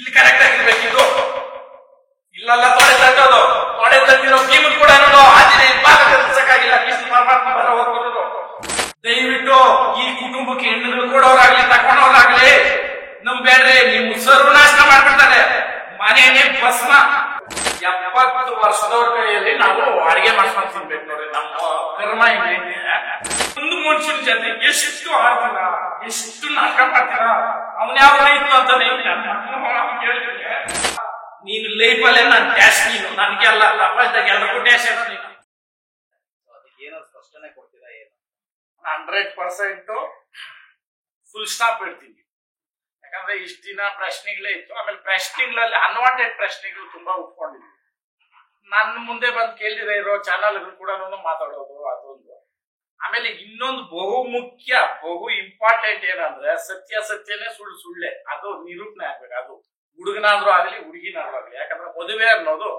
ಇಲ್ಲಿ ಕರೆಕ್ಟ್ ಆಗಿರ್ಬೇಕು. ಇದು ಇಲ್ಲೆಲ್ಲ ತೊಡೆ ತಟ್ಟೋದು, ತೊಡೆ ತಟ್ಟಿರೋ ಭೀಮನ್ ಕೂಡ ಆಂಜನೇಯ ಪಾದಕ್ಕಾಗಿಲ್ಲ. ಕೃಷ್ಣ ಪರಮಾತ್ಮ ಬರ ಹೋಗೋದು. ದಯವಿಟ್ಟು ಈ ಕುಟುಂಬಕ್ಕೆ ಹೆಣ್ಣುಗಳು ಕೊಡೋರಾಗ್ಲಿ ತಕೊಂಡವ್ರಾಗ್ಲಿ ನಂಬೇಡ್ರಿ, ನಿಮ್ ಸರ್ವನಾಶ ಮಾಡ್ಬಿಡ್ತಾರೆ. ಮನೇನೆ ಭಸ್ಮ. 70 ವರ್ಷದವ್ರ ಕೈಯಲ್ಲಿ ನಾವು ಅಡಿಗೆ ಮಾಡ್ಕೊಂಡು ತಿನ್ಬೇಕು ನೋಡ್ರಿ. ನಮ್ಮ ಕರ್ಮ ಹೆಂಗೈತೆ. ಒಂದು ಮನುಷ್ಯನ ಜೊತೆ ಎಷ್ಟು ಆಡ್ತಾರ, ಎಷ್ಟು ನಾಟಕ ಮಾಡ್ತಾರ. ಅವನ್ ಯಾವ ರೈತ ಅಂತಾನೆ ಕೇಳಿದ್ರೆ ನೀನು ಲೈಫಲ್ಲೇ ನಾನು ಡ್ಯಾಶ್, ನೀನು ನನ್ಗೆ ಅಲ್ಲ ಪ್ರಪಂಚದಾಗ ಎಲ್ಲರಿಗೂ ಡ್ಯಾಶ್ ಏನೋ ನೀನು. ಏನೋ ಸ್ಪಷ್ಟನೆ ಕೊಡ್ತೀರಾ? ಏನು 100% ಫುಲ್ ಸ್ಟಾಪ್ ಇಡ್ತೀನಿ. ಯಾಕಂದ್ರೆ ಇಷ್ಟ ದಿನ ಪ್ರಶ್ನೆಗಳೇ ಇತ್ತು. ಆಮೇಲೆ ಪ್ರಶ್ನೆಗಳಲ್ಲಿ ಅನ್ವಾಂಟೆಡ್ ಪ್ರಶ್ನೆಗಳು ತುಂಬಾ ಉಟ್ಕೊಂಡಿದ್ವಿ. ನನ್ನ ಮುಂದೆ ಬಂದು ಕೇಳಿದ್ರೆ ಇರೋ ಚಾನಲ್ಗಳು ಕೂಡ ಮಾತಾಡೋದು ಅದೊಂದು. ಆಮೇಲೆ ಇನ್ನೊಂದು ಬಹು ಮುಖ್ಯ, ಬಹು ಇಂಪಾರ್ಟೆಂಟ್ ಏನಂದ್ರೆ ಸತ್ಯನೇ ಸುಳ್ಳು ಸುಳ್ಳೆ ಅದು ನಿರೂಪಣೆ ಆಗ್ಬೇಕು. ಅದು ಹುಡುಗನಾದ್ರೂ ಆಗಲಿ ಹುಡುಗಿನಾದ್ರೂ ಆಗಲಿ. ಯಾಕಂದ್ರೆ ಮದುವೆ ಅನ್ನೋದು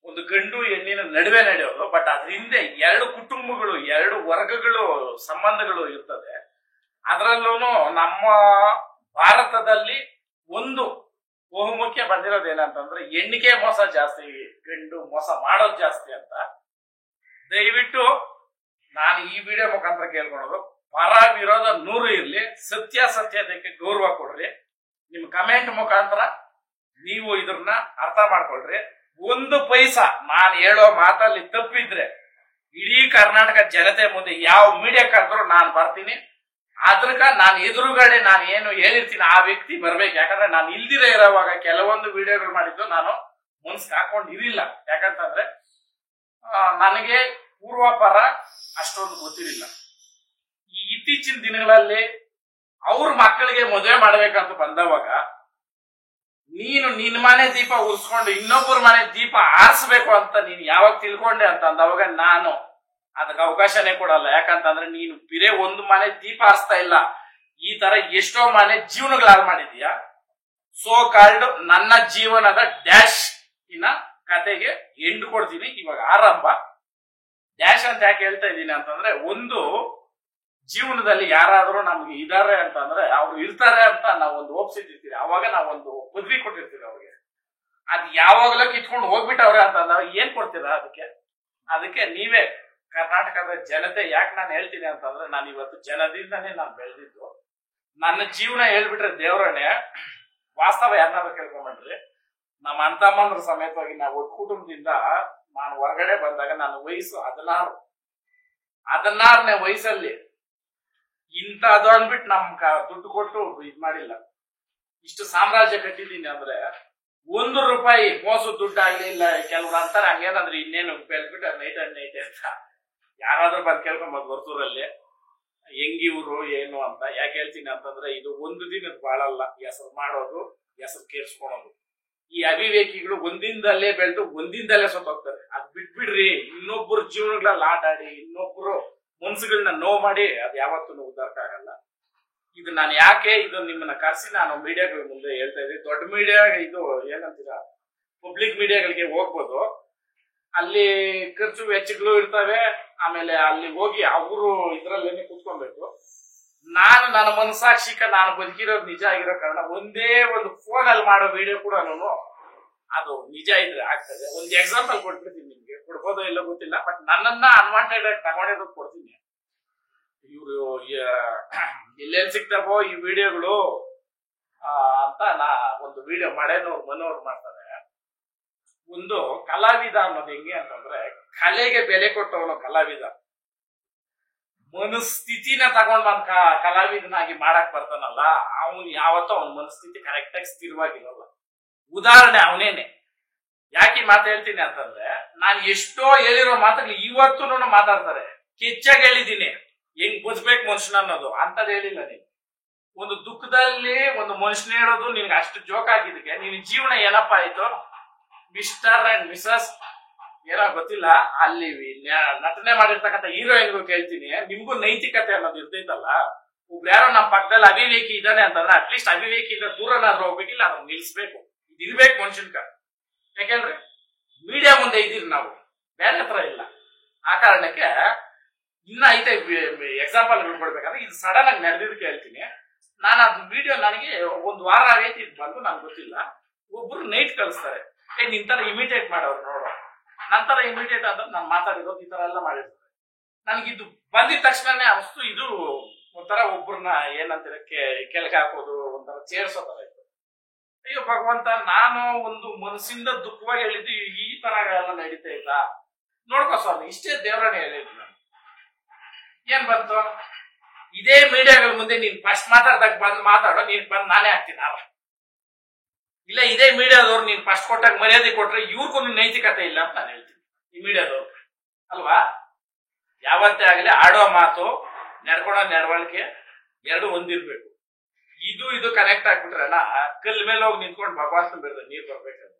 ಒಂದು ಗಂಡು ಹೆಣ್ಣಿನ ನಡುವೆ ನಡೆಯೋದು. ಬಟ್ ಅದ್ರ ಹಿಂದೆ 2 ಕುಟುಂಬಗಳು, 2 ವರ್ಗಗಳು, ಸಂಬಂಧಗಳು ಇರ್ತದೆ. ಅದರಲ್ಲೂ ನಮ್ಮ ಭಾರತದಲ್ಲಿ ಒಂದು ಬಹುಮುಖ್ಯ ಬಂದಿರೋದು ಏನಂತಂದ್ರೆ ಹೆಣ್ಣಿಗೆ ಮೋಸ ಜಾಸ್ತಿ, ಗಂಡು ಮೋಸ ಮಾಡೋದು ಜಾಸ್ತಿ ಅಂತ. ದಯವಿಟ್ಟು ನಾನು ಈ ವಿಡಿಯೋ ಮುಖಾಂತರ ಕೇಳ್ಕೊಳೋದು, ಪರ ವಿರೋಧ 100 ಇರ್ಲಿ, ಸತ್ಯತೆಗೆ ಗೌರವ ಕೊಡ್ರಿ. ನಿಮ್ ಕಮೆಂಟ್ ಮುಖಾಂತರ ನೀವು ಇದನ್ನ ಅರ್ಥ ಮಾಡ್ಕೊಳ್ರಿ. 1 ಪೈಸಾ ನಾನು ಹೇಳೋ ಮಾತಲ್ಲಿ ತಪ್ಪಿದ್ರೆ ಇಡೀ ಕರ್ನಾಟಕ ಜನತೆ ಮುಂದೆ ಯಾವ ಮೀಡಿಯಾ ಕರೆದ್ರು ನಾನು ಬರ್ತೀನಿ. ಅದ್ರಕ ನಾನು ಎದುರುಗಡೆ ನಾನು ಏನು ಹೇಳಿರ್ತೀನಿ ಆ ವ್ಯಕ್ತಿ ಬರ್ಬೇಕು. ಯಾಕಂದ್ರೆ ನಾನು ಇಲ್ದಿರೇ ಇರೋವಾಗ ಕೆಲವೊಂದು ವಿಡಿಯೋಗಳು ಮಾಡಿದ್ದು ನಾನು ಮನ್ಸ್ಗೆ ಹಾಕೊಂಡು ಇರಿಲ್ಲ. ಯಾಕಂತಂದ್ರೆ ನನಗೆ ಪೂರ್ವಾಪರ ಅಷ್ಟೊಂದು ಗೊತ್ತಿರಲಿಲ್ಲ. ಈ ಇತ್ತೀಚಿನ ದಿನಗಳಲ್ಲಿ ಅವ್ರ ಮಕ್ಕಳಿಗೆ ಮದುವೆ ಮಾಡ್ಬೇಕಂತ ಬಂದವಾಗ ನೀನು ನಿನ್ನ ಮನೆ ದೀಪ ಉರ್ಸ್ಕೊಂಡು ಇನ್ನೊಬ್ಬರ ಮನೆ ದೀಪ ಆರಿಸ್ಬೇಕು ಅಂತ ನೀನು ಯಾವಾಗ ತಿಳ್ಕೊಂಡೆ ಅಂತ ಅಂದವಾಗ ನಾನು ಅದಕ್ಕೆ ಅವಕಾಶನೇ ಕೊಡಲ್ಲ. ಯಾಕಂತಂದ್ರೆ ನೀನು ಬಿರೇ ಒಂದು ಮನೆ ದೀಪ ಆರಿಸ್ತಾ ಇಲ್ಲ, ಈ ತರ ಎಷ್ಟೋ ಮನೆ ಜೀವನಗಳು ಹಾಳು ಮಾಡಿದೀಯ. ಸೋ ಕಾಲ್ಡ್ ನನ್ನ ಜೀವನದ ಡ್ಯಾಶ್ ಇನ್ನ ಕತೆಗೆ ಎಂಡ್ ಕೊಡ್ತೀನಿ. ಇವಾಗ ಆರಂಭ. ಡ್ಯಾಶ್ ಅಂತ ಯಾಕೆ ಹೇಳ್ತಾ ಇದ್ದೀನಿ ಅಂತಂದ್ರೆ, ಒಂದು ಜೀವನದಲ್ಲಿ ಯಾರಾದ್ರೂ ನಮ್ಗೆ ಇದಾರೆ ಅಂತಂದ್ರೆ ಅವ್ರು ಇರ್ತಾರೆ ಅಂತ ನಾವು ಒಂದು ಒಪ್ಸಿಟ್ಟಿರ್ತೀವಿ. ಅವಾಗ ನಾವೊಂದು ಪದವಿ ಕೊಟ್ಟಿರ್ತೀವಿ ಅವ್ರಿಗೆ. ಅದ್ ಯಾವಾಗಲೂ ಕಿತ್ಕೊಂಡು ಹೋಗ್ಬಿಟ್ಟವ್ರೆ ಅಂತಂದ್ರೆ ಏನ್ ಕೊಡ್ತೀರಾ ಅದಕ್ಕೆ ನೀವೇ ಕರ್ನಾಟಕದ ಜನತೆ. ಯಾಕೆ ನಾನು ಹೇಳ್ತೀನಿ ಅಂತಂದ್ರೆ, ನಾನು ಇವತ್ತು ಜನದಿಂದಾನೇ ನಾನು ಬೆಳೆದಿದ್ದು. ನನ್ನ ಜೀವನ ಹೇಳ್ಬಿಟ್ರೆ ದೇವರನ್ನೇ. ವಾಸ್ತವ ಯಾರನ್ನಾದ್ರೂ ಕೇಳ್ಕೊಂಡ್ರಿ, ನಮ್ಮ ಅಣ್ಣತಮ್ಮಂದ್ರ ಸಮೇತವಾಗಿ ನಾವು ಒಟ್ಟು ಕುಟುಂಬದಿಂದ ನಾನು ಹೊರಗಡೆ ಬಂದಾಗ ನನ್ನ ವಯಸ್ಸು 16ನೇ ವಯಸ್ಸಲ್ಲಿ ಇಂಥದ್ದು ಅಂದ್ಬಿಟ್ಟು ದುಡ್ಡು ಕೊಟ್ಟು ಇದ್ ಮಾಡಿಲ್ಲ. ಇಷ್ಟು ಸಾಮ್ರಾಜ್ಯ ಕಟ್ಟಿದ್ದೀನಿ ಅಂದ್ರೆ 1 ರೂಪಾಯಿ ಮೋಸದ ದುಡ್ಡು ಆಗ್ಲಿ ಇಲ್ಲ. ಕೆಲವ್ರು ಅಂತಾರೆ ಹಂಗೇನಂದ್ರೆ ಇನ್ನೇನು ಬೆಳೆದ್ಬಿಟ್ಟು ನೈಟ್ ಅಂತ ಯಾರಾದ್ರೂ ಬಂದು ಕೇಳ್ಕೊಂಬೋದು ಹೊರ್ತೂರಲ್ಲಿ ಹೆಂಗಿವ್ರು ಏನು ಅಂತ. ಯಾಕೆ ಹೇಳ್ತೀನಿ ಅಂತಂದ್ರೆ, ಇದು ಒಂದು ದಿನದ ಬಾಳಲ್ಲ. ಹೆಸರು ಮಾಡೋದು, ಹೆಸರು ಕೇಳಿಸ್ಕೊಳೋದು. ಈ ಅವಿವೇಕಿಗಳು ಒಂದಿಂದಲೇ ಬೆಳೆದು ಒಂದಿಂದಲೇ ಸತ್ತೋಗ್ತಾರೆ. ಅದ್ ಬಿಟ್ಬಿಡ್ರಿ. ಇನ್ನೊಬ್ಬರ ಜೀವನಗಳಲ್ಲಿ ಆಟ ಆಡಿ ಇನ್ನೊಬ್ರು ಮನ್ಸುಗಳನ್ನ ನೋವು ಮಾಡಿ ಅದ್ ಯಾವತ್ತೂ ಉದ್ದಾರಕ ಆಗಲ್ಲ. ಇದು ನಾನು ಯಾಕೆ ಇದು ನಿಮ್ಮನ್ನ ಕರೆಸಿ ನಾನು ಮೀಡಿಯಾಗಳ ಮುಂದೆ ಹೇಳ್ತಾ ಇದ್ದೀನಿ. ದೊಡ್ಡ ಮೀಡಿಯಾ ಇದು ಏನಂತೀರಾ, ಪಬ್ಲಿಕ್ ಮೀಡಿಯಾಗಳಿಗೆ ಹೋಗ್ಬೋದು, ಅಲ್ಲಿ ಖರ್ಚು ವೆಚ್ಚಗಳು ಇರ್ತವೆ. ಆಮೇಲೆ ಅಲ್ಲಿ ಹೋಗಿ ಅವರು ಇದ್ರಲ್ಲೇನೆ ಕೂತ್ಕೊಬೇಕು. ನಾನು ನನ್ನ ಮನಸಾಕ್ಷಿಕ ನಾನು ಬದುಕಿರೋದು ನಿಜ ಆಗಿರೋ ಕಾರಣ ಒಂದೇ ಒಂದು ಫೋನ್ ಅಲ್ಲಿ ಮಾಡೋ ವಿಡಿಯೋ ಕೂಡ ಅದು ನಿಜ ಇದ್ರೆ ಆಗ್ತದೆ. ಒಂದು ಎಕ್ಸಾಂಪಲ್ ಕೊಟ್ಬಿಡ್ತೀನಿ, ನಿಮ್ಗೆ ಕೊಡ್ಬೋದೋ ಇಲ್ಲ ಗೊತ್ತಿಲ್ಲ. ಬಟ್ ನನ್ನನ್ನ ಅನ್ವಾಂಟೆಡ್ ಆಗಿ ತಗೊಂಡಿರೋದು ಕೊಡ್ತೀನಿ. ಇವ್ರು ಎಲ್ಲೆಲ್ಲಿ ಸಿಗ್ತಾವೋ ಈ ವಿಡಿಯೋಗಳು ಅಂತ ನಾ ಒಂದು ವಿಡಿಯೋ ಮನೋರು ಮಾಡ್ತಾರೆ. ಒಂದು ಕಲಾವಿದ ಅನ್ನೋದು ಹೆಂಗೆ ಅಂತಂದ್ರೆ, ಕಲೆಗೆ ಬೆಲೆ ಕೊಟ್ಟವನು ಕಲಾವಿದ. ಮನಸ್ಥಿತಿನ ತಗೊಂಡ್ ಬಂದ್ ಕಲಾವಿದನಾಗಿ ಮಾಡಕ್ ಬರ್ತಾನಲ್ಲ, ಅವನು ಯಾವತ್ತೂ ಅವನ ಮನಸ್ಥಿತಿ ಕರೆಕ್ಟ್ ಆಗಿ ಸ್ಥಿರವಾಗಿರಲ್ಲ. ಉದಾಹರಣೆ ಅವನೇನೆ. ಯಾಕೆ ಮಾತು ಹೇಳ್ತೀನಿ ಅಂತಂದ್ರೆ, ನಾನು ಎಷ್ಟೋ ಹೇಳಿರೋ ಮಾತುಗಳು ಇವತ್ತು ಮಾತಾಡ್ತಾರೆ. ಕೆಚ್ಚಾಗಿ ಹೇಳಿದ್ದೀನಿ ಹೆಂಗ್ ಬದುಕ್ಬೇಕು ಮನುಷ್ಯನ ಅನ್ನೋದು. ಅಂತದ್ ಹೇಳಿಲ್ಲ ನೀನು. ಒಂದು ದುಃಖದಲ್ಲಿ ಒಂದು ಮನುಷ್ಯನ ಹೇಳೋದು ನಿನ್ಗೆ ಅಷ್ಟು ಜೋಕ್ ಆಗಿದ್ದಕ್ಕೆ ನಿನ್ ಜೀವನ ಏನಪ್ಪ ಆಯ್ತು. ಮಿಸ್ಟರ್ ಅಂಡ್ ಮಿಸಸ್ ಏನೋ ಗೊತ್ತಿಲ್ಲ, ಅಲ್ಲಿ ನಟನೆ ಮಾಡಿರ್ತಕ್ಕಂಥ ಹೀರೋಯಿನ್ಗೂ ಕೇಳ್ತೀನಿ, ನಿಮ್ಗೂ ನೈತಿಕತೆ ಅನ್ನೋದು ಇರ್ತೈತಲ್ಲ. ಒಬ್ರು ಯಾರೋ ನಮ್ಮ ಪಕ್ಕದಲ್ಲಿ ಅವಿವೇಕಿ ಇದ್ದಾನೆ ಅಂತಂದ್ರೆ ಅಟ್ಲೀಸ್ಟ್ ಅವಿವೇಕಿಯಿಂದ ದೂರನಾದ್ರೂ ಹೋಗ್ಬೇಕಿಲ್ಲ, ಅದನ್ನ ನಿಲ್ಸ್ಬೇಕು. ಇದಿರ್ಬೇಕು ಮನುಷ್ಯನ್ಕ. ಯಾಕೆಂದ್ರೆ ಮೀಡಿಯಾ ಮುಂದೆ ಇದ್ದೀರಿ ನಾವು, ಬೇರೆ ಹತ್ರ ಇಲ್ಲ. ಆ ಕಾರಣಕ್ಕೆ ಇನ್ನ ಐತೆ ಎಕ್ಸಾಂಪಲ್ ಕೊಡ್ಬೇಕಂದ್ರೆ, ಇದು ಸಡನ್ ಆಗಿ ನಡೆದಿದ್ದಕ್ಕೆ ಹೇಳ್ತೀನಿ. ನಾನು ಅದು ವಿಡಿಯೋ ನನಗೆ ಒಂದು ವಾರ ಆಗೈತಿ ಇದು ಬಂದು ನನ್ಗೆ ಗೊತ್ತಿಲ್ಲ. ಒಬ್ರು ನೈಟ್ ಕಳಿಸ್ತಾರೆ, ನಿನ್ ತರ ಇಮಿಟೇಟ್ ಮಾಡೋರು ನೋಡು. ನಂತರ ಇಮಿಟೇಟ್ ಆದ್ರೆ ನಾನು ಮಾತಾಡಿರೋದು ಈ ತರ ಎಲ್ಲ ಮಾಡಿರ್ತಾರೆ. ನನಗಿದು ಬಂದಿದ ತಕ್ಷಣನೇ ಅನಿಸ್ತು ಇದು ಒಂಥರ ಒಬ್ರನ್ನ ಏನಂತಾರೆ ಕೆಳಗೆ ಹಾಕೋದು, ಒಂಥರ ಚೇರ್ಸೋ ತರ ಇತ್ತು. ಅಯ್ಯೋ ಭಗವಂತ, ನಾನು ಒಂದು ಮನಸ್ಸಿಂದ ದುಃಖವಾಗಿ ಹೇಳಿದ್ದು ಈ ತರ ಎಲ್ಲ ನಡೀತಾ ಇತ್ತಾ, ನೋಡ್ಕೋ ಸ್ವಾಮಿ, ಇಷ್ಟೇ ದೇವರನ್ನೇ ಹೇಳಿದ್ದು ನಾನು. ಏನ್ ಬಂತು, ಇದೇ ಮೀಡಿಯಾಗಳ ಮುಂದೆ ನೀನ್ ಫಸ್ಟ್ ಮಾತಾಡ್ದಾಗ ಬಂದ್ ಮಾತಾಡೋ, ನೀನ್ ಬಂದ್ ನಾನೇ ಹಾಕ್ತೀನಿ ಇಲ್ಲ ಇದೇ ಮೀಡಿಯಾದವ್ರು ನೀನ್ ಫಸ್ಟ್ ಕೊಟ್ಟಾಗ ಮರ್ಯಾದೆ ಕೊಟ್ರೆ ಇವ್ರಿಗೂ ನೈತಿಕತೆ ಇಲ್ಲ ಅಂತ ನಾನು ಹೇಳ್ತೀನಿ. ಈ ಮೀಡಿಯಾದವ್ರು ಅಲ್ವಾ? ಯಾವತ್ತೇ ಆಗಲಿ ಆಡೋ ಮಾತು, ನಡ್ಕೊಳೋ ನಡವಳಿಕೆ ಎರಡು ಒಂದಿರ್ಬೇಕು. ಇದು ಕನೆಕ್ಟ್ ಆಗ್ಬಿಟ್ರಲ್ಲ, ಕಲ್ ಮೇಲೆ ಹೋಗಿ ನಿಂತ್ಕೊಂಡು ಭಗವಂತನ ಬೇಡ ನೀರ್ ಬರ್ಬೇಕಂತ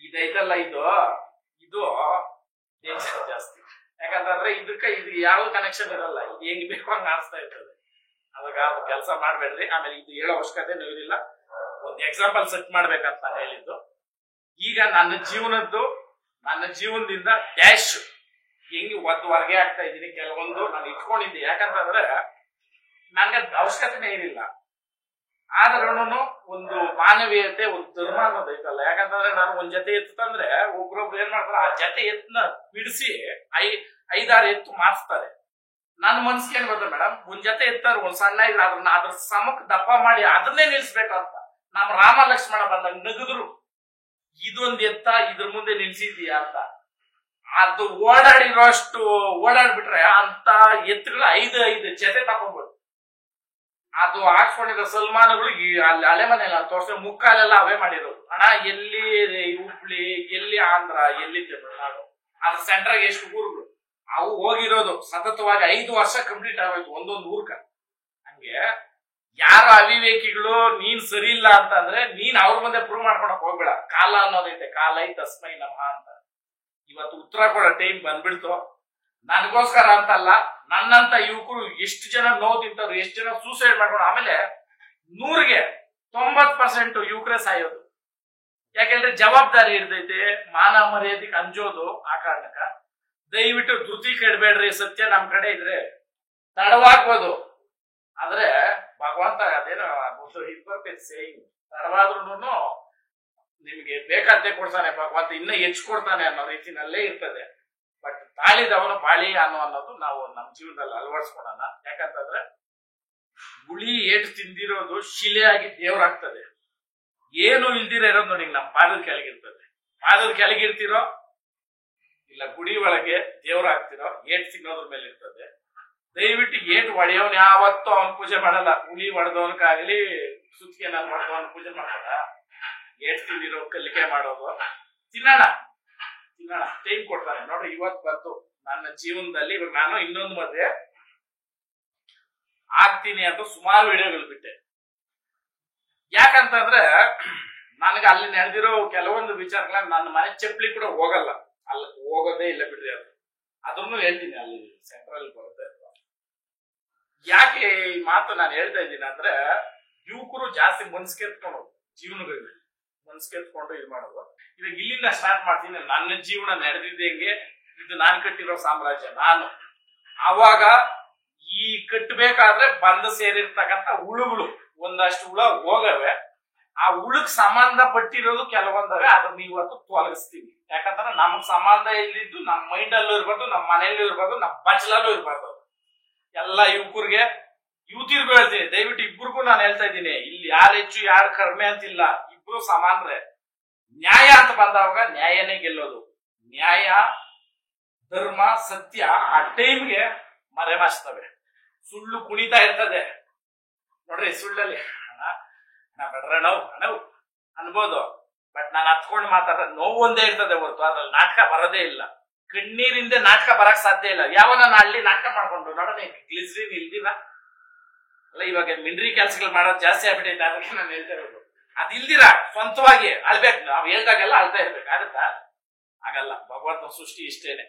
ಇದೈತಲ್ಲ, ಇದು ಟೆನ್ಷನ್ ಜಾಸ್ತಿ. ಯಾಕಂತಂದ್ರೆ ಇದು ಯಾವ ಕನೆಕ್ಷನ್ ಇರಲ್ಲ, ಇದು ಹೆಂಗ್ ಬೇಕು ಹಂಗ ಆಡಿಸ್ತಾ ಇರ್ತದೆ. ಅವಾಗ ಅದು ಕೆಲಸ ಮಾಡ್ಬೇಡ್ರಿ. ಆಮೇಲೆ ಇದು ಹೇಳೋ ಅವಶ್ಯಕತೆ ಇರಲಿಲ್ಲ, ಒಂದು ಎಕ್ಸಾಂಪಲ್ ಸೆಟ್ ಮಾಡ್ಬೇಕಂತ ನಾನು ಹೇಳಿದ್ದು. ಈಗ ನನ್ನ ಜೀವನದಿಂದ ಡ್ಯಾಶ್ ಹೆಂಗ್ ಹೊರಗೆ ಆಗ್ತಾ ಇದ್ದೀನಿ, ಕೆಲವೊಂದು ನಾನು ಇಟ್ಕೊಂಡಿದ್ದೆ. ಯಾಕಂತಂದ್ರೆ ನನ್ಗೆ ಅವಶ್ಯಕತೆನೇ ಇರಲಿಲ್ಲ, ಆದ್ರೂ ಒಂದು ಮಾನವೀಯತೆ, ಒಂದು ಧರ್ಮ ಅನ್ನೋದು ಐತಲ್ಲ. ಯಾಕಂತಂದ್ರೆ ನಾನು ಒಂದ್ ಜೊತೆ ಎತ್ತು ತಂದ್ರೆ ಒಬ್ರೊಬ್ರು ಏನ್ ಮಾಡ್ತಾರೆ, ಆ ಜೊತೆ ಎತ್ತನ್ನ ಬಿಡಿಸಿ 5-6 ಎತ್ತು ಮಾರ್ಸ್ತಾರೆ. ನನ್ನ ಮನ್ಸಿಗೆ ಏನ್ ಗೊತ್ತಾ ಮೇಡಮ್, ಒಂದ್ ಜೊತೆ ಎತ್ತಾರೆ, ಒಂದ್ ಸಣ್ಣ ಇದ್ರೆ ಅದನ್ನ ಅದ್ರ ಸಮಕ್ ದಪ್ಪ ಮಾಡಿ ಅದನ್ನೇ ನಿಲ್ಸ್ಬೇಕು ಅಂತ. ನಮ್ಮ ರಾಮ ಲಕ್ಷ್ಮಣ ಬಂದಾಗ ನಗದ್ರು, ಇದೊಂದ್ ಎತ್ತ ಇದ್ರ ಮುಂದೆ ನಿಲ್ಸಿದೀಯ ಅಂತ. ಅದು ಓಡಾಡಿರೋಷ್ಟು ಓಡಾಡ್ಬಿಟ್ರೆ ಅಂತ ಎತ್ತುಗಳು 5 ಜೊತೆ ತಕೊಂಡ್ಬೋದು. ಅದು ಹಾಕ್ಸ್ಕೊಂಡಿರೋ ಸಲ್ಮಾನುಗಳು ಅಲ್ಲಿ ಅಲೆಮನೆಲ್ಲ ತೋರ್ಸ ಮುಕ್ಕಾಲೆಲ್ಲ ಅವೇ ಮಾಡಿರೋದು. ಅಣ್ಣ ಎಲ್ಲಿ ಹುಬ್ಳಿ, ಎಲ್ಲಿ ಆಂಧ್ರ, ಎಲ್ಲಿ ತಮಿಳ್ನಾಡು, ಅದ್ರ ಸೆಂಟ್ರಾಗ ಎಷ್ಟು ಊರುಗಳು ಅವು ಹೋಗಿರೋದು ಸತತವಾಗಿ 5 ವರ್ಷ ಕಂಪ್ಲೀಟ್ ಆಗೋಯ್ತು ಒಂದೊಂದು ಊರ್ಗ. ಹಂಗೆ ಯಾರು ಅವಿವೇಕಿಗಳು ನೀನ್ ಸರಿ ಇಲ್ಲ ಅಂತಂದ್ರೆ ನೀನ್ ಅವ್ರ ಮುಂದೆ ಪ್ರೂವ್ ಮಾಡ್ಕೊಳಕ್ ಹೋಗ್ಬೇಡ. ಕಾಲ ಅನ್ನೋದೈತೆ, ಕಾಲೈ ತಸ್ಮೈ ನಮಃ ಅಂತ. ಇವತ್ತು ಉತ್ತರ ಕೊಡೋ ಟೈಮ್ ಬಂದ್ಬಿಡ್ತು. ನನಗೋಸ್ಕರ ಅಂತಲ್ಲ, ನನ್ನಂತ ಯುವಕರು ಎಷ್ಟು ಜನ ನೋವು ತಿಂತವ್ರು, ಎಷ್ಟು ಜನ ಸೂಸೈಡ್ ಮಾಡ್ಕೊಂಡು, ಆಮೇಲೆ 100ಗೆ 90% ಯುವಕರೇ ಸಾಯೋದು. ಯಾಕೆಂದ್ರೆ ಜವಾಬ್ದಾರಿ ಇರ್ತೈತೆ, ಮಾನ ಮರ್ಯಾದೆಗೆ ಅಂಜೋದು. ಆ ಕಾರಣಕ್ಕ ದಯವಿಟ್ಟು ಧೃತಿ ಕೆಡಬೇಡ್ರಿ. ಸತ್ಯ ನಮ್ ಕಡೆ ಇದ್ರೆ ತಡವಾಗ್ಬೋದು, ಆದ್ರೆ ಭಗವಂತ ಅದೇನೋ ಸೇಯಿಂಗ್, ತಡವಾದ್ರೂ ನಿಮ್ಗೆ ಬೇಕಾದ್ದೇ ಕೊಡ್ತಾನೆ ಭಗವಂತ, ಇನ್ನ ಹೆಚ್ಚು ಕೊಡ್ತಾನೆ ಅನ್ನೋ ರೀತಿನಲ್ಲೇ ಇರ್ತದೆ. ಬಟ್ ತಾಳಿದವನು ಬಾಳಿ ಅನ್ನೋದು ನಾವು ನಮ್ಮ ಜೀವನದಲ್ಲಿ ಅಳವಡಿಸ್ಕೊಳೋಣ. ಯಾಕಂತಂದ್ರೆ ಗುಳಿ ಏಟು ತಿಂದಿರೋದು ಶಿಲೆಯಾಗಿ ದೇವ್ರಾಗ್ತದೆ. ಏನು ಇಲ್ದಿರ ಇರೋದು ನೋಡಿ ನಮ್ಮ ಪಾದದ ಕೆಳಗಿರ್ತದೆ. ಪಾದದ ಕೆಳಗಿರ್ತಿರೋ ಇಲ್ಲ ಗುಡಿ ಒಳಗೆ ದೇವ್ರಾಗ್ತಿರೋ, ಏಟು ತಿನ್ನೋದ್ರ ಮೇಲೆ ಇರ್ತದೆ. ದಯವಿಟ್ಟು ಏಟು ಹೊಡೆಯೋನ್ ಯಾವತ್ತೂ ಅವನ್ ಪೂಜೆ ಮಾಡಲ್ಲ. ಹುಳಿ ಹೊಡೆದವನ್ಕಾಗ್ಲಿ ಸುತ್ತಿಗೆ ನಾನು ಹೊಡೆದವನ್ ಪೂಜೆ ಮಾಡಲ್ಲ. ಏಟು ತಿಂದಿರೋ ಕಲಿಕೆ ಮಾಡೋದು. ತಿನ್ನೋಣ, ಟೈಮ್ ಕೊಡ್ತಾನೆ ನೋಡ್ರಿ. ಇವತ್ತು ಬಂತು ನನ್ನ ಜೀವನದಲ್ಲಿ. ಇವಾಗ ನಾನು ಇನ್ನೊಂದು ಮದುವೆ ಆಗ್ತೀನಿ ಅಂತ ಸುಮಾರು ವಿಡಿಯೋಗಳು ಬಿಟ್ಟೆ. ಯಾಕಂತಂದ್ರೆ ನನಗೆ ಅಲ್ಲಿ ನಡೆದಿರೋ ಕೆಲವೊಂದು ವಿಚಾರಗಳನ್ನ ನನ್ನ ಮನೆ ಚಪ್ಪಲಿ ಕೂಡ ಹೋಗಲ್ಲ, ಅಲ್ಲಿ ಹೋಗೋದೇ ಇಲ್ಲ ಬಿಡ್ರಿ. ಅದನ್ನು ಹೇಳ್ತೀನಿ, ಅಲ್ಲಿ ಸೆಂಟ್ರಲ್ ಬರುತ್ತೆ. ಯಾಕೆ ಈ ಮಾತು ನಾನು ಹೇಳ್ತಾ ಇದ್ದೀನಿ ಅಂದ್ರೆ, ಯುವಕರು ಜಾಸ್ತಿ ಮನ್ಸ್ಕೆತ್ಕೊಂಡು ಜೀವನಗಳಲ್ಲಿ ಮನ್ಸ್ಕೆತ್ಕೊಂಡು ಇದು ಮಾಡೋದು. ಇವಾಗ ಇಲ್ಲಿಂದ ಸ್ಟಾರ್ಟ್ ಮಾಡ್ತೀನಿ. ನನ್ನ ಜೀವನ ನಡೆದಿದ್ದಂಗೆ, ಇದು ನಾನು ಕಟ್ಟಿರೋ ಸಾಮ್ರಾಜ್ಯ ನಾನು. ಅವಾಗ ಈ ಕಟ್ಟಬೇಕಾದ್ರೆ ಬಂದು ಸೇರಿರ್ತಕ್ಕಂಥ ಹುಳುಗಳು ಒಂದಷ್ಟು ಹುಳ ಹೋಗವೆ. ಆ ಹುಳಕ್ ಸಂಬಂಧ ಪಟ್ಟಿರೋದು ಕೆಲವೊಂದವೆ, ಅದನ್ನ ಇವತ್ತು ತೊಲಗಿಸ್ತೀವಿ. ಯಾಕಂದ್ರೆ ನಮಗ್ ಸಂಬಂಧ ಇಲ್ಲಿದ್ದು ನಮ್ಮ ಮೈಂಡ್ ಅಲ್ಲೂ ಇರ್ಬಾರ್ದು, ನಮ್ಮ ಮನೆಯಲ್ಲೂ ಇರ್ಬಾರ್ದು, ನಮ್ಮ ಬಚ್ಚಲಲ್ಲೂ ಇರ್ಬಾರ್ದು. ಎಲ್ಲ ಯುವಕರಿಗೆ ಯುವತಿರ್ಗೂ ಹೇಳ್ತೀನಿ, ದಯವಿಟ್ಟು ಇಬ್ರಿಗೂ ನಾನು ಹೇಳ್ತಾ ಇದ್ದೀನಿ, ಇಲ್ಲಿ ಯಾರು ಹೆಚ್ಚು ಯಾರು ಕಡಿಮೆ ಅಂತಿಲ್ಲ, ಇಬ್ರು ಸಮಾನರೇ. ನ್ಯಾಯ ಅಂತ ಬಂದಾಗ ನ್ಯಾಯನೇ ಗೆಲ್ಲೋದು. ನ್ಯಾಯ, ಧರ್ಮ, ಸತ್ಯ ಆ ಟೈಮ್ಗೆ ಮರೆಮಾಚ್ತವೆ. ಸುಳ್ಳು ಕುಣಿತಾ ಇರ್ತದೆ ನೋಡ್ರಿ. ಸುಳ್ಳಲ್ಲಿ ನೋವು ಅನ್ಬೋದು, ಬಟ್ ನಾನು ಹತ್ಕೊಂಡು ಮಾತಾಡ ನೋವು ಒಂದೇ ಇರ್ತದೆ ಹೊರತು ಅದ್ರಲ್ಲಿ ನಾಟಕ ಬರೋದೇ ಇಲ್ಲ. ಕಣ್ಣೀರಿಂದ ನಾಟಕ ಬರಕ್ ಸಾಧ್ಯ ಇಲ್ಲ. ಯಾವನ ಹಳ್ಳಿ ನಾಟಕ ಮಾಡ್ಕೊಂಡು ನೋಡೋಣ, ಗ್ಲಿಸ್ರಿನ್ ಇಲ್ದಿಲ್ಲ ಅಲ್ಲ. ಇವಾಗ ಮಿಲ್ಟ್ರಿ ಕೆಲ್ಸಗಳು ಮಾಡೋದು ಜಾಸ್ತಿ ಆಗ್ಬಿಟ್ಟೈತೆ. ಅದಕ್ಕೆ ನಾನು ಹೇಳ್ತಾ ಇರೋದು, ಅದ್ ಇಲ್ದಿರ ಸ್ವಂತವಾಗಿ ಅಳ್ಬೇಕು. ನಾವ್ ಹೇಳ್ದಾಗೆಲ್ಲ ಅಳ್ತಾ ಇರ್ಬೇಕು. ಆಗತ್ತಾ? ಆಗಲ್ಲ. ಭಗವಂತನ ಸೃಷ್ಟಿ ಇಷ್ಟೇನೆ.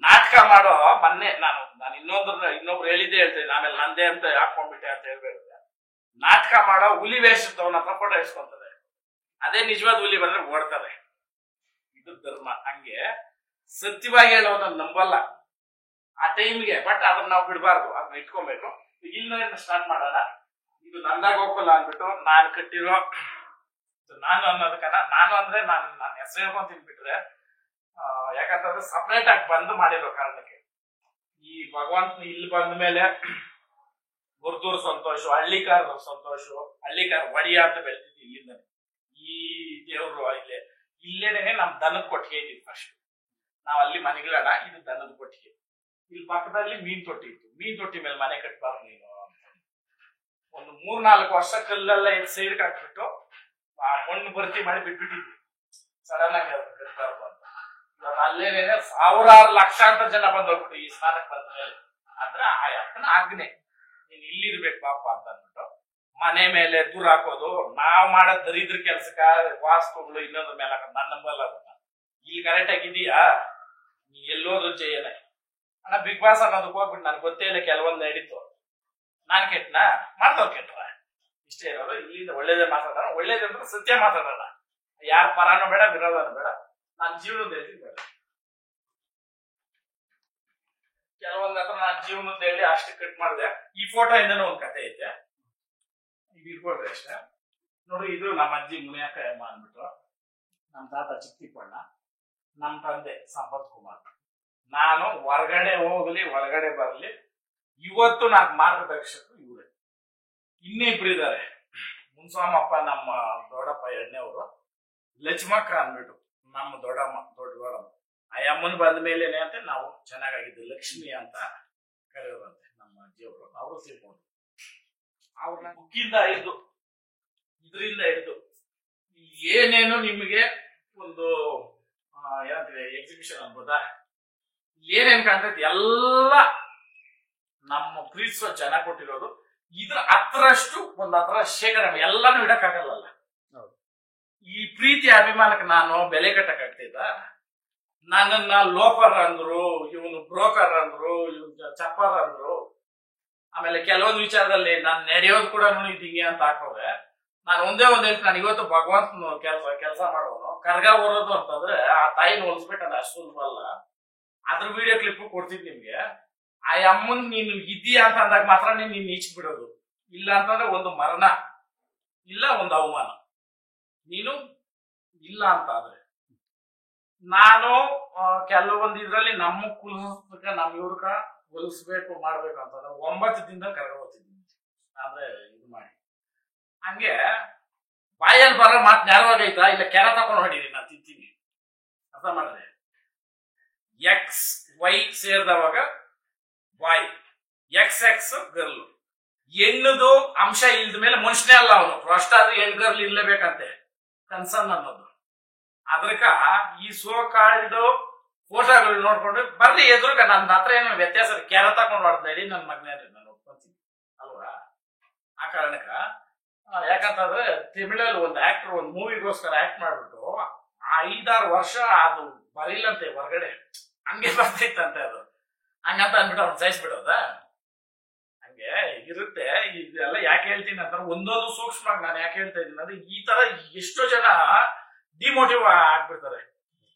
ನಾಟಕ ಮಾಡೋ ಮೊನ್ನೆ ನಾನು ಇನ್ನೊಬ್ರು ಹೇಳಿದ್ದೆ ಹೇಳ್ತೇನೆ, ಆಮೇಲೆ ನಂದೇ ಅಂತ ಹಾಕೊಂಡ್ಬಿಟ್ಟೆ ಅಂತ ಹೇಳ್ಬೇಕು. ನಾಟಕ ಮಾಡೋ ಹುಲಿ ವೇಷದವನ ಹತ್ರ ಫೋಟೋ ಇಸ್ಕೊಂತದೆ. ಅದೇ ನಿಜವಾದ ಹುಲಿ ಬಂದ್ರೆ ಓಡ್ತಾರೆ. ಇದು ಧರ್ಮ. ಹಂಗೆ ಸತ್ಯವಾಗಿ ಹೇಳೋದನ್ನ ನಂಬಲ್ಲ ಆ ಟೈಮ್ಗೆ. ಬಟ್ ಅದನ್ನ ನಾವು ಬಿಡಬಾರ್ದು, ಅದನ್ನ ಇಟ್ಕೊಬೇಕು. ಇಲ್ಲಿಂದ ಸ್ಟಾರ್ಟ್ ಮಾಡೋಣ. ಇದು ನಂದಾಗೋಕಲ್ಲ ಅಂದ್ಬಿಟ್ಟು ನಾನು ಕಟ್ಟಿರೋ, ನಾನು ಅನ್ನೋದಕ್ಕನ ನಾನು ಅಂದ್ರೆ ನನ್ನ ಹೆಸರು ಹೇಳ್ಕೊಂತೀನಿ ಬಿಟ್ರೆ, ಯಾಕಂತಂದ್ರೆ ಸಪ್ರೇಟ್ ಆಗಿ ಬಂದ್ ಮಾಡಿರೋ ಕಾರಣಕ್ಕೆ ಈ ಭಗವಂತ ಇಲ್ಲಿ ಬಂದ ಮೇಲೆ ಗುರುತೂರ್ ಸಂತೋಷ, ಹಳ್ಳಿಕಾರ ಸಂತೋಷ, ಹಳ್ಳಿಕಾರ ಒಡಿಯ ಅಂತ ಬೆಳೆದಿದ್ದು ಇಲ್ಲಿಂದ. ಈ ದೇವ್ರು ಇಲ್ಲೇನೆ ನಮ್ ದನದ ಕೊಟ್ಟಿಗೆ ಇದ್ದಿದ್ದು ಫಸ್ಟ್. ನಾವ್ ಅಲ್ಲಿ ಮನೆಗಳಣ, ಇದು ದನದ ಕೊಟ್ಟಿಗೆ. ಇಲ್ಲಿ ಪಕ್ಕದಲ್ಲಿ ಮೀನ್ ತೊಟ್ಟಿ ಇತ್ತು. ಮೀನ್ ತೊಟ್ಟಿ ಮೇಲೆ ಮನೆ ಕಟ್ಬಾರ್ದು ನೀನು ಅಂತ ಒಂದು 3-4 ವರ್ಷ ಕಲ್ಲೆಲ್ಲ ಸೈಡ್ ಹಾಕ್ಬಿಟ್ಟು ಆ ಮಣ್ಣು ಭರ್ತಿ ಮಾಡಿ ಬಿಟ್ಬಿಟ್ಟಿದ್ವಿ. ಸಡನ್ ಆಗಿ ಕಟ್ಬಾರ್ದು ಅಂತ. ಇವಾಗ ಅಲ್ಲೇನೇನೆ 1000 ಲಕ್ಷಾಂತರ ಜನ ಬಂದ್ ಹೋಗ್ಬಿಟ್ಟು ಈ ಸ್ಥಾನಕ್ಕೆ ಬಂದ ಮೇಲೆ. ಅಂದ್ರೆ ಆ ಅಪ್ಪನ ಆಜ್ಞೆ, ನೀನ್ ಇಲ್ಲಿರ್ಬೇಕು ಪಾಪ ಅಂತ ಅಂದ್ಬಿಟ್ಟು ಮನೆ ಮೇಲೆ ದೂರ ಹಾಕೋದು. ನಾವ್ ಮಾಡೋ ದರಿದ್ರ ಕೆಲ್ಸಕ್ಕ ವಾಸ್ತುಗಳು ಇನ್ನೊಂದ್ರ ಮೇಲೆ ಹಾಕೋದು. ನನ್ನ ನಂಬಲ್ಲ ಅದನ್ನ. ಇಲ್ಲಿ ಕರೆಕ್ಟ್ ಆಗಿದೀಯಾ, ನೀ ಎಲ್ಲೋದು ಜಯನ ಅಣ್ಣ ಬಿಗ್ ಬಾಸ್ ಅನ್ನೋದಕ್ಕೆ ಹೋಗ್ಬಿಟ್ಟು ನನ್ಗೆ ಗೊತ್ತೇ ಇಲ್ಲ ಕೆಲವೊಂದು ನಡೀತು. ನಾನ್ ಕೆಟ್ಟನ ಮಾಡ್ದವ್ ಕೆಟ್ರ ಇಷ್ಟೇ ಇರೋದು. ಇಲ್ಲಿಂದ ಒಳ್ಳೇದೇ ಮಾತಾಡೋಣ, ಒಳ್ಳೇದಂದ್ರೆ ಸತ್ಯ ಮಾತಾಡೋಣ. ಯಾರ ಪರಾನು ಬೇಡ, ವಿರೋಧನೂ ಬೇಡ, ನನ್ನ ಜೀವನದ ಹೇಳ್ತೀನಿ ಬೇಡ. ಕೆಲವೊಂದ್ ಹತ್ರ ನಾನು ಜೀವನದ ಹೇಳಿ ಅಷ್ಟು ಕಟ್ ಮಾಡಿದೆ. ಈ ಫೋಟೋ ಇಂದನೂ ಒಂದ್ ಕತೆ ಐತೆ, ಈಗ ಇಟ್ಕೊಳ್ರಿ ಅಷ್ಟೇ. ನೋಡಿ, ಇದು ನಮ್ಮ ಅಜ್ಜಿ ಮುನಿಯಕ್ಕಯ್ಯಮ್ಮ ಅಂದ್ಬಿಟ್ಟು, ನಮ್ಮ ತಾತ ಚಿಕ್ತಿಪ್ಪಣ್ಣ, ನಮ್ಮ ತಂದೆ ಸಂಪತ್ ಕುಮಾರ್. ನಾನು ಹೊರಗಡೆ ಹೋಗ್ಲಿ ಒಳಗಡೆ ಬರ್ಲಿ ಇವತ್ತು ನಾಲ್ಕು ಮಾರ್ಗದರ್ಶಕರು ಇವರೇ. ಇನ್ನಿಬ್ರು ಇದ್ದಾರೆ. ಮುನ್ಸ್ವಾಮಪ್ಪ ನಮ್ಮ ದೊಡ್ಡಪ್ಪ ಎರಡನೇವರು, ಲಕ್ಷ್ಮಕ್ಕ ಅಂದ್ಬಿಟ್ಟು ನಮ್ಮ ದೊಡ್ಡಮ್ಮ, ದೊಡ್ಡಮ್ಮ. ಆ ಅಮ್ಮನ್ ಬಂದ ಮೇಲೇನೆ ಅಂತ ನಾವು ಚೆನ್ನಾಗಿದ್ದು ಲಕ್ಷ್ಮಿ ಅಂತ ಕರೆಯೋರಂತೆ ನಮ್ಮ ಅಜ್ಜಿಯವರು. ಅವರು ಸೇರ್ಕೊಂಡು ಅವ್ರನ್ನ ಬುಕ್ಕಿಂದ ಹಿಡಿದು ಇದರಿಂದ ಹಿಡಿದು ಏನೇನು ನಿಮಗೆ ಒಂದು ಏನಂತೀವಿ ಎಕ್ಸಿಬಿಷನ್ ಅನ್ಬೋದಾ, ಏನೇನ್ ಕಾಣ್ತೈತಿ ಎಲ್ಲ ನಮ್ಮ ಪ್ರೀತಿಸೋ ಜನ ಕೊಟ್ಟಿರೋದು. ಇದ್ರ 10ರಷ್ಟು ಒಂದು 10 ಶೇಕಡಾ ಎಲ್ಲಾನು ಇಡಕ್ಕಾಗಲ್ಲ. ಈ ಪ್ರೀತಿ ಅಭಿಮಾನಕ್ಕೆ ನಾನು ಬೆಲೆ ಕಟ್ಟಕ್ಕಾಗ್ತಿದ್ದ? ನನ್ನನ್ನ ಲೋಫರ್ ಅಂದ್ರು, ಇವನು ಬ್ರೋಕರ್ ಅಂದ್ರು, ಇವನು ಚಪ್ಪರ್ ಅಂದ್ರು. ಆಮೇಲೆ ಕೆಲವೊಂದು ವಿಚಾರದಲ್ಲಿ ನಾನು ನಡೆಯೋದು ಕೂಡ ಹಿಂಗೆ ಅಂತ ಹಾಕೋದೆ. ನಾನು ಒಂದೇ ಒಂದ್ ಹೇಳ್ತೀನಿ, ನಾನು ಇವತ್ತು ಭಗವಂತನ ಕೆಲಸ ಮಾಡೋನು. ಕರ್ಗ ಓರೋದು ಅಂತಂದ್ರೆ ಆ ತಾಯಿನ ಹೋಲಿಸ್ಬಿಟ್ಟು ಅದು ಅಷ್ಟು ಸುಲಭ ಅಲ್ಲ. ಅದ್ರ ವಿಡಿಯೋ ಕ್ಲಿಪ್ ಕೊಡ್ತಿದ್ ನಿಮ್ಗೆ. ಆ ಅಮ್ಮನ್ ನೀನು ಇದೀಯಾ ಅಂತ ಅಂದಾಗ ಮಾತ್ರ ನೀನ್ ಈಚ್ ಬಿಡೋದು. ಇಲ್ಲ ಅಂತಂದ್ರೆ ಒಂದು ಮರಣ, ಇಲ್ಲ ಒಂದು ಅವಮಾನ. ನೀನು ಇಲ್ಲ ಅಂತ ಆದ್ರೆ ನಾನು ಕೆಲವೊಂದು ಇದ್ರಲ್ಲಿ ನಮ್ಮ ಕುಲಕ ನಮ್ಮ ಇವ್ರಕ ಹೊಲಿಸ್ಬೇಕು ಮಾಡ್ಬೇಕು ಅಂತಂದ್ರೆ 9 ದಿನದ ಕರ್ಗ ಹೋಗ್ತಿದ್ದೀನಿ ಅಂದ್ರೆ ಇದು ಮಾಡಿ. ಹಂಗೆ ಬಾಯಲ್ಲಿ ಬರೋ ಮಾತು ನೇರವಾಗೈತಾ, ಇಲ್ಲ ಕೆರ ತಕೊಂಡು ಹೊಡಿದೀನಿ ನಾನು ತಿಂತೀನಿ. ಅರ್ಥ ಮಾಡ್ರಿ, XY ಸೇರಿದವಾಗ ಬಾಯ್, XX ಗರ್ಲ್. ಹೆಣ್ಣದು ಅಂಶ ಇಲ್ದ ಮೇಲೆ ಮನುಷ್ಯನೇ ಅಲ್ಲ ಅವನು. ಫಸ್ಟ್ ಆದ್ರೆ ಹೆಣ್ಣು ಗರ್ಲ್ ಇರ್ಲೇಬೇಕಂತೆ ಕನ್ಸರ್ನ್ ಅನ್ನೋದು. ಅದ್ರಕ ಈ ಸೋ ಕಾಲ್ಡ್ ಫೋಟೋಗಳು ನೋಡ್ಕೊಂಡು ಬರ್ಲಿ ಎದುರುಗ ನನ್ನ ಹತ್ರ ಏನೋ ವ್ಯತ್ಯಾಸ ಕೆರ ತಕೊಂಡು ಹೊಡೆದಿ ನನ್ನ ಮಗನೇ ನಾನು ಒಪ್ಕೊಂತೀನಿ ಅಲ್ವಾ. ಆ ಕಾರಣಕ್ಕ ಯಾಕಂತಂದ್ರೆ ತಮಿಳಲ್ಲಿ ಒಂದು ಆಕ್ಟರ್ ಒಂದು ಮೂವಿಗೋಸ್ಕರ ಆಕ್ಟ್ ಮಾಡ್ಬಿಟ್ಟು 5-6 ವರ್ಷ ಅದು ಬರೀಲಂತೆ ಹೊರಗಡೆ, ಹಂಗೆ ಬರ್ತೈತಂತೆ ಅದು. ಹಂಗಂತ ಅಂದ್ಬಿಟ್ಟು ಅವ್ನು ಸಹಿಸ್ಬಿಡೋದ? ಹಂಗೆ ಇರುತ್ತೆ. ಇದೆಲ್ಲ ಯಾಕೆ ಹೇಳ್ತೀನಿ ಅಂತಂದ್ರೆ ಒಂದೊಂದು ಸೂಕ್ಷ್ಮವಾಗಿ ನಾನು ಯಾಕೆ ಹೇಳ್ತಾ ಇದ್ದೀನಿ ಅಂದ್ರೆ ಈ ತರ ಎಷ್ಟೋ ಜನ ಡಿಮೋಟಿವ್ ಆಗ್ಬಿಡ್ತಾರೆ.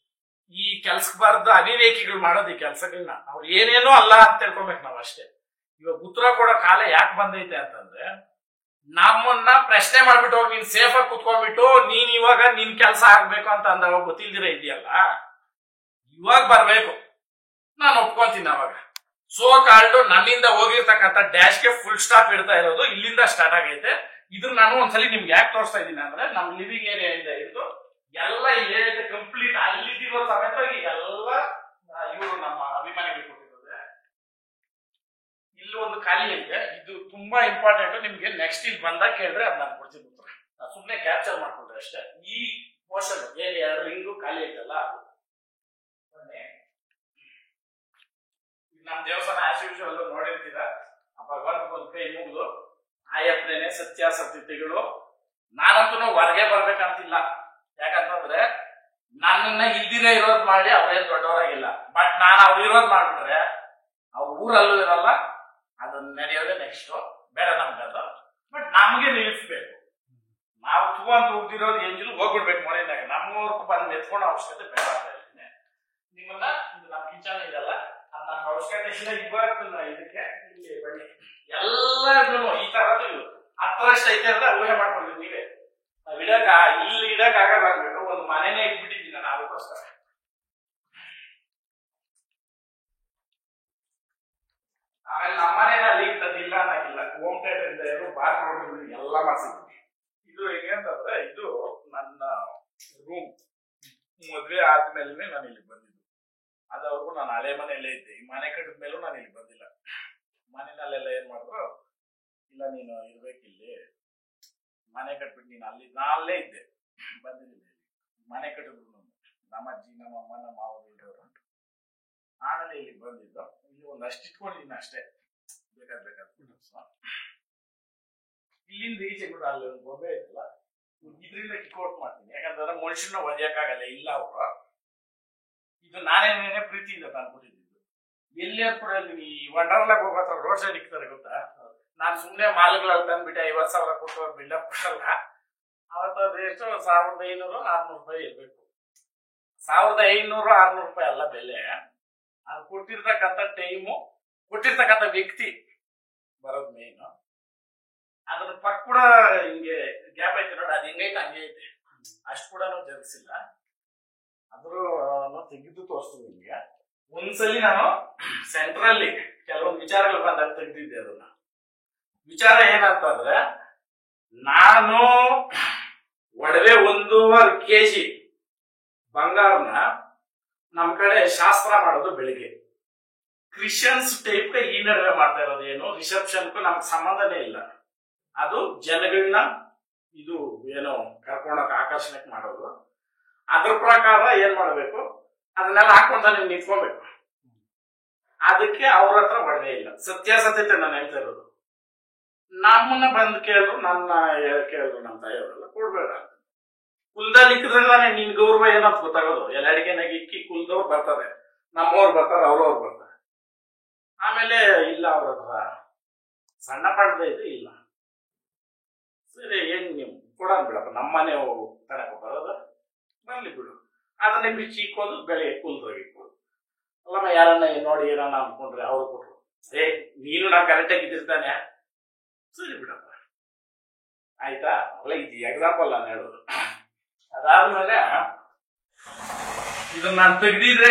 ಈ ಕೆಲ್ಸಕ್ಕೆ ಬಾರ್ದು ಅವಿವೇಕಿಗಳು ಮಾಡೋದು ಈ ಕೆಲ್ಸಗಳನ್ನ. ಅವ್ರು ಏನೇನೋ ಅಲ್ಲ ಅಂತ ತಿಳ್ಕೊಬೇಕು ನಾವು ಅಷ್ಟೇ. ಇವಾಗ ಉತ್ತರ ಕೊಡೋ ಕಾಲ ಯಾಕೆ ಬಂದೈತೆ ಅಂತಂದ್ರೆ ನಮ್ಮನ್ನ ಪ್ರಶ್ನೆ ಮಾಡ್ಬಿಟ್ಟು ಹೋಗಿ ನೀನ್ ಸೇಫ್ ಆಗಿ ಕುತ್ಕೊಂಡ್ಬಿಟ್ಟು ನೀನ್ ಇವಾಗ ನಿನ್ ಕೆಲ್ಸ ಆಗ್ಬೇಕು ಅಂತ ಅಂದಾಗ ಗೊತ್ತಿಲ್ದಿರ ಇದೆಯಲ್ಲ, ಇವಾಗ ಬರ್ಬೇಕು. ನಾನು ಒಪ್ಕೊಂತೀನಿ. ಅವಾಗ ಸೋ ಕಾಲ್ಡು ನನ್ನಿಂದ ಹೋಗಿರ್ತಕ್ಕಂಥ ಡ್ಯಾಶ್ಗೆ ಫುಲ್ ಸ್ಟಾಪ್ ಇಡ್ತಾ ಇರೋದು ಇಲ್ಲಿಂದ ಸ್ಟಾರ್ಟ್ ಆಗೈತೆ. ಇದನ್ನ ನಾನು ಒಂದ್ಸಲಿ ನಿಮ್ಗೆ ಯಾಕೆ ತೋರಿಸ್ತಾ ಇದ್ದೀನಿ ಅಂದ್ರೆ ನಮ್ ಲಿವಿಂಗ್ ಏರಿಯಾದಿಂದ ಹಿಡಿದು ಎಲ್ಲ ಏನೈತೆ ಕಂಪ್ಲೀಟ್ ಅಲ್ಲಿರೋ ಸಮೇತ ಎಲ್ಲ ಇವರು ನಮ್ಮ ಅಭಿಮಾನಿಗಳು ಕೊಟ್ಟಿರೋದೆ. ಇಲ್ಲಿ ಒಂದು ಖಾಲಿ ಐತೆ, ಇದು ತುಂಬಾ ಇಂಪಾರ್ಟೆಂಟ್. ನಿಮ್ಗೆ ನೆಕ್ಸ್ಟ್ ಇಲ್ಲಿ ಬಂದಾಗ ಕೇಳಿದ್ರೆ ಅದ್ ನಾನು ಕೊಡ್ತೀನಿ ಉತ್ತರ. ಸುಮ್ಮನೆ ಕ್ಯಾಪ್ಚರ್ ಮಾಡ್ಕೊಂಡ್ರೆ ಅಷ್ಟೇ. ಈ ಪೋರ್ಷನ್ ಏನ್ 2 ರಿಂಗು ಖಾಲಿ ಐತಲ್ಲ ಅದು ನಮ್ ದೇವಸ್ಥಾನ ಆಸ್ ಯೂಶುವಲ್ ನೋಡಿರ್ತೀರ. ಭಗವಂತ ಒಂದು ಕೈ ಮುಗಿದು ಆಯಪ್ಪನೇನೆ ಸತ್ಯಾಸತ್ಯತೆಗಳು. ನಾನಂತೂ ಹೊರಗೆ ಬರ್ಬೇಕಂತಿಲ್ಲ. ಯಾಕಂತಂದ್ರೆ ನನ್ನನ್ನ ಇಲ್ದಿರೇ ಇರೋದ್ ಮಾಡಿ ಅವ್ರೇನ್ ದೊಡ್ಡವರಾಗಿಲ್ಲ. ಬಟ್ ನಾನು ಅವ್ರು ಇರೋದ್ ಮಾಡ್ಬಿಟ್ರೆ ಅವ್ರ ಊರಲ್ಲೂ ಇರಲ್ಲ. ಅದನ್ನ ನಡೆಯೋದೇ ನೆಕ್ಸ್ಟ್ ಬೇಡ ನಮ್ಗದು. ಬಟ್ ನಮ್ಗೆ ನಿಲ್ಲಿಸ್ಬೇಕು. ನಾವು ಅಂತ ಉಗ್ದಿರೋದು ಏನಿಲ್ಲ ಹೋಗ್ಬಿಡ್ಬೇಕು ಮನೆಯಾಗ. ನಮ್ಮೂರ್ಗೂ ಬಂದು ಎತ್ಕೊಳ್ಳೋ ಅವಶ್ಯಕತೆ ಬೇಡ ಅಂತ ಹೇಳ್ತೀನಿ. ನಿಮ್ಮನ್ನ ನಮ್ ಕಿಚನ್ ಇದೆಲ್ಲ ನನ್ನ ಅವಶ್ಯಕತೆ ಇಲ್ಲ. ಇವಾಗ ಇದಕ್ಕೆ ಇಲ್ಲಿ ಬನ್ನಿ ಎಲ್ಲರೂ ಈ ತರದ್ದು ಹತ್ತರಷ್ಟು ಐತೆ ಅಂದ್ರೆ ಊಹೆ ಮಾಡ್ಕೊಂಡ್ರಿ ನೀವೇ. ನಾವ್ ಇಲ್ಲಿ ಇಡಕ್ ಆಗಬೇಕು, ಒಂದು ಮನೆನೇ ಇಟ್ಬಿಟ್ಟಿದ್ದೀನಿ ನಾನು ಅದಕ್ಕೋಸ್ಕರ. ಆಮೇಲೆ ನಮ್ಮ ಮನೆಯಲ್ಲಿ ಇಂಥದ್ದಿಲ್ಲ ಅನ್ನಂಗಿಲ್ಲ, ಹೋಮ್ ಥಿಯೇಟರ್ ಇಂದ ಬಾತ್ ರೂಮ್ ಎಲ್ಲ ಮಾಡ್ಸಿದ್ವಿ. ಇದು ಹೇಗೆ ಅಂತಂದ್ರೆ ಇದು ನನ್ನ ರೂಮ್. ಮದ್ವೆ ಆದ್ಮೇಲೆ ನಾನು ಇಲ್ಲಿ ಬಂದಿದ್ದು. ಅದವರೆಗೂ ನಾನು ಹಳೆ ಮನೆಯಲ್ಲೇ ಇದ್ದೆ. ಈ ಮನೆ ಕಟ್ಟಿದ ಮೇಲೂ ನಾನು ಇಲ್ಲಿ ಬಂದಿಲ್ಲ. ಮನೆಯಲ್ಲೆಲ್ಲ ಏನ್ ಮಾಡಿದ್ರು, ಇಲ್ಲ ನೀನು ಇರ್ಬೇಕಿಲ್ಲಿ, ಮನೆ ಕಟ್ಬಿಟ್ಟು ನೀನು ನಾ ಅಲ್ಲೇ ಇದ್ದೆ, ಬಂದಿದ್ದೀನಿ. ಮನೆ ಕಟ್ಟಿದ್ರು ನಮ್ಮ ಅಜ್ಜಿ, ನಮ್ಮ ಅಮ್ಮ, ನಮ್ಮ ಮಾವರು ಇರೋರು. ಆಮೇಲೆ ಇಲ್ಲಿ ಬಂದಿದ್ದು. ಇಲ್ಲಿ ಒಂದಷ್ಟು ಇಟ್ಕೊಂಡಿದ್ದೀನಿ ಅಷ್ಟೇ, ಬೇಕಾದ ಇಲ್ಲಿಂದ ಈಚೆ ಕೂಡ ಅಲ್ಲಿ ಒಂದು ಗೊಂಬೆ ಐತಲ್ಲ, ಇದರಿಂದ ಕಿಕ್ಔಟ್ ಮಾಡ್ತೀನಿ. ಯಾಕಂತಂದ್ರೆ ಮನುಷ್ಯನ ಒದೆಯಕ್ಕಾಗಲ್ಲ ಇಲ್ಲ ಅವ್ರು. ಇದು ನಾನೇನೇ ಪ್ರೀತಿಯಿಂದ ತಂದ್ಬಿಟ್ಟಿದ್ದು. ಎಲ್ಲಿ ಕೂಡ ಈ ವಂಡರ್ಲಾಗ್ ಹೋಗೋ ರೋಡ್ ಸೈಡ್ ಇಕ್ತಾರೆ ಗೊತ್ತಾ, ನಾನು ಸುಮ್ಮನೆ ಮಾಲ್ಗಳಲ್ಲಿ ತಂದ್ಬಿಟ್ಟೆ 50,000 ಕೊಟ್ಟು ಬಿಲ್ಡಪ್ ಕೊಡಲ್ಲ. ಅವತ್ತು ಎಷ್ಟು 1500 600 ರೂಪಾಯಿ ಇರ್ಬೇಕು. 1500 600 ರೂಪಾಯಿ ಅಲ್ಲ ಬೆಲೆ. ಅದು ಕೊಟ್ಟಿರ್ತಕ್ಕಂಥ ಟೈಮು, ಕೊಟ್ಟಿರ್ತಕ್ಕಂಥ ವ್ಯಕ್ತಿ ಬರೋದು ಮೇನು. ಅದ್ರ ಪಕ್ಕ ಕೂಡ ಹಿಂಗೆ ಗ್ಯಾಪ್ ಐತೆ ನೋಡಿ, ಅದು ಹೆಂಗೈತೆ ಹಂಗೆ ಐತೆ, ಅಷ್ಟು ಕೂಡ ಜರುಗಿಸಿಲ್ಲ. ಆದ್ರೂ ತೆಗೆದು ತೋರಿಸ್ತೀನಿ ನಿಮ್ಗೆ. ಒಂದ್ಸಲಿ ನಾನು ಸೆಂಟ್ರಲ್ಲಿ ಕೆಲವೊಂದು ವಿಚಾರಗಳು ಬಂದಾಗ ತೆಗೆದಿದ್ದೆ. ಅದನ್ನ ವಿಚಾರ ಏನಂತಂದ್ರೆ, ನಾನು ಒಡವೆ 1.5 kg ಬಂಗಾರನ ನಮ್ ಕಡೆ ಶಾಸ್ತ್ರ ಮಾಡೋದು ಬೆಳಿಗ್ಗೆ. ಕ್ರಿಶ್ಚಿಯನ್ಸ್ ಟೈಪ್ ಈ ನಡುವೆ ಮಾಡ್ತಾ ಇರೋದು ಏನು, ರಿಸೆಪ್ಷನ್ಗೂ ನಮ್ಗೆ ಸಂಬಂಧನೇ ಇಲ್ಲ. ಅದು ಜನಗಳನ್ನ ಇದು ಏನೋ ಕರ್ಕೊಂಡೋಗ ಆಕರ್ಷಣೆಗೆ ಮಾಡೋದು. ಅದ್ರ ಪ್ರಕಾರ ಏನ್ ಮಾಡ್ಬೇಕು, ಅದನ್ನೆಲ್ಲ ಹಾಕೊಂತ ನೀವು ನಿಂತ್ಕೊಬೇಕು. ಅದಕ್ಕೆ ಅವ್ರ ಹತ್ರ ಒಡವೆ ಇಲ್ಲ. ಸತ್ಯಾಸತ್ಯತೆ ನಾನು ಹೇಳ್ತಾ ಇರೋದು. ನಮ್ಮನ್ನ ಬಂದು ಕೇಳಿದ್ರು, ನನ್ನ ಕೇಳಿದ್ರು ನಮ್ಮ ತಾಯಿಯವರೆಲ್ಲ ಕೊಡ್ಬೇಡ ಅಂತ. ಕುಲದಲ್ಲಿ ಇಕ್ಕಿದ್ರೆ ನಿನ್ ಗೌರವ ಏನಂತ ಗೊತ್ತಾಗೋದು. ಎಲ್ಲ ಅಡಿಗೆನಾಗ ಇಕ್ಕಿ ಕುಲದವ್ರು ಬರ್ತಾರೆ, ನಮ್ಮವ್ರು ಬರ್ತಾರೆ, ಅವ್ರವ್ರು ಬರ್ತಾರೆ. ಆಮೇಲೆ ಇಲ್ಲ ಅವ್ರ ಹತ್ರ ಸಣ್ಣ ಪಡ್ದ ಇದು ಇಲ್ಲ. ಸರಿ ಏನ್ ನೀವು ಕೊಡೋಣ ಬಿಡಪ್ಪ, ನಮ್ಮನೆ ತನಕ ಬರೋದು ಬರ್ಲಿ ಬಿಡು. ಅದನ್ನ ಬಿಚ್ಚಿ ಇಕ್ಕೋದು, ಬೆಳಗ್ಗೆ ಕುಲ್ದಾಗ ಇಕ್ಕೋದು. ಅಲ್ಲಮ್ಮ ಯಾರನ್ನ ನೋಡಿ ಏನಾನ ಅನ್ಕೊಂಡ್ರೆ ಅವ್ರು ಕೊಟ್ರು, ನೀನು ನಾ ಕರೆಕ್ಟಾಗಿ ಇದ್ದಿರ್ತಾನೆ, ಸರಿ ಬಿಡಪ್ಪ ಆಯ್ತಾ. ಅಲ್ಲ ಇದು ಎಕ್ಸಾಂಪಲ್ ನಾನು ಹೇಳೋದು. ಅದಾದ್ಮೇಲೆ ಇದನ್ನ ನಾನು ತೆಗ್ದಿದ್ರೆ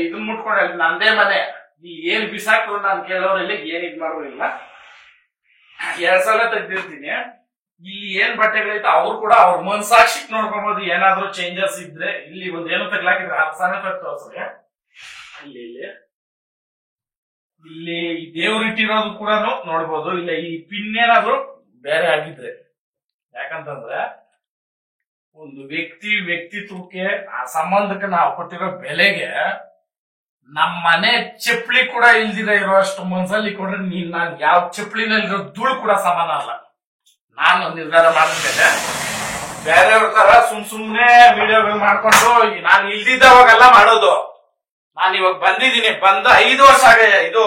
ಇದನ್ನ ಮುಟ್ಕೊಂಡ ನಂದೇ ಮನೆ, ಈ ಏನ್ ಬಿಸಾಕ್ರು ನಾನು ಕೇಳೋರಿಲ್ಲ, ಏನ್ ಇದ್ ಮಾಡೋರಿಲ್ಲ. 2 ಸಲ ತೆಗ್ದಿರ್ತೀನಿ. ಇಲ್ಲಿ ಏನ್ ಬಟ್ಟೆಗಳೈತೆ ಅವ್ರು ಕೂಡ ಅವ್ರ ಮನ್ಸಾಕ್ಷಿಕ್ ನೋಡ್ಕೊಬಹುದು. ಏನಾದ್ರು ಚೇಂಜಸ್ ಇದ್ರೆ ಇಲ್ಲಿ ಒಂದೇನು ತಗ್ಲಾಕಿದ್ರೆ 10 ಸಲ ತೋರ್ಸ್ರಿ. ಇಲ್ಲಿ ದೇವ್ರು ಇಟ್ಟಿರೋದು ಕೂಡ ನೋಡ್ಬೋದು. ಇಲ್ಲ ಈ ಪಿನ್ ಏನಾದ್ರು ಬೇರೆ ಆಗಿದ್ರೆ, ಯಾಕಂತಂದ್ರೆ ಒಂದು ವ್ಯಕ್ತಿತ್ವಕ್ಕೆ ಆ ಸಂಬಂಧಕ್ಕೆ ನಾವು ಕೊಟ್ಟಿರೋ ಬೆಲೆಗೆ ನಮ್ಮ ಮನೆ ಚಪ್ಪಲಿ ಕೂಡ ಇಲ್ದಿರ ಇರೋಷ್ಟು ಮನ್ಸಲ್ಲಿ ಕೊಡ್ರೆ ನಾನು ಯಾವ ಚಪ್ಪಲಿನಲ್ಲಿರೋ ಧೂಳು ಕೂಡ ಸಮಾನ ಅಲ್ಲ. ನಾನು ನಿರ್ಧಾರ ಮಾಡಿದ್ಮೇಲೆ ಬೇರೆಯವ್ರ ತರ ಸುಮ್ನೆ ವಿಡಿಯೋಗಳು ಮಾಡ್ಕೊಂಡು ನಾನು ಇಲ್ದಿದ್ದವಾಗೆಲ್ಲ ಮಾಡೋದು. ನಾನು ಇವಾಗ ಬಂದಿದ್ದೀನಿ, ಬಂದು 5 ವರ್ಷ ಆಗಯ್ಯ. ಇದು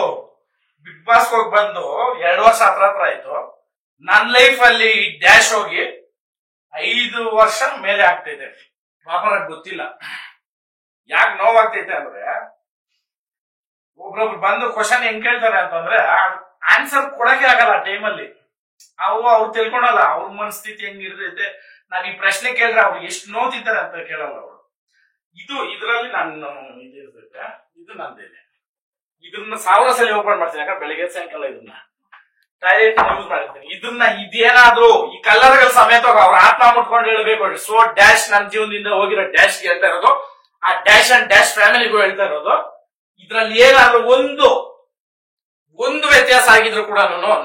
ಬಿಗ್ ಬಾಸ್ ಹೋಗಿ ಬಂದು 2 ವರ್ಷ ಹತ್ರ ಆಯ್ತು. ನನ್ನ ಲೈಫ್ ಅಲ್ಲಿ ಡ್ಯಾಶ್ ಹೋಗಿ 5 ವರ್ಷ ಮೇಲೆ ಆಗ್ತೈತೆ. ಪಾಪರ ಗೊತ್ತಿಲ್ಲ ಯಾಕೆ ನೋವಾಗ್ತೈತೆ ಅಂದ್ರೆ, ಒಬ್ರೊಬ್ರು ಬಂದು ಕ್ವಶನ್ ಹೆಂಗ್ ಕೇಳ್ತಾರೆ ಅಂತಂದ್ರೆ ಆನ್ಸರ್ ಕೊಡಕ್ಕೆ ಆಗಲ್ಲ ಟೈಮಲ್ಲಿ. ಅವ್ರು ತಿಳ್ಕೊಳಲ್ಲ ಅವ್ರ ಮನಸ್ಥಿತಿ ಹೆಂಗಿರ್ತೈತೆ. ನಾವ್ ಈ ಪ್ರಶ್ನೆ ಕೇಳಿದ್ರೆ ಅವ್ರು ಎಷ್ಟು ನೋತಿದ್ದಾರೆ ಅಂತ ಕೇಳಲ್ಲ ಅವರು. ಇದ್ರಲ್ಲಿ ನನ್ನ ಇದಿರ್ತೈತೆ, ಇದು ನಂದೇನೆ. ಇದನ್ನ 1000 ಸಲ ಓಪನ್ ಮಾಡ್ತೀನಿ, ಯಾಕಂದ್ರೆ ಬೆಳಿಗ್ಗೆ ಸಾಯಂಕಾಲ ಇದನ್ನ ಟಾಯ್ಲೆಟ್ ಯೂಸ್ ಮಾಡಿರ್ತೀನಿ. ಇದನ್ನ ಇದೇನಾದ್ರೂ ಈ ಕಲ್ಲರ್ಗಳ ಸಮೇತ ಅವ್ರ ಆತ್ಮ ಮುಟ್ಕೊಂಡು ಹೇಳ್ಬೇಕು. ಸೊ ಡ್ಯಾಶ್ ನನ್ನ ಜೀವನದಿಂದ ಹೋಗಿರೋ ಡ್ಯಾಶ್ ಹೇಳ್ತಾ ಇರೋದು, ಆ ಡ್ಯಾಶ್ ಅಂಡ್ ಡ್ಯಾಶ್ ಫ್ಯಾಮಿಲಿಗೂ ಹೇಳ್ತಾ ಇರೋದು. ಇದ್ರಲ್ಲಿ ಏನಾದ್ರೂ ಒಂದು ವ್ಯತ್ಯಾಸ ಆಗಿದ್ರು ಕೂಡ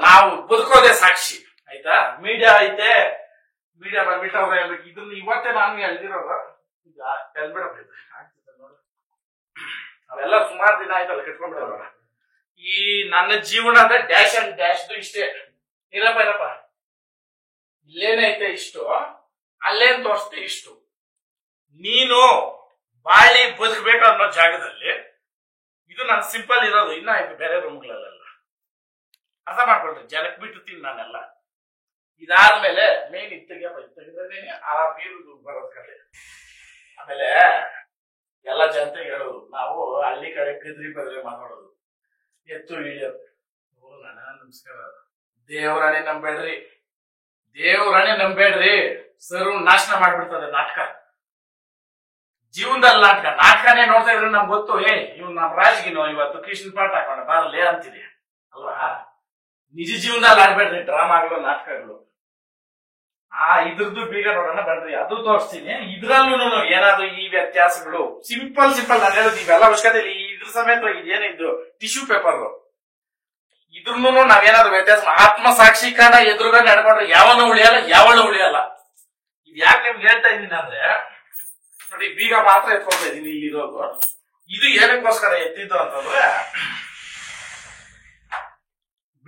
ನಾವು ಬದುಕೋದೇ ಸಾಕ್ಷಿ ಆಯ್ತಾ. ಮೀಡಿಯಾ ಐತೆ, ಮೀಡಿಯಾ ಬಂದ್ಬಿಟ್ಟು ಅವ್ರು ಹೇಳ್ಬೇಕು. ಇದನ್ನ ಇವತ್ತೇ ನಾನು ಎಳ್ದಿರೋದು ಎಲ್ಬಿಡಬೇಕು. ಅವೆಲ್ಲ ಸುಮಾರು ದಿನ ಆಯ್ತಲ್ಲ ಕಟ್ಕೊಂಡ್ಬಿಡೋಣ. ಈ ನನ್ನ ಜೀವನದ ಡ್ಯಾಶ್ ಅಂಡ್ ಡ್ಯಾಶ್ ಇಷ್ಟೇ. ಇರಪ್ಪ ಇಲ್ಲೇನೈತೆ ಇಷ್ಟು, ಅಲ್ಲೇನ್ ತೋರಿಸ್ತೆ ಇಷ್ಟು. ನೀನು ಬಾಳಿ ಬದುಕಬೇಕು ಅನ್ನೋ ಜಾಗದಲ್ಲಿ ಇದು ನನ್ ಸಿಂಪಲ್ ಇರೋದು. ಇನ್ನ ಆಯ್ತು ಬೇರೆ ರೂಮ್ಗಳಲ್ಲೆಲ್ಲ ಅರ್ಥ ಮಾಡ್ಕೊಳ್ರಿ. ಜನಕ್ಕೆ ಬಿಟ್ಟಿರ್ತೀನಿ ನಾನೆಲ್ಲ. ಇದಾದ್ಮೇಲೆ ಮೇನ್ ತೆಗಿದ್ರೆ ಆ ಬೀರು ಬರೋದ್ ಕಡೆ. ಆಮೇಲೆ ಎಲ್ಲ ಜನತೆಗೆ ಹೇಳೋದು, ನಾವು ಹಳ್ಳಿ ಕಡೆ ಕದ್ರಿ ಬದ್ರೆ ಮಾತಾಡೋದು, ಎತ್ತು ಹಿಡಿಯೋದು. ನನ್ನ ನಮಸ್ಕಾರ, ದೇವರಾಣೆ ನಂಬೇಡ್ರಿ, ದೇವ್ರನ್ನೇ ನಂಬೇಡ್ರಿ, ಸರ್ ನಾಶನ ಮಾಡ್ಬಿಡ್ತದೆ ನಾಟಕ. ಜೀವನದಲ್ಲಿ ನಾಟಕನೇ ನೋಡ್ತಾ ಇದ್ರೆ ನಮ್ಗೆ ಗೊತ್ತು, ಇವ್ ನಮ್ ರಾಜ್ಗಿನೋ ಇವತ್ತು ಕೃಷ್ಣ ಪಾಠ ಹಾಕೋಣ ಬಾರಲ್ಲೇ ಅಂತೀರಿ ಅಲ್ವಾ. ನಿಜ ಜೀವನದಲ್ಲಿ ಆಡ್ಬೇಡ್ರಿ ಡ್ರಾಮಾಗಳು, ನಾಟಕಗಳು. ಇದ್ರದ್ದು ಬೀಗ ನೋಡೋಣ ಬನ್ರಿ, ಅದು ತೋರಿಸ್ತೀನಿ. ಇದ್ರಲ್ಲೂ ಏನಾದ್ರು ಈ ವ್ಯತ್ಯಾಸಗಳು ಸಿಂಪಲ್ ನಾನು ಹೇಳೋದು ಇವೆಲ್ಲ ಅವಶ್ಯಕತೆ ಇಲ್ಲ. ಇದ್ರ ಸಮೇತ ಇದೇನಿದ್ದು ಟಿಶ್ಯೂ ಪೇಪರ್ ಇದ್ರೂ ನಾವೇನಾದ್ರು ವ್ಯತ್ಯಾಸ, ಆತ್ಮ ಸಾಕ್ಷೀಕರಣ ಎದುರುಗ ನಡ್ಕೊಂಡ್ರೆ ಯಾವನು ಉಳಿಯಲ್ಲ, ಯಾವಳು ಉಳಿಯಲ್ಲ. ಇದು ಯಾಕೆ ನಿಮ್ಗೆ ಹೇಳ್ತಾ ಇದ್ದೀನಿ ಅಂದ್ರೆ, ನೋಡಿ ಬೀಗ ಮಾತ್ರ ಎತ್ಕೊಳ್ತಾ ಇದೀನಿ ಇಲ್ಲಿರೋದು. ಇದು ಏನಕ್ಕೋಸ್ಕರ ಎತ್ತಿದ್ದು ಅಂತಂದ್ರೆ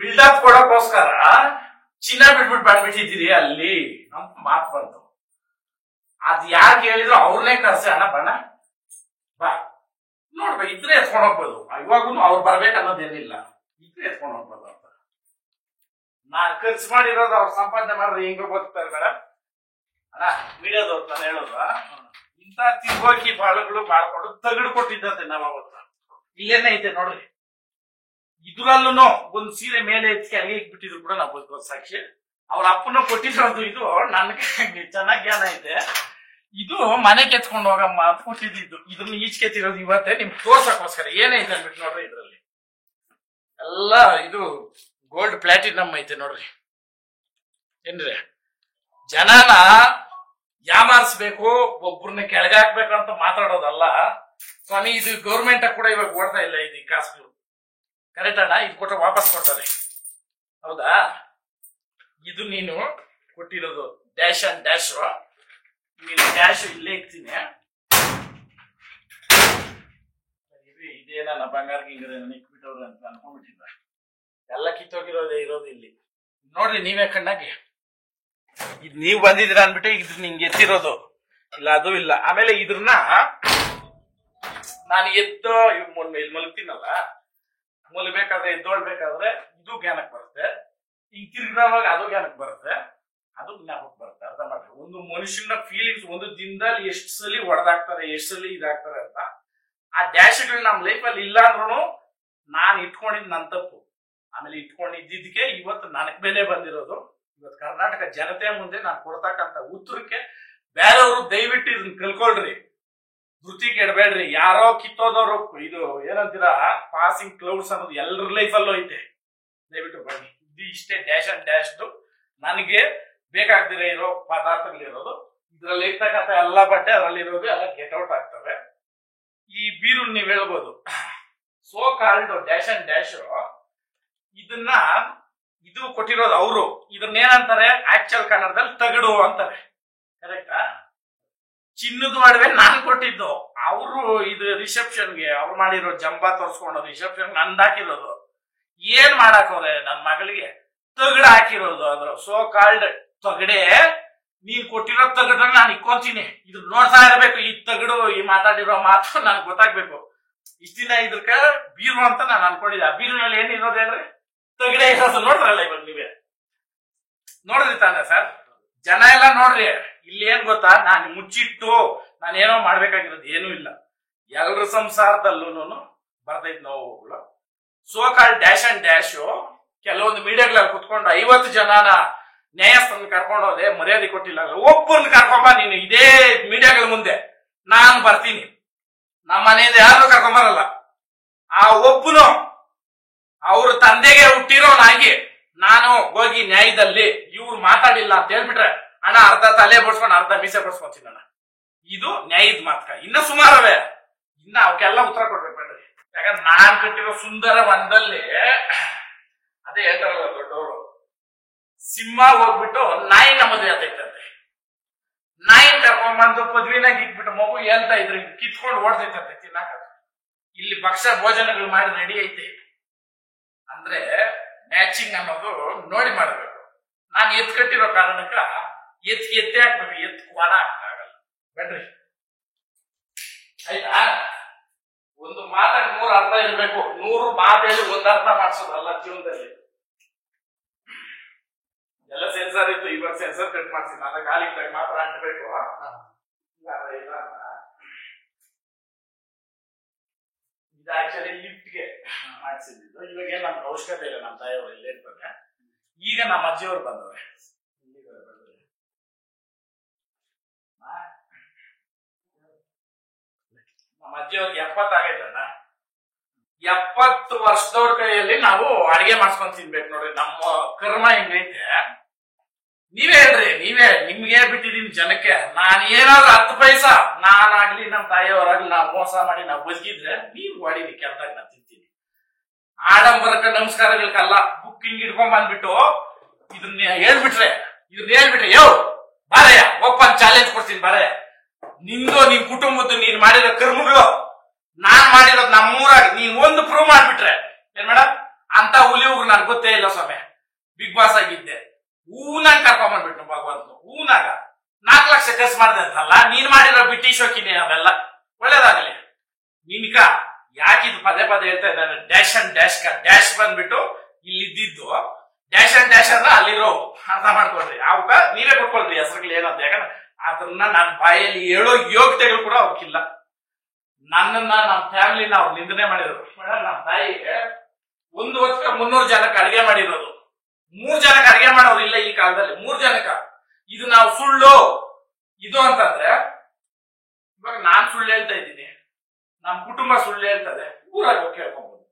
ಬಿಲ್ಡಪ್ ಕೊಡೋಕೋಸ್ಕರ ಚಿನ್ನ ಬಿಟ್ಬಿಟ್ಟು ಬಂದ್ಬಿಟ್ಟಿದ್ದೀರಿ ಅಲ್ಲಿ ಅಂತ ಮಾತು ಬಂತು. ಅದ್ ಯಾಕೆ ಹೇಳಿದ್ರು ಅವ್ರನ್ನೇ ಕರ್ಸಿ, ಅಣ್ಣ ಬಣ್ಣ ಬಾ ನೋಡ್ಬೇಕು, ಇದ್ರೆ ಎತ್ಕೊಂಡು ಹೋಗ್ಬೋದು. ಇವಾಗೂ ಅವ್ರು ಬರ್ಬೇಕನ್ನೋದೇನಿಲ್ಲ, ಇದ್ರೆ ಎತ್ಕೊಂಡು ಹೋಗ್ಬೋದು ಅಂತ. ನಾನ್ ಖರ್ಚು ಮಾಡಿರೋದು ಅವ್ರು ಸಂಪಾದನೆ ಮಾಡಿದ್ರೆ ಹಿಂಗ ಬದುಕ್ತಾರೆ ಮೇಡಮ್. ಅಣ್ಣ ಮೀಡಿಯಾದವ್ರು ನಾನು ಹೇಳೋದು, ಇಂತ ತಿರ್ಗೋಕಿ ಬಾಳುಗಳು ಮಾಡ್ಕೊಂಡು ತಗಡು ಕೊಟ್ಟಿದ್ದಂತೆ ನಾವ್ ಅವತ್ತು. ಇಲ್ಲೇನೆ ಐತೆ ನೋಡ್ರಿ, ಇದ್ರಲ್ಲೂ ಒಂದ್ ಸೀರೆ ಮೇಲೆ ಎತ್ತಿ ಕೆಳಗೆ ಇಟ್ಬಿಟ್ಟಿದ್ರು ಕೂಡ ನಾವು ಬದುಕೋ ಸಾಕ್ಷಿ. ಅವ್ರ ಅಪ್ಪನ ಕೊಟ್ಟಿರೋದು ಇದು ನನ್ಗೆ ಚೆನ್ನಾಗಿ ಜ್ಞಾನ ಐತೆ. ಇದು ಮನೆಗೆ ಎತ್ಕೊಂಡು ಹೋಗಮ್ಮ ಅಂತ ಕೊಟ್ಟಿದ್ದು. ಇದನ್ನ ಈಚೆ ಎತ್ತಿರೋದು ಇವತ್ತೇ ನಿಮ್ಗೆ ತೋರ್ಸಕ್ಕೋಸ್ಕರ. ಏನೈತೆ ಅನ್ಬಿಟ್ಟು ನೋಡ್ರಿ, ಇದ್ರಲ್ಲಿ ಎಲ್ಲ ಇದು ಗೋಲ್ಡ್ ಪ್ಲಾಟಿನಮ್ ಐತೆ ನೋಡ್ರಿ. ಏನ್ರಿ, ಜನನ ಯಾಮಾರಿಸ್ಬೇಕು, ಒಬ್ಬರನ್ನ ಕೆಳಗಾಕ್ಬೇಕು ಅಂತ ಮಾತಾಡೋದಲ್ಲ ಸ್ವಾಮಿ. ಇದು ಗೌರ್ಮೆಂಟ್ ಕೂಡ ಇವಾಗ ಓಡ್ತಾ ಇಲ್ಲ ಇದು ಕಾಸುಗಳು. ಕರೆಕ್ಟ್ ಅಣ್ಣ, ಇದು ಕೊಟ್ಟರೆ ವಾಪಸ್ ಕೊಡ್ತಾರೆ, ಹೌದಾ? ಇದು ನೀನು ಕೊಟ್ಟಿರೋದು ಡ್ಯಾಶ್ ಅಂಡ್ ಡ್ಯಾಶ್. ನೀನು ಡ್ಯಾಶ್ ಇಲ್ಲೇ ಇಕ್ತೀನಿ. ಇದೇನ ಬಂಗಾರ ಗಿಂಗಾರ ಇಕ್ಬಿಟ್ಟವ್ರು ಅಂತ ಅನ್ಕೊಂಡ್ಬಿಟ್ಟಿಲ್ಲ. ಎಲ್ಲ ಕಿತ್ತೋಗಿರೋದೇ ಇರೋದು ಇಲ್ಲಿ ನೋಡ್ರಿ, ನೀವೇ ಕಣ್ಣಾಗಿ. ಇದ್ ನೀವ್ ಬಂದಿದ್ದೀರಾ ಅನ್ಬಿಟ್ಟು ಇದ್ರ ನಿಂಗೆ ಎತ್ತಿರೋದು ಇಲ್ಲ, ಅದು ಇಲ್ಲ. ಆಮೇಲೆ ಇದ್ರನ್ನ ನಾನು ಎದ್ದು ಇಲ್ಲಿ ಮಲಗ್ತೀನಲ್ಲ, ಮಲಗಬೇಕಾದ್ರೆ ಎದ್ದೋಳ್ಬೇಕಾದ್ರೆ ಇದು ಜ್ಞಾನಕ್ಕೆ ಬರುತ್ತೆ, ಹಿಂಗ್ ತಿರ್ಗಿದಾಗ ಅದು ಜ್ಞಾನಕ್ಕೆ ಬರುತ್ತೆ, ಅದು ಜ್ಞಾಪಕಕ್ಕೆ ಬರುತ್ತೆ. ಅರ್ಥ ಮಾಡ್ರಿ, ಒಂದು ಮನುಷ್ಯನ ಫೀಲಿಂಗ್ಸ್ ಒಂದು ದಿನದಲ್ಲಿ ಎಷ್ಟು ಸಲ ಹೊಡೆದಾಕ್ತಾರೆ, ಎಷ್ಟು ಸಲ ಇದಾಗ್ತಾರೆ ಅಂತ. ಆ ಡ್ಯಾಶ್ಗಳು ನಮ್ ಲೈಫಲ್ಲಿ ಇಲ್ಲ ಅಂದ್ರೂ ನಾನ್ ಇಟ್ಕೊಂಡಿದ್ ನನ್ ತಪ್ಪು. ಆಮೇಲೆ ಇಟ್ಕೊಂಡಿದ್ದಕ್ಕೆ ಇವತ್ತು ನನಗ್ ಬೆಲೆ ಬಂದಿರೋದು. ಇವತ್ತು ಕರ್ನಾಟಕ ಜನತೆ ಮುಂದೆ ನಾನು ಕೊಡ್ತಕ್ಕಂಥ ಉತ್ತರಕ್ಕೆ ಬೇರೆಯವರು ದಯವಿಟ್ಟು ಇದನ್ನ ಕಲ್ಕೊಳ್ರಿ, ಧೃತಿ ಕೆಡಬೇಡ್ರಿ. ಯಾರೋ ಕಿತ್ತೋದವ್ರು ಇದು ಏನಂತೀರಾ ಪಾಸಿಂಗ್ ಕ್ಲೌಡ್ಸ್ ಅನ್ನೋದು ಎಲ್ಲರ ಲೈಫಲ್ಲೂ ಐತೆ. ದಯವಿಟ್ಟು ಬನ್ನಿ, ಇದು ಇಷ್ಟೇ ಡ್ಯಾಶ್ ಅಂಡ್ ಡ್ಯಾಶ್ದು ನನಗೆ ಬೇಕಾಗ್ದಿರ ಇರೋ ಪದಾರ್ಥಗಳಿರೋದು. ಇದ್ರಲ್ಲಿ ಇರ್ತಕ್ಕಂಥ ಎಲ್ಲ ಬಟ್ಟೆ ಅದರಲ್ಲಿರೋದು ಎಲ್ಲ ಗೆಟ್ ಔಟ್ ಆಗ್ತವೆ. ಈ ಬೀರು ನೀವ್ ಹೇಳ್ಬೋದು so called dash and dash, ಇದನ್ನ ಇದು ಕೊಟ್ಟಿರೋದು ಅವರು. ಇದನ್ನೇನಂತಾರೆ ಆಕ್ಚುಯಲ್ ಕನ್ನಡದಲ್ಲಿ ತಗಡು ಅಂತಾರೆ, ಕರೆಕ್ಟಾ? ಚಿನ್ನದ ಒಡವೆ ನಾನ್ ಕೊಟ್ಟಿದ್ದು, ಅವರು ಇದು ರಿಸೆಪ್ಷನ್ಗೆ ಅವ್ರು ಮಾಡಿರೋ ಜಂಬಾ ತೋರ್ಸ್ಕೊಂಡು ರಿಸೆಪ್ಷನ್ ನಂದ್ ಹಾಕಿರೋದು. ಏನ್ ಮಾಡಾಕವ್ರೆ ನನ್ ಮಗಳಿಗೆ ತಗಡ ಹಾಕಿರೋದು. ಅದ್ರ ಸೋ ಕಾಲ್ಡ್ ತಗಡೆ, ನೀನ್ ಕೊಟ್ಟಿರೋ ತಗಡನ್ನ ನಾನು ಇಕ್ಕೊಂತೀನಿ. ಇದು ನೋಡ್ತಾ ಇರಬೇಕು, ಈ ತಗಡು ಈ ಮಾತಾಡಿರೋ ಮಾತು ನನ್ಗೆ ಗೊತ್ತಾಗ್ಬೇಕು. ಇಷ್ಟ ದಿನ ಇದಕ್ಕ ಬೀರು ಅಂತ ನಾನು ಅನ್ಕೊಂಡಿದ್ದೆ. ಆ ಬೀರಿನಲ್ಲಿ ಏನಿರೋದು ಹೇಳ್ರಿ, ತಗಡೆ ಇರೋದು. ನೋಡ್ರಲ್ಲ ಇವಾಗ ನೀವೇ ನೋಡ್ರಿ ತಾನೆ ಸರ್, ಜನ ಎಲ್ಲ ನೋಡ್ರಿ. ಇಲ್ಲಿ ಏನ್ ಗೊತ್ತಾ, ನಾನು ಮುಚ್ಚಿಟ್ಟು ನಾನೇನೋ ಮಾಡ್ಬೇಕಾಗಿರೋದು ಏನೂ ಇಲ್ಲ. ಎಲ್ರ ಸಂಸಾರದಲ್ಲೂ ಬರ್ತೈತ್ ನೋವುಗಳು. So called dash and dash ಕೆಲವೊಂದು ಮೀಡಿಯಾಗಳಲ್ಲಿ ಕುತ್ಕೊಂಡು 50 ಜನನ ನ್ಯಾಯಸ್ಥಾನ ಕರ್ಕೊಂಡು ಹೋದೆ, ಮರ್ಯಾದೆ ಕೊಟ್ಟಿಲ್ಲ. ಒಬ್ಬರನ್ನ ಕರ್ಕೊಂಬ ನೀನು ಇದೇ ಮೀಡಿಯಾಗಳ ಮುಂದೆ, ನಾನು ಬರ್ತೀನಿ. ನಮ್ಮ ಮನೆಯಿಂದ ಯಾರು ಕರ್ಕೊಂಬರಲ್ಲ. ಆ ಒಬ್ಬನು ಅವ್ರ ತಂದೆಗೆ ಹುಟ್ಟಿರೋನಾಗಿ ನಾನು ಹೋಗಿ ನ್ಯಾಯದಲ್ಲಿ ಇವ್ರು ಮಾತಾಡಿಲ್ಲ ಅಂತ ಹೇಳ್ಬಿಟ್ರೆ, ಅಣ್ಣ ಅರ್ಧ ತಲೆ ಬಡ್ಸ್ಕೊಂಡು ಅರ್ಧ ಮೀಸೆ ಬಡ್ಸ್ಕೊಂತೀನಿ ಅಣ್ಣ. ಇದು ನ್ಯಾಯದ ಮಾತುಕ. ಇನ್ನ ಸುಮಾರವೇ, ಇನ್ನ ಅವಕ್ಕೆಲ್ಲ ಉತ್ತರ ಕೊಡ್ಬೇಕು ಬೇಡ್ರಿ. ಯಾಕಂದ್ರೆ ನಾನ್ ಕಟ್ಟಿರೋ ಸುಂದರ ವನದಲ್ಲಿ ಅದೇ ಹೇಳ್ತಾರಲ್ಲ ದೊಡ್ಡವರು, ಸಿಂಹ ಹೋಗ್ಬಿಟ್ಟು ನಾಯಿನ ಮದುವೆ ಆಗ್ತೈತಂತೆ. ನಾಯಿನ ಕರ್ಕೊಂಡ್ಬಂದು ಪದವಿನಾಗ ಇಟ್ಬಿಟ್ಟು ಮಗು ಹೇಳ್ತಾ ಇದ್ರು ಕಿತ್ಕೊಂಡು ಓಡ್ತೈತಂತೆ ತಿನ್ನಾಕ. ಇಲ್ಲಿ ಭಕ್ಷ್ಯ ಭೋಜನಗಳು ಮಾಡಿ ರೆಡಿ ಐತೆ ಅಂದ್ರೆ ಮ್ಯಾಚಿಂಗ್ ಅನ್ನೋದು ನೋಡಿ ಮಾಡ್ಬೇಕು. ನಾನು ಎತ್ ಕಟ್ಟಿರೋ ಕಾರಣಕ್ಕ ಎತ್ತೆ ಹಾಕ್ಬೇಕು, ಎತ್ ಕ್ವಾಡ ಹಾಕಕ್ಕಾಗಲ್ಲ ಬೇಡ್ರಿ. ಆಯ್ತಾ? ಒಂದು ಮಾತಾಡಿ 100 ಅರ್ಥ ಇರ್ಬೇಕು. 100 ಮಾತು ಹೇಳಿ ಒಂದ್ ಅರ್ಥ ಮಾಡ್ಸೋದಲ್ಲ ಜೀವನದಲ್ಲಿ. ಎಲ್ಲ ಸೆನ್ಸರ್ ಇತ್ತು, ಇವಾಗ ಸೆನ್ಸರ್ ಕಟ್ ಮಾಡ್ತೀನಿ. ಅದ ಕಾಲಿಗೆ ಮಾತ್ರ ಅಂಟಬೇಕು. ಇದು ಆಕ್ಚುಲಿ ಲಿಫ್ಟ್ಗೆ ಮಾಡಿಸಿದ್ದು. ಇವಾಗ ಏನ್ ನಮ್ಗೆ ಅವಶ್ಯಕತೆ ಇಲ್ಲ, ನಮ್ಮ ತಾಯಿಯವರು ಇಲ್ಲೇ ಇರ್ತಾರೆ. ಈಗ ನಮ್ಮ ಅಜ್ಜಿಯವರು ಬಂದವ್ರೆ. ನಮ್ಮ ಅಜ್ಜಿಯವ್ರಿಗೆ 70 ಆಗೈತಣ್ಣ. 70 ವರ್ಷದವ್ರ ಕೈಯಲ್ಲಿ ನಾವು ಅಡಿಗೆ ಮಾಡ್ಸ್ಕೊಂಡ್ ತಿನ್ಬೇಕು ನೋಡ್ರಿ. ನಮ್ಮ ಕರ್ಮ ಹೆಂಗೈತೆ ನೀವೇ ಹೇಳ್ರಿ. ನಿಮ್ಗೆ ಬಿಟ್ಟಿದೀನಿ ಜನಕ್ಕೆ. ನಾನ್ ಏನಾದ್ರು 10 ಪೈಸಾ ನಾನಾಗ್ಲಿ ನಮ್ಮ ತಾಯಿಯವರಾಗ್ಲಿ ನಾವು ಮೋಸ ಮಾಡಿ ನಾವು ಬದುಕಿದ್ರೆ ನೀವು ಹೊಡೀರಿ ಕೆಲ್ದಾಗ ನಾನು ತಿಂತೀನಿ. ಆಡಂಬರಕ್ಕೆ ನಮಸ್ಕಾರಗಳಕ್ಕಲ್ಲ. ಬುಕ್ಕಿಂಗ್ ಇಟ್ಕೊಂಡ್ ಬಂದ್ಬಿಟ್ಟು ಇದನ್ನ ಹೇಳ್ಬಿಟ್ರೆ ಯೋ ಬಾರಯ್ಯ ಓಪನ್ ಚಾಲೆಂಜ್ ಕೊಡ್ತೀನಿ ಬಾರಯ್ಯ. ನಿಂದು ನಿನ್ ಕುಟುಂಬದ್ದು ನೀನ್ ಮಾಡಿರೋ ಕರ್ಮಗಳು ನಾನ್ ಮಾಡಿರೋದು ನಮ್ಮೂರಾಗ ನೀನ್ ಒಂದು ಪ್ರೂವ್ ಮಾಡ್ಬಿಟ್ರೆ ಏನ್ ಮೇಡಮ್ ಅಂತ ಹುಲಿ ಹೋಗ್ರು ನನ್ಗೆ ಗೊತ್ತೇ ಇಲ್ಲ ಸ್ವಾಮಿ. ಬಿಗ್ ಬಾಸ್ ಆಗಿದ್ದೆ ಹೂನಾಗ ಕರ್ಕೊಂಡ್ ಬಂದ್ಬಿಟ್ಟು ಭಗವಂತ ಹೂನಾಗ 4 ಲಕ್ಷ ಖರ್ಚು ಮಾಡಿದೆ ಅಂತಲ್ಲ. ನೀನ್ ಮಾಡಿರೋ ಬಿಟ್ಟಿ ಶೋಕಿನಿ ಅವೆಲ್ಲ ಒಳ್ಳೇದಾಗಲಿ. ನಿನ್ಕ ಯಾಕಿದು ಪದೇ ಹೇಳ್ತಾ ಇದ್ದಾನೆ ಡ್ಯಾಶ್ ಅಂಡ್ ಡ್ಯಾಶ್ ಬಂದ್ಬಿಟ್ಟು ಇಲ್ಲಿದ್ದು ಡ್ಯಾಶ್ ಅಂಡ್ ಡ್ಯಾಶ್ ಅಂದ್ರೆ ಅಲ್ಲಿರೋ ಅರ್ಥ ಮಾಡ್ಕೊಳ್ರಿ. ಅವಕ್ಕ ನೀವೇ ಕೊಟ್ಕೊಳ್ರಿ ಹೆಸರುಗಳು ಏನಂತ. ಯಾಕಂದ್ರೆ ಅದನ್ನ ನನ್ನ ಬಾಯಲ್ಲಿ ಹೇಳೋ ಯೋಗ್ಯತೆಗಳು ಕೂಡ ಅವಕ್ಕಿಲ್ಲ. ನನ್ನನ್ನ ನಮ್ಮ ಫ್ಯಾಮಿಲಿನ ಅವ್ರು ನಿಂದನೆ ಮಾಡಿರೋದು. ನಮ್ಮ ತಾಯಿಗೆ 1 ಹೊತ್ತಿಗೆ 300 ಜನಕ್ಕೆ ಅಡಿಗೆ ಮಾಡಿರೋದು. 3 ಜನಕ್ಕೆ ಅಡಿಗೆ ಮಾಡೋರು ಇಲ್ಲ ಈ ಕಾಲದಲ್ಲಿ. 3 ಜನಕ್ಕ ಇದು ನಾವು ಸುಳ್ಳು ಇದು ಅಂತಂದ್ರೆ ಇವಾಗ ನಾನ್ ಸುಳ್ಳು ಹೇಳ್ತಾ ಇದ್ದೀನಿ, ನಮ್ ಕುಟುಂಬ ಸುಳ್ಳು ಹೇಳ್ತದೆ, ಊರಾಗ ಕೇಳ್ಕೊಬಹುದು.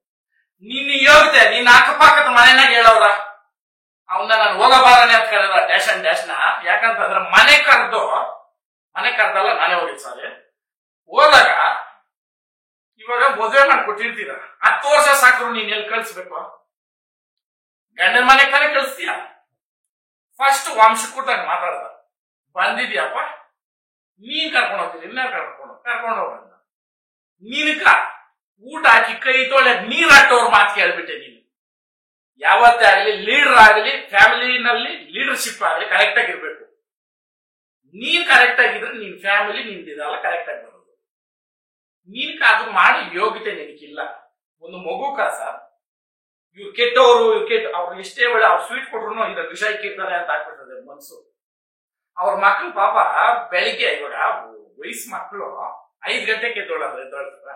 ನಿನ್ನ ಯೋಗ್ಯತೆ ನಿನ್ನ ಅಕ್ಕಪಕ್ಕದ ಮನೆನಾಗ ಹೇಳವ್ರ ಅವನ್ನ ನಾನು ಹೋಗಬಾರನೆ ಅಂತ ಕರೆದ ಡ್ಯಾಶ್ ಅಂಡ್ ಡ್ಯಾಶ್ ನ. ಯಾಕಂತಂದ್ರೆ ಮನೆ ಕರ್ದಲ್ಲ ನಾನೇ ಹೋಗಿದ್ ಸಾರಿ ಹೋದಾಗ ಇವಾಗ ಮದುವೆ ಮಾಡಿ ಕೊಟ್ಟಿರ್ತೀರ 10 ವರ್ಷ ಸಾಕ್ರು ನೀನ್ ಎಲ್ಲಿ ಕಳ್ಸ್ಬೇಕು? ಗಂಡನ ಮನೆ ಕಡೆ ಕಳಿಸ್ತೀಯ. ಫಸ್ಟ್ ವಂಶಕೂಟಂಗ ಮಾತಾಡ್ದ ಬಂದಿದ್ಯಪ್ಪ ನೀನ್ ಕರ್ಕೊಂಡು ಹೋಗ್ತೀನಿ ಇನ್ನ ಕರ್ಕೊಂಡು ಹೋಗಂತ ನಿನ್ಕ ಊಟ ಹಾಕಿ ಕೈ ತೊಳೆ ನೀರ್ ಹಾಕೋರ್ ಮಾತು ಕೇಳ್ಬಿಟ್ಟೆ. ನೀನು ಯಾವತ್ತೇ ಆಗ್ಲಿ ಲೀಡರ್ ಆಗಲಿ ಫ್ಯಾಮಿಲಿನಲ್ಲಿ ಲೀಡರ್ಶಿಪ್ ಆಗಲಿ ಕರೆಕ್ಟ್ ಆಗಿರ್ಬೇಕು. ನೀನ್ ಕರೆಕ್ಟ್ ಆಗಿದ್ರೆ ನಿನ್ ಫ್ಯಾಮಿಲಿ ನಿಂದಿದಲ್ಲ ಕರೆಕ್ಟ್ ಆಗಿ ಬರೋದು. ನೀನ್ಕ ಅದು ಮಾಡಿ ಯೋಗ್ಯತೆ ನಿನಗಿಲ್ಲ. ಒಂದು ಮಗುಕ ಸರ್ ಇವ್ರು ಕೆಟ್ಟವರು ಅವ್ರು ಎಷ್ಟೇ ಒಳ್ಳೆ ಅವ್ರು ಸ್ವೀಟ್ ಕೊಟ್ರು ಇದ್ರ ವಿಷಯ ಇಕ್ಕಿರ್ತಾರೆ ಅಂತ ಆಗ್ಬಿಡ್ತದೆ ಮನ್ಸು. ಅವ್ರ ಮಕ್ಳು ಪಾಪ ಬೆಳಿಗ್ಗೆ ಇವಾಗ ವಯಸ್ಸು ಮಕ್ಕಳು 5 ಗಂಟೆಗೆ ಎದ್ದೊಳ್ತಾರೆ.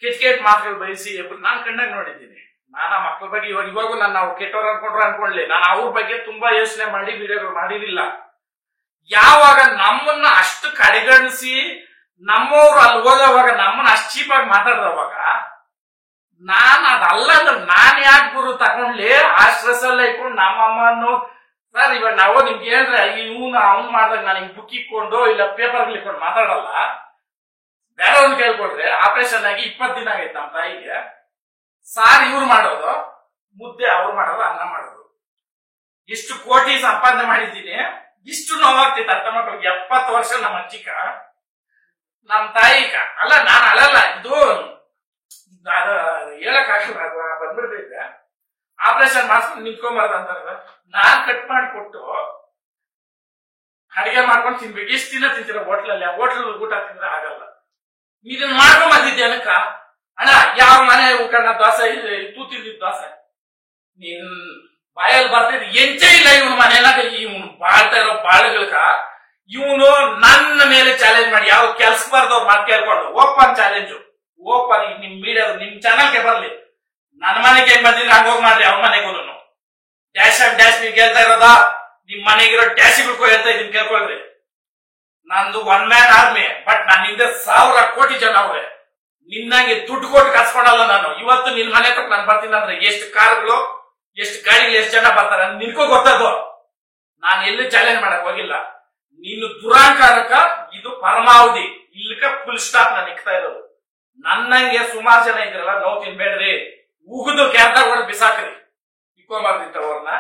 ಕೆಟ್ಟ ಮಾತುಗಳು ಬಯಸಿ ನಾನ್ ಕಣ್ಣಾಗ ನೋಡಿದ್ದೀನಿ. ನಾನು ಆ ಮಕ್ಳ ಬಗ್ಗೆ ಇವಾಗೂ ನಾನು ಅವ್ರು ಕೆಟ್ಟವ್ರು ಅನ್ಕೊಂಡ್ಲಿ ನಾನು ಅವ್ರ ಬಗ್ಗೆ ತುಂಬಾ ಯೋಚನೆ ಮಾಡಿ ವಿಡಿಯೋಗಳು ಮಾಡಿರಲಿಲ್ಲ. ಯಾವಾಗ ನಮ್ಮನ್ನ ಅಷ್ಟು ಕಡೆಗಣಿಸಿ ನಮ್ಮವ್ರು ಅಲ್ಲಿ ಹೋದವಾಗ ನಮ್ಮನ್ನ ಅಷ್ಟು ಚೀಪಾಗಿ ಮಾತಾಡಿದವಾಗ ನಾನ್ ಅದಲ್ಲ ಅಂದ್ರೆ ನಾನ್ ಯಾಕೆ ಗುರು ತಗೊಂಡ್ಲಿ ಆ ಸ್ಟ್ರೆಸ್ ಅಲ್ಲೇ ಇಟ್ಕೊಂಡು ನಮ್ಮಮ್ಮನ್ನು ಸರ್ ಇವಾಗ ನಾವು ನಿಮ್ಗೆ ಹೇಳಿದ್ರೆ ಅವ್ನು ಮಾಡ್ದಾಗ ನಾನು ಹಿಂಗ್ ಬುಕ್ ಇಕ್ಕೊಂಡು ಇಲ್ಲ ಪೇಪರ್ ಇಟ್ಕೊಂಡು ಮಾತಾಡಲ್ಲ. ಬೇರೆಯವ್ರನ್ನ ಕೇಳ್ಕೊಂಡ್ರೆ ಆಪರೇಷನ್ ಆಗಿ 20 ದಿನ ಆಗೈತೆ ನಮ್ಮ ತಾಯಿಗೆ. ಸಾರ್ ಇವ್ರು ಮಾಡೋದು ಮುದ್ದೆ, ಅವ್ರು ಮಾಡೋದು ಅನ್ನ ಮಾಡೋದು. ಎಷ್ಟು ಕೋಟಿ ಸಂಪಾದನೆ ಮಾಡಿದ್ದೀನಿ, ಇಷ್ಟು ನೋವಾಗ್ತೈತೆ ಅರ್ಥ ಮಾಡ್ಕೊಳ್ಳಿ. 70 ವರ್ಷ ನಮ್ಮ ಅಜ್ಜಿಕ ನಮ್ಮ ತಾಯಿಕ ಅಲ್ಲ ನಾನು ಅಳಲ್ಲ. ಇದು ಹೇಳಕ್ ಆಗಲ್ಲ, ಅದು ಬಂದ್ಬಿಡ್ತೈತೆ. ಆಪರೇಷನ್ ಮಾಡ್ಸ್ಕೊಂಡು ನಿಂತ್ಕೊಂಬಾರ್ದು ಅಂತಾರ. ನಾನ್ ಕಟ್ ಮಾಡಿಕೊಟ್ಟು ಅಡಿಗೆ ಮಾಡ್ಕೊಂಡು ತಿನ್ಬೇಕು. ಎಷ್ಟು ದಿನ ತಿಂತೀರ ಹೋಟ್ಲಲ್ಲಿ? ಹೋಟ್ಲ್ ಊಟ ತಿಂದ್ರೆ ಆಗಲ್ಲ. ಇದನ್ನ ಮಾಡ್ಕೊಂಡ್ ಬಂದಿದ್ದೆ ಅನಕ ಅಣ್ಣ ಯಾವ ಮನೆ ಊಟ ದೋಸೆ ತೂತಿದ್ದ ದೋಸೆ ನೀನ್ ಬಾಯಲ್ಲಿ ಬರ್ತಿದ್ ಎಂಚೇ ಇಲ್ಲ. ಇವನು ಮನೆಯಾಗ ಇವನು ಬಾಳ್ತಾ ಇರೋ ಬಾಳುಗಳಕ ಇವನು ನನ್ನ ಮೇಲೆ ಚಾಲೆಂಜ್ ಮಾಡಿ ಯಾವ ಕೆಲ್ಸ ಬರ್ದವ್ರು ಮಾತು ಕೇಳ್ಕೊಂಡು ಓಪನ್ ಚಾಲೆಂಜು ಓಪನ್ ನಿಮ್ ಮೀಡಿಯಾ ನಿಮ್ ಚಾನಲ್ಗೆ ಬರ್ಲಿ. ನನ್ನ ಮನೆಗೆ ಹೆಂಗ್ ಬಂದಿದ್ರೆ ಹಂಗೋಗ್ ಮಾಡ್ರಿ. ಅವ್ರ ಮನೆಗೂ ಡ್ಯಾಶ್ ಅಂಡ್ ಡ್ಯಾಶ್ ನೀವು ಹೇಳ್ತಾ ಇರೋದಾ? ನಿಮ್ ಮನೆಗಿರೋ ಡ್ಯಾಶಿಗೂ ಹೇಳ್ತಾ ಇದೀನಿ ಕೇಳ್ಕೊಳ್ರಿ. ನಂದು 1 ಮ್ಯಾನ್ ಆರ್ಮಿ, ಬಟ್ ನನ್ನ ಹಿಂದೆ 1000 ಕೋಟಿ ಜನ ಅವ್ರೆ. ನಿನ್ನಂಗೆ ದುಡ್ಡು ಕೊಟ್ಟು ಕಸ್ಕೊಳಲ್ಲ ನಾನು. ಇವತ್ತು ನಿನ್ ಮನೆ ತಕ್ಕ ನಾನು ಬರ್ತೀನಿ ಅಂದ್ರೆ ಎಷ್ಟು ಕಾರ್ಗಳು ಎಷ್ಟು ಗಾಡಿಗಳು ಎಷ್ಟು ಜನ ಬರ್ತಾರೆ ನಿನ್ಕೋ ಗೊತ್ತದು. ನಾನು ಎಲ್ಲೂ ಚಾಲೆಂಜ್ ಮಾಡಕ್ ಹೋಗಿಲ್ಲ. ನೀನು ದುರಾಂಕಾರಕ ಇದು ಪರಮಾವಧಿ. ಇಲ್ಲಿಕ ಫುಲ್ ಸ್ಟಾಪ್ ನಾನು ಇಕ್ತಾ ಇರೋದು. ನನ್ನಂಗೆ ಸುಮಾರು ಜನ ಇದ್ರಲ್ಲ ನೋವು ತಿನ್ಬೇಡ್ರಿ. ಉಗಿದು ಕ್ಯಾರ್ದಾಗ ಹೊಡೆದು ಬಿಸಾಕ್ರಿ. ಇಕ್ಕೊಂಬಾರ್ದಿತ್ತವ್ರನ್ನ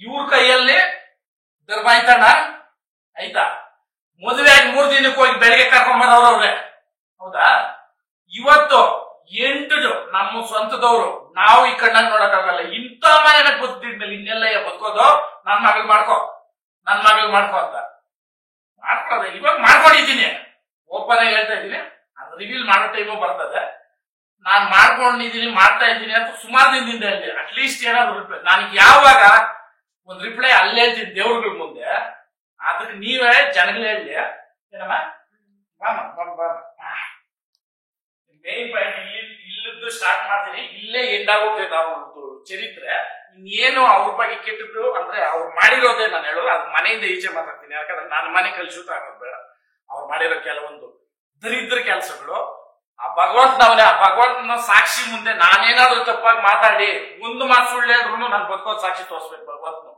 ಇವ್ರ ಕೈಯಲ್ಲಿ ದರ್ಬಾಯ್ತಣ್ಣ ಆಯ್ತಾ. ಮದುವೆ ಆಗಿ 3 ದಿನಕ್ಕೆ ಹೋಗಿ ಬೆಳಗ್ಗೆ ಕರ್ಕೊಂಬರವ್ರವ್ರೆ ಹೌದಾ. ಇವತ್ತು 8 ನಮ್ಮ ಸ್ವಂತದವ್ರು ನಾವು ಈ ಕಣ್ಣಾಗ ನೋಡಕ್ಕಾಗಲ್ಲ. ಇಂಥ ಮನೆಯಾಗ ಬದುಕಿದ್ಮೇಲೆ ಇನ್ನೆಲ್ಲ ಬದುಕೋದು ನನ್ ಮಗಳು ಮಾಡ್ಕೊ ಅಂತ ಮಾಡ್ಕೊಳ್ಳೋದು. ಇವಾಗ ಮಾಡ್ಕೊಂಡಿದ್ದೀನಿ, ಓಪನ್ ಆಗಿ ಹೇಳ್ತಾ ಇದ್ದೀನಿ. ಅದು ರಿವೀಲ್ ಮಾಡೋ ಟೈಮು ಬರ್ತದೆ. ನಾನ್ ಮಾಡ್ಕೊಂಡಿದ್ದೀನಿ ಮಾಡ್ತಾ ಇದ್ದೀನಿ ಅಂತ ಸುಮಾರು ದಿನದಿಂದ ಹೇಳ್ತೀನಿ. ಅಟ್ಲೀಸ್ಟ್ ಏನಾದ್ರು ರಿಪ್ಲೈ ನನಗೆ ಯಾವಾಗ ಒಂದ್ ರಿಪ್ಲೈ ಅಲ್ಲೇ ಹೇಳ್ತೀನಿ ದೇವ್ರಗಳ ಮುಂದೆ. ಅದಕ್ಕೆ ನೀವೇ ಜನಗಳು ಹೇಳಿ ಏನಮ್ಮ ಮೇನ್ ಪಾಯಿಂಟ್ ಇಲ್ಲದ್ದು ಸ್ಟಾರ್ಟ್ ಮಾಡ್ತೀನಿ. ಇಲ್ಲೇ ಎಂಡ್ ಆಗೋಗ್ತೈತೆ ಅವ್ರದ್ದು ಚರಿತ್ರೆ. ಇನ್ನೇನು ಅವ್ರ ಬಗ್ಗೆ ಕೆಟ್ಟದ್ದು ಅಂದ್ರೆ ಅವ್ರು ಮಾಡಿರೋದೇ ನಾನು ಹೇಳೋದು. ಅದು ಮನೆಯಿಂದ ಈಚೆ ಮಾತಾಡ್ತೀನಿ. ಯಾಕಂದ್ರೆ ನನ್ನ ಮನೆ ಕಲ್ಸುತ್ತ ಆಗೋದು ಬೇಡ. ಅವ್ರು ಮಾಡಿರೋ ಕೆಲವೊಂದು ದರಿದ್ರ ಕೆಲಸಗಳು. ಆ ಭಗವಂತನವನೇ, ಆ ಭಗವಂತನ ಸಾಕ್ಷಿ ಮುಂದೆ ನಾನೇನಾದ್ರೂ ತಪ್ಪಾಗಿ ಮಾತಾಡಿ ಒಂದು ಮಾತು ಸುಳ್ಳು ಹೇಳಿದ್ರು ನಾನು ಬದುಕೋದ್ ಸಾಕ್ಷಿ ತೋರಿಸ್ಬೇಕು ಭಗವಂತನು.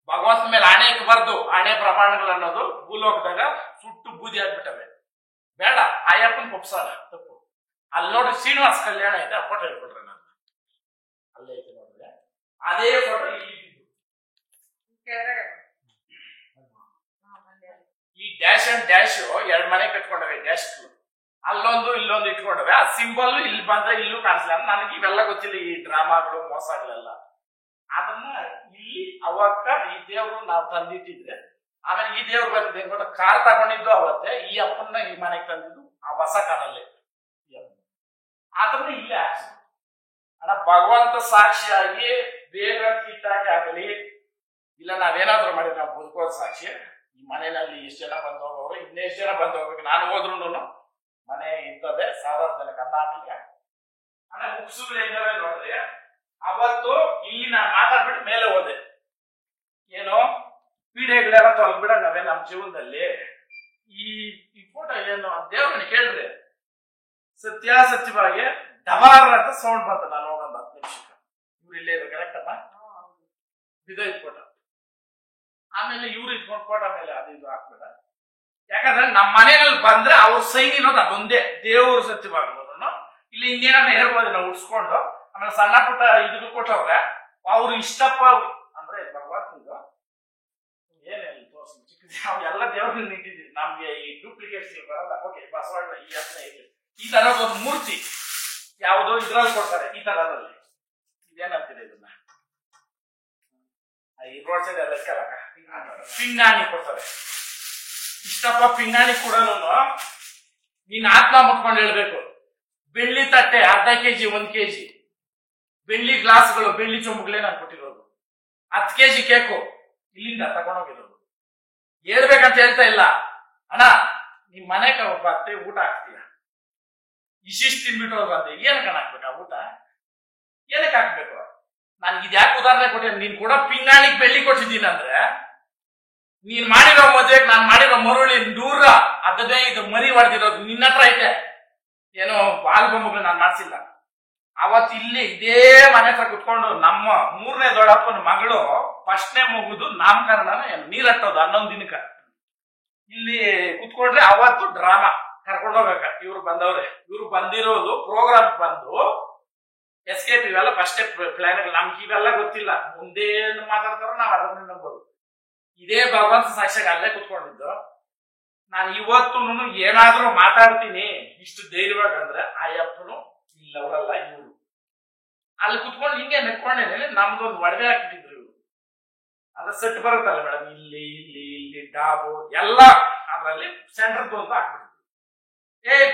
ಭಗವಂತನ ಮೇಲೆ ಆಣೆ ಇಕ್ಬಾರ್ದು. ಆಣೆ ಪ್ರಮಾಣಗಳು ಅನ್ನೋದು ಭೂಲೋಕದಾಗ ಸುಟ್ಟು ಬೂದಿ ಆಗ್ಬಿಟ್ಟವೆ. ಬೇಡ, ಆಯಪ್ಪನ ಒಪ್ಸೋಣ ತಪ್ಪು. ಅಲ್ಲಿ ನೋಡ್ರಿ ಶ್ರೀನಿವಾಸ ಕಲ್ಯಾಣ ಐತೆ, ಆ ಫೋಟೋ ಹೇಳ್ಕೊಡ್ರಿ ನಾನು. ಅಲ್ಲೇ ಐತೆ ನೋಡ್ರಿ, ಅದೇ ಫೋಟೋ ಇಲ್ಲಿ. ಈ ಡ್ಯಾಶ್ ಅಂಡ್ ಡ್ಯಾಶ್ ಎರಡ್ ಮನೆ ಕಟ್ಕೊಂಡವೆ, ಡ್ಯಾಶ್ ಅಲ್ಲೊಂದು ಇಲ್ಲೊಂದು ಇಟ್ಕೊಂಡವೆ. ಆ ಸಿಂಬಲ್ ಇಲ್ಲಿ ಬಂದ್ರೆ ಇಲ್ಲೂ ಕಾಣಿಸ್ಲ. ನನಗೆ ಇವೆಲ್ಲ ಗೊತ್ತಿಲ್ಲ, ಈ ಡ್ರಾಮಾಗಳು ಮೋಸಗಳೆಲ್ಲ. ಅದನ್ನ ಇಲ್ಲಿ ಅವಕ್ಕ ಈ ದೇವ್ರು ನಾವು ತಂದಿಟ್ಟಿದ್ರೆ, ಆಮೇಲೆ ಈ ದೇವ್ರು ಬಂದಿದೆ ಗೊತ್ತ, ಕಾರ್ ತಗೊಂಡಿದ್ದು ಅವತ್ತೆ. ಈ ಅಪ್ಪನ್ನ ಈ ಮನೆಗೆ ತಂದಿದ್ದು ಆ ಹೊಸ ಕಾರಲ್ಲಿ. ಅದನ್ನ ಇಲ್ಲೇ ಹಾಕ್ಸಿದ್ರು. ಅಣ್ಣ ಭಗವಂತ ಸಾಕ್ಷಿಯಾಗಿ ಬೇಗ ಕಿಟ್ಟಾಗಿ ಆಗಲಿ, ಇಲ್ಲ ನಾವೇನಾದ್ರೂ ಮಾಡಿ ನಾವು ಬದುಕೋದು ಸಾಕ್ಷಿ. ಈ ಮನೆಯಲ್ಲಿ ಎಷ್ಟು ಜನ ಬಂದು ಹೋಗೋರು, ಇನ್ನೆಷ್ಟು ಜನ ಬಂದು ಹೋಗ್ಬೇಕು. ನಾನು ಹೋದ್ರು ಮನೆ ಇಂಥದ್ದೇ, ಸಾವಿರಾರು ಜನ ಕರ್ನಾಟಕ. ಅಂದ್ರೆ ಮುಗಿಸುಗಳು ಹೆಂಗವೆ ನೋಡ್ರಿ. ಅವತ್ತು ಇಲ್ಲಿ ನಾನು ಮಾತಾಡ್ಬಿಟ್ಟು ಮೇಲೆ ಹೋದೆ. ಏನೋ ಪೀಡೆಗಳೆಲ್ಲ ತೊಲಗ್ಬಿಡ ನಾವೇ ನಮ್ಮ ಜೀವನದಲ್ಲಿ. ಈ ಫೋಟೋ ಏನು ದೇವ್ರನ್ನ ಕೇಳ್ರಿ, ಸತ್ಯಾಸತ್ಯವಾಗಿ ಡಬಾರ್ ಅಂತ ಸೌಂಡ್ ಬಂತ. ನಾನು ಹೋಗೋದು 10 ನಿಮಿಷಕ್ಕೆ. ಇವ್ರು ಇಲ್ಲೇ ಇದ್ರು ಕರೆಕ್ಟ್ ಅಮ್ಮ, ಬಿದ್ದೋಯ್ತು ಫೋಟೋ. ಆಮೇಲೆ ಇವ್ರು ಇಟ್ಕೊಂಡು ಫೋಟೋ ಮೇಲೆ ಅದು ಇದು ಹಾಕ್ಬೇಡ. ಯಾಕಂದ್ರೆ ನಮ್ಮ ಮನೆಯಲ್ಲಿ ಬಂದ್ರೆ ಅವ್ರ ಸೈನ್ ಇರೋದು ಅದೊಂದೇ, ದೇವ್ರು ಸತ್ಯವಾಗ್ಬೋದು. ಇಲ್ಲಿ ಇನ್ನೇನ ಹೇಳ್ಬೋದು ನಾವು ಉಡ್ಸ್ಕೊಂಡು. ಆಮೇಲೆ ಸಣ್ಣ ಪುಟ್ಟ ಇದಕ್ಕೆ ಕೊಟ್ಟವ್ರೆ, ಅವ್ರು ಇಷ್ಟಪ್ಪ ಅಂದ್ರೆ ಭಗವಂತಂದು ಏನಿಲ್ಲ ತೋರ್ಸಿ ಚಿಕ್ಕ ಎಲ್ಲ ದೇವ್ರನ್ನ ನಿಂತಿದ್ದೀವಿ. ನಮ್ಗೆ ಈ ಡೂಪ್ಲಿಕೇಟ್ಸ್ ಬರಲ್ಲ. ಓಕೆ, ಬಸವಣ್ಣ ಈ ಹತ್ರ ಐತೆ. ಈ ತರದೊಂದು ಮೂರ್ತಿ ಯಾವುದೋ ಇದ್ರಲ್ಲಿ ಕೊಡ್ತಾರೆ, ಈ ತರದಲ್ಲಿ. ಇದೇನಂತಿದೆ ಇದನ್ನ ಈ ರೋಡ್ ಸೈಡ್ ಎಲ್ಲ ಇಸ್ಕಲಕ್ಕ ಪಿಂಗಾಣಿ ಕೊಡ್ತಾರೆ. ಇಷ್ಟಪ್ಪ ಪಿಂಗಾಣಿ ಕೊಡೋನು ನೀನ್ ಆತ್ಮ ಮುಟ್ಕೊಂಡು ಹೇಳ್ಬೇಕು. ಬೆಳ್ಳಿ ತಟ್ಟೆ ಅರ್ಧ ಕೆಜಿ 1 ಕೆಜಿ, ಬೆಳ್ಳಿ ಗ್ಲಾಸ್ಗಳು, ಬೆಳ್ಳಿ ಚೊಂಬುಗಳೇ ನಾನು ಕೊಟ್ಟಿರೋದು. 10 ಕೆಜಿ ಕೇಕು ಇಲ್ಲಿಂದ ತಗೊಂಡೋಗಿರೋದು. ಹೇಳ್ಬೇಕಂತ ಹೇಳ್ತಾ ಇಲ್ಲ ಅಣ್ಣ, ನಿಮ್ ಮನೆಗೆ ಬರ್ತೆ ಊಟ ಹಾಕ್ತೀಯ, ಇಷ್ಟಿಷ್ಟು ತಿನ್ಬಿಟ್ಟು ಹೋದ್ರು ಅಂತ. ಏನಕ್ಕೆ ಹಾಕ್ಬೇಕ ಊಟ? ಏನಕ್ಕೆ ಹಾಕ್ಬೇಕು? ನನ್ಗೆ ಇದ್ಯಾಕೆ ಉದಾಹರಣೆ ಕೊಟ್ಟಿದ್ದೀನಿ. ನೀನ್ ಕೂಡ ಪಿಂಗಾಣಿಗೆ ಬೆಳ್ಳಿ ಕೊಟ್ಟಿದ್ದೀನಿ ಅಂದ್ರೆ, ನೀನ್ ಮಾಡಿರೋ ಮದ್ವೆಗೆ ನಾನು ಮಾಡಿರೋ ಮರುಳಿ 115 ಮರಿ ಹೊಡೆದಿರೋದು ನಿನ್ನ ಹತ್ರ ಐತೆ. ಏನೋ ಆಲ್ಬಮ್ಗಳು ನಾನು ಮಾಡ್ಸಿಲ್ಲ. ಅವತ್ತು ಇಲ್ಲಿ ಇದೇ ಮನೆ ಹತ್ರ ಕುತ್ಕೊಂಡು ನಮ್ಮ 3ನೇ ದೊಡ್ಡಪ್ಪನ ಮಗಳು 1ನೇ ಮುಗಿದು ನಾಮಕರಣ ನೀರಟ್ಟೋದು 11 ದಿನಕ್ಕ ಇಲ್ಲಿ ಕುತ್ಕೊಂಡ್ರೆ ಅವತ್ತು ಡ್ರಾಮಾ ಕರ್ಕೊಂಡು ಹೋಗ್ಬೇಕ. ಇವ್ರು ಬಂದವ್ರೆ, ಇವ್ರು ಬಂದಿರೋದು ಪ್ರೋಗ್ರಾಮ್ ಬಂದು ಎಸ್ಕೇಪ್. ಇವೆಲ್ಲ ಫಸ್ಟೇ ಪ್ಲಾನ್ಗಳು. ನಮ್ಗೆ ಇವೆಲ್ಲ ಗೊತ್ತಿಲ್ಲ. ಮುಂದೇನು ಮಾತಾಡ್ತಾರೋ ನಾವ್ ಅದನ್ನ ನಂಬೋದು. ಇದೇ ಭಗವಂತ ಸಾಕ್ಷಿಯಾಗಿ ಅಲ್ಲೇ ಕುತ್ಕೊಂಡಿದ್ದು. ನಾನು ಇವತ್ತು ಏನಾದ್ರೂ ಮಾತಾಡ್ತೀನಿ ಇಷ್ಟು ಧೈರ್ಯವಾಗಿ ಅಂದ್ರೆ ಅಯ್ಯಪ್ಪನು ಇಲ್ಲವರಲ್ಲ, ಇವ್ರು ಅಲ್ಲಿ ಕುತ್ಕೊಂಡು ಹಿಂಗೆ ನೆಕ್ಕೊಂಡೇನೆ. ನಮ್ದೊಂದು ಒಡವೆ ಹಾಕಿಟ್ಟಿದ್ರು ಇವ್ರು. ಅದ್ರ ಸೆಟ್ ಬರುತ್ತಲ್ಲ ಮೇಡಮ್, ಇಲ್ಲಿ ಇಲ್ಲಿ ಇಲ್ಲಿ ಡಾಬು ಎಲ್ಲ ಅದ್ರಲ್ಲಿ ಸೆಂಟರ್ದು ಅಂತ ಹಾಕ್ಬಿಟ್ಟಿದ್ರು.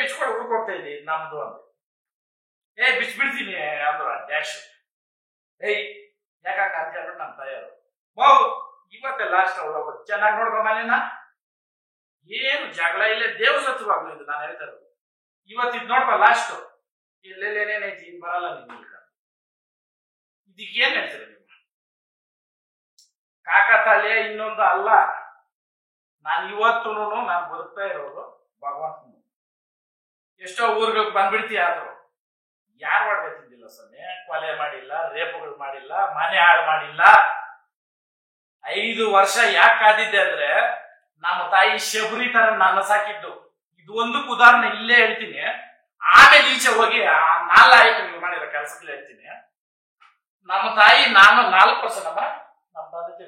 ಬಿಚ್ಕೊಂಡು ಹುಡ್ಕೋಗ್ತಾ ಇದ್ದಿ ನಮ್ದು ಅಂತ. ಬಿಚ್ಬಿಡ್ತೀನಿ ಅಂದ್ರ ಡ್ಯಾಶ್. ಯಾಕಾಗ ಅಂತ ಹೇಳ್ಬಿಟ್ಟು ನಮ್ಮ ತಾಯಿಯವರು ಇವತ್ತೇ ಲಾಸ್ಟ್ ಹೋಗೋದು. ಚೆನ್ನಾಗಿ ನೋಡ್ಕೊ ಮನೇನ, ಏನು ಜಗಳ ಇಲ್ಲೇ ದೇವ್ರ ಸತ್ವಾಗ್ಲು ಇದು ನಾನು ಹೇಳ್ತಾ ಇರೋದು. ಇವತ್ತಿದ್ ನೋಡ್ಕೊ ಲಾಸ್ಟ್. ಎಲ್ಲೆಲ್ಲೇನೇನೈತಿ ಇದ್ ಬರಲ್ಲ ನಿಮ್ಗೆ. ಇದಕ್ಕೆ ಏನ್ ಹೇಳ್ತೀರ ನೀವು? ಕಾಕತಾಳೆ ಇನ್ನೊಂದು ಅಲ್ಲ. ನಾನು ಇವತ್ತು ನಾನು ಬದುಕ್ತಾ ಇರೋದು ಭಗವಂತನು. ಎಷ್ಟೋ ಊರುಗಳಿಗೆ ಬಂದ್ಬಿಡ್ತೀಯ, ಆದ್ರು ಯಾರು ಮಾಡ್ಬೇಕಿದ್ದಿಲ್ಲ ಸ್ವಾಮಿ. ಕೊಲೆ ಮಾಡಿಲ್ಲ, ರೇಪುಗಳು ಮಾಡಿಲ್ಲ, ಮನೆ ಹಾಳು ಮಾಡಿಲ್ಲ. 5 ವರ್ಷ ಯಾಕೆ ಕಾದಿದ್ದೆ ಅಂದ್ರೆ ನಮ್ಮ ತಾಯಿ ಶಬರಿ ತರ ನನ್ನ ಸಾಕಿದ್ದು. ಇದು ಒಂದಕ್ಕೆ ಉದಾಹರಣೆ ಇಲ್ಲೇ ಹೇಳ್ತೀನಿ. ಆಮೇಲೆ ಈಚೆ ಹೋಗಿ ಆ 4 ಆಯ್ಕೆಗಳು ಮಾಡಿರೋ ಕೆಲಸಗಳು ಹೇಳ್ತೀನಿ. ನಮ್ಮ ತಾಯಿ ನಾನು 4 ವರ್ಷ ನಮ್ಮ ಪದ್ಧತಿ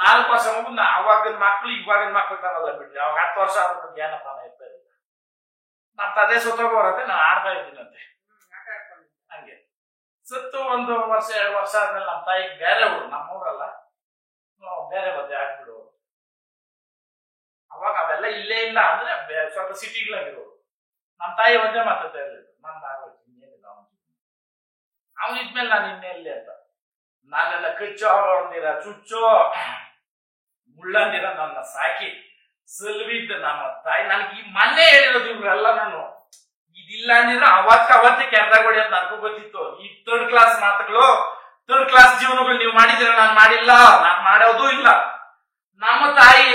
4 ವರ್ಷ ಮಗು. ಅವಾಗಿನ ಮಕ್ಳು ಇವಾಗಿನ ಮಕ್ಳು ತರಲ್ಲ ಬಿಡ್ರಿ. ಅವಾಗ 10 ವರ್ಷ ಆದ್ರೂ ಜ್ಞಾನ ಪ್ರಾಣ ಇರ್ತಾ ಇರಲಿಲ್ಲ. ನಮ್ಮ ತಂದೆ ಸತ್ತೋಗೋರತ್ತೆ, ನಾನು ಆಡ್ತಾ ಇದ್ದೀನಂತೆ. ಹಂಗೆ ಸತ್ತು 1 ವರ್ಷ 2 ವರ್ಷ ಆದ್ಮೇಲೆ ನಮ್ಮ ತಾಯಿ ಬೇರೆ ಊರು, ನಮ್ಮೂರಲ್ಲ ಬೇರೆ ಮದ್ವೆ ಆಗ್ಬಿಡು. ಅವಾಗ ಅವೆಲ್ಲ ಇಲ್ಲೇ ಇಲ್ಲ ಅಂದ್ರೆ ಸ್ವಲ್ಪ ಸಿಟಿಗಳಾಗಿರೋರು. ನಮ್ಮ ತಾಯಿ ಒಂದೇ ಮಾತಾಡ್ತಾ ಇರ್ಲಿಲ್ಲ, ನನ್ನ ಆಗೋಯ್ತು ಇನ್ನೇನಿಲ್ಲ ಅವನು ಇದ್ಮೇಲೆ ನಾನು ಇನ್ನೆಲ್ಲಿ ಅಂತ. ನನ್ನೆಲ್ಲ ಕಚ್ಚೋ ಹೊಂದಿರ ಚುಚ್ಚೋ ಮುಳ್ಳಂದಿರ ನನ್ನ ಸಾಕಿ ಸಲ್ವಿದ್ದ ನಮ್ಮ ತಾಯಿ. ನನಗೆ ಈ ಮೊನ್ನೆ ಹೇಳಿರೋದು ಇವ್ರೆಲ್ಲ. ನಾನು ಇದಿಲ್ಲ ಅಂದಿದ್ರೆ ಅವತ್ತೇ ಕೆರೆದಾಗ ಹೊಡಿಯೋದು ನನಗೂ ಗೊತ್ತಿತ್ತು. ಈ 3rd ಕ್ಲಾಸ್ ಮಾತುಗಳು, 3rd ಕ್ಲಾಸ್ ಜೀವನಗಳು ನೀವು ಮಾಡಿದಿರ, ನಾನು ಮಾಡಿಲ್ಲ, ನಾನು ಮಾಡೋದು ಇಲ್ಲ. ನಮ್ಮ ತಾಯಿ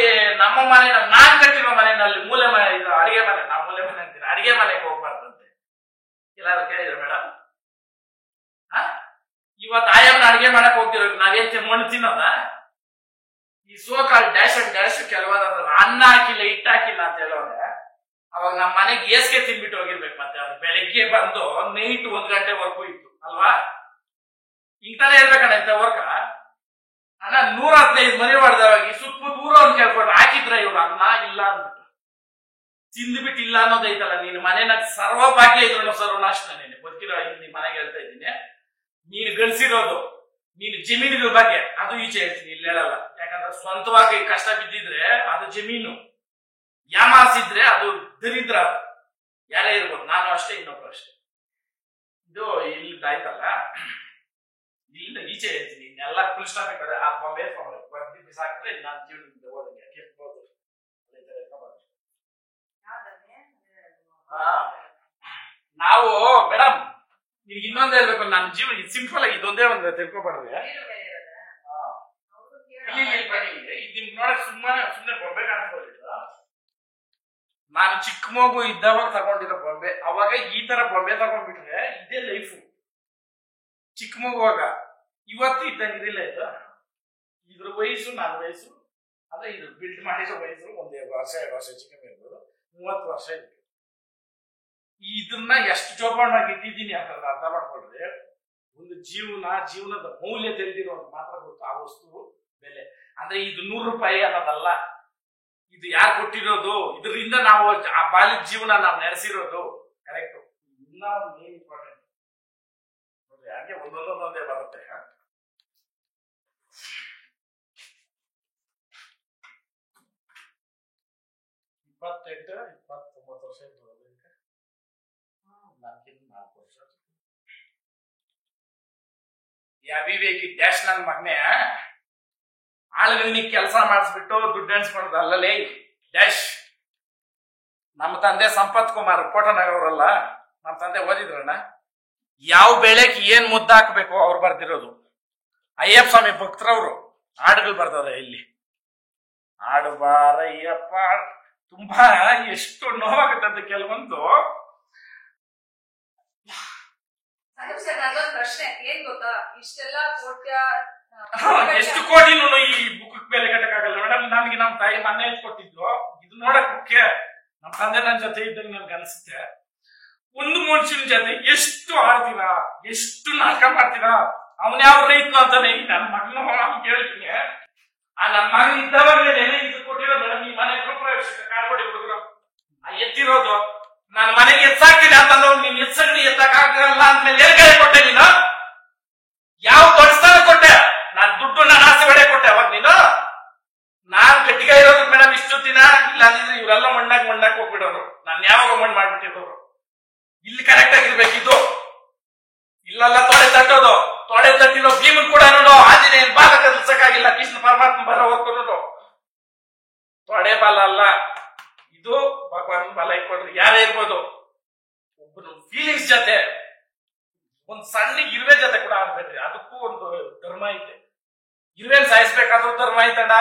ನಮ್ಮ ಮನೆಯಲ್ಲಿ ನಾನ್ ಕಟ್ಟಿರೋ ಮನೆಯಲ್ಲಿ ಮೂಲೆ ಮನೆ ಇದು ಅಡಿಗೆ ಮನೆ, ನಾವು ಮೂಲೆ ಮನೆ ಅಂತೀವಿ, ಅಡಿಗೆ ಮನೆಗೆ ಹೋಗ್ಬಾರ್ದಂತೆ. ಎಲ್ಲಾರು ಕೇಳಿದ್ರು ಮೇಡಮ್? ಇವತ್ತು ಆಯಮ್ಮನ ಅಡಿಗೆ ಮಾಡಕ್ ಹೋಗ್ತಿರೋ ನಾವೇನ್ ಮಣ್ಣು ತಿನ್ನೋದ? ಈ ಸೋಕಾಲ್ ಡ್ಯಾಶ್ ಅಂಡ್ ಡ್ಯಾಶ್ ಕೆಲವಾದ ಅನ್ನ ಹಾಕಿಲ್ಲ ಹಿಟ್ಟು ಹಾಕಿಲ್ಲ ಅಂತ ಹೇಳೋರೆ ಅವಾಗ ನಮ್ಮ ಮನೆಗೆ ಏಸ್ಗೆ ತಿನ್ಬಿಟ್ಟು ಹೋಗಿರ್ಬೇಕು. ಮತ್ತೆ ಅವ್ರು ಬೆಳಿಗ್ಗೆ ಬಂದು ನೈಟ್ 1 ಗಂಟೆವರೆಗೂ ಇತ್ತು ಅಲ್ವಾ? ಇಂತಾನೆ ಇರ್ಬೇಕಣ್ಣ ಇಂಥ ವರ್ಕ. ಅಣ್ಣ 115 ಮನೆ ಮಾಡಿದವಾಗ ಈ ಸುತ್ತಮುತ್ತ ಊರವ್ರು ಕೇಳ್ಕೊಂಡು ಹಾಕಿದ್ರ ಇವ್ರು ಅನ್ನ ಇಲ್ಲ ಅಂದ್ಬಿಟ್ಟು ತಿಂದ್ಬಿಟ್ಟು ಇಲ್ಲ ಅನ್ನೋದೈತಲ್ಲ. ನೀನು ಮನೆನ ಸರ್ವಭಾಗ್ಯ ಇದ್ರು ಸರ್ವನಾಶ. ನೀನು ಗೊತ್ತಿರೋ ನಿಮ್ ಮನೆಗೆ ಹೇಳ್ತಾ ಇದ್ದೀನಿ. ನೀನು ಗಳಿಸಿರೋದು ನೀನು ಜಮೀನುಗಳ ಬಗ್ಗೆ ಅದು ಈಚೆ ಹೇಳ್ತೀನಿ, ಇಲ್ಲಿ ಹೇಳಲ್ಲ. ಯಾಕಂದ್ರೆ ಸ್ವಂತವಾಗಿ ಕಷ್ಟ ಬಿದ್ದಿದ್ರೆ ಅದು ಜಮೀನು, ಯಾಮಾರಿಸಿದ್ರೆ ಅದು ದರಿದ್ರ. ಯಾರೇ ಇರ್ಬೋದು, ನಾನು ಅಷ್ಟೇ ಇನ್ನೊಬ್ರು ಅಷ್ಟೇ. ಇದು ಇಲ್ಲಿ ಆಯ್ತಲ್ಲ, ಇಲ್ಲಿಂದ ಈಚೆ ಹೇಳ್ತೀನಿ. ಇನ್ನೆಲ್ಲ ಫುಲ್ ಸ್ಟಾಪ್ ಬೇಕಾದ್ರೆ ಆ ಬೊಂಬೆ ಬಿಸಾಕಿದ್ರೆ ನಾನು ಜೀವನದಿಂದ ಓದಂಗೆ ಕೆಟ್ಬೋದು. ನಾವು ಮೇಡಮ್ ನಿಮ್ಗೆ ಇನ್ನೊಂದು ಹೇಳ್ಬೇಕು, ನನ್ನ ಜೀವನ ಇದು ಸಿಂಪಲ್ ಆಗಿ ಇದೊಂದೇ ಒಂದು ತಿಳ್ಕೊಬಾರ್ದು. ಇದು ನೋಡಕ್ ಸುಮ್ಮನೆ ಬೊಂಬೆ ಕಾಣಿಸ್ಬೋದು. ನಾನು ಚಿಕ್ಕ ಮಗು ಇದ್ದವಾಗ ತಗೊಂಡಿರೋ ಬೊಂಬೆ, ಅವಾಗ ಈ ತರ ಬೊಂಬೆ ತಗೊಂಡ್ಬಿಟ್ರೆ ಇದೇ ಲೈಫು. ಚಿಕ್ಕ ಮಗುವಾಗ ಇವತ್ತು ಇದ್ದಂಗೆ ಇದಿಲ್ಲ. ಇದು ಇದ್ರ ವಯಸ್ಸು ನನ್ನ ವಯಸ್ಸು ಅಂದ್ರೆ ಇದು ಬಿಲ್ಡ್ ಮಾಡಿರೋ ವಯಸ್ಸು 1 ವರ್ಷ 2 ವರ್ಷ ಚಿಕ್ಕ ಇರ್ಬೋದು, 30 ವರ್ಷ ಇತ್ತು. ಇದನ್ನ ಎಷ್ಟು ಜೋಪಾನವಾಗಿ ಇಟ್ಟಿದ್ದೀನಿ ಅಂತ ಅರ್ಥ ಮಾಡ್ಕೊಂಡ್ರೆ ಒಂದು ಜೀವನದ ಮೌಲ್ಯ ತಿಳಿದಿರೋ ಮಾತ್ರ ಗೊತ್ತು ಆ ವಸ್ತು ಬೆಲೆ. ಅಂದ್ರೆ ಇದು 100 ರೂಪಾಯಿ ಅನ್ನೋದಲ್ಲ, ಇದು ಯಾರು ಕೊಟ್ಟಿರೋದು, ಇದರಿಂದ ನಾವು ಆ ಬಾಲ್ಯದ ಜೀವನ ನಾವು ನಡೆಸಿರೋದು ಕರೆಕ್ಟ್. ಇನ್ನ ಮೇನ್ ಇಂಪಾರ್ಟೆಂಟ್ ನೋಡ್ರಿ, ಹಾಗೆ ಒಂದೊಂದೇ ಬರುತ್ತೆ. 28 29 ವರ್ಷ ಇತ್ತು. ನನಗಿಂತ 4 ವರ್ಷ. ಈ ಅವಿವೇಕಿ ಡ್ಯಾಶ್ ನನ್ನ ಮಗನೇ ಆಳುಗಳಿಗೆ ಕೆಲಸ ಮಾಡಿಸ್ಬಿಟ್ಟು ದುಡ್ಡು ಎಣಿಸ್ಕೊಳ್ಳೋದು ಅಲ್ಲಲೇ ಡ್ಯಾಶ್. ನಮ್ಮ ತಂದೆ ಸಂಪತ್ ಕುಮಾರ್ ಕೋಟನಗರವರಲ್ಲ, ನಮ್ಮ ತಂದೆ ಓದಿದ್ರಣ್ಣ. ಯಾವ ಬೆಳೆಗೆ ಏನ್ ಮುದ್ದ ಹಾಕ್ಬೇಕು ಅವ್ರು ಬರ್ದಿರೋದು. ಅಯ್ಯಪ್ಪ ಸ್ವಾಮಿ ಭಕ್ತರವ್ರು ಹಾಡುಗಳು ಬರ್ದವ್ರೆ ಇಲ್ಲಿ. ಹಾಡು ಬಾರಯ್ಯಪ್ಪ ತುಂಬಾ ಎಷ್ಟು ನೋವಾಗುತ್ತೆ ಅಂತ ಕೆಲವೊಂದು. ಪ್ರಶ್ನೆ ಏನ್ ಗೊತ್ತಾ, ಇಷ್ಟೆಲ್ಲ ಎಷ್ಟು ಕೋಟಿನೂ ಈ ಬುಕ್ ಬೆಲೆ ಕಟ್ಟಕ್ಕಾಗಲ್ಲ ಮೇಡಮ್. ನನಗೆ ನಮ್ಮ ತಾಯಿ ಮನೆ ಕೊಟ್ಟಿದ್ರು, ಇದು ನೋಡಕ್ ಮುಖ್ಯ. ನಮ್ಮ ತಂದೆ ನನ್ನ ಜೊತೆ ಇದ್ದಾಗ ನನ್ಗೆ ಅನ್ಸುತ್ತೆ, ಒಂದು ಮನುಷ್ಯನ ಜೊತೆ ಎಷ್ಟು ಆಡ್ತೀರಾ, ಎಷ್ಟು ನಾಟಕ ಮಾಡ್ತೀರಾ. ಅವನ್ ಯಾವ ರೈತನು ಅಂತಾನೆ ನನ್ನ ಮಗನ ಕೇಳ್ತೀನಿ. ಆ ನನ್ನ ಮಗ ಇದ್ದವಾಗಲೇ ಇದು ಕೊಟ್ಟಿರೋ ಮೇಡಮ್. ಈ ಮನೆ ಕಾಡ್ಕೊಡಿ ಹುಡುಗರು ಎತ್ತಿರೋದು ನನ್ನ ಮನೆಗೆ ಎತ್ತಾಕ್ತೀನಿ ಅಂತಂದ್ರೆ ನೀನ್ ಎತ್ಸಗಡಿ ಎತ್ತಕ್ಕಾಗಲ್ಲ ಅಂದ್ಮೇಲೆ ಏನ್ ಕೈ ಕೊಟ್ಟೆ ನೀನು? ಯಾವ ದೊಡ್ಡಸ್ತಾನ ಕೊಟ್ಟೆ? ನಾನ್ ದುಡ್ಡು ನಾನು ಆಸೆ ಬಡೆ ಕೊಟ್ಟೆ ಅವಾಗ ನೀನು. ನಾನ್ ಗಟ್ಟಿಗ ಇರೋದು ಮೇಡಮ್ ಇಷ್ಟು ದಿನ. ಇಲ್ಲ ಅಂದಿದ್ರೆ ಇವರೆಲ್ಲ ಮಣ್ಣಾಕ್ ಹೋಗ್ಬಿಡೋರು. ನಾನು ಯಾವಾಗ ಮಣ್ಣು ಮಾಡ್ಬಿಟ್ಟಿರೋರು. ಇಲ್ಲಿ ಕರೆಕ್ಟ್ ಆಗಿರ್ಬೇಕಿದ್ದು. ಇಲ್ಲೆಲ್ಲ ತೊಡೆ ತಟ್ಟೋದು, ತೊಡೆ ತಟ್ಟಿರೋ ಭೀಮನ್ ಕೂಡ ನೋಡು ಆಂಜನೇಯ ಬಾಲ ಕಲಿಸಕ್ಕಾಗಿಲ್ಲ, ಕೃಷ್ಣ ಪರಮಾತ್ಮ ಬರ ಹೊರ್ಕೊಡೋದು. ತೊಡೆ ಬಾಲ ಅಲ್ಲ ಇದು, ಭಗವಾನ್ ಬಲ ಇಟ್ಕೊಡ್ರಿ. ಯಾರೇ ಇರ್ಬೋದು, ಒಬ್ಬರು ಫೀಲಿಂಗ್ಸ್ ಜೊತೆ ಒಂದ್ ಸಣ್ಣ ಇರುವೆ ಜೊತೆ ಕೂಡ ಆಗ್ಬೇಡ್ರಿ. ಅದಕ್ಕೂ ಒಂದು ಧರ್ಮ ಐತೆ. ಇರುವೆನ್ ಸಾಯಿಸ್ಬೇಕಾದ್ರೂ ಧರ್ಮ ಐತಣ್ಣ.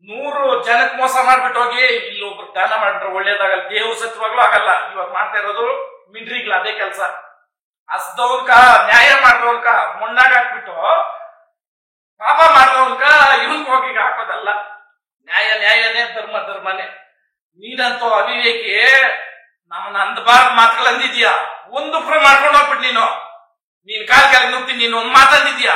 100 ಜನಕ್ಕೆ ಮೋಸ ಮಾಡ್ಬಿಟ್ಟು ಹೋಗಿ ಇಲ್ಲಿ ಒಬ್ರು ದಾನ ಮಾಡ್ಬಿಟ್ರೆ ಒಳ್ಳೇದಾಗಲ್ಲ, ದೇವ್ರ ಸತ್ವಾಗ್ಲೂ ಆಗಲ್ಲ. ಇವಾಗ ಮಾಡ್ತಾ ಇರೋದು ಮಿಂಡ್ರಿಗ್ಲ ಅದೇ ಕೆಲಸ. ಹಸ್ದವ್ರಕ ನ್ಯಾಯ ಮಾಡಿದವ್ರಕ ಮಣ್ಣಾಗ ಹಾಕ್ಬಿಟ್ಟು ಪಾಪ ಮಾಡಿದವ್ರಕ ಇವನ್ಗೆ ಹೋಗಿ ಹಾಕೋದಲ್ಲ. ನ್ಯಾಯನೇ, ಧರ್ಮನೇ. ನೀನಂತೂ ಅವಿವೇಕಿ ನಮ್ಮನ್ನ ಅಂದಬಾರ್ದು ಮಾತುಗಳು ಅಂದಿದ್ಯಾ. ಒಂದು ಪ್ರೂವ್ ಮಾಡ್ಕೊಂಡು ಹೋಗ್ಬಿಟ್ಟು ನೀನ್ ಕಾಲ್ ಕೆಳಗೆ ನುಗ್ತೀನಿ. ನೀನು ಒಂದ್ ಮಾತಂದಿದ್ಯಾ,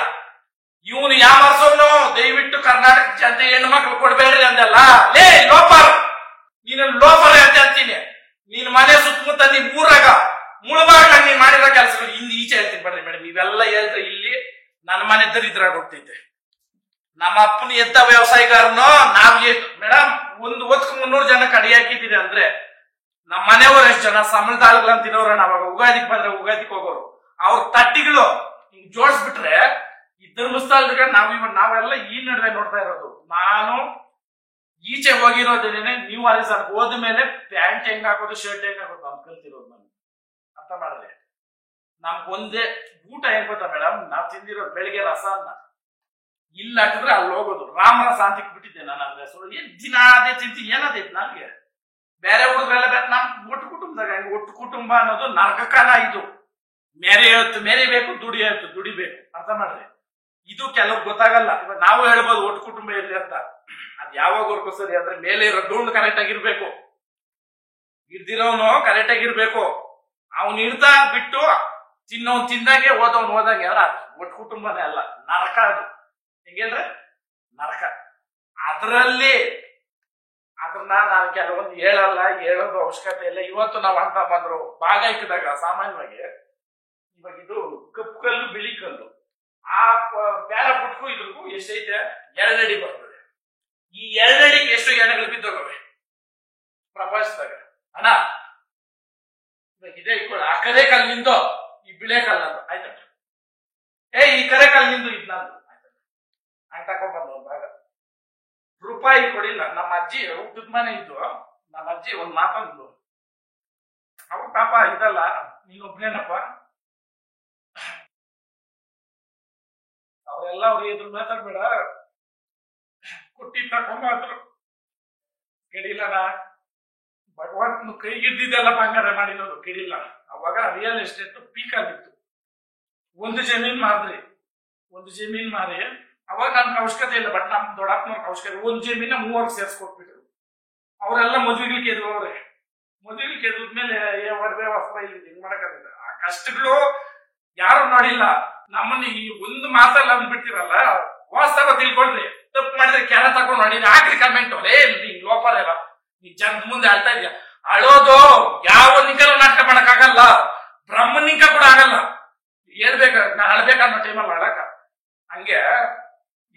ಇವನು ಯಾಮರ್ಸೋನು ದಯವಿಟ್ಟು ಕರ್ನಾಟಕ ಜನತೆ ಹೆಣ್ಣು ಮಕ್ಳು ಕೊಡ್ಬೇಡ್ರಿ ಅಂದಲ್ಲ. ಲೇ ಲೋಫರ್, ನೀನು ಲೋಫರ್ ಅಂತ ಅಂತೀನಿ. ನೀನ್ ಮನೆ ಸುತ್ತಮುತ್ತ ನೀನ್ ಊರಾಗ ಮುಳುಬಾಗ ನೀನ್ ಮಾಡಿರೋ ಕೆಲಸಗಳು ಹಿಂದಿ ಈಚೆ ಹೇಳ್ತೀನಿ ಬರ್ರಿ ಮೇಡಮ್. ಇವೆಲ್ಲ ಹೇಳಿದ್ರೆ ಇಲ್ಲಿ ನನ್ನ ಮನೆ ದರಿದ್ರಾಗ ಹೋಗ್ತೈತೆ. ನಮ್ಮ ಅಪ್ಪನ ಎದ್ದ ವ್ಯವಸಾಯಗಾರನು ನಾವ್ ಮೇಡಮ್ ಒಂದು ಹೊತ್ತು 300 ಜನಕ್ಕೆ ಅಡಿ ಹಾಕಿದ್ದೀರಿ ಅಂದ್ರೆ ನಮ್ಮ ಮನೆಯವರು ಎಷ್ಟು ಜನ ಸಂಬಳದಾಳುಗಳು ಅಂತಿರೋರಣ್ಣ. ಅವಾಗ ಉಗಾದಿಗೆ ಬಂದ್ರೆ ಉಗಾದಿಗೆ ಹೋಗೋರು ಅವ್ರ ತಟ್ಟಿಗಳು ಹಿಂಗ್ ಜೋಡಿಸ್ಬಿಟ್ರೆ ಈ ಧರ್ಮಸ್ಥಳದಾಗ ನಾವೆಲ್ಲ ಈ ನಡುವೆ ನೋಡ್ತಾ ಇರೋದು. ನಾನು ಈಚೆ ಹೋಗಿರೋದೇನೆ ನೀವು ಅರಿಸರ್ ಹೋದ ಮೇಲೆ ಪ್ಯಾಂಟ್ ಹೆಂಗ್ ಹಾಕೋದು, ಶರ್ಟ್ ಹೆಂಗ್ ಹಾಕೋದು ನಾನು ಕಲ್ತಿರೋದು. ನಾನು ಅರ್ಥ ಮಾಡಿದ್ರೆ ನಮ್ಗೊಂದೇ ಊಟ ಹೆಂಗ್ ಗೊತ್ತಾ ಮೇಡಮ್, ನಾವ್ ತಿಂದಿರೋದು ಬೆಳಿಗ್ಗೆ ರಸ ಅನ್ನ, ಇಲ್ಲ ಹಾಕಿದ್ರೆ ಅಲ್ಲಿ ಹೋಗೋದು. ರಾಮನ ಶಾಂತಿಗೆ ಬಿಟ್ಟಿದ್ದೆ ನಾನು ಅದ್ರ ಹೆಸರು. ಏನ್ ದಿನ ಅದೇ ಚಿಂತೆ ಏನದೈತಿ ನನಗೆ. ಬೇರೆ ಹುಡುಗರೆಲ್ಲ ನಮ್ ಒಟ್ಟು ಕುಟುಂಬದಾಗ ಒಟ್ಟು ಕುಟುಂಬ ಅನ್ನೋದು ನರಕ ಕಾಲ. ಇದು ಮೆರೆಬೇಕು, ದುಡಿಬೇಕು. ಅರ್ಥ ಮಾಡ್ರಿ. ಇದು ಕೆಲವ್ರು ಗೊತ್ತಾಗಲ್ಲ. ಇವಾಗ ನಾವು ಹೇಳ್ಬೋದು ಒಟ್ಟು ಕುಟುಂಬ ಇರ್ಲಿ ಅಂತ. ಅದ್ ಯಾವಾಗವರೆಗೂ ಸರಿ ಅಂದ್ರೆ ಮೇಲೆ ಇರೋ ದುಂಡು ಕರೆಕ್ಟ್ ಆಗಿರ್ಬೇಕು, ಹಿಡ್ದಿರೋನು ಕರೆಕ್ಟ್ ಆಗಿರ್ಬೇಕು. ಅವ್ನು ಹಿಡ್ದ ಬಿಟ್ಟು ತಿನ್ನೋನ್ ತಿಂದಾಗೆ ಓದೋದಾಗೆ ಅಲ್ಲ, ಒಟ್ಟು ಕುಟುಂಬನೇ ಅಲ್ಲ, ನರಕ ಅದು. ಹೆಂಗೇಳ್ರೆ ನರಕ. ಅದರಲ್ಲಿ ಅದನ್ನ ನಾನು ಕೆಲವೊಂದು ಹೇಳೋದು ಅವಶ್ಯಕತೆ ಇಲ್ಲ. ಇವತ್ತು ನಾವು ಅಂತ ಬಂದ್ರು ಭಾಗ ಇಕ್ಕಿದಾಗ ಸಾಮಾನ್ಯವಾಗಿ ಇವಾಗ ಇದು ಕಪ್ಪು ಕಲ್ಲು ಬಿಳಿ ಕಲ್ಲು ಆ ಪ್ಯಾರ ಪುಟ್ಕು ಇದ್ರಿಗೂ ಎಷ್ಟೈತೆ 2 ಅಡಿ ಬರ್ತದೆ. ಈ 2 ಅಡಿಗೆ ಎಷ್ಟು ಎಣೆಗಳು ಬಿದ್ದೋಗವೆ ಪ್ರಪಂಚದಾಗ ಅಣ್ಣ. ಇವಾಗ ಇದೇ ಇಟ್ಕೊಳ್ಳಿ, ಆ ಕರೆ ಕಲ್ಲಿಂದು ಈ ಬಿಳೆ ಕಲ್ಲಂದು ಆಯ್ತ, ಈ ಕರೆ ಕಲ್ಲಿಂದು ಇದ್ನಂದು ಹಂಗ ತಕೊಂಡ್ಬಂದು ಒಂದು ಭಾಗ ರೂಪಾಯಿ ಕೊಡಿಲ್ಲ. ನಮ್ಮ ಅಜ್ಜಿ ಊಟದ ಮನೆ ಇದ್ದು ನಮ್ಮ ಅಜ್ಜಿ ಒಂದ್ ಮಾತಂದ್ಲು, ಅವ್ರ ಪಾಪ ಇದಲ್ಲ ನೀನೊಬ್ನೇನಪ್ಪ, ಅವರೆಲ್ಲ ಅವ್ರು ಎದುರು ಮಾತಾಡ್ಬೇಡ, ಕೊಟ್ಟಿ ತಕೊಂಡ್ರು ಕೆಡಿಲ್ಲನ. ಭಗವಂತನು ಕೈಗಿದ್ದಿದ್ದೆಲ್ಲ ಬಂಗಾರ ಮಾಡಿರೋದು ಕೆಡಿಲ್ಲ. ಅವಾಗ ರಿಯಲ್ ಎಸ್ಟೇಟ್ ಪೀಕ್ ಆಗಿತ್ತು. ಒಂದು ಜಮೀನ್ ಮಾರಿ ಅವಾಗ ನಮ್ಗೆ ಅವಶ್ಯಕತೆ ಇಲ್ಲ. ಬಟ್ ನಮ್ ದೊಡ್ಡಪ್ಪನವ್ರಿಗೆ ಅವಶ್ಯಕತೆ. ಒಂದ್ ಜಮೀನ 3 ಸೇರ್ಸ್ಕೊಟ್ಬಿಟ್ರು. ಅವರೆಲ್ಲ ಮದುವೆಗಳಿಗೆ ಎದುರವ್ರೆ. ಮದುವೆಗಳಿಗೆ ಎದ್ಮೇಲೆ ಒಡವೆ ವಸ್ತ್ರ ಇಲ್ಲಿ ಹಿಂಗ್ ಮಾಡಕ್ಕಾಗಿಲ್ಲ. ಆ ಕಷ್ಟಗಳು ಯಾರು ನೋಡಿಲ್ಲ. ನಮ್ಮನ್ನ ಈ ಒಂದು ಮಾತಲ್ಲ ಅಂದ್ಬಿಡ್ತಿರಲ್ಲ, ವಾಸ್ತವ ತಿಳ್ಕೊಳ್ರಿ. ತಪ್ಪು ಮಾಡಿದ್ರೆ ಕೆಲ ತಗೊಂಡು ನೋಡಿ, ಹಾಕ್ರಿ ಕಮೆಂಟ್. ಲೋಪರ್ ಎಲ್ಲ ನೀ ಜನದ ಮುಂದೆ ಅಳ್ತಾ ಇದೆಯಾ. ಅಳೋದು ಯಾವ ನಿಂಕಲ್ಲ ನಾಟಕ ಮಾಡಕ್ ಆಗಲ್ಲ, ಬ್ರಹ್ಮನಿಂಕ ಕೂಡ ಆಗಲ್ಲ. ಹೇಳ್ಬೇಕ ನಾನು ಅಳ್ಬೇಕನ್ನೋ ಟೈಮಲ್ಲಿ ಅಳಕ. ಹಂಗೆ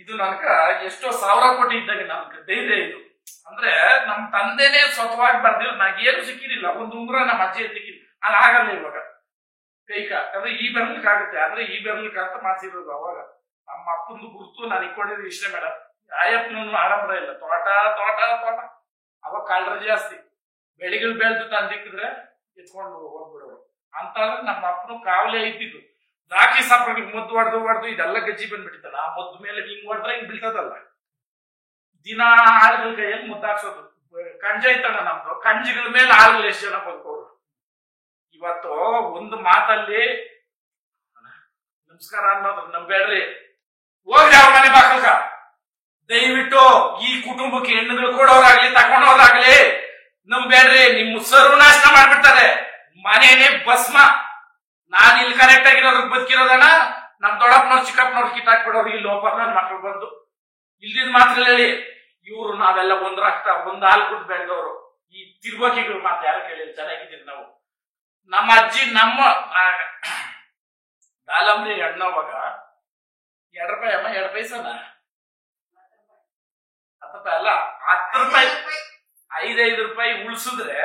ಇದು ನನ್ಕ ಎಷ್ಟೋ 1000 ಕೋಟಿ ಇದ್ದಾಗ ನನ್ಗೆ ಧೈರ್ಯ ಇದು. ಅಂದ್ರೆ ನಮ್ ತಂದೆನೇ ಸ್ವತವಾಗಿ ಬರ್ದಿಲ್ಲ, ನಾಗೇನು ಸಿಕ್ಕಿದಿಲ್ಲ. ಒಂದು ಉಂಗುರ ನಮ್ಮ ಅಜ್ಜಿ ಸಿಕ್ಕಿಲ್ಲ. ಅದು ಆಗಲ್ಲ ಇವಾಗ ಕೈಕ. ಅಂದ್ರೆ ಈ ಬೆರ್ಲಿಕ್ಕಾಗುತ್ತೆ. ಆದ್ರೆ ಈ ಬೆರ್ಲಿಕ್ಕಂತ ಮಾಡ್ಸಿರೋದು. ಅವಾಗ ನಮ್ಮ ಅಪ್ಪಂದು ಗುರುತು ನಾನು ಇಟ್ಕೊಂಡಿದ್ದು ಇಷ್ಟೇ ಮೇಡಮ್. ಆಯಪ್ಪನೂ ಆಡಂಬರ ಇಲ್ಲ. ತೋಟ ಅವಾಗ ಕಾಲ್ರ ಜಾಸ್ತಿ. ಬೆಳಿಗಳು ಬೆಳೆದು ತಂದಿಕ್ಕಿದ್ರೆ ಎತ್ಕೊಂಡು ಹೋಗ್ಬಿಡೋರು. ಅಂತಂದ್ರೆ ನಮ್ಮ ಅಪ್ಪನು ಕಾವಲೆ ಇದ್ದಿದ್ದು. ದ್ರಾಕ್ಷಿ ಸಾಪ್ರಿಗೆ ಮದ್ದು ಹೊಡೆದು ಇದೆಲ್ಲ ಗಜ್ಜಿ ಬಂದ್ಬಿಟ್ಟಿತ್ತಲ್ಲ. ಆ ಮದ್ದು ಮೇಲೆ ಹಿಂಗ್ ಹೊಡೆದ್ರೆ ಹಿಂಗ್ ಬೀಳ್ತದಲ್ಲ. ದಿನ ಆಳುಗಳ ಕೈಯಲ್ಲಿ ಮುದ್ದಾಕ್ಸೋದು. ಕಂಜ ಇತ್ತಣ್ಣ ನಮ್ದು. ಕಂಜಿಗಳ ಮೇಲೆ ಆಳುಗಳು ಎಷ್ಟು ಜನ ಬದುಕೋರು. ಇವತ್ತು ಒಂದು ಮಾತಲ್ಲಿ ನಮಸ್ಕಾರ ಅನ್ನೋದು ನಂಬೇಡ್ರಿ. ಹೋಗ್ರಿ ಅವ್ರ ಮನೆ ಬಾಕಲ್ಕ. ದಯವಿಟ್ಟು ಈ ಕುಟುಂಬಕ್ಕೆ ಹೆಣ್ಣುಗಳು ಕೊಡೋರಾಗ್ಲಿ ತಕೊಂಡೋರಾಗ್ಲಿ ನಂಬೇಡ್ರಿ. ನಿಮ್ಮ ಸರ್ವನಾಶ ಮಾಡ್ಬಿಡ್ತಾರೆ. ಮನೇನೆ ಭಸ್ಮ. ನಾನ್ ಇಲ್ಲಿ ಕರೆಕ್ಟ್ ಆಗಿರೋದಕ್ಕೆ ಬದುಕಿರೋದನ್ನ ನಮ್ ದೊಡ್ಡಪ್ಪನವ್ರು ಚಿಕ್ಕಪ್ಪನವ್ರು ಕಿತ್ತಾಕ್ಬಿಡೋರು. ಇಲ್ಲಿ ಒಬ್ಬರು ನನ್ನ ಮಕ್ಳು ಬಂದು ಇಲ್ದಿದ್ ಮಾತ್ರ ಹೇಳಿ. ಇವ್ರು ನಾವೆಲ್ಲ ಒಂದ್ ರಕ್ತ ಒಂದ್ ಹಾಲು ಕೊಟ್ಟು ಬೆಳೆದವರು. ಈ ತಿರ್ಬೋಕಿಗಳು ಮಾತು ಯಾರು ಕೇಳಿ ಚೆನ್ನಾಗಿದ್ದೀರಿ ನಾವು. ನಮ್ಮ ಅಜ್ಜಿ ನಮ್ಮ ದಾಲಂಬ್ರಿ ಹಣ್ಣವಾಗ 2 ರೂಪಾಯಿ ಅಮ್ಮ, 2 ಪೈಸನ 10 ರೂಪಾಯಿ ಅಲ್ಲ, 10 ರೂಪಾಯಿ 5 ರೂಪಾಯಿ ಉಳಿಸಿದ್ರೆ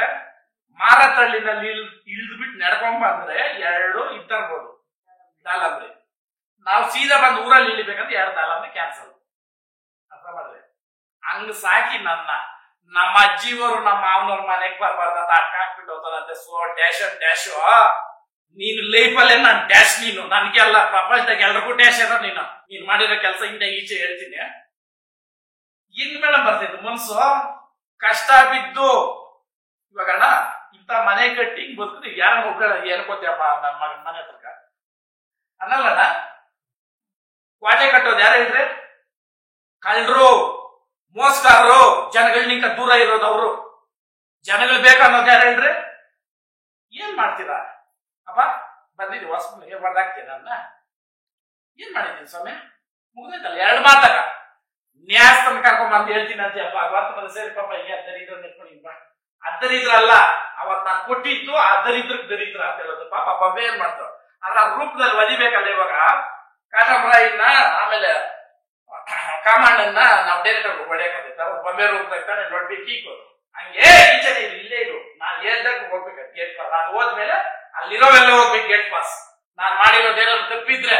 ಮಾರತಳ್ಳಿನಲ್ಲಿ ಇಳಿದು ಬಿಟ್ಟು ನಡ್ಕೊಂಡ್ ಬಂದ್ರೆ 2 ಇತ್ತರ್ಬೋದು ದಾಲಂಬ್ರಿ. ನಾವು ಸೀದಾ ಬಂದು ಊರಲ್ಲಿ ಇಳಿಬೇಕಂದ್ರೆ 2 ದಾಲಂಬ್ರಿ ಕ್ಯಾನ್ಸಲ್. ಅರ್ಥ ಮಾಡ್ರಿ. ಹಂಗ ಸಾಕಿ ನಮ್ಮ ಅಜ್ಜಿಯವರು ನಮ್ಮ ಮಾವನವ್ರ ಮನೆಗೆ ಬರ್ಬಾರ್ದಂತ ಅಕ್ಕ ಹಾಕ್ಬಿಟ್ಟು ಹೋಗ್ತಾರಂತೆ. ಡ್ಯಾಶ್ ನೀನು ಲೈಫಲ್ಲೇ ನಾನು ಡ್ಯಾಶ್. ನೀನು ನನ್ಗೆಲ್ಲ ಪ್ರಪಂಚದಾಗ ಎಲ್ರಿಗೂ ಡ್ಯಾಶ್ ಅದ. ನೀನ್ ಮಾಡಿರೋ ಕೆಲಸ ಇಂದ ಈಚೆ ಹೇಳ್ತೀನಿ. ಇನ್ ಮೇಲೆ ಬರ್ತಿದ್ದು ಮನ್ಸು ಕಷ್ಟ ಬಿದ್ದು. ಇವಾಗ ಅಣ್ಣ ಇಂತ ಮನೆ ಕಟ್ಟಿ ಹಿಂಗ್ ಬದುಕಿದ್ರೆ ಯಾರನ್ನ ಒಬ್ಬಳ ಹೇಳ್ಕೋತಿಯಪ್ಪ ನನ್ನ ಮನೆ ಹತ್ರಕ ಅನ್ನಲ್ಲಣ್ಣ. ಕ್ವಾಟೆ ಕಟ್ಟೋದು ಯಾರು ಹೇಳ್ರಿ? ಕಳ್ರು, ಮೋಸಗಾರರು, ಜನಗಳನಿಂದ ದೂರ ಇರೋದು ಅವರು. ಜನಗಳು ಬೇಕನ್ನೋದು ಯಾರು ಹೇಳ್ರಿ? ಏನ್ ಮಾಡ್ತೀರಾ ಅಪ್ಪ? ಬಂದಿದ್ದೀವಿ ಹೊಸ ಬರ್ದಾಕ್ತೀಯ ನನ್ನ. ಏನ್ ಮಾಡಿದ್ದೀನಿ ಸ್ವಾಮಿ? ಮುಗ್ದೈತಲ್ಲ 2 ಮಾತಾಗ ನ್ಯಾಸ್ತನ ಕರ್ಕೊಂಡ್ ಹೇಳ್ತೀನಿ ಅಂತ ಅವತ್ತು ಸೇರಿ ಪಾಪ ಈಗ ದರಿದ್ರ ನಿಟ್ಕೊಂಡು ಬಾ. ದರಿದ್ರಲ್ಲ ಅವತ್ ನಾನು ಕೊಟ್ಟಿದ್ದು ಆ ದರಿದ್ರಕ್ ದರಿದ್ರ ಅಂತ ಹೇಳೋದು. ಪಾಪ ಬಬ್ಬೆ ಏನ್ ಮಾಡ್ತಾವ ಅದ್ರ ರೂಪದಲ್ಲಿ ಒದಿಬೇಕಲ್ಲ. ಇವಾಗ ಕಾಟಮರಾಯಿನ ಆಮೇಲೆ ಕಾಮಣ್ಣನ್ನ ನಾವು ಡೈರೆಕ್ಟ್ ಹೊಡೆಯಕತ್ತೈತೆ. ಅವ್ರು ಬೊಂಬೆ ರೂಪದಾಗ ನೋಡ್ಬೇಕು ಕೀಕೋದು. ಹಂಗೆ ಈಚೆ ಇಲ್ಲೇ ಇರು. ನಾನು ಹೇಳ್ದಾಗ ಹೋಗ್ಬೇಕು ಗೇಟ್ ಪಾಸ್. ಅದು ಹೋದ್ಮೇಲೆ ಅಲ್ಲಿರೋವೆಲ್ಲ ಹೋಗ್ಬೇಕು ಗೇಟ್ ಪಾಸ್. ನಾನ್ ಮಾಡಿರೋದೇನಾದ್ರು ತಪ್ಪಿದ್ರೆ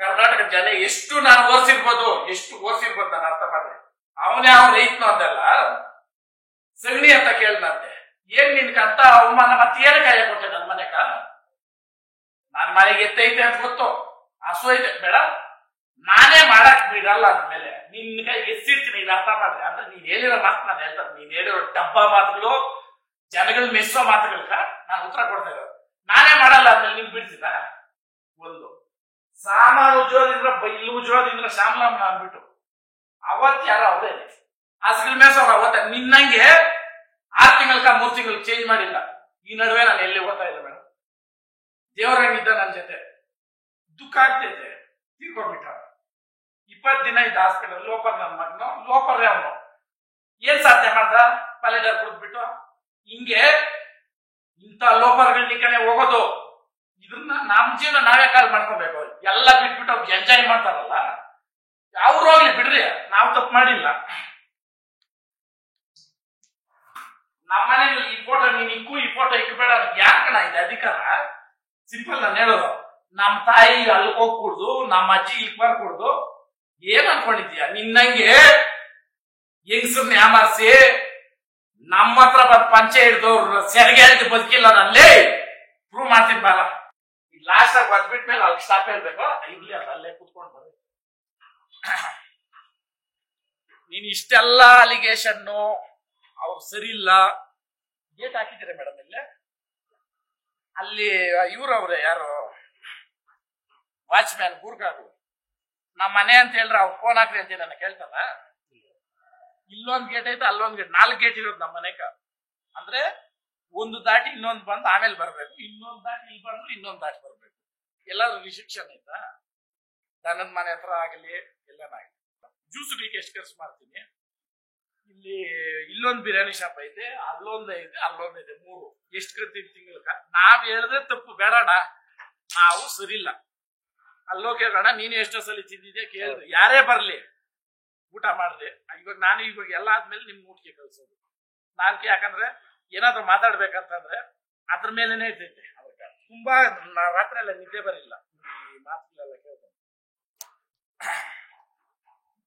ಕರ್ನಾಟಕ ಜನ ಎಷ್ಟು ನಾನು ಓದಿಸಿರ್ಬೋದು ನಾನು ಅರ್ಥ ಮಾಡ್ರಿ. ಅವನೇ ಅವ್ನ ರೈತನು ಅಂದಲ್ಲ ಸಗಣಿ ಅಂತ ಕೇಳ್ದಂತೆ. ಏನ್ ನಿನ್ಕಂತ ಅವಮಾನ ಮತ್ತೆ ಏನ ಕಾಯ ಕೊಟ್ಟೆ ನನ್ ಮನೆಕ? ನನ್ ಮನೆಗೆ ಎತ್ತೈತೆ ಅಂತ ಗೊತ್ತು, ಹಸು ಐತೆ ಬೇಡ. ನಾನೇ ಮಾಡಕ್ ಬಿಡಲ್ಲ ಅಂದ್ಮೇಲೆ ನಿನ್ ಕೈ ಎಸ್ಸಿರ್ತೀನಿ ಇದು ಅರ್ಥ ಮಾಡ್ರಿ. ಅಂದ್ರೆ ನೀನ್ ಹೇಳಿರೋ ಮಾತು ನಾನು ಹೇಳ್ತಾರೆ, ನೀನ್ ಹೇಳಿರೋ ಡಬ್ಬ ಮಾತುಗಳು, ಜನಗಳು ಮೆಚ್ಚೋ ಮಾತುಗಳಕ ನಾನು ಉತ್ತರ ಕೊಡ್ತಾ ಇರೋದು. ನಾನೇ ಮಾಡಲ್ಲ ಅಂದ್ಮೇಲೆ ನಿನ್ ಬಿಡ್ತೀನ? ಒಂದು ಸಾಮಾನು ಉಜ್ಜೋದ್ರಿಂದ ಇಲ್ಲಿ ಉಜ್ಜೋದ್ರಿಂದ ಶ್ಯಾಮಲಾಮ್ ಅಂದ್ಬಿಟ್ಟು ಅವತ್ ಯಾರೋ ಅವರೇ ಹಾಸಿಗೆ ಮೇಸೋರು ಅವತ್ತ ನಿನ್ನಂಗೆ 6 ತಿಂಗಳಕ 3 ತಿಂಗಳು ಚೇಂಜ್ ಮಾಡಿಲ್ಲ. ಈ ನಡುವೆ ನಾನು ಎಲ್ಲಿ ಓದ್ತಾ ಇಲ್ಲ ಮೇಡಮ್. ದೇವರಂಗಿದ್ದ ನನ್ನ ಜೊತೆ ದುಃಖ ಆಗ್ತೈತೆ, ತೀರ್ಕೊಂಡ್ಬಿಟ್ಟ. 20 ದಿನ ಇದ್ದ ಹಾಸ್ಪಿಟಲ್. ಲೋಪರ್ ನನ್ನ ಮಗನು, ಲೋಪರ್ರೆ ಅವನು. ಏನ್ ಸಾಧ್ಯ ಮಾಡ್ದ? ಪಲೆಡರ್ ಕುಡಿದ್ಬಿಟ್ಟು ಹಿಂಗೆ ಇಂಥ ಲೋಪರ್ಗಳ ನಿಕನೆ ಹೋಗೋದು. ಇದನ್ನ ನಮ್ ಜೀವನ ನಾವೇ ಕಾಲ್ ಮಾಡ್ಕೋಬೇಕು. ಎಲ್ಲ ಬಿಟ್ಬಿಟ್ಟು ಅವ್ರು ಎಂಜಾಯ್ ಮಾಡ್ತಾರಲ್ಲ, ಅವ್ರು ಹೋಗ್ಲಿ ಬಿಡ್ರಿ, ನಾವು ತಪ್ಪು ಮಾಡಿಲ್ಲ. ನಮ್ಮನೇಲಿ ಈ ಫೋಟೋ ನೀನ್ ಇಕ್ಕು, ಈ ಫೋಟೋ ಇಕ್ಕಬೇಡ ಯಾಕಣ ಇದೆ ಅಧಿಕಾರ? ಸಿಂಪಲ್ ನಾನು ಹೇಳೋದು. ನಮ್ ತಾಯಿ ಅಲ್ಲಿ ಹೋಗ್ಕೂಡ್ದು, ನಮ್ಮ ಅಜ್ಜಿ ಇಲ್ಲಿ ಬರ್ಕೂಡ್ದು. ಏನ್ ಅನ್ಕೊಂಡಿದ್ಯಾ? ನಿನ್ನಂಗೆ ಹೆಂಗಸರ್ನ ಯಾಮಾರಿಸಿ ನಮ್ಮ ಹತ್ರ ಬಂದ್ ಪಂಚೆ ಹಿಡ್ದವ್ರು ಸೆರಗೆ ಹೇಳ್ತು ಬದುಕಿಲ್ಲ ನಲ್ಲಿ ಪ್ರೂವ್ ಮಾಡ್ತೀನಿ ಬಾರ. ಈಗ ಲಾಸ್ಟ್ ಆಗಿ ಬಂದ್ಬಿಟ್ಮೇಲೆ ಅಲ್ಲಿ ಸ್ಟಾಪ್ ಹೇಳ್ಬೇಕು. ಇರ್ಲಿ ಅಲ್ಲ, ಅಲ್ಲೇ ಕುತ್ಕೊಂಡು ಬರ್ರಿ. ನೀನ್ ಇಷ್ಟೆಲ್ಲ ಅಲಿಗೇಷನ್ನು ಅವ್ರು ಸರಿ ಇಲ್ಲ ಗೇಟ್ ಹಾಕಿದ್ದೀರ ಮೇಡಮ್. ಇಲ್ಲೇ ಅಲ್ಲಿ ಇವ್ರವ್ರೆ ಯಾರು ವಾಚ್ಮ್ಯಾನ್ ಗೂರ್ಗಾರು ನಮ್ಮ ಮನೆ ಅಂತ ಹೇಳ್ರೆ ಅವ್ರು ಫೋನ್ ಹಾಕ್ರಿ ಅಂತ ನನ್ನ ಕೇಳ್ತಾರ. ಇಲ್ಲೊಂದ್ ಗೇಟ್ ಐತೆ, ಅಲ್ಲೊಂದ್ ಗೇಟ್, 4 ಗೇಟ್ ಇರೋದು ನಮ್ಮ ಮನೆಗ. ಅಂದ್ರೆ ಒಂದು ದಾಟಿ ಇನ್ನೊಂದು ಬಂದು ಆಮೇಲೆ ಬರ್ಬೇಕು, ಇನ್ನೊಂದು ದಾಟಿ ಇಲ್ಲಿ ಬಂದ್ರೆ ಇನ್ನೊಂದು ದಾಟಿ ಬರ್ಬೇಕು. ಎಲ್ಲಾದ್ರೂ ರಿಸ್ಟ್ರಿಕ್ಷನ್ ಐತಾ? ದನದ ಮನೆ ಹತ್ರ ಆಗಲಿ ಎಲ್ಲನಾಗಲಿ. ಜ್ಯೂಸ್ಗಳಿಗೆ ಎಷ್ಟು ಖರ್ಚು ಮಾಡ್ತೀನಿ. ಇಲ್ಲಿ ಇಲ್ಲೊಂದು ಬಿರಿಯಾನಿ ಶಾಪ್ ಐತೆ, ಅಲ್ಲೊಂದು ಐತೆ, ಅಲ್ಲೊಂದೈತೆ, 3. ಎಷ್ಟು ಕರ್ತೀವಿ ತಿಂಗಳಕ? ನಾವ್ ಹೇಳಿದ್ರೆ ತಪ್ಪು ಬೇಡಣ, ನಾವು ಸರಿಲ್ಲ. ಅಲ್ಲೋ ಕೇಳೋಣ, ನೀನು ಎಷ್ಟೋ ಸಲ ತಿಂದಿದ್ಯಾ ಕೇಳಿದ್ರೆ ಯಾರೇ ಬರ್ಲಿ ಊಟ ಮಾಡಿದೆ. ಇವಾಗ ಎಲ್ಲ ಆದ್ಮೇಲೆ ನಿಮ್ ಊಟಕ್ಕೆ ಕಳ್ಸೋದು ನಾಲ್ಕೆ. ಯಾಕಂದ್ರೆ ಏನಾದ್ರು ಮಾತಾಡ್ಬೇಕಂತಂದ್ರೆ ಅದ್ರ ಮೇಲೆನೆ ಇರ್ತೈತೆ. ಅವಾಗ ತುಂಬಾ ರಾತ್ರಿ ಎಲ್ಲ ನಿದ್ದೆ ಬರಿಲ್ಲ ಈ ಮಾತುಗಳೆಲ್ಲ ಕೇಳ್ತಾರೆ.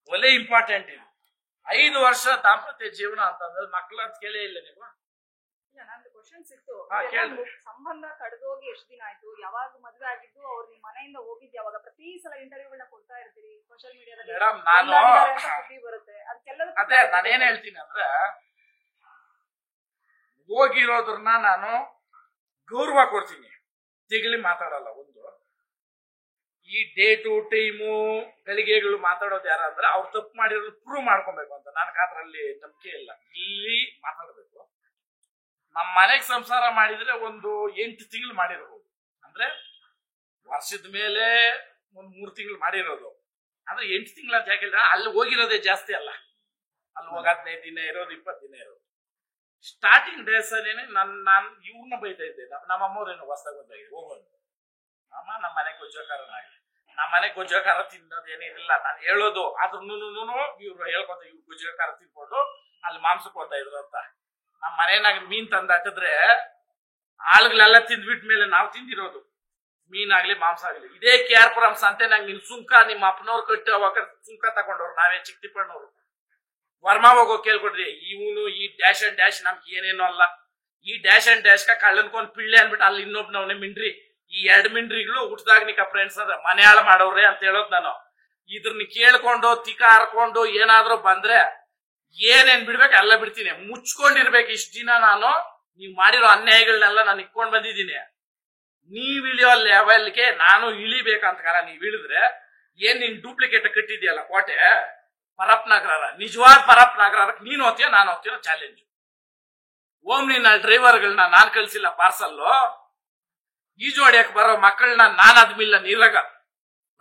ಒಳ್ಳೆ ಇಂಪಾರ್ಟೆಂಟ್ ಇದು. 5 ವರ್ಷ ದಾಂಪತ್ಯ ಜೀವನ ಅಂತಂದ್ರೆ ಮಕ್ಳು ಅಂತ ಕೇಳೇ ಇಲ್ಲ ನೀವು. ನಂದು ಕ್ವಶನ್ಸ್ ಇತ್ತು. ಕೇಳಿ. ಸಂಬಂಧ ಕಡ್ದೋಗಿ ಎಷ್ಟು ದಿನ ಆಯ್ತು? ಯಾವಾಗ ಮದುವೆ ಆಗಿದ್ದು? ಅವ್ರು ನಿಮ್ ಮನೆಯಿಂದ ಹೋಗಿದ್ದು ಯಾವಾಗ? ಪ್ರತಿ ಸಲ ಇಂಟರ್ವ್ಯೂಗಳನ್ನ ಕೊಡ್ತಾ ಇರ್ತೀರಿ ಸೋಷಿಯಲ್ ಮೀಡಿಯಾದಲ್ಲಿ. ಮೇಡಮ್ ನಾನು ಸುದ್ದಿ ಬರುತ್ತೆ, ಅದಕ್ಕೆಲ್ಲ ಅದೇ ನಾನೇನ್ ಹೇಳ್ತೀನಿ ಅಂದ್ರೆ, ಹೋಗಿರೋದ್ರನ್ನ ನಾನು ಗೌರವ ಕೊಡ್ತೀನಿ, ತೆಗಿಲಿ ಮಾತಾಡಲ್ಲ. ಒಂದು ಈ ಡೇಟು ಟೈಮು ಗಳಿಗೆಗಳು ಮಾತಾಡೋದು ಯಾರಂದ್ರೆ ಅವ್ರು ತಪ್ಪು ಮಾಡಿರೋದು ಪ್ರೂವ್ ಮಾಡ್ಕೊಬೇಕು ಅಂತ. ನನಗೆ ಅದ್ರಲ್ಲಿ ನಂಬಿಕೆ ಇಲ್ಲ. ಇಲ್ಲಿ ಮಾತಾಡ್ಬೇಕು. ನಮ್ಮ ಮನೆಗೆ ಸಂಸಾರ ಮಾಡಿದ್ರೆ ಒಂದು 8 ತಿಂಗಳು ಮಾಡಿರ್ಬೋದು. ಅಂದ್ರೆ ವರ್ಷದ ಮೇಲೆ ಒಂದು 3 ತಿಂಗಳು ಮಾಡಿರೋದು. ಅಂದ್ರೆ 8 ತಿಂಗಳು ಅಂತ ಯಾಕಿಲ್ಲ, ಅಲ್ಲಿ ಹೋಗಿರೋದೇ ಜಾಸ್ತಿ ಅಲ್ಲ. ಅಲ್ಲಿ ಹೋಗಿ 15 ದಿನ ಇರೋದು, 20 ದಿನ ಇರೋದು. ಸ್ಟಾರ್ಟಿಂಗ್ ಡೇಸ್ ಅಲ್ಲೇನೆ ನಾನು ಇವ್ರನ್ನ ಬೈತಾ ಇದ್ದೆ. ನಮ್ಮ ಅಮ್ಮವ್ರೇನು ಹೊಸದಾಗ ಬಂದಾಗಿದೆ ಹೋಗೋದು. ಅಮ್ಮ ನಮ್ಮ ಮನೆಗೆ ಗೊಜ್ಜೋಕಾರನಾಗಿ, ನಮ್ಮ ಮನೆಗೆ ಗೊಜ್ಜೋಕಾರ ತಿನ್ನೋದೇನಿಲ್ಲ ನಾನು ಹೇಳೋದು. ಆದ್ರೂ ಇವ್ರು ಹೇಳ್ಕೊಂತ ಇವ್ರು ಗೊಜ್ಜೋಕಾರ ತಿನ್ಕೊಂಡು ಅಲ್ಲಿ ಮಾಂಸಕ್ಕೆ ಹೋಗ್ತಾ ಇದ್ರು ಅಂತ. ನಮ್ಮ ಮನೆಯಾಗ ಮೀನ್ ತಂದು ಹಾಕಿದ್ರೆ ಆಳುಗಳೆಲ್ಲ ತಿಂದ್ಬಿಟ್ ಮೇಲೆ ನಾವು ತಿಂದಿರೋದು ಮೀನಾಗ್ಲಿ ಮಾಂಸ ಆಗ್ಲಿ. ಇದೇ KR ಪುರಂ ಸಂತೆನಾಗ ನಿನ್ ಸುಂಕ ನಿಮ್ಮ ಅಪ್ಪನವ್ರು ಕಟ್ಟಿ ಅವಾಗ ಸುಂಕ ತಗೊಂಡವ್ರು ನಾವೇ ಚಿಕ್ಕತಿಪ್ಪಣ್ಣವ್ರು. ವರ್ಮಾ ಹೋಗೋ ಕೇಳ್ಕೊಡ್ರಿ, ಇವನು ಈ ಡ್ಯಾಶ್ ಅಂಡ್ ಡ್ಯಾಶ್ ನಮ್ಗೆ ಏನೇನು ಅಲ್ಲ. ಈ ಡ್ಯಾಶ್ ಅಂಡ್ ಡ್ಯಾಶ್ ಕಳ್ಳನ್ಕೊಂಡ್ ಪಿಳ್ಳೆ ಅನ್ಬಿಟ್ಟು ಅಲ್ಲಿ ಇನ್ನೊಬ್ನವನೇ ಮಿಂಡ್ರಿ. ಈ 2 ಮಿಂಡ್ರಿಗಳು ಹುಟ್ಟದಾಗ ನಿಕ ಫ್ರೆಂಡ್ಸ್ ಅಂದ್ರೆ ಮನೆ ಹಾಳು ಮಾಡೋವ್ರೆ ಅಂತ ಹೇಳೋದ್ ನಾನು. ಇದ್ರನ್ನ ಕೇಳ್ಕೊಂಡು ತಿಕ್ಕ ಹರ್ಕೊಂಡು ಏನಾದ್ರೂ ಬಂದ್ರೆ ಏನೇನ್ ಬಿಡ್ಬೇಕು ಎಲ್ಲ ಬಿಡ್ತೀನಿ. ಮುಚ್ಕೊಂಡಿರ್ಬೇಕು ಇಷ್ಟ ದಿನ. ನಾನು ನೀವ್ ಮಾಡಿರೋ ಅನ್ಯಾಯಗಳನ್ನೆಲ್ಲ ನಾನು ಇಟ್ಕೊಂಡ್ ಬಂದಿದ್ದೀನಿ. ನೀವ್ ಇಳಿಯೋ ಲೆವೆಲ್ಗೆ ನಾನು ಇಳಿಬೇಕಂತ ಕಾಲ. ನೀವ್ ಇಳಿದ್ರೆ ಏನ್ ನೀನ್ ಡೂಪ್ಲಿಕೇಟ್ ಕಟ್ಟಿದ್ಯಲ್ಲ ಕೋಟೆ ಪರಪ್ ನಗರ, ನಿಜವಾದ ಪರಪ್ ನಗರಕ್ಕೆ ನೀನ್ ಹೋಗ್ತೀಯ ನಾನು ಹೋಗ್ತೀನೋ ಚಾಲೆಂಜ್. ನಿನ್ನ ಡ್ರೈವರ್ಗಳನ್ನ ನಾನ್ ಕಳ್ಸಿಲ್ಲ ಪಾರ್ಸಲ್ಲು. ಈಜು ಹೊಡಿಯಕ್ ಬರೋ ಮಕ್ಕಳನ್ನ ನಾನ್ ಅದ್ಮಿಲ್ಲ ನೀರಾಗ.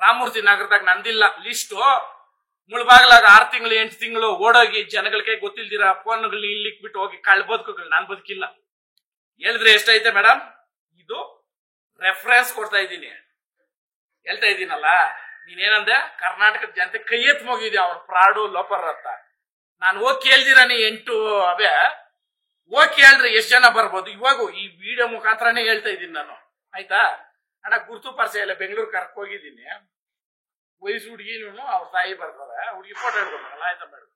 ರಾಮಮೂರ್ತಿ ನಗರದಾಗ ನಂದಿಲ್ಲ ಲಿಸ್ಟು. ಮುಳ್ಬಾಗ್ಲಾಗ 6 ತಿಂಗಳು 8 ತಿಂಗಳು ಓಡೋಗಿ ಜನಗಳಿಗೆ ಗೊತ್ತಿಲ್ದಿರ ಫೋನ್ಗಳು ಇಲ್ಲಿಕ್ ಬಿಟ್ಟು ಹೋಗಿ ಕಳ್ಳ ಬದುಕುಗಳು ನಾನ್ ಬದುಕಿಲ್ಲ. ಹೇಳಿದ್ರೆ ಎಷ್ಟೈತೆ ಮೇಡಮ್? ಇದು ರೆಫರೆನ್ಸ್ ಕೊಡ್ತಾ ಇದ್ದೀನಿ, ಹೇಳ್ತಾ ಇದ್ದೀನಲ್ಲ. ನೀನೇನಂದೆ? ಕರ್ನಾಟಕದ ಜನತೆ ಕೈ ಎತ್ ಹೋಗಿದ್ಯಾ ಅವ್ರ ಫ್ರಾಡು ಲೋಪರ್ ಅಂತ. ನಾನು ಹೋಗಿ ಕೇಳ್ದಿರ ನೀ 8 ಅವೇ ಹೋಗಿ ಕೇಳ್ರಿ ಎಷ್ಟ್ ಜನ ಬರ್ಬೋದು. ಇವಾಗ ಈ ವಿಡಿಯೋ ಮುಖಾಂತರನೇ ಹೇಳ್ತಾ ಇದ್ದೀನಿ ನಾನು. ಆಯ್ತಾ ಅಣ್ಣ? ಗುರ್ತು ಪರಿಚಯ ಇಲ್ಲ, ಬೆಂಗಳೂರು ಕರ್ಕ್ ಹೋಗಿದ್ದೀನಿ. ವಯಸ್ಸು ಹುಡುಗಿನೂ ಅವ್ರ ತಾಯಿ ಬರ್ತಾರೆ, ಹುಡುಗಿ ಫೋಟೋ ಹಿಡ್ಕೊಬೇಕಲ್ಲ. ಆಯ್ತಾ ಮೇಡಮ್,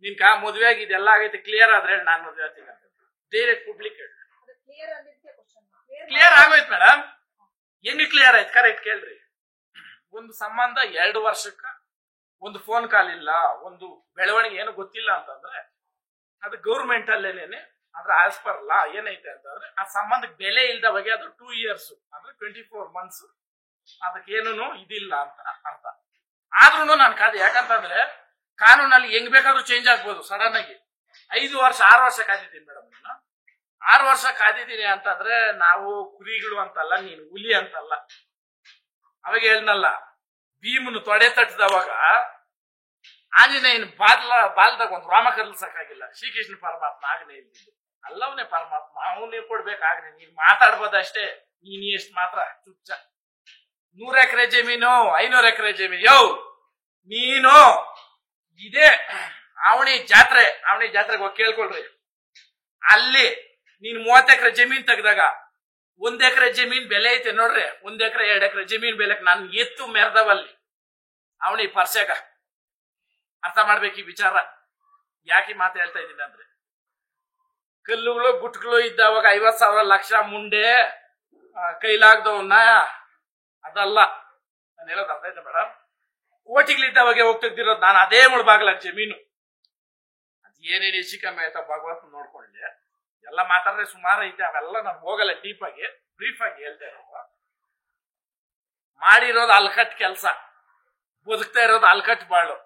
ನಿನ್ಕ ಮದುವೆ ಆಗಿ ಇದೆಲ್ಲ ಆಗೈತೆ ಕ್ಲಿಯರ್ ಆದ್ರೆ ನಾನು ಮದುವೆ ಆಗ್ತೀನಿ ಅಂತ ಡೈರೆಕ್ಟ್ ಪಬ್ಲಿಕ್ ಕ್ಲಿಯರ್ ಆಗೋಯ್ತು ಮೇಡಮ್. ಹೆಂಗ್ ಕ್ಲಿಯರ್ ಆಯ್ತು? ಕರೆಕ್ಟ್ ಕೇಳ್ರಿ. ಒಂದು ಸಂಬಂಧ 2 ವರ್ಷಕ್ಕ ಒಂದು ಫೋನ್ ಕಾಲ್ ಇಲ್ಲ, ಒಂದು ಬೆಳವಣಿಗೆ ಏನು ಗೊತ್ತಿಲ್ಲ ಅಂತಂದ್ರೆ ಅದು ಗೌರ್ಮೆಂಟ್ ಅಲ್ಲೇನೇನೆ ಅದ್ರ ಆಸ್ ಪರ್ ಲಾ ಏನೈತೆ ಅಂತಂದ್ರೆ ಆ ಸಂಬಂಧಕ್ಕೆ ಬೆಲೆ ಇಲ್ದ ಬಗ್ಗೆ ಅದು 2 years ಅಂದ್ರೆ 24 months ಅದಕ್ಕೇನು ಇದಿಲ್ಲ ಅಂತ ಅರ್ಥ. ಆದ್ರೂ ನಾನು ಕಾದೆ, ಯಾಕಂತಂದ್ರೆ ಕಾನೂನಲ್ಲಿ ಹೆಂಗ್ ಬೇಕಾದ್ರೂ ಚೇಂಜ್ ಆಗ್ಬೋದು ಸಡನ್ ಆಗಿ. 5 ವರ್ಷ 6 ವರ್ಷ ಕಾದಿದ್ದೀನಿ ಮೇಡಮ್, ನಾನು 6 ವರ್ಷ ಕಾದಿದ್ದೀನಿ ಅಂತಂದ್ರೆ ನಾವು ಕುರಿಗಳು ಅಂತಲ್ಲ, ನೀನು ಹುಲಿ ಅಂತಲ್ಲ. ಅವಾಗ ಹೇಳ್ನಲ್ಲ, ಭೀಮನು ತೊಡೆ ತಟ್ಟದವಾಗ ಆಂಜನೇಯನ ಬಾಲ್ದಾಗ ಒಂದು ರಾಮ ಕರ್ಲ್ಸಕ್ಕಾಗಿಲ್ಲ, ಶ್ರೀಕೃಷ್ಣ ಪರಮಾತ್ಮ ಆಗನೆ ಇಲ್ದಿದ್ದು, ಅಲ್ಲವನೇ ಪರಮಾತ್ಮ ಅವನೇ ಕೊಡ್ಬೇಕಾಗ್ನೆ. ನೀನ್ ಮಾತಾಡ್ಬೋದಷ್ಟೇ, ನೀನ್ ಎಷ್ಟು ಮಾತ್ರ ಚುಚ್ಚ. 100 ಎಕರೆ ಜಮೀನು 500 ಎಕರೆ ಜಮೀನು, ಯೋ ನೀನು ಇದೇ ಅವಣಿ ಜಾತ್ರೆಗೆ ಹೋಗಿ ಕೇಳ್ಕೊಳ್ರಿ. ಅಲ್ಲಿ ನೀನ್ 30 ಎಕರೆ ಜಮೀನ್ ತೆಗ್ದಾಗ 1 ಎಕರೆ ಜಮೀನ್ ಬೆಲೆ ಐತೆ ನೋಡ್ರಿ, 1 ಎಕರೆ 2 ಎಕರೆ ಜಮೀನ್ ಬೆಲೆಕ್ ನಾನು ಎತ್ತು ಮೆರೆದವಲ್ಲಿ ಅವನಿ ಪರ್ಸ್ಯಾಗ. ಅರ್ಥ ಮಾಡ್ಬೇಕು ಈ ವಿಚಾರ. ಯಾಕೆ ಮಾತು ಹೇಳ್ತಾ ಇದ್ದೀನಿ ಅಂದ್ರೆ, ಕಲ್ಲುಗಳು ಗುಟ್ಗಳು ಇದ್ದಾವಾಗ 50,000 ಲಕ್ಷ ಮುಂಡೆ ಕೈಲಾಗ್ದವನ್ನ ಅದಲ್ಲ ನಾನು ಹೇಳೋದು. ಅರ್ಥ ಆಯ್ತಾ ಮೇಡಮ್? ಕೋಟಿಗಳಿದ್ದಾವಾಗ ಹೋಗಿ ತೆಗ್ದಿರೋದು ನಾನು ಅದೇ ಮುಳ್ಬಾಗ್ಲ ಜಮೀನು. ಅದ್ ಏನೇನು ಹೆಚ್ಚು ಕಮ್ಮಿ ಆಯ್ತಾ ಭಗವಂತ ನೋಡ್ಕೊಳ್ಳಿ. ಎಲ್ಲ ಮಾತಾಡಿದ್ರೆ ಸುಮಾರು ಐತೆ, ಅವೆಲ್ಲ ನಾನು ಹೋಗಲ್ಲ ಡೀಪ್ ಆಗಿ, ಬ್ರೀಫ್ ಆಗಿ ಹೇಳ್ತಾ ಇರೋ. ಮಾಡಿರೋದು ಅಲ್ಕಟ್ ಕೆಲಸ, ಬದುಕ್ತಾ ಇರೋದು ಅಲ್ಕಟ್ ಬಾಳು.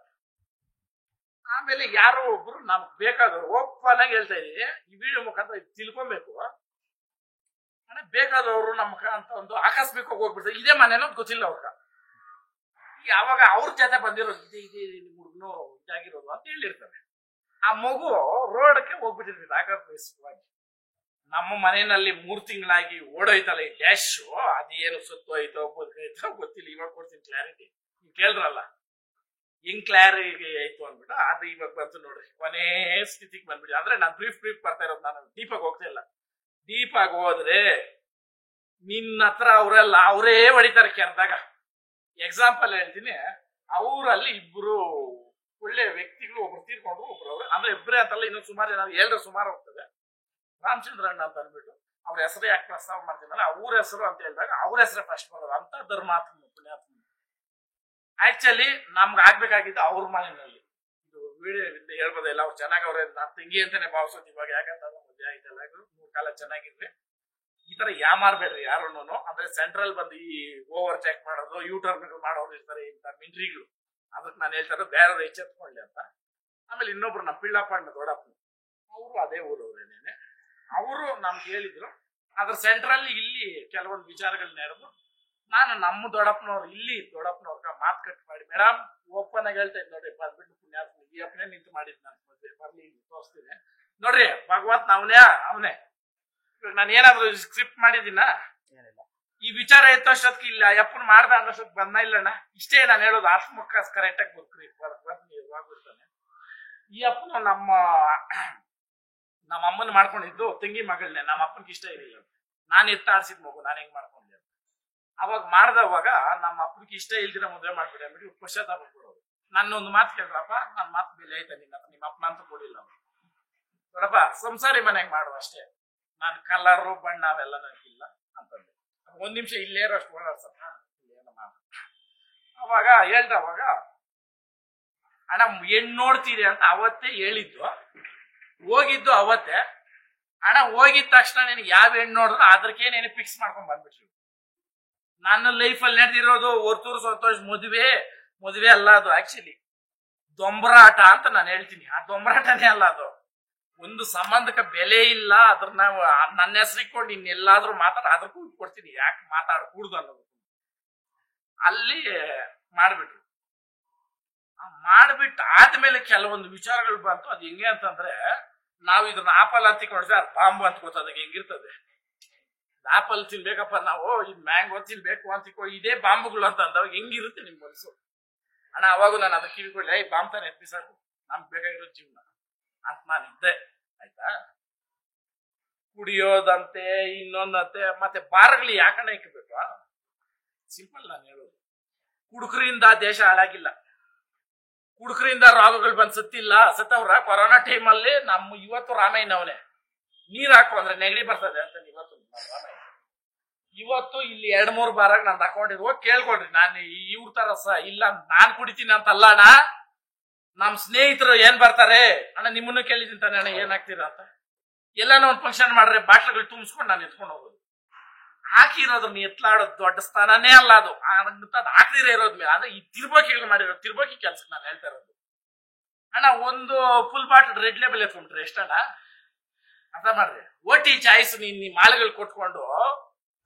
ಆಮೇಲೆ ಯಾರೋ ಒಬ್ರು ನಮ್ಗೆ ಬೇಕಾದವ್ರು ಓಪನ್ ಆಗಿ ಹೇಳ್ತಾ ಇದೀನಿ, ಈ ವಿಡಿಯೋ ಮುಖಾಂತರ ತಿಳ್ಕೊಬೇಕು. ಬೇಕಾದವರು ನಮ್ಗ ಅಂತ ಒಂದು ಆಕಸ್ಮಿಕವಾಗಿ ಹೋಗ್ಬಿಡ್ತಾರೆ, ಇದೇ ಮನೇನೋ ಗೊತ್ತಿಲ್ಲ ಅವ್ರ. ಯಾವಾಗ ಅವ್ರ ಜೊತೆ ಬಂದಿರೋದು ಇದೇ ಹುಡುಗನು ಇದಾಗಿರೋದು ಅಂತ ಹೇಳಿರ್ತಾರೆ. ಆ ಮಗು ರೋಡಕ್ಕೆ ಹೋಗ್ಬಿಟ್ಟಿರ್ತೈತೆ ಆಕಸ್ಮಿಕವಾಗಿ. ನಮ್ಮ ಮನೆಯಲ್ಲಿ 3 ತಿಂಗಳಾಗಿ ಓಡೋಯ್ತಲ್ಲ ಈ ಡ್ಯಾಶ್, ಅದೇನು ಸುತ್ತೋಯ್ತೋ ಬದುಕೈತೋ ಗೊತ್ತಿಲ್ಲ. ಇವಾಗ ಕೊಡ್ತೀನಿ ಕ್ಲಾರಿಟಿ, ನೀವು ಕೇಳ್ರಲ್ಲ ಹೆಂಗ್ ಕ್ಲಾರಿಟಿ ಆಯ್ತು ಅಂದ್ಬಿಟ್ಟು. ಅದು ಇವಾಗ ಬಂತು ನೋಡ್ರಿ, ಕೊನೆ ಸ್ಥಿತಿಗೆ ಬಂದ್ಬಿಡಿ. ಅಂದ್ರೆ ನಾನು ಬ್ರೀಫ್ ಬರ್ತಾ ಇರೋದು, ನಾನು ಡೀಪಾಗಿ ಹೋಗ್ತಾ ಇಲ್ಲ. ಡೀಪಾಗಿ ಹೋದ್ರೆ ನಿನ್ನ ಹತ್ರ ಅವರೆಲ್ಲ ಅವರೇ ಹೊಡಿತಾರೆ ಕೆರೆದಾಗ. ಎಕ್ಸಾಂಪಲ್ ಹೇಳ್ತೀನಿ, ಅವರಲ್ಲಿ 2 ಒಳ್ಳೆ ವ್ಯಕ್ತಿಗಳು, ಒಬ್ರು ತೀರ್ಕೊಂಡ್ರು, ಒಬ್ರು ಅವ್ರು, ಅಂದ್ರೆ ಇಬ್ಬರೇ ಅಂತಲ್ಲ, ಇನ್ನೊಂದು ಸುಮಾರು ಜನ 7 ಸುಮಾರು ಹೋಗ್ತದೆ. ರಾಮಚಂದ್ರಣ್ಣ ಅಂತ ಅಂದ್ಬಿಟ್ಟು ಅವ್ರ ಹೆಸರು ಯಾಕೆ ಪ್ರಸ್ತಾವ ಮಾಡ್ತೀನಲ್ಲ, ಅವ್ರ ಹೆಸರು ಅಂತ ಹೇಳಿದಾಗ ಅವ್ರ ಹೆಸರೇ ಫಸ್ಟ್ ಬರೋದು ಅಂತ ಧರ್ಮಾತ್ಮ ಪುಣ್ಯಾತ್ಮ. ಆಕ್ಚುಲಿ ನಮ್ಗೆ ಆಗ್ಬೇಕಾಗಿದ್ದು ಅವ್ರ ಮನೆಯಲ್ಲಿ. ಇದು ವಿಡಿಯೋ ಹೇಳ್ಬೋದಿಲ್ಲ, ಅವ್ರು ಚೆನ್ನಾಗವ್ರೆ, ನಾನ್ ತಂಗಿ ಅಂತಾನೆ ಭಾವಿಸೋದು ಇವಾಗ. ಯಾಕಂತಂದ್ರೆ ಮದುವೆ ಆಗಿದ್ದಲ್ಲ, 3 ಕಾಲ ಚೆನ್ನಾಗಿರ್ಲಿ. ಈ ತರ ಯಾಮಾರ್ಬೇಡ್ರಿ ಯಾರೂನು. ಅಂದ್ರೆ ಸೆಂಟ್ರಲ್ ಬಂದು ಈ ಓವರ್ ಚೆಕ್ ಮಾಡೋದು, ಯೂಟರ್ನ್ ಮಾಡೋರು ಇರ್ತಾರೆ ಇಂಥ ಮಿಂಟ್ರಿಗಳು. ಅದಕ್ಕೆ ನಾನು ಹೇಳ್ತಾರೆ ಬೇರೆಯವ್ರು ಎಚ್ಚೆತ್ಕೊಳ್ಳಿ ಅಂತ. ಆಮೇಲೆ ಇನ್ನೊಬ್ರು ನಮ್ಮ ಪಿಳ್ಳಪ್ಪಣ್ಣ ದೊಡ್ಡಪ್ಪ, ಅವರು ಅದೇ ಊರವ್ರೇನೇನೆ. ಅವರು ನಮ್ಗೆ ಹೇಳಿದ್ರು. ಅದ್ರ ಸೆಂಟ್ರಲ್ಲಿ ಇಲ್ಲಿ ಕೆಲವೊಂದು ವಿಚಾರಗಳನ್ನ ಹೇಳಿದ್ರು. ನಾನು ನಮ್ಮ ದೊಡ್ಡಪ್ಪನವ್ರು ಇಲ್ಲಿ ದೊಡ್ಡಪ್ಪನವ್ರ ಮಾತು ಕಟ್ ಮಾಡಿ, ಮೇಡಮ್ ಓಪನ್ ಆಗಿ ಹೇಳ್ತಾ ಇದ್ ನೋಡ್ರಿ, ಬಂದ್ಬಿಟ್ಟು ಪುಣ್ಯಾತ್ಮ ಈ ಅಪ್ಪನೇ ನಿಂತು ಮಾಡಿದ್ ನಾನು ಮದ್ವೆ ಬರ್ಲಿ ತೋರಿಸ್ತೀನಿ ನೋಡ್ರಿ. ಭಗವಂತ ಅವನೇ. ಇವಾಗ ನಾನು ಏನಾದ್ರು ಸ್ಕ್ರಿಪ್ಟ್ ಮಾಡಿದ್ದೀನ, ಈ ವಿಚಾರ ಎತ್ತೋಷ್ಟೊತ್ತಿಗೆ ಇಲ್ಲ ಅಪ್ಪನ ಮಾಡ್ದ ಅನ್ನೋಷ್ಟೊತ್ತಿಗೆ ಬಂದ ಇಲ್ಲಣ್ಣ. ಇಷ್ಟೇ ನಾನು ಹೇಳೋದು, ಆತ್ಮಕ್ಕ ಕರೆಕ್ಟ್ ಆಗಿ ಬದುಕ್ರಿ ಆಗ್ಬಿಡ್ತಾನೆ. ಈ ಅಪ್ಪನು ನಮ್ಮ ಅಮ್ಮನ ಮಾಡ್ಕೊಂಡಿದ್ದು ತಂಗಿ ಮಗಳನ್ನೇ. ನಮ್ಮ ಅಪ್ಪನಿಗೆ ಇಷ್ಟ ಇರಲಿಲ್ಲ, ನಾನು ಎತ್ತಾಡ್ಸಿದ್ ಮಗು, ನಾನು ಹೆಂಗ್ ಮಾಡ್ಕೊಂಡೆ ಅಂತ. ಅವಾಗ ಮಾಡ್ದವಾಗ ನಮ್ಮ ಅಪ್ಪನಿಗೆ ಇಷ್ಟ ಇಲ್ದಿರ ಮದುವೆ ಮಾಡ್ಬಿಡಿ ಅಂದ್ಬಿಟ್ಟು ಪಶ್ಚಾತ್ತಾಪ ಕೊಡೋದು. ನನ್ನೊಂದು ಮಾತು ಕೇಳ್ರಪ್ಪ, ನನ್ನ ಮಾತು ಬೆಲೆ ಐತೆ ನಿನ್ನ ಹತ್ರ, ನಿಮ್ಮ ಅಪ್ಪನ ಅಂತ ಕೊಡಿಲ್ಲ ನೋಡಪ್ಪ, ಸಂಸಾರಿ ಮನೆಗೆ ಮಾಡುವ ಅಷ್ಟೇ, ನಾನು ಕಲರು ಬಣ್ಣ ಅವೆಲ್ಲ ನನಗಿಲ್ಲ ಅಂತಂದೆ. 1 ನಿಮಿಷ ಇಲ್ಲೇ ಅಷ್ಟು ಓಡಾಡ್ಸಪ್ಪ ಏನೋ ಮಾತು. ಅವಾಗ ಹೇಳ್ದವಾಗ, ಅಣ್ಣ ಹೆಣ್ಣು ನೋಡ್ತೀರಿ ಅಂತ ಅವತ್ತೇ ಹೇಳಿದ್ದು, ಹೋಗಿದ್ದು ಅವತ್ತೇ. ಅಣ್ಣ ಹೋಗಿದ ತಕ್ಷಣ ನಿನಗೆ ಯಾವ ಹೆಣ್ಣು ನೋಡಿದ್ರು ಅದಕ್ಕೆ ನೀನು ಫಿಕ್ಸ್ ಮಾಡ್ಕೊಂಡ್ ಬಂದ್ಬಿಟ್ರಿ. ನನ್ನ ಲೈಫಲ್ಲಿ ನಡೆದಿರೋದು ಹೊರ್ತೂರು ಸಂತೋಷ್ ಮದುವೆ ಅಲ್ಲ ಅದು. ಆಕ್ಚುಲಿ ದೊಂಬರಾಟ ಅಂತ ನಾನು ಹೇಳ್ತೀನಿ. ಆ ದೊಂಬರಾಟನೇ ಅಲ್ಲ ಅದು. ಒಂದು ಸಂಬಂಧಕ್ಕೆ ಬೆಲೆ ಇಲ್ಲ, ಅದ್ರ ನಾವು ನನ್ನ ಹೆಸರಿಕೊಂಡು ಇನ್ನೆಲ್ಲಾದ್ರೂ ಅದಕ್ಕೂ ಕೊಡ್ತೀನಿ, ಯಾಕೆ ಮಾತಾಡಕೂಡ್ದು ಅನ್ನೋದು. ಅಲ್ಲಿ ಮಾಡ್ಬಿಟ್ರು. ಮಾಡ್ಬಿಟ್ಟು ಆದ್ಮೇಲೆ ಕೆಲವೊಂದು ವಿಚಾರಗಳು ಬಂತು. ಅದು ಹೆಂಗೆ ಅಂತಂದ್ರೆ, ನಾವು ಇದನ್ನ ಆಪಲ್ ಅಂತ ಕೊಡ್ತೀವಿ, ಅದು ಬಾಂಬು ಅಂತ ಗೊತ್ತದ ಹೆಂಗಿರ್ತದೆ. ಆಪಲ್ ತಿನ್ಬೇಕಪ್ಪ ನಾವು, ಇದು ಮ್ಯಾಂಗೋ ತಿನ್ಬೇಕು ಅಂತ ಇದೇ ಬಾಂಬುಗಳು ಅಂತ ಅಂದವಾಗ ಹೆಂಗಿರುತ್ತೆ ನಿಮ್ ಮನಸ್ಸು. ಅಣ್ಣ ಅವಾಗ ನಾನು ಅದಕ್ಕೆ ಕಿವಿಕೊಳ್ಳಿ, ಬಾಂಬ್ ತಾನೆ ಎತ್ಬಿಸಾಕು, ನಮ್ಗೆ ಬೇಕಾಗಿರೋ ಜೀವನ ಅಂತ ನಾನು ಇದ್ದೆ. ಆಯ್ತಾ? ಕುಡಿಯೋದಂತೆ, ಇನ್ನೊಂದಂತೆ, ಮತ್ತೆ ಬಾರ್ಗಳು ಯಾಕಣ್ಣ ಇಕ್ಕಬೇಕು? ಸಿಂಪಲ್ ನಾನು ಹೇಳೋದು, ಕುಡುಕರಿಂದ ದೇಶ ಹಾಳಾಗಿಲ್ಲ, ಕುಡುಕರಿಂದ ರೋಗಗಳು ಬಂದ್ ಸತ್ತವ್ರ. ಕೊರೋನಾ ಟೈಮಲ್ಲಿ ಇವತ್ತು ರಾಮಯ್ಯನವನೇ ನೀರ್ ಹಾಕು ಅಂದ್ರೆ ನೆಗಡಿ ಬರ್ತದೆ ಅಂತ ಇವತ್ತು ರಾಮಯ್ಯ. ಇವತ್ತು ಇಲ್ಲಿ 2-3 ಬಾರ ನಂದು ಅಕೌಂಟ್ ಹೋಗಿ ಕೇಳ್ಕೊಡ್ರಿ. ನಾನು ಇವ್ರ ತರ ಇಲ್ಲ ನಾನ್ ಕುಡಿತೀನಿ ಅಂತಲ್ಲ ಅಣ್ಣ. ನಮ್ ಸ್ನೇಹಿತರು ಏನ್ ಬರ್ತಾರೆ ಅಣ್ಣ, ನಿಮ್ಮನ್ನು ಕೇಳಿದ್ದೀನಿ ತಾನೆ ಅಣ್ಣ ಏನಾಗ್ತೀರಾ ಅಂತ. ಎಲ್ಲಾನು ಒಂದ್ ಫಂಕ್ಷನ್ ಮಾಡ್ರೆ ಬಾಟ್ಲುಗಳು ತುಂಬಿಸ್ಕೊಂಡು ನಾನು ಎತ್ಕೊಂಡು ಹೋಗೋದು. ಹಾಕಿರೋದ್ರ ಎತ್ಲಾಡೋದು ದೊಡ್ಡ ಸ್ಥಾನನೇ ಅಲ್ಲ ಅದು. ಹಾಕದಿರೇ ಇರೋದ್ ಮೇಲೆ ಅಂದ್ರೆ ಈ ತಿರ್ಬೋಕಿಗಳು ಮಾಡಿರೋ ತಿರ್ಬೋಕಿ ಕೆಲ್ಸಕ್ಕೆ ನಾನು ಹೇಳ್ತಾ ಇರೋದು. ಅಣ್ಣ ಒಂದು ಫುಲ್ ಬಾಟಲ್ ರೆಡ್ ಲೇಬಲ್ ಎತ್ಕೊಂಡ್ರೆ ಎಷ್ಟಣ್ಣ ಅರ್ಥ ಮಾಡ್ರಿ. ಓಟಿ ಚಾಯ್ಸ್ ನೀನ್ ಮಾಲ್ಗಳು ಕೊಟ್ಕೊಂಡು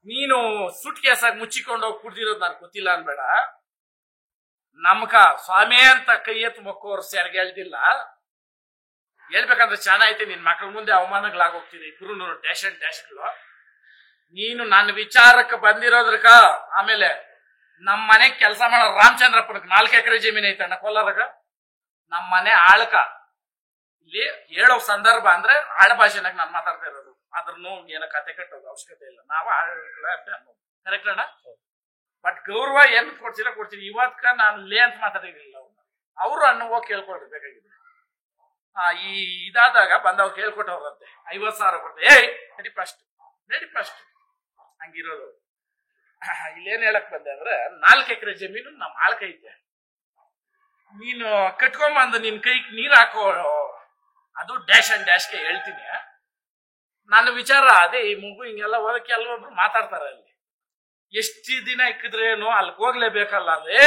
ನೀನು ಸುಟ್ ಕೇಸಾಗಿ ಮುಚ್ಚಿಕೊಂಡು ಹೋಗಿ ಕುಡ್ದಿರೋದು ನಾನು ಗೊತ್ತಿಲ್ಲ ಅನ್ಬೇಡ. ನಮ್ಕ ಸ್ವಾಮಿ ಅಂತ ಕೈ ಎತ್ತು ಮಕ್ಕವರು ಯಾರಿಗೆ ಹೇಳ್ದಿಲ್ಲ. ಹೇಳ್ಬೇಕಂದ್ರೆ ಚೆನ್ನಾಗೈತೆ. ನಿನ್ ಮಕ್ಳ ಮುಂದೆ ಅವಮಾನಗಳಾಗೋಗ್ತೀರಿ ಇಬ್ರು ಡ್ಯಾಶ್ ಅಂಡ್ ಡ್ಯಾಶ್ಗಳು. ನೀನು ನನ್ನ ವಿಚಾರಕ್ಕೆ ಬಂದಿರೋದ್ರಕ ಆಮೇಲೆ ನಮ್ಮ ಮನೆಗ್ ಕೆಲಸ ಮಾಡೋ ರಾಮಚಂದ್ರಪ್ಪನಕ್ 4 ಎಕರೆ ಜಮೀನ್ ಐತಣ್ಣ ಕೋಲಾರಗ. ನಮ್ಮ ಮನೆ ಆಳ್ಕ ಇಲ್ಲಿ ಹೇಳೋ ಸಂದರ್ಭ ಅಂದ್ರೆ ಆಳ ಭಾಷೆನಾಗ ನಾನು ಮಾತಾಡ್ತಾ ಇರೋದು. ಅದ್ರನ್ನು ಏನೋ ಕತೆ ಕಟ್ಟೋದು ಅವಶ್ಯಕತೆ ಇಲ್ಲ. ನಾವು ಆಳ್ಗಳ ಅಂತ ಅನ್ನೋದು ಕರೆಕ್ಟ್ ಅಣ್ಣ. ಬಟ್ ಗೌರವ ಏನ್ ಕೊಡ್ತೀನಿ. ಇವತ್ಕ ನಾನು ಲೇ ಅಂತ ಮಾತಾಡಿರ್ಲಿಲ್ಲ. ಅವರು ಅನ್ನು ಹೋಗಿ ಕೇಳ್ಕೊಳ್ರಿ ಬೇಕಾಗಿದೆ. ಈ ಇದಾದಾಗ ಬಂದವ್ ಕೇಳ್ಕೊಟ್ಟವ್ರಂತೆ 50,000 ಕೊಡ್ತಾರೆ. ನಡಿ ಫಸ್ಟ್ ಹಂಗಿರೋದು. ಇಲ್ಲೇನ್ ಹೇಳಕ್ ಬಂದೆ ಅಂದ್ರೆ 4 ಎಕರೆ ಜಮೀನು ನಮ್ ಆಳ್ಕ ಐತೆ. ನೀನು ಕಟ್ಕೊಂಬಂದು ನಿನ್ ಕೈಗೆ ನೀರ್ ಹಾಕೋ ಅದು ಡ್ಯಾಶ್ ಅಂಡ್ ಡ್ಯಾಶ್ಗೆ ಹೇಳ್ತೀನಿ. ನನ್ನ ವಿಚಾರ ಅದೇ. ಈ ಮಗು ಹಿಂಗೆಲ್ಲ ಹೋಗಕ್ಕೆ ಕೆಲವೊಬ್ರು ಮಾತಾಡ್ತಾರೆ. ಅಲ್ಲಿ ಎಷ್ಟು ದಿನ ಇಕ್ಕಿದ್ರೇನು ಅಲ್ಲಿ ಹೋಗ್ಲೇಬೇಕಲ್ಲ. ಅದೇ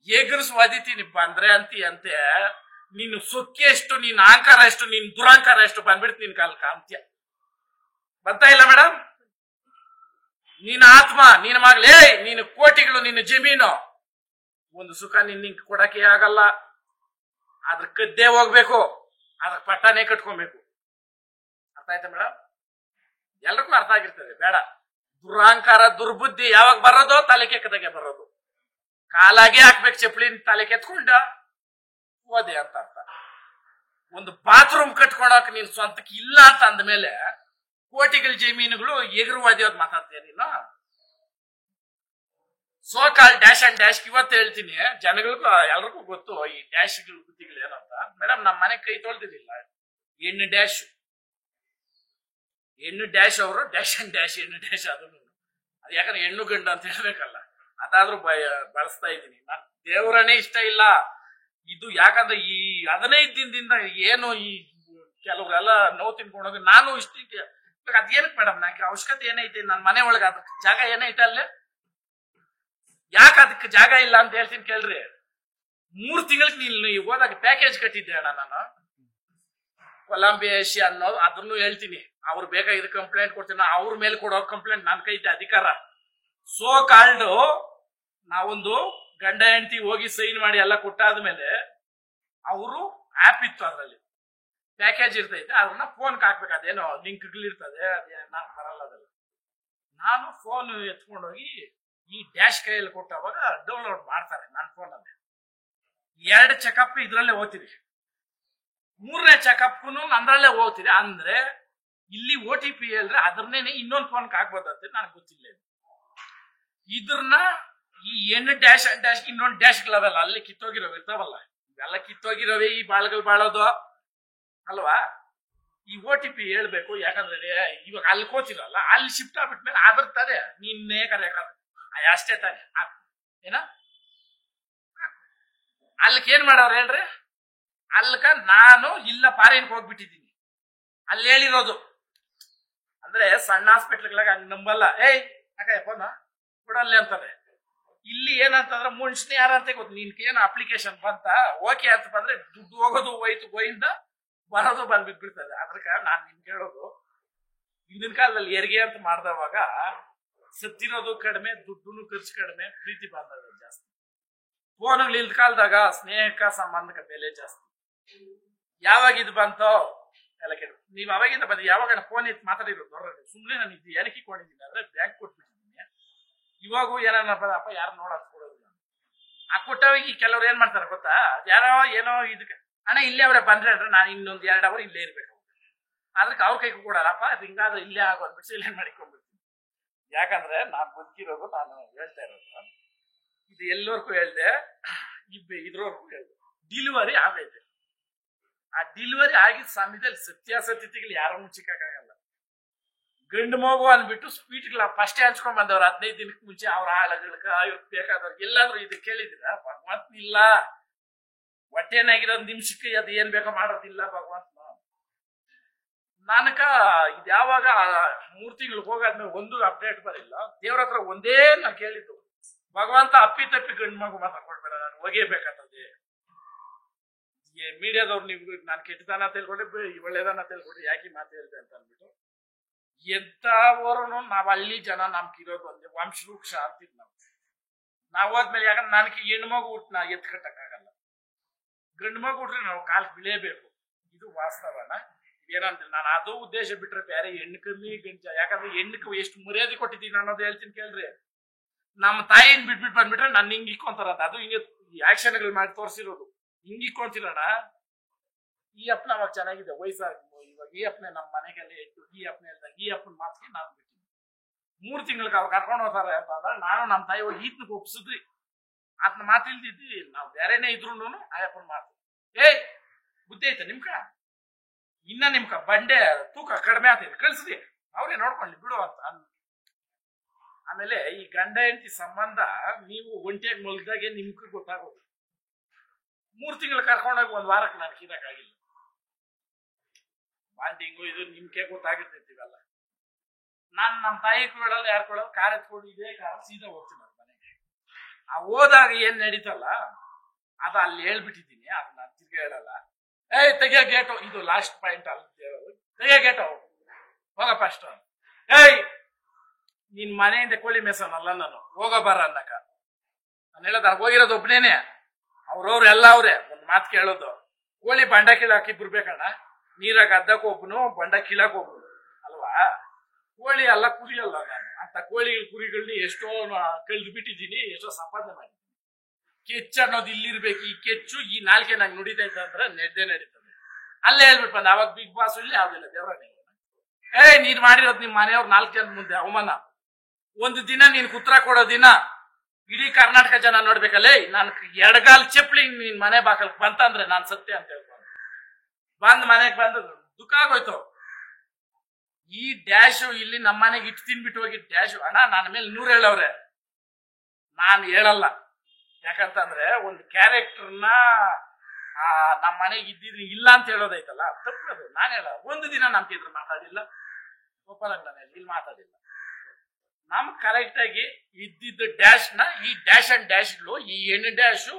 ಎಗರ್ಸ್ ಒದಿತೀನಿ ಬಂದ್ರೆ ಅಂತೆ. ನೀನು ಸೊಕ್ಕೆ ಎಷ್ಟು, ನೀನ್ ಅಹಂಕಾರ ಎಷ್ಟು, ನೀನ್ ದುರಹಂಕಾರ ಎಷ್ಟು ಬಂದ್ಬಿಡ್ತು ನಿನ್ ಕಾಲಕ ಅಂತ್ಯ. ಬರ್ತಾ ಇಲ್ಲ ಮೇಡಮ್. ನೀನ್ ಆತ್ಮ, ನಿನ್ನ ಮಗಳೇ, ನೀನು ಕೋಟಿಗಳು, ನಿನ್ನ ಜಮೀನು, ಒಂದು ಸುಖ ನಿನ್ ಕೊಡಕ್ಕೆ ಆಗಲ್ಲ. ಅದ್ರ ಕದ್ದೇ ಹೋಗ್ಬೇಕು, ಅದ್ರ ಪಟ್ಟಾನೇ ಕಟ್ಕೊಬೇಕು. ಅರ್ಥ ಆಯ್ತಾ ಮೇಡಮ್? ಎಲ್ರಿಗೂ ಅರ್ಥ ಆಗಿರ್ತದೆ. ಬೇಡ ದುರಹಂಕಾರ ದುರ್ಬುದ್ಧಿ ಯಾವಾಗ ಬರೋದು? ತಲೆ ಕೆಕ್ಕದಾಗೆ ಬರೋದು. ಕಾಲಾಗೆ ಹಾಕ್ಬೇಕು ಚಪ್ಪಲಿನ, ತಲೆ ಕೆತ್ಕೊಂಡ ಓದೆ ಅಂತ ಅರ್ಥ. ಒಂದು ಬಾತ್ರೂಮ್ ಕಟ್ಕೊಳಕ್ ನೀನ್ ಸ್ವಂತಕ್ಕೆ ಇಲ್ಲ ಅಂತ ಅಂದ್ಮೇಲೆ ಕೋಟಿಗಳ ಜಮೀನುಗಳು ಎಗರುವಾದಿ ಅವ್ರು ಮಾತಾಡ್ತೀಯ ನೀನು. So call dash and dash ಇವತ್ತು ಹೇಳ್ತೀನಿ ಜನಗಳಿಗೂ ಎಲ್ರಿಗೂ ಗೊತ್ತು ಈ ಡ್ಯಾಶ್ಗಳು ಬುದ್ಧಿಗಳು ಏನಂತ. ಮೇಡಮ್ ನಮ್ಮ ಮನೆ ಕೈ ತೊಳ್ದಿದಿಲ್ಲ. ಹೆಣ್ಣು ಡ್ಯಾಶ್ ಅವರು ಡ್ಯಾಶ್ ಅಂಡ್ ಡ್ಯಾಶ್ ಹೆಣ್ಣು ಡ್ಯಾಶ್. ಅದು ಯಾಕಂದ್ರೆ ಹೆಣ್ಣು ಗಂಡು ಅಂತ ಹೇಳ್ಬೇಕಲ್ಲ, ಅದಾದ್ರೂ ಬಳಸ್ತಾ ಇದ್ದೀನಿ ನಾನು. ದೇವರನೇ ಇಷ್ಟ ಇಲ್ಲ ಇದು. ಯಾಕಂದ್ರೆ ಈ 15 ದಿನದಿಂದ ಏನು ಈ ಕೆಲವ್ರೆಲ್ಲ ನೋವು ತಿನ್ಕೊಂಡೋಗಿ ನಾನು ಇಷ್ಟಕ್ಕೆ ಅದೇನಕ್ಕೆ ಮೇಡಮ್ ನಂಗೆ ಅವಶ್ಯಕತೆ ಏನೈತೆ? ನನ್ನ ಮನೆ ಒಳಗೆ ಅದಕ್ಕೆ ಜಾಗ ಏನೈತೆ ಅಲ್ಲೇ? ಯಾಕೆ ಅದಕ್ಕೆ ಜಾಗ ಇಲ್ಲ ಅಂತ ಹೇಳ್ತೀನಿ ಕೇಳ್ರಿ. 3 ತಿಂಗಳಿಗೆ ನೀನು ಹೋದಾಗ ಪ್ಯಾಕೇಜ್ ಕಟ್ಟಿದ್ದೆ ಅಣ್ಣ ನಾನು, ಕೊಲಂಬಿಯಾ ಏಷ್ಯಾ ಅನ್ನೋದು. ಅದನ್ನು ಹೇಳ್ತೀನಿ. ಅವ್ರು ಬೇಕಾಗಿದ್ದು ಕಂಪ್ಲೇಂಟ್ ಕೊಡ್ತೀನಿ. ಅವ್ರ ಮೇಲೆ ಕೊಡೋ ಕಂಪ್ಲೇಂಟ್ ನನ್ ಕೈತೆ ಅಧಿಕಾರ. ಸೋ ಕಾಲ್ಡು ನಾವೊಂದು ಗಂಡ ಹೆಂಡತಿ ಹೋಗಿ ಸೈನ್ ಮಾಡಿ ಎಲ್ಲ ಕೊಟ್ಟಾದ್ಮೇಲೆ ಅವರು ಆಪ್ ಇತ್ತು, ಅದ್ರಲ್ಲಿ ಪ್ಯಾಕೇಜ್ ಇರ್ತೈತೆ. ಅದನ್ನ ಫೋನ್ ಹಾಕ್ಬೇಕು. ಅದೇನೋ ಲಿಂಕ್ಗಳಿರ್ತದೆ, ಅದೇ ನಾನು ಬರಲ್ಲ ಅದಲ್ಲ. ನಾನು ಫೋನ್ ಎತ್ಕೊಂಡೋಗಿ ಈ ಡ್ಯಾಶ್ ಕೈಯಲ್ಲಿ ಕೊಟ್ಟವಾಗ ಡೌನ್ಲೋಡ್ ಮಾಡ್ತಾರೆ ನನ್ನ ಫೋನಲ್ಲಿ. 2 ಚೆಕಪ್ ಇದ್ರಲ್ಲೇ ಹೋಗ್ತೀರಿ, 3ನೇ ಚೆಕಪ್ಗೂ ಅಂದ್ರಲ್ಲೇ ಹೋಗ್ತೀರಿ. ಅಂದ್ರೆ ಇಲ್ಲಿ OTP ಹೇಳಿದ್ರೆ ಅದ್ರನ್ನೇ ಇನ್ನೊಂದು ಫೋನ್ ಹಾಕ್ಬೋದಂತೆ. ನನಗೆ ಗೊತ್ತಿಲ್ಲ. ಇದ್ರನ್ನ ಈ ಹೆಣ್ಣು ಡ್ಯಾಶ್ ಅಂಡ್ ಡ್ಯಾಶ್ ಇನ್ನೊಂದು ಡ್ಯಾಶ್ಗಳವೆಲ್ಲ ಅಲ್ಲಿ ಕಿತ್ತೋಗಿರೋ ಇರ್ತಾವಲ್ಲ, ಇವೆಲ್ಲ ಕಿತ್ತೋಗಿರೋವೆ ಈ ಬಾಳ್ಗಳು ಬಾಳೋದು ಅಲ್ವಾ. ಈ OTP ಹೇಳ್ಬೇಕು. ಯಾಕಂದ್ರೆ ಇವಾಗ ಅಲ್ಲಿ ಕೋತಿರಲ್ಲ, ಅಲ್ಲಿ ಶಿಫ್ಟ್ ಆಗ್ಬಿಟ್ಮೇಲೆ ಅದ್ರ ತಾನೆ ನಿನ್ನೆ ಕರೆಯಕ ಅಷ್ಟೇ ತಾನೆ. ಏನ ಅಲ್ಕ ಏನ್ ಮಾಡವ್ರು ಹೇಳ್ರಿ? ಅಲ್ಕ ನಾನು ಇಲ್ಲ ಫಾರಿನ್ಗೆ ಹೋಗ್ಬಿಟ್ಟಿದ್ದೀನಿ. ಅಲ್ಲಿ ಹೇಳಿರೋದು ಅಂದ್ರೆ ಸಣ್ಣ ಹಾಸ್ಪಿಟ್ಲ್ಗಳಾಗ ಹಂಗ್ ನಂಬಲ್ಲ. ಯಾಕ ಫೋನ ಕೊಡಲ್ಲೇ ಅಂತಾರೆ. ಇಲ್ಲಿ ಏನಂತಂದ್ರೆ ಮುನ್ಸ್ನಿ ಯಾರಂತ ಗೊತ್ತು. ನಿನ್ಗೇನು ಅಪ್ಲಿಕೇಶನ್ ಬಂತ ಓಕೆ ಅಂತ ಬಂದ್ರೆ ದುಡ್ಡು ಹೋಗೋದು ಹೋಯ್ತು, ಗೋಯಿಂದ ಬರೋದು ಬಂದ್ಬಿಟ್ಬಿಡ್ತದೆ. ಅದಕ್ಕೆ ನಾನ್ ನಿಮ್ಗೆ ಹೇಳೋದು, ಹಿಂದಿನ ಕಾಲದಲ್ಲಿ ಹೆರಿಗೆ ಅಂತ ಮಾಡ್ದವಾಗ ಸತ್ತಿರೋದು ಕಡಿಮೆ, ದುಡ್ಡು ಖರ್ಚು ಕಡಿಮೆ, ಪ್ರೀತಿ ಬಾಂಧವ್ಯ ಜಾಸ್ತಿ. ಫೋನ್ಗಳು ಇಲ್ದ ಕಾಲದಾಗ ಸ್ನೇಹಕ ಸಂಬಂಧಕ ಬೆಲೆ ಜಾಸ್ತಿ. ಯಾವಾಗ ಇದು ಬಂತೋ ಎಲ್ಲ ಕೆಡ. ನೀವ್ ಅವಾಗಿಂದ ಬಂದ ಯಾವಾಗ ಫೋನ್ ಇತ್ತು ಮಾತಾಡಿರೋದು ನೋಡ್ರಿ. ಸುಮ್ನೆ ನಾನು ಇದು ಏನಕ್ಕೆ ಇಟ್ಕೊಂಡಿದ್ದೀನಿ ಅಂದ್ರೆ ಬ್ಯಾಂಕ್ ಕೊಟ್ಬಿಟ್ಟಿದ್ದೀನಿ. ಇವಾಗೂ ಏನಪ್ಪ ಯಾರು ನೋಡೋದು ಕೊಡೋದಿಲ್ಲ. ಆ ಕೊಟ್ಟವಾಗ ಈ ಕೆಲವ್ರು ಏನ್ ಮಾಡ್ತಾರೆ ಗೊತ್ತಾ? ಯಾರೋ ಏನೋ ಇದಕ್ಕೆ ಅಣ್ಣ ಇಲ್ಲೇ ಅವ್ರೆ ಬಂದ್ರೆ ಅಂದ್ರೆ ನಾನು ಇನ್ನೊಂದು 2 ಅವರ್ ಇಲ್ಲೇ ಇರ್ಬೇಕು. ಅದಕ್ಕೆ ಅವ್ರ ಕೈಗೂ ಕೊಡಲ್ಲಪ್ಪ, ಹಿಂಗಾದ್ರೆ ಇಲ್ಲೇ ಆಗೋದು ಬಿಟ್ಟು ಇಲ್ಲೇ ಮಾಡಿಕೊಂಡ್ಬಿಡ್ತೀನಿ. ಯಾಕಂದ್ರೆ ನಾನ್ ಬದುಕಿರೋದು, ನಾನು ಹೇಳ್ತಾ ಇರೋದು ಇದು ಎಲ್ಲರಿಗೂ ಹೇಳ್ದೆ, ಇದ್ರವರೆಗೂ ಹೇಳ್ದೆ. ಡಿಲಿವರಿ ಆಗೈತೆ. ಆ ಡಿಲಿವರಿ ಆಗಿದ್ದ ಸಮಯದಲ್ಲಿ ಸತ್ಯಾಸತ್ಯತೆಗಳು ಯಾರು ಮುಚ್ಚಿಕ್ಕಾಗಲ್ಲ. ಗಂಡು ಮಗು ಅಂದ್ಬಿಟ್ಟು ಸ್ವೀಟ್ಗಳ ಫಸ್ಟೇ ಹಂಚ್ಕೊಂಡ್ ಬಂದವ್ರು 15 ದಿನಕ್ಕೆ ಮುಂಚೆ ಅವ್ರ ಆಳಗಳಕ ಇವ್ರಿಗೆ ಬೇಕಾದವ್ರಿಗೆ ಎಲ್ಲಾದ್ರೂ ಇದು ಕೇಳಿದಿರ ಭಗವಂತ ಇಲ್ಲ. ಹೊಟ್ಟೆನಾಗಿರೋದ್ ನಿಮಿಷಕ್ಕೆ ಅದು ಏನ್ ಬೇಕೋ ಮಾಡೋದಿಲ್ಲ ಭಗವಂತ. ನನಗ ಇದು ಯಾವಾಗ 3 ತಿಂಗಳು ಹೋಗಾದ್ಮೇಲೆ ಒಂದು ಅಪ್ಡೇಟ್ ಬರಿಲ್ಲ. ದೇವ್ರ ಹತ್ರ ಒಂದೇ ನಾನು ಕೇಳಿದ್ದು, ಭಗವಂತ ಅಪ್ಪಿ ತಪ್ಪಿ ಗಂಡು ಮಗು ಮಾತ್ರ ಕೊಡ್ಬೇಡ, ನಾನು ಒಗೆಯಬೇಕಾಗ್ತದೆ. ಮೀಡಿಯಾದವ್ರು ನೀವು ನಾನು ಕೆಟ್ಟದನ್ನ ತಿಳ್ಕೊಂಡ್ರೆ ಒಳ್ಳೇದನ್ನ ತಿಳ್ಕೊಂಡ್ರೆ ಯಾಕೆ ಮಾತು ಹೇಳ್ದೆ ಅಂತ ಅಂದ್ಬಿಟ್ಟು ಎಂತವರನು ನಾವ್ ಹಳ್ಳಿ ಜನ ನಮ್ಗಿರೋದು ಒಂದೇ ವಂಶವೃಕ್ಷ ಅಂತಿದ್ ನಾವ್ ಹೋದ್ಮೇಲೆ. ಯಾಕಂದ್ರೆ ನನಗೆ ಹೆಣ್ಣು ಮಗು ಹುಟ್ಟು ನಾ ಎತ್ಕಟ್ಟಕ್ಕಾಗಲ್ಲ, ಗಂಡು ಮಗು ಹುಟ್ರೆ ನಾವು ಕಾಲ್ ಬಿಳೇಬೇಕು. ಇದು ವಾಸ್ತವನ. ಏನಂತ ನಾನು ಅದು ಉದ್ದೇಶ ಬಿಟ್ರೆ ಬೇರೆ ಹೆಣ್ಣು ಕಮ್ಮಿ ಗಂಜ. ಯಾಕಂದ್ರೆ ಹೆಣ್ಣಕ್ಕೆ ಎಷ್ಟು ಮರ್ಯಾದೆ ಕೊಟ್ಟಿದ್ದೀನಿ ಅನ್ನೋದು ಹೇಳ್ತೀನಿ ಕೇಳ್ರಿ. ನಮ್ಮ ತಾಯಿನ ಬಿಟ್ಬಿಟ್ಟು ಬಂದ್ಬಿಟ್ರೆ ನಾನು ಹಿಂಗ್ ಇಕ್ಕೊಂತಾರಂತ. ಅದು ಹಿಂಗೆ ಆಕ್ಷನ್ಗಳು ಮಾಡಿ ತೋರಿಸಿರೋದು. ಹಿಂಗ್ ಇಕ್ಕೊಂತಿರೋಣ. ಈ ಅಪ್ಪನ ಅವಾಗ ಚೆನ್ನಾಗಿದೆ ವಯಸ್ಸಾಗಿ, ಇವಾಗ ಈ ಅಪ್ಪನೆ ನಮ್ಮ ಮನೆಗೆಲ್ಲ ಇಟ್ಟು ಈ ಅಪ್ಪನೆ ಹೇಳ್ದಾಗ ಈ ಅಪ್ಪನ ಮಾತಿಗೆ ನಾನು ಬಿಟ್ಟಿದ್ದೆ. 3 ತಿಂಗಳಿಗೆ ಅವ್ರು ಕರ್ಕೊಂಡು ಹೋಗ್ತಾರೆ ಅಂತ ಅಂದ್ರೆ ನಾನು ನಮ್ಮ ತಾಯಿ ಹೋಗಿ ಈತನಿಗೆ ಒಪ್ಸಿದ್ರಿ. ಆತನ ಮಾತು ಇಲ್ದಿದ್ವಿ ನಾವು ಬೇರೆನೇ ಇದ್ರು ಆಯಪ್ಪನ ಮಾತು. ಏಯ್ ಬುದ್ಧಿ ಐತೆ ನಿಮ್ಕ, ಇನ್ನ ನಿಮ್ಕ ಬಂಡೆ ತೂಕ ಕಡಿಮೆ ಆಗ್ತೈತೆ ಕಳ್ಸ್ರಿ, ಅವ್ರೇ ನೋಡ್ಕೊಳ್ಳಿ ಬಿಡು ಅಂತ. ಆಮೇಲೆ ಈ ಗಂಡ ಹೆಂಡತಿ ಸಂಬಂಧ ನೀವು ಒಂಟಿಯಾಗಿ ಮಲ್ದಾಗೆ ನಿಮ್ಗೆ ಗೊತ್ತಾಗೋದು. 3 ತಿಂಗಳು ಕರ್ಕೊಂಡೋಗಿ 1 ವಾರಕ್ಕೆ ನಾನು ಕೀರಕ್ಕಾಗಿಲ್ಲ. ಬಾಂಡಿಂಗು ಇದು ನಿಮ್ಗೆ ಗೊತ್ತಾಗಿರ್ತಿರ್ತೀವಲ್ಲ. ನಾನು ನಮ್ಮ ತಾಯಿ ಕೊಡಲ್ಲ ಯಾರು ಕೊಡಲ್ಲ, ಕಾರ್ ಎತ್ಕೊಂಡು ಇದೇ ಕಾರ್ ಸೀದಾ ಹೋಗ್ತೀನಿ ಅವ್ರ ಮನೆಗೆ. ಆ ಹೋದಾಗ ಏನ್ ನಡೀತಲ್ಲ ಅದು ಅಲ್ಲಿ ಹೇಳ್ಬಿಟ್ಟಿದ್ದೀನಿ, ಅದನ್ನ ತಿರ್ಗಿ ಹೇಳಲ್ಲ. ಏಯ್ ತೆಗಿಯ ಗೇಟು, ಇದು ಲಾಸ್ಟ್ ಪಾಯಿಂಟ್ ಅಲ್ಲಿ ಹೇಳೋದು. ತೆಗಿಯ ಗೇಟು ಹೋಗಪ್ಪ ಅಷ್ಟು. ಏಯ್ ನಿನ್ ಮನೆಯಿಂದ ಕೋಳಿ ಮೇಸನಲ್ಲ ನಾನು, ಹೋಗ ಬಾರ ಅನ್ನಕ. ನಾನು ಹೇಳೋದು ಹೋಗಿರೋದು ಒಬ್ನೇನೆ, ಅವ್ರವ್ರು ಎಲ್ಲ ಅವ್ರೆ. ಒಂದ್ ಮಾತು ಕೇಳೋದು, ಕೋಳಿ ಬಂಡ ಕೀಳಾಕಿ ಬಿಡ್ಬೇಕಣ್ಣ, ನೀರಾಗ ಅದ್ದಕ್ ಒಬ್ಬನು ಬಂಡ ಕೀಳಾಕ್ ಒಬ್ಬನು ಅಲ್ವಾ. ಕೋಳಿ ಅಲ್ಲ ಕುರಿ ಅಲ್ಲ. ನಾನು ಅಂತ ಕೋಳಿ ಕುರಿಗಳನ್ನ ಎಷ್ಟೋ ಕಳ್ದು ಬಿಟ್ಟಿದ್ದೀನಿ, ಎಷ್ಟೋ ಸಂಪಾದನೆ ಮಾಡಿದ್ದೀನಿ. ಕೆಚ್ಚು ಅನ್ನೋದು ಇಲ್ಲಿರ್ಬೇಕು. ಈ ಕೆಚ್ಚು ಈ ನಾಲ್ಕೆ ನಂಗೆ ನುಡಿತೈತೆ ಅಂದ್ರೆ ನೆಡ್ಡೆ ನಡೀತದೆ. ಅಲ್ಲೇ ಹೇಳ್ಬಿಟ್ಟು ಬಂದ ಅವಾಗ ಬಿಗ್ ಬಾಸ್ ಇಲ್ಲಿ ಯಾವ್ದಿಲ್ಲ ದೇವ್ರನೇ. ಏಯ್ ನೀನ್ ಮಾಡಿರೋದು ನಿಮ್ ಮನೆಯವ್ರು 4 ಜನ ಮುಂದೆ ಅವಮಾನ. ಒಂದು ದಿನ ನೀನ್ ಉತ್ತರ ಕೊಡೋ ದಿನ ಇಡೀ ಕರ್ನಾಟಕ ಜನ ನೋಡ್ಬೇಕಲ್ಲೇ. ನಾನು ಎಡಗಾಲ್ ಚಪ್ಪಲಿ ನಿನ್ ಮನೆ ಬಾಕಲ್ ಬಂತಂದ್ರೆ ನಾನ್ ಸತ್ಯ ಅಂತ ಹೇಳ್ಕೊಂಡು ಬಂದ್ ಮನೆಗ್ ಬಂದು ದುಃಖ ಆಗೋಯ್ತು. ಈ ಡ್ಯಾಶು ಇಲ್ಲಿ ನಮ್ಮ ಮನೆಗೆ ಇಟ್ಟು ತಿನ್ಬಿಟ್ಟು ಹೋಗಿ ಡ್ಯಾಶು ಅಣ್ಣ ನನ್ನ ಮೇಲೆ 100 ಹೇಳವ್ರೆ. ನಾನು ಹೇಳಲ್ಲ. ಯಾಕಂತಂದ್ರೆ ಒಂದು ಕ್ಯಾರೆಕ್ಟರ್ನ ನಮ್ಮ ಮನೆಗೆ ಇದ್ದಿದ್ರೆ ಇಲ್ಲ ಅಂತ ಹೇಳೋದೈತಲ್ಲ ತಪ್ಪದು. ನಾನು ಹೇಳ ಒಂದು ದಿನ ನಮ್ಗೆ ಇದ್ರ ಮಾತಾಡಿಲ್ಲ, ಒಪ್ಪಲ್ಲ ನಾನು ಇಲ್ಲಿ ಮಾತಾಡಿಲ್ಲ. ನಮ್ ಕರೆಕ್ಟ್ ಆಗಿ ಇದ್ದಿದ್ದ ಡ್ಯಾಶ್ ನ ಈ ಡ್ಯಾಶ್ ಅಂಡ್ ಡ್ಯಾಶ್ಗಳು, ಈ ಹೆಣ್ಣು ಡ್ಯಾಶು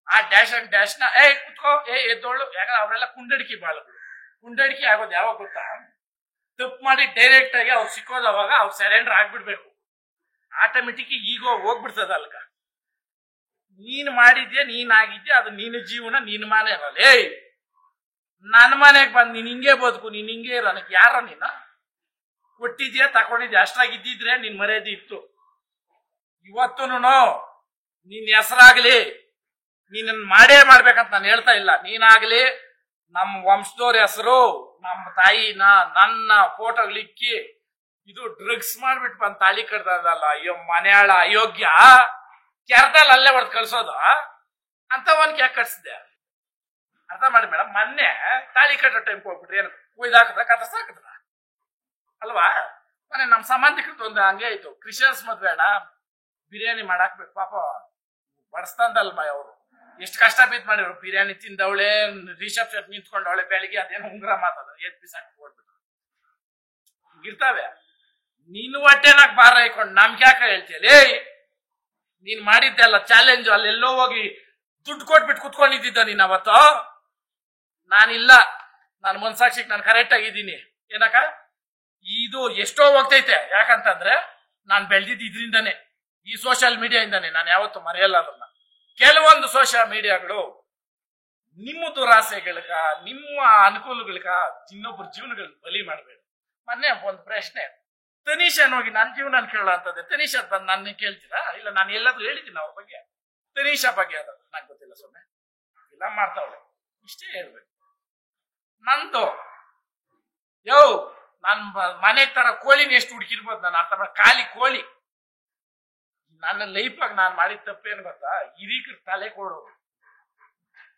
ಆ ಡ್ಯಾಶ್ ಅಂಡ್ ಡ್ಯಾಶ್ ನ ಕುತ್ಕೋ ಎದ್ದೋಳು. ಯಾಕಂದ್ರೆ ಅವರೆಲ್ಲ ಕುಂಡಡಿಕೆ ಬಾಳಗಳು. ಕುಂಡಡಿಕೆ ಆಗೋದು ಯಾವಾಗ ಗೊತ್ತಾ, ತಪ್ಪು ಮಾಡಿ ಡೈರೆಕ್ಟ್ ಆಗಿ ಅವ್ರು ಸಿಕ್ಕೋದವಾಗ ಅವ್ರು ಸರೆಂಡರ್ ಆಗ್ಬಿಡ್ಬೇಕು. ಆಟೋಮೆಟಿಕ್ ಈಗೋ ಹೋಗ್ಬಿಡ್ತದ ಅಲ್ಗ. ನೀನ್ ಮಾಡಿದ್ಯಾ, ನೀನ್ ಆಗಿದ್ಯಾ, ಅದು ನಿನ್ನ ಜೀವನ, ನಿನ್ನ ಮನೆ ಇರಲ್ಲ. ನನ್ನ ಮನೆಗೆ ಬಂದು ನೀನ್ ಹಿಂಗೆ ಬದುಕು, ನೀನ್ ಹಿಂಗೆ ಇರೋ ನನಗೆ ಯಾರ ನೀನ ಕೊಟ್ಟಿದ್ಯಾ ತಕೊಂಡಿದ್ಯಾ ಅಷ್ಟಾಗಿದ್ದಿದ್ರೆ ನಿನ್ ಮರ್ಯಾದೆ ಇತ್ತು. ಇವತ್ತೂನು ನಿನ್ ಹೆಸರಾಗ್ಲಿ ನೀನ್ ಮಾಡೇ ಮಾಡ್ಬೇಕಂತ ನಾನು ಹೇಳ್ತಾ ಇಲ್ಲ. ನೀನಾಗ್ಲಿ ನಮ್ಮ ವಂಶದವ್ರ ಹೆಸರು, ನಮ್ಮ ತಾಯಿನ ನನ್ನ ಫೋಟೋಗಳಿಕ್ಕಿ ಇದು ಡ್ರಗ್ಸ್ ಮಾಡ್ಬಿಟ್ಟು ಬಂದ್ ತಾಳಿ ಕಟ್ದಲ್ಲ. ಅಯ್ಯೋ ಮನೆಯಾಳ ಅಯೋಗ್ಯ, ಕೆರದಲ್ಲಿ ಅಲ್ಲೇ ಹೊಡೆದು ಕಳ್ಸೋದು ಅಂತ ಒಂದ್ ಯಾಕೆ ಕಟ್ಸಿದ್ದೆ ಅರ್ಥ ಮಾಡಿ ಮೇಡಮ್. ಮೊನ್ನೆ ತಾಳಿ ಕಟ್ಟೋ ಟೈಮ್ ಹೋಗ್ಬಿಟ್ರಿ ಏನು ಕುಯ್ದಾಕದ ಕತ್ತರ್ಸಾಕದ್ರ ಅಲ್ವಾ. ಮನೆ ನಮ್ ಸಂಬಂಧಿಕರದ್ದು ಒಂದು ಹಂಗೆ ಆಯ್ತು. ಕ್ರಿಶ್ಚಿಯನ್ಸ್ ಮದ್ವೆ ಅಣ್ಣ ಬಿರಿಯಾನಿ ಮಾಡಾಕ್ಬೇಕು ಪಾಪ ಬಡಸ್ತಾನ್ದಲ್ಮ ಅವರು ಎಷ್ಟು ಕಷ್ಟ ಬಿದ್ದು ಮಾಡಿದ್ರು. ಬಿರಿಯಾನಿ ತಿಂದವಳೆ, ರಿಸೆಪ್ಷನ್ ನಿಂತ್ಕೊಂಡವಳೆ, ಬೆಳಿಗ್ಗೆ ಅದೇನೋ ಉಂಗ್ರ ಮಾತದ ಎದ್ ಬಿಸಾಕಿ ಹೋಗ್ಬಿಟ್ರು. ಹಿಂಗಿರ್ತಾವೆ. ನೀನು ಹೊಟ್ಟೆನಾಗ ಬಾರ ಹಾಕೊಂಡು ನಮ್ಗೆ ಯಾಕೆ ಹೇಳ್ತೀಯಲ್ಲ. ನೀನ್ ಮಾಡಿದ್ದೆಲ್ಲ ಚಾಲೆಂಜ್, ಅಲ್ಲೆಲ್ಲೋ ಹೋಗಿ ದುಡ್ಡು ಕೊಟ್ಬಿಟ್ಟು ಕುತ್ಕೊಂಡಿದ್ದ ನೀನ್ ಅವತ್ತು. ನಾನಿಲ್ಲ, ನಾನು ಮನ್ಸಾಕ್ಷಿಗೆ ನಾನು ಕರೆಕ್ಟ್ ಆಗಿದ್ದೀನಿ. ಏನಕ್ಕ ಇದು ಎಷ್ಟೋ ಹೋಗ್ತೈತೆ. ಯಾಕಂತಂದ್ರೆ ನಾನು ಬೆಳೆದಿದ್ದು ಇದರಿಂದಾನೆ, ಈ ಸೋಷಿಯಲ್ ಮೀಡಿಯಾ ಇಂದಾನೆ. ನಾನು ಯಾವತ್ತು ಮರೆಯಲ್ಲ ಅದನ್ನ. ಕೆಲವೊಂದು ಸೋಷಿಯಲ್ ಮೀಡಿಯಾಗಳು ನಿಮ್ಮ ದುರಾಸೆಗಳಿಗ, ನಿಮ್ಮ ಅನುಕೂಲಗಳಿಗ ಇನ್ನೊಬ್ಬರ ಜೀವನಗಳನ್ನ ಬಲಿ ಮಾಡಬೇಡ. ಮೊನ್ನೆ ಒಂದು ಪ್ರಶ್ನೆ, ತನೀಶನ್ ಹೋಗಿ ನನ್ನ ಜೀವನ ಕೇಳೋ ಅಂತದೆ. ತನೀಶ್ ಬಂದು ನನ್ನ ಕೇಳ್ತೀರಾ? ಇಲ್ಲ, ನಾನು ಎಲ್ಲಾದ್ರೂ ಹೇಳಿದ್ದೀನಿ ಅವ್ರ ಬಗ್ಗೆ. ತನೀಶಾ ಬಗ್ಗೆ ಅದ ನಂಗೆ ಗೊತ್ತಿಲ್ಲ, ಸುಮ್ಮನೆ ಇಲ್ಲ ಮಾಡ್ತಾವಳೆ, ಇಷ್ಟೇ ಹೇಳ್ಬೇಕು. ನಂದು ನನ್ ಮನೆ ತರ ಕೋಳಿನ ಎಷ್ಟು ಹುಡುಕಿರ್ಬೋದು ನಾನು ಅರ್ಥ ಮಾಡಿ. ಖಾಲಿ ಕೋಳಿ. ನನ್ನ ಲೈಫಾಗ ನಾನು ಮಾಡಿದ ತಪ್ಪೇನು ಗೊತ್ತಾ, ಹಿರೀಕರು ತಲೆ ಕೊಡೋದು.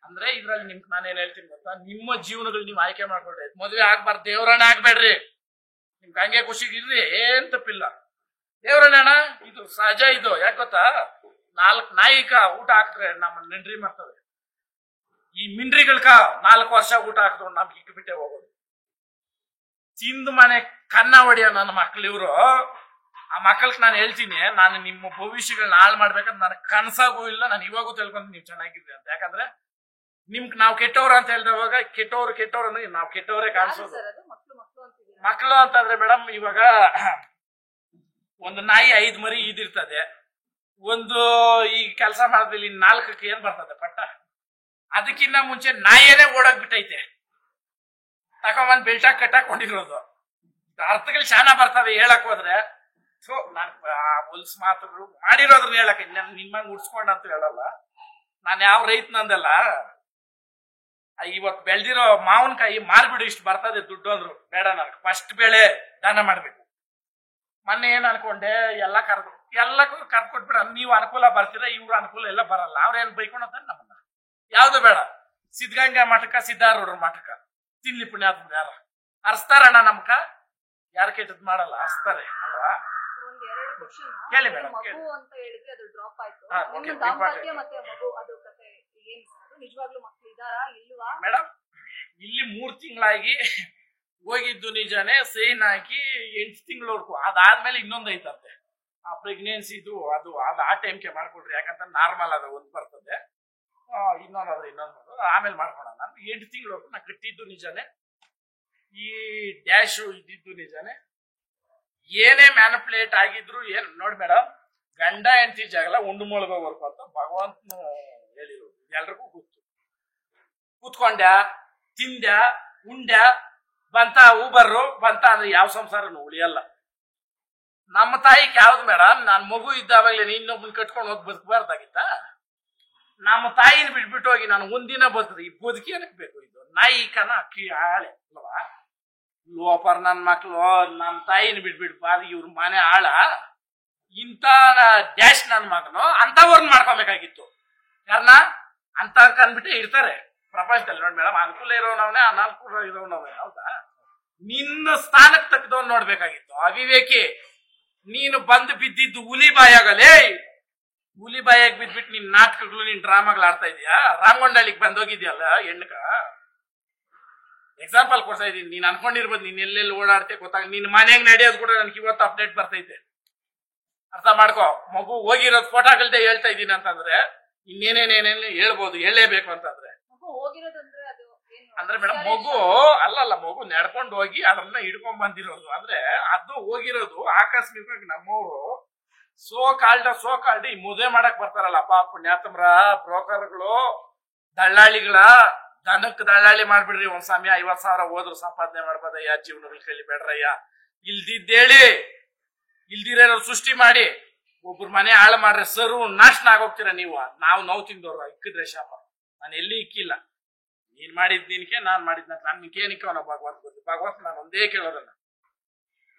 ಅಂದ್ರೆ ಇದ್ರಲ್ಲಿ ನಾನೇನ್ ಹೇಳ್ತೀನಿ ಗೊತ್ತಾ, ನಿಮ್ಮ ಜೀವನಗಳು ನೀವು ಆಯ್ಕೆ ಮಾಡ್ಕೊಳ್ರಿ. ಮದುವೆ ಆಗ್ಬಾರ್ದು, ದೇವರನ್ನ ಆಗ್ಬೇಡ್ರಿ. ನಿಮ್ಗೆ ಹಂಗೆ ಖುಷಿಗಿರ್ರಿ, ಏನ್ ತಪ್ಪಿಲ್ಲ. ದೇವ್ರಣ್ಣ ಇದು ಸಹಜ. ಇದು ಯಾಕೆ ಗೊತ್ತಾ, 4 ನಾಯಿಕ ಊಟ ಹಾಕಿದ್ರೆ ನಮ್ಮ ನೆಂಡ್ರಿ ಮಾಡ್ತವೆ. ಈ ಮಿಂಡ್ರಿಗಳ್ಕ 4 ವರ್ಷ ಊಟ ಹಾಕಿದ್ರು ನಮ್ಗೆ ಇಕ್ಬಿಟ್ಟೆ ಹೋಗೋದು. ತಿಂದು ಮನೆ ಕನ್ನ ಹೊಡಿಯೋ ನನ್ನ ಮಕ್ಳು ಇವ್ರು. ಆ ಮಕ್ಕಳಿಗೆ ನಾನು ಹೇಳ್ತೀನಿ, ನಾನು ನಿಮ್ಮ ಭವಿಷ್ಯಗಳನ್ನ ಹಾಳು ಮಾಡ್ಬೇಕಂತ ನನಗೆ ಕನ್ಸಾಗೂ ಇಲ್ಲ. ನಾನು ಇವಾಗೂ ತಿಳ್ಕೊಂಡು ನೀವು ಚೆನ್ನಾಗಿದ್ರಿ ಅಂತ. ಯಾಕಂದ್ರೆ ನಿಮ್ಗೆ ನಾವು ಕೆಟ್ಟವ್ರು ಅಂತ ಹೇಳಿದವಾಗ ಕೆಟ್ಟವ್ರು ಅಂದ್ರೆ ನಾವು ಕೆಟ್ಟವರೇ ಕಾಣಿಸೋದು. ಮಕ್ಕಳು ಅಂತಂದ್ರೆ ಮೇಡಮ್, ಇವಾಗ ಒಂದು ನಾಯಿ 5 ಮರಿ ಇದಿರ್ತದೆ. ಒಂದು ಈ ಕೆಲಸ ಮಾಡಿದ್ಮೇಲೆ 4ಕ್ಕೆ ಏನ್ ಬರ್ತದೆ ಪಟ್ಟ. ಅದಕ್ಕಿಂತ ಮುಂಚೆ ನಾಯಿಯೇ ಓಡೋಗ್ಬಿಟ್ಟೈತೆ, ತಕೊಂಬಂದ್ ಬೆಲ್ಟಾಕ್ ಕಟ್ಟಾಕೊಂಡಿರೋದು. ಅರ್ಥಗಳು ಶಾನ ಬರ್ತವೆ ಹೇಳಕ್ ಹೋದ್ರೆ. ಸೊ ನಾನ್ ಹೊಲ್ಸ್ ಮಾತುಗಳು ಮಾಡಿರೋದ್ರನ್ನ ಹೇಳಕ್ ನಿಮ್ಮಂಗ್ ಉಡ್ಸ್ಕೊಂಡ ಅಂತ ಹೇಳಲ್ಲ. ನಾನ್ ಯಾವ ರೈತನಂದಲ್ಲ. ಇವತ್ತು ಬೆಳ್ದಿರೋ ಮಾವಿನಕಾಯಿ ಮಾರ್ಬಿಡು, ಇಷ್ಟು ಬರ್ತದೆ ದುಡ್ಡು ಅಂದ್ರು. ಬೇಡ, ನನಗೆ ಫಸ್ಟ್ ಬೆಳೆ ದಾನ ಮಾಡ್ಬೇಕು. ಮೊನ್ನೆ ಏನ್ ಅನ್ಕೊಂಡೆ, ಎಲ್ಲಕ್ಕೂ ಕರ್ಕೊಟ್ಬಿಡ. ನೀವು ಅನುಕೂಲ ಬರ್ತೀರಾ, ಇವ್ರು ಅನುಕೂಲ ಎಲ್ಲ ಬರಲ್ಲ. ಅವ್ರೇನ್ ಬೈಕೊಂಡಂತ ನಮ್ಮನ್ನ. ಯಾವ್ದು ಬೇಡ, ಸಿದ್ಧಗಂಗಾ ಮಠಕ, ಸಿದ್ಧಾರೂಢರ ಮಠಕ ತಿನ್ಲಿ ಪುಣ್ಯಾತ್ಮ. ಯಾರ ಹರಿಸ್ತಾರಣ್ಣ ನಮ್ಕ? ಯಾರು ಕೆಟ್ಟದ್ ಮಾಡಲ್ಲ, ಹರಿಸ್ತಾರೆ ಅಲ್ವಾ? ಕೇಳಿ ಮೇಡಮ್. ಮಗು ಅಂತ ಹೇಳಿದ್ರೆ ಅದು ಡ್ರಾಪ್ ಆಯ್ತು. ನಿಮ್ಮ ದಾಂಪತ್ಯ ಮತ್ತೆ ಮಗು ಅದು ಕತೆ ಏನ್ ಸರ್? ನಿಜವಾಗ್ಲೂ ಮಕ್ಳು ಇದಾರಾ ಇಲ್ವಾ? ಮೇಡಮ್, ಇಲ್ಲಿ 3 ತಿಂಗಳಾಗಿ ಹೋಗಿದ್ದು ನಿಜಾನೇ. ಸೈನ್ ಹಾಕಿ 8 ತಿಂಗಳವರೆಗೂ. ಅದಾದ್ಮೇಲೆ ಇನ್ನೊಂದು ಐತಂತೆ ಆ ಪ್ರೆಗ್ನೆನ್ಸಿದು. ಅದು ಆ ಟೈಮ್ಗೆ ಮಾಡ್ಕೊಡ್ರಿ, ಯಾಕಂತ ನಾರ್ಮಲ್ ಅದ ಒಂದು ಬರ್ತದೆ, ಇನ್ನೊಂದು ಆಮೇಲೆ ಮಾಡ್ಕೊಳ. ನಾನು 8 ತಿಂಗಳವರೆಗೂ ನಾ ಕಟ್ಟಿದ್ದು ನಿಜಾನೇ. ಈ ಡ್ಯಾಶು ಇದ್ದಿದ್ದು ನಿಜಾನೇ. ಏನೇ ಮ್ಯಾನಿಪುಲೇಟ್ ಆಗಿದ್ರು ಏನ್ ನೋಡಿ ಮೇಡಮ್, ಗಂಡ ಹೆಂಡತಿ ಜಾಗಲ ಉಂಡು ಮುಳುಗೋವರ್ಕು ಅಂತ ಭಗವಂತನು ಹೇಳಿರೋದು ಎಲ್ರಿಗೂ ಗೊತ್ತು. ಕೂತ್ಕೊಂಡ್ಯಾ, ತಿಂದ್ಯಾ, ಉಂಡ್ಯಾ, ಬಂತ ಊಬರ್ರು ಬಂತ ಅಂದ್ರೆ ಯಾವ ಸಂಸಾರನು ಉಳಿಯಲ್ಲ. ನಮ್ಮ ತಾಯಿಗೆ ಯಾವ್ದು ಮೇಡಮ್, ನಾನ್ ಮಗು ಇದ್ದಾವಾಗ್ಲೇ ಇನ್ನೊಬ್ಬನ್ ಕಟ್ಕೊಂಡು ಹೋಗಿ ಬದುಕಬಾರ್ದಾಗಿತ್ತ? ನಮ್ಮ ತಾಯಿನ ಬಿಟ್ಬಿಟ್ಟು ಹೋಗಿ ನಾನು ಒಂದಿನ ಬದುಕಿದ್ರೆ ಈ ಬದುಕಿ ಏನಕ್ಕೆ ಬೇಕು? ಇದು ನಾಯಿ ಕನ ಅಕ್ಕಿ ಆಳೆ ಅಲ್ವಾ? ಲೋಪರ್ ನನ್ ಮಕ್ಳು ನಮ್ಮ ತಾಯಿನ ಬಿಟ್ಬಿಟ್ಟು ಇವ್ರ ಮನೆ ಆಳ. ಇಂಥ ಡ್ಯಾಶ್ ನನ್ ಮಗನು ಅಂತವ್ರನ್ನ ಮಾಡ್ಕೊಬೇಕಾಗಿತ್ತು. ಯಾರನ್ನ ಅಂತ ಕಂಡ್ಬಿಟ್ಟೆ ಇರ್ತಾರೆ ಪ್ರಪಂಚದಲ್ಲಿ. ನೋಡಿ ಮೇಡಮ್, ಅನುಕೂಲ ಇರೋನವನೇ, ಅನಾನುಕೂಲ ಇರೋನವನೇ. ಹೌದಾ? ನಿನ್ನ ಸ್ಥಾನಕ್ಕೆ ತಕ್ಕದವ್ ನೋಡ್ಬೇಕಾಗಿತ್ತು. ಅವಿವೇಕಿ, ನೀನು ಬಂದು ಬಿದ್ದಿದ್ದು ಹುಲಿ ಬಾಯಾಗಲೇ. ಹುಲಿ ಬಾಯಾಗ ಬಿದ್ಬಿಟ್ಟು ನಿನ್ ನಾಟಕಗಳು, ನಿನ್ ಡ್ರಾಮಾಗಳು ಆಡ್ತಾ ಇದೀಯಾ. ರಾಮಗೊಂಡಳ್ಳಿಗೆ ಬಂದೋಗಿದ್ಯಲ್ಲ ಹೆಣ್ಣಕ. ಎಕ್ಸಾಂಪಲ್ ಕೊಡ್ತಾ ಇದೀನಿ. ನೀನ್ ಅನ್ಕೊಂಡಿರ್ಬೋದು ನೀನ್ ಎಲ್ಲೆಲ್ಲಿ ಓಡಾಡ್ತೆ ಗೊತ್ತಾಗ. ನಿನ್ ಮನೆಯಾಗ ನಡೆಯೋದು ಕೂಡ ನನ್ಗೆ ಇವತ್ತು ಅಪ್ಡೇಟ್ ಬರ್ತೈತೆ. ಅರ್ಥ ಮಾಡ್ಕೋ. ಮಗು ಹೋಗಿರೋದು ಫೋಟೋಗಳ್ದೆ ಹೇಳ್ತಾ ಇದೀನಿ ಅಂತಂದ್ರೆ ಇನ್ನೇನೇನೇನೇನು ಹೇಳ್ಬೋದು, ಹೇಳಲೇಬೇಕು ಅಂತಂದ್ರೆ. ಅಂದ್ರೆ ಮೇಡಮ್, ಮಗು ಅಲ್ಲಲ್ಲ, ಮಗು ನಡ್ಕೊಂಡು ಹೋಗಿ ಅದನ್ನ ಹಿಡ್ಕೊಂಡ್ ಬಂದಿರೋದು. ಅಂದ್ರೆ ಅದು ಹೋಗಿರೋದು ಆಕಸ್ಮಿಕವಾಗಿ ನಮ್ಮವರು ಸೋ ಕಾಲ್ಡ್ ಈ ಮದುವೆ ಮಾಡಕ್ ಬರ್ತಾರಲ್ಲಪ್ಪ ಪುಣ್ಯಾತಮ್ರ, ಬ್ರೋಕರ್ಗಳು, ದಳ್ಳಾಳಿಗಳ. ದನಕ್ಕೆ ದಳ್ಳಾಳಿ ಮಾಡ್ಬಿಡ್ರಿ. ಒಂದ್ ಸಮಯ 50,000 ಹೋದ್ರು ಸಂಪಾದನೆ ಮಾಡ್ಬೋದಯ್ಯ, ಜೀವನಗಳು ಕಲಿಬೇಡ್ರಯ್ಯ. ಇಲ್ದಿದ್ದೇಳಿ ಇಲ್ದಿರೋ ಸೃಷ್ಟಿ ಮಾಡಿ ಒಬ್ರು ಮನೆ ಹಾಳು ಮಾಡ್ರೆ ಸರು ನಾಶನ ಆಗೋಗ್ತೀರ ನೀವು. ನಾವು ನೋವು ತಿಂದವ್ರು ಇಕ್ಕಿದ್ರೆ ಶಾಪ. ನಾನು ಎಲ್ಲಿ ಇಕ್ಕಿಲ್ಲ. ನೀನ್ ಮಾಡಿದ್ ನಿನ್ಕೆ, ನಾನ್ ಮಾಡಿದ್ ನನ್ಗೆ ಏನಕ್ಕೆ ಅವನ ಭಗವಂತ ಗೊತ್ತು. ಭಗವಂತ ನಾನು ಒಂದೇ ಕೇಳೋದನ್ನ,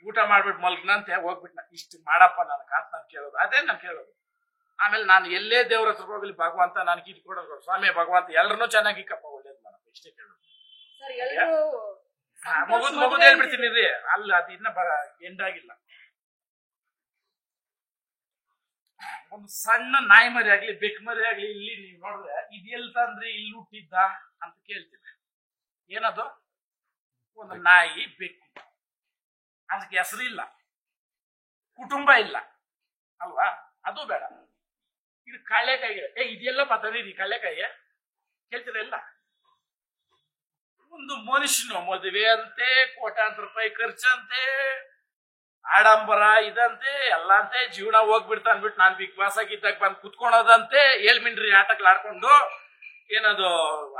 ಊಟ ಮಾಡ್ಬಿಟ್ಟು ಮಲ್ಗ್ನಂತೆ ಹೋಗ್ಬಿಟ್ನ ಇಷ್ಟು ಮಾಡಪ್ಪ ನನಗೆ ಅಂತ ನಾನು ಕೇಳೋದು. ಅದೇ ನಾನು ಕೇಳೋದು. ಆಮೇಲೆ ನಾನು ಎಲ್ಲೇ ದೇವ್ರ ಹತ್ರ ಹೋಗ್ಲಿ ಭಗವಂತ ನನಗೆ ಇದು ಕೊಡೋದು. ಸ್ವಾಮಿ ಭಗವಂತ ಎಲ್ಲರನ್ನೂ ಚೆನ್ನಾಗಿ ಇಕ್ಕಪ್ಪ, ಒಳ್ಳೇದು ಮಾಡಪ್ಪ, ಇಷ್ಟೇ ಕೇಳೋದು. ಮಗುದ್ ಹೇಳ್ಬಿಡ್ತೀನಿ ರೀ. ಅಲ್ಲ, ಅದು ಇನ್ನ ಎಂಡ್ ಆಗಿಲ್ಲ. ಒಂದು ಸಣ್ಣ ನಾಯಿ ಮರಿ ಆಗ್ಲಿ, ಬೆಕ್ ಮರಿ ಆಗ್ಲಿ, ಇಲ್ಲಿ ನೀವು ನೋಡಿದ್ರೆ ಇದು ಎಲ್ ತಂದ್ರಿ, ಇಲ್ಲಿ ಹುಟ್ಟಿದ್ದ ಅಂತ ಕೇಳ್ತೀವಿ. ಏನದು? ಒಂದು ನಾಯಿ, ಬೆಕ್ಕು. ಅದಕ್ಕೆ ಹೆಸರು ಇಲ್ಲ, ಕುಟುಂಬ ಇಲ್ಲ ಅಲ್ವಾ? ಅದು ಬೇಡ. ಇದು ಕಳ್ಳೆಕಾಯಿ. ಇದೆಲ್ಲ ತಂದಿರಿ ಕಳ್ಳೆಕಾಯಿ ಕೇಳ್ತೀರ ಇಲ್ಲ? ಒಂದು ಮನುಷ್ಯನು ಮದುವೆ ಅಂತೆ, ಕೋಟ್ಯಾಂತರ ರೂಪಾಯಿ ಖರ್ಚಂತೆ, ಆಡಂಬರ ಇದಂತೆ, ಎಲ್ಲ ಅಂತೆ, ಜೀವನ ಹೋಗ್ಬಿಡ್ತಾ ಅನ್ಬಿಟ್ಟು ನಾನ್ ಬಿಗ್ ಬಾಸ್ ಆಗಿದ್ದಾಗ ಬಂದು ಕುತ್ಕೊಳೋದಂತೆ, ಏಳ್ಮಿಂಡ್ರಿ ಆಟಗಳು ಆಡ್ಕೊಂಡು ಏನದು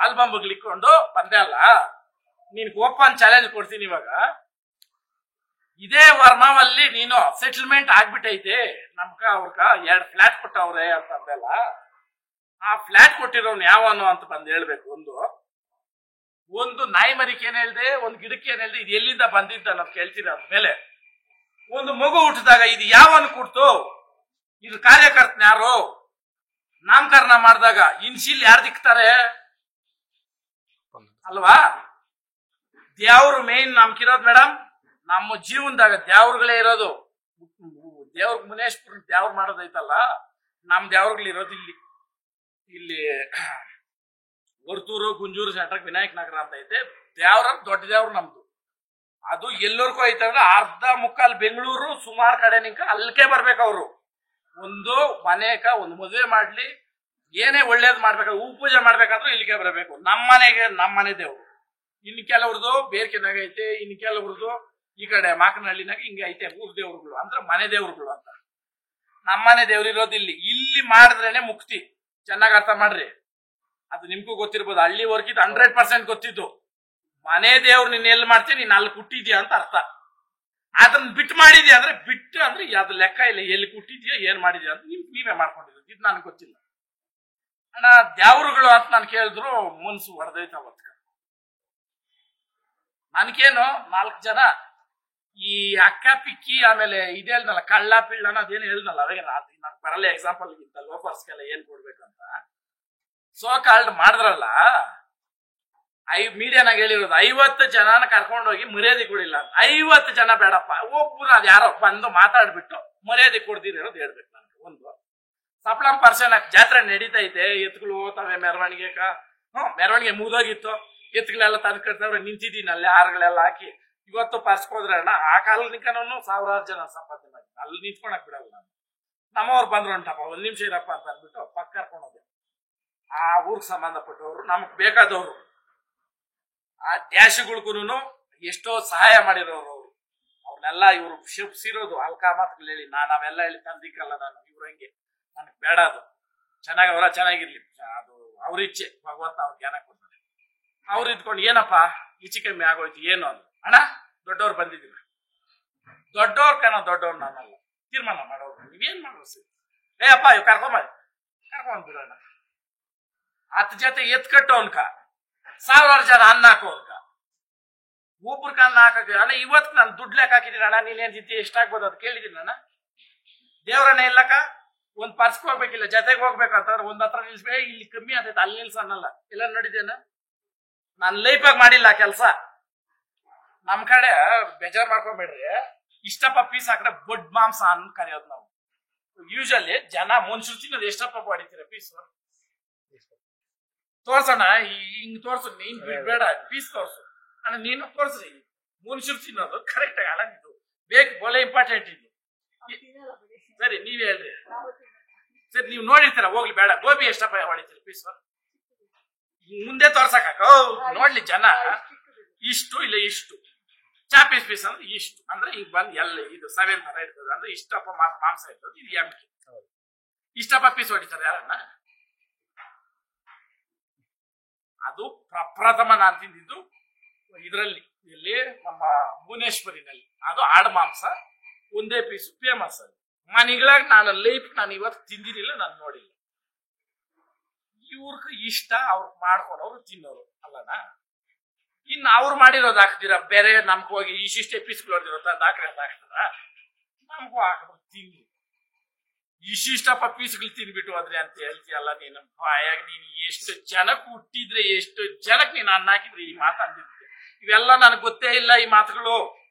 ಆಲ್ಬಮ್ ಇಕ್ಕೊಂಡು ಬಂದೆ ಅಲ್ಲ. ನೀನ್ ಓಪನ್ ಚಾಲೆಂಜ್ ಕೊಡ್ತೀನಿ ಇವಾಗ. ಇದೇ ವರ್ಮಾವಲ್ಲಿ ನೀನು ಸೆಟಲ್ಮೆಂಟ್ ಆಗ್ಬಿಟ್ಟೈತೆ, ನಮ್ಕ ಅವ್ರಕ 2 ಫ್ಲಾಟ್ ಕೊಟ್ಟವ್ರೆ ಅಂತ ಅಂದಲ್ಲ. ಆ ಫ್ಲಾಟ್ ಕೊಟ್ಟಿರೋನ್ ಯಾವನು ಅಂತ ಬಂದು ಹೇಳ್ಬೇಕು. ಒಂದು ನಾಯಿ ಮರಿಕೆ ಏನ್ ಹೇಳ್ದೆ, ಒಂದು ಗಿಡಕ್ಕೆ ಏನ್ ಹೇಳ್ದೆ, ಇದು ಎಲ್ಲಿಂದ ಬಂದಿದ್ದ ನಾವು ಕೇಳ್ತೀರ. ಆದ್ಮೇಲೆ ಒಂದು ಮಗು ಹುಟ್ಟಿದಾಗ ಇದು ಯಾವನು ಕೊಡ್ತು, ಇದು ಕಾರ್ಯಕರ್ತನ ಯಾರು, ನಾಮಕರಣ ಮಾಡಿದಾಗ ಇನ್ಶಿಲ್ ಯಾರು ದಿಕ್ತಾರೆ ಅಲ್ವಾ? ದೇವ್ರು ಮೇನ್ ನಮ್ಕಿರೋದು ಮೇಡಮ್. ನಮ್ಮ ಜೀವನದಾಗ ದೇವ್ರುಗಳೇ ಇರೋದು. ದೇವ್ರ ಮುನೇಶ್ವರ ದೇವ್ರು ಮಾಡೋದೈತಲ್ಲ, ನಮ್ ದೇವ್ರುಗಳು ಇರೋದು ಇಲ್ಲಿ ವರ್ತೂರು, ಗುಂಜೂರು ಸೆಂಟ್ರಕ್ ವಿನಾಯಕ ನಗರ ಅಂತ ಐತೆ. ದೇವ್ರ ದೊಡ್ಡ ದೇವ್ರು ನಮ್ದು. ಅದು ಎಲ್ಲರಿಗೂ ಐತೆ ಅಂದ್ರೆ ಅರ್ಧ ಮುಕ್ಕಾಲ್ ಬೆಂಗಳೂರು ಸುಮಾರು ಕಡೆ ನಿಂಕ ಅಲ್ಕೆ ಬರ್ಬೇಕು. ಅವರು ಒಂದು ಮನೆಕ ಒಂದು ಮದುವೆ ಮಾಡ್ಲಿ, ಏನೇ ಒಳ್ಳೇದ್ ಮಾಡ್ಬೇಕು, ಹೂ ಪೂಜೆ ಮಾಡ್ಬೇಕಾದ್ರೂ ಇಲ್ಲಿಗೆ ಬರಬೇಕು. ನಮ್ಮ ಮನೆ ದೇವ್ರು. ಇನ್ ಕೆಲವ್ರದ್ದು ಬೇರ್ಕೆನಾಗ ಐತೆ, ಇನ್ ಕೆಲವ್ರದ್ದು ಈ ಕಡೆ ಮಾಕನಹಳ್ಳಿನಾಗ ಹಿಂಗೆ ಐತೆ ಊರ್ ದೇವ್ರುಗಳು ಅಂದ್ರೆ ಮನೆ ದೇವ್ರುಗಳು ಅಂತ. ನಮ್ಮನೆ ದೇವ್ರು ಇರೋದು ಇಲ್ಲಿ ಮಾಡಿದ್ರೇನೆ ಮುಕ್ತಿ. ಚೆನ್ನಾಗ್ ಅರ್ಥ ಮಾಡ್ರಿ. ಅದು ನಿಮ್ಗೂ ಗೊತ್ತಿರ್ಬೋದು. ಹಳ್ಳಿ ವರ್ಕಿದ್ 100% ಗೊತ್ತಿದ್ದು. ಮನೆ ದೇವ್ರು ನೀನ್ ಎಲ್ಲಿ ಮಾಡ್ತೀಯ, ನೀನ್ ಅಲ್ಲಿ ಹುಟ್ಟಿದ್ಯಾ ಅಂತ ಅರ್ಥ. ಅದನ್ನ ಬಿಟ್ಟು ಮಾಡಿದ್ಯಾ ಅಂದ್ರೆ ಅದು ಲೆಕ್ಕ ಇಲ್ಲ. ಎಲ್ಲಿ ಹುಟ್ಟಿದ್ಯಾ, ಏನ್ ಮಾಡಿದ್ಯಾ ಅಂತ ನೀವೇ ಮಾಡ್ಕೊಂಡಿರೋದು. ಇದು ನನಗೆ ಗೊತ್ತಿಲ್ಲ ಅಣ್ಣ. ದೇವ್ರುಗಳು ಅಂತ ನಾನು ಕೇಳಿದ್ರು ಮನ್ಸು ಹೊಡೆದೈತ. ಅವತ್ತು ನನ್ಗೇನು 4 ಜನ ಈ ಅಕ್ಕ ಪಿಕ್ಕಿ ಆಮೇಲೆ ಇದೇ ಹೇಳ್ದಲ್ಲ ಕಳ್ಳ ಪಿಳ್ಳನ ಅದೇನು ಹೇಳ್ದಲ್ಲ, ಅದೇ ನಂಗೆ ಬರಲ್ಲ ಎಕ್ಸಾಂಪಲ್ ಗಿಂತ ಲೋಫರ್ಸ್ಗೆಲ್ಲ ಏನ್ ಕೊಡ್ಬೇಕಂತ ಸೋ ಕಾಲ್ಡ್ ಮಾಡಿದ್ರಲ್ಲ. ಮೀಡಿಯಾನಾಗ ಹೇಳಿರೋದು 50 ಜನನ ಕರ್ಕೊಂಡೋಗಿ ಮರ್ಯಾದೆ ಕೊಡಿಲ್ಲ. 50 ಜನ ಬೇಡಪ್ಪ, ಒಬ್ಬರು ಅದ್ ಯಾರೋ ಬಂದು ಮಾತಾಡ್ಬಿಟ್ಟು ಮರ್ಯಾದೆ ಕೊಡ್ದಿರೋದು ಹೇಳ್ಬೇಕು ನನ್ಗೆ. ಒಂದು ಸಪ್ಲಂ ಪರ್ಸನ್ ಜಾತ್ರೆ ನಡೀತೈತೆ, ಎತ್ಗಳು ಹೋಗ್ತವೆ ಮೆರವಣಿಗೆ. ಮೆರವಣಿಗೆ ಮುಗ್ದೋಗಿತ್ತು, ಎತ್ಗಳೆಲ್ಲ ತಂದ್ಕೊಡ್ತಾವ್ರೆ, ನಿಂತಿದ್ದೀನಲ್ಲಿ ಹಾರಗಳೆಲ್ಲ ಹಾಕಿ. ಇವತ್ತು ಪರ್ಸ್ಕೋದ್ರೆ ಅಣ್ಣ, ಆ ಕಾಲನಿಕನೂ 1000 ಜನ ಸಂಪಾದನೆ ಮಾಡಿ ಅಲ್ಲಿ ನಿಂತ್ಕೊಳಕ್ ಬಿಡಲ್ಲ ನಾನು. ನಮ್ಮವ್ರು ಬಂದ್ರು ಉಂಟಪ್ಪ, 1 ನಿಮಿಷ ಇರಪ್ಪ ಅಂತ ಅಂದ್ಬಿಟ್ಟು ಪಕ್ಕ ಕರ್ಕೊಂಡೋದೆ. ಆ ಊರ್ಗ್ ಸಂಬಂಧಪಟ್ಟವ್ರು, ನಮಗ್ ಬೇಕಾದವ್ರು, ಆ ಡ್ಯಾಶ್ಗಳಿಗೂ ಎಷ್ಟೋ ಸಹಾಯ ಮಾಡಿರೋರು ಅವರು. ಅವ್ರನ್ನೆಲ್ಲ ಇವ್ರು ಶಿಪ್ಸಿರೋದು ಅಲ್ಕಾ ಮಾತುಗಳು ಹೇಳಿ ನಾವೆಲ್ಲ ಹೇಳಿ ತಂದಿಕ್ಕಲ್ಲ ನಾನು. ಇವ್ರು ಹಂಗೆ ನನಗ್ ಬೇಡ, ಅದು ಚೆನ್ನಾಗಿ ಅವರ ಚೆನ್ನಾಗಿರ್ಲಿ, ಅದು ಅವ್ರ ಇಚ್ಛೆ, ಭಗವಂತ ಅವ್ರ ಜ್ಞಾನ ಕೊಡ್ತಾರೆ. ಅವ್ರು ಇದ್ಕೊಂಡು ಏನಪ್ಪಾ ಈಚೆ ಕಮ್ಮಿ ಆಗೋಯ್ತು ಏನು ಅಂದ್ರು. ಅಣ್ಣ ದೊಡ್ಡವ್ರು ಬಂದಿದ್ದೀವಿ, ದೊಡ್ಡವ್ರು ನಾನಲ್ಲ, ತೀರ್ಮಾನ ಮಾಡೋರು. ನೀವೇನ್ ಮಾಡೋರು ಸರಿ, ಅಪ್ಪ ಇವ್ ಕರ್ಕೊಂಡ್ ಬಿಡೋಣ. 10 ಜೊತೆ ಎತ್ಕಟ್ಟೋನ್ಕ 1000 ಜನ ಅನ್ನ ಹಾಕೋನ್ಕ ಒಬ್ರಿಗೆ ಅನ್ನ ಹಾಕಕ್ಕೆ. ಅಣ್ಣ ಇವತ್ತು ನಾನು ದುಡ್ಡು ಲೆಕ್ಕ ಹಾಕಿದ್ದೀನಿ ಅಣ್ಣ, ನೀನೇನ್ ಜಿತಿ ಎಷ್ಟಾಗ್ಬೋದು ಅದು ಕೇಳಿದೀನಿ ಅಣ್ಣ. ದೇವ್ರನ್ನ ಇಲ್ಲಕ್ಕ ಒಂದ್ ಪರ್ಸ್ಕ್ ಹೋಗ್ಬೇಕಿಲ್ಲ, ಜೊತೆಗೆ ಹೋಗ್ಬೇಕಂತಂದ್ರೆ ಒಂದ್ ಹತ್ರ ನಿಲ್ಸ್ಬೇಡಿ, ಇಲ್ಲಿ ಕಮ್ಮಿ ಆಗ್ತೈತೆ ಅಲ್ಲಿ ನಿಲ್ಸನ್ನಲ್ಲ. ಎಲ್ಲ ನೋಡಿದ್ದೇನ, ನಾನ್ ಲೈಫಾಗ ಮಾಡಿಲ್ಲ ಕೆಲಸ. ನಮ್ ಕಡೆ ಬೇಜಾರ್ ಮಾಡ್ಕೊಂಡ್ಬೇಡ್ರಿ, ಇಷ್ಟಪ್ಪ ಪೀಸ್ ಹಾಕ್ರೆ ಬೊಡ್ ಮಾಂಸ ಅನ್ ಕರೆಯೋದು ನಾವು. ಯೂಶಲಿ ಜನ ಮನುಷ್ಯರು ತಿನ್ನೋದು ಎಷ್ಟಪ್ಪ ಹೊಡಿತೀರ ಪೀಸ್ ತೋರ್ಸೋಣ, ಹಿಂಗ್ ತೋರ್ಸು, ನೀನ್ ಬಿಡ್ಬೇಡ ಪೀಸ್ ತೋರ್ಸು ಅಣ್ಣ, ನೀನು ತೋರ್ಸ್ರಿ. ಮನುಷ್ಯರು ತಿನ್ನೋದು ಕರೆಕ್ಟ್ ಆಗಿ ಅಳಂಗಿದ್ದು ಬೇಕು, ಒಳ್ಳೆ ಇಂಪಾರ್ಟೆಂಟ್ ಇದು. ಸರಿ ನೀವ್ ಹೇಳ್ರಿ, ಸರಿ ನೀವ್ ನೋಡಿರ್ತೀರ, ಹೋಗ್ಲಿ ಬೇಡ. ಗೋಬಿ ಎಷ್ಟಪ್ಪ ಹೊಡಿತೀರಿ ಪೀಸ್ ಮುಂದೆ ತೋರ್ಸಕ ನೋಡ್ಲಿ ಜನ. ಇಷ್ಟು ಇಲ್ಲ ಇಷ್ಟು, ಚಾಪೀಸ್ ಪೀಸ್ ಅಂದ್ರೆ ಇಷ್ಟು, ಅಂದ್ರೆ ಈಗ ಬಂದ್ ಎಲ್ಲ ಇದು 7 ತರ ಇರ್ತದೆ ಅಂದ್ರೆ ಇಷ್ಟಪ್ಪ ಮಾಂಸ ಇರ್ತದೆ. ಇದು ಎಂಟಿ ಇಷ್ಟಪ್ಪ ಪೀಸ್ ಹೊಡಿತಾರೆ ಯಾರನ್ನ. ಅದು ಪ್ರಪ್ರಥಮ ನಾನ್ ತಿಂದಿದ್ದು ಇದರಲ್ಲಿ, ಇಲ್ಲಿ ನಮ್ಮ ಭುವನೇಶ್ವರಿನಲ್ಲಿ. ಅದು ಆಡು ಮಾಂಸ ಒಂದೇ ಪೀಸ್ ಫೇಮಸ್. ಅದು ಮನೆಗಳಾಗ ನಾನು ಇವತ್ತು ತಿಂದಿರಲಿಲ್ಲ, ನಾನು ನೋಡಿಲ್ಲ. ಇವ್ರ ಇಷ್ಟ ಅವ್ರು ಮಾಡ್ಕೊಂಡವ್ರು ತಿನ್ನೋರು ಅಲ್ಲನಾ. ಇನ್ನು ಅವ್ರು ಮಾಡಿರೋದು ಹಾಕ್ತೀರ ಬೇರೆ, ನಮ್ಗೆ ಹೋಗಿ ಇಷ್ಟಿಷ್ಟೇ ಪೀಸ್ಗಳು ಹೊಡೆದಿರೋ ತಂದು ಹಾಕ್ತಾರ, ನಮಗೂ ಹಾಕ್ಬೇಕು ತಿಂದು. ಇಷ್ಟಿಷ್ಟಪ್ಪ ಪೀಸ್ಗಳು ತಿನ್ಬಿಟ್ಟು ಹೋದ್ರಿ ಅಂತ ಹೇಳ್ತೀಯಲ್ಲ ನೀನು. ಬಾಯಾಗ ನೀನು ಎಷ್ಟು ಜನಕ್ಕೆ ಹುಟ್ಟಿದ್ರೆ, ಎಷ್ಟು ಜನಕ್ಕೆ ನೀನು ಅನ್ನ ಹಾಕಿದ್ರೆ ಈ ಮಾತಾಡ್ತಿದ್ದೆ. ಇವೆಲ್ಲ ನನಗೆ ಗೊತ್ತೇ ಇಲ್ಲ ಈ ಮಾತುಗಳು.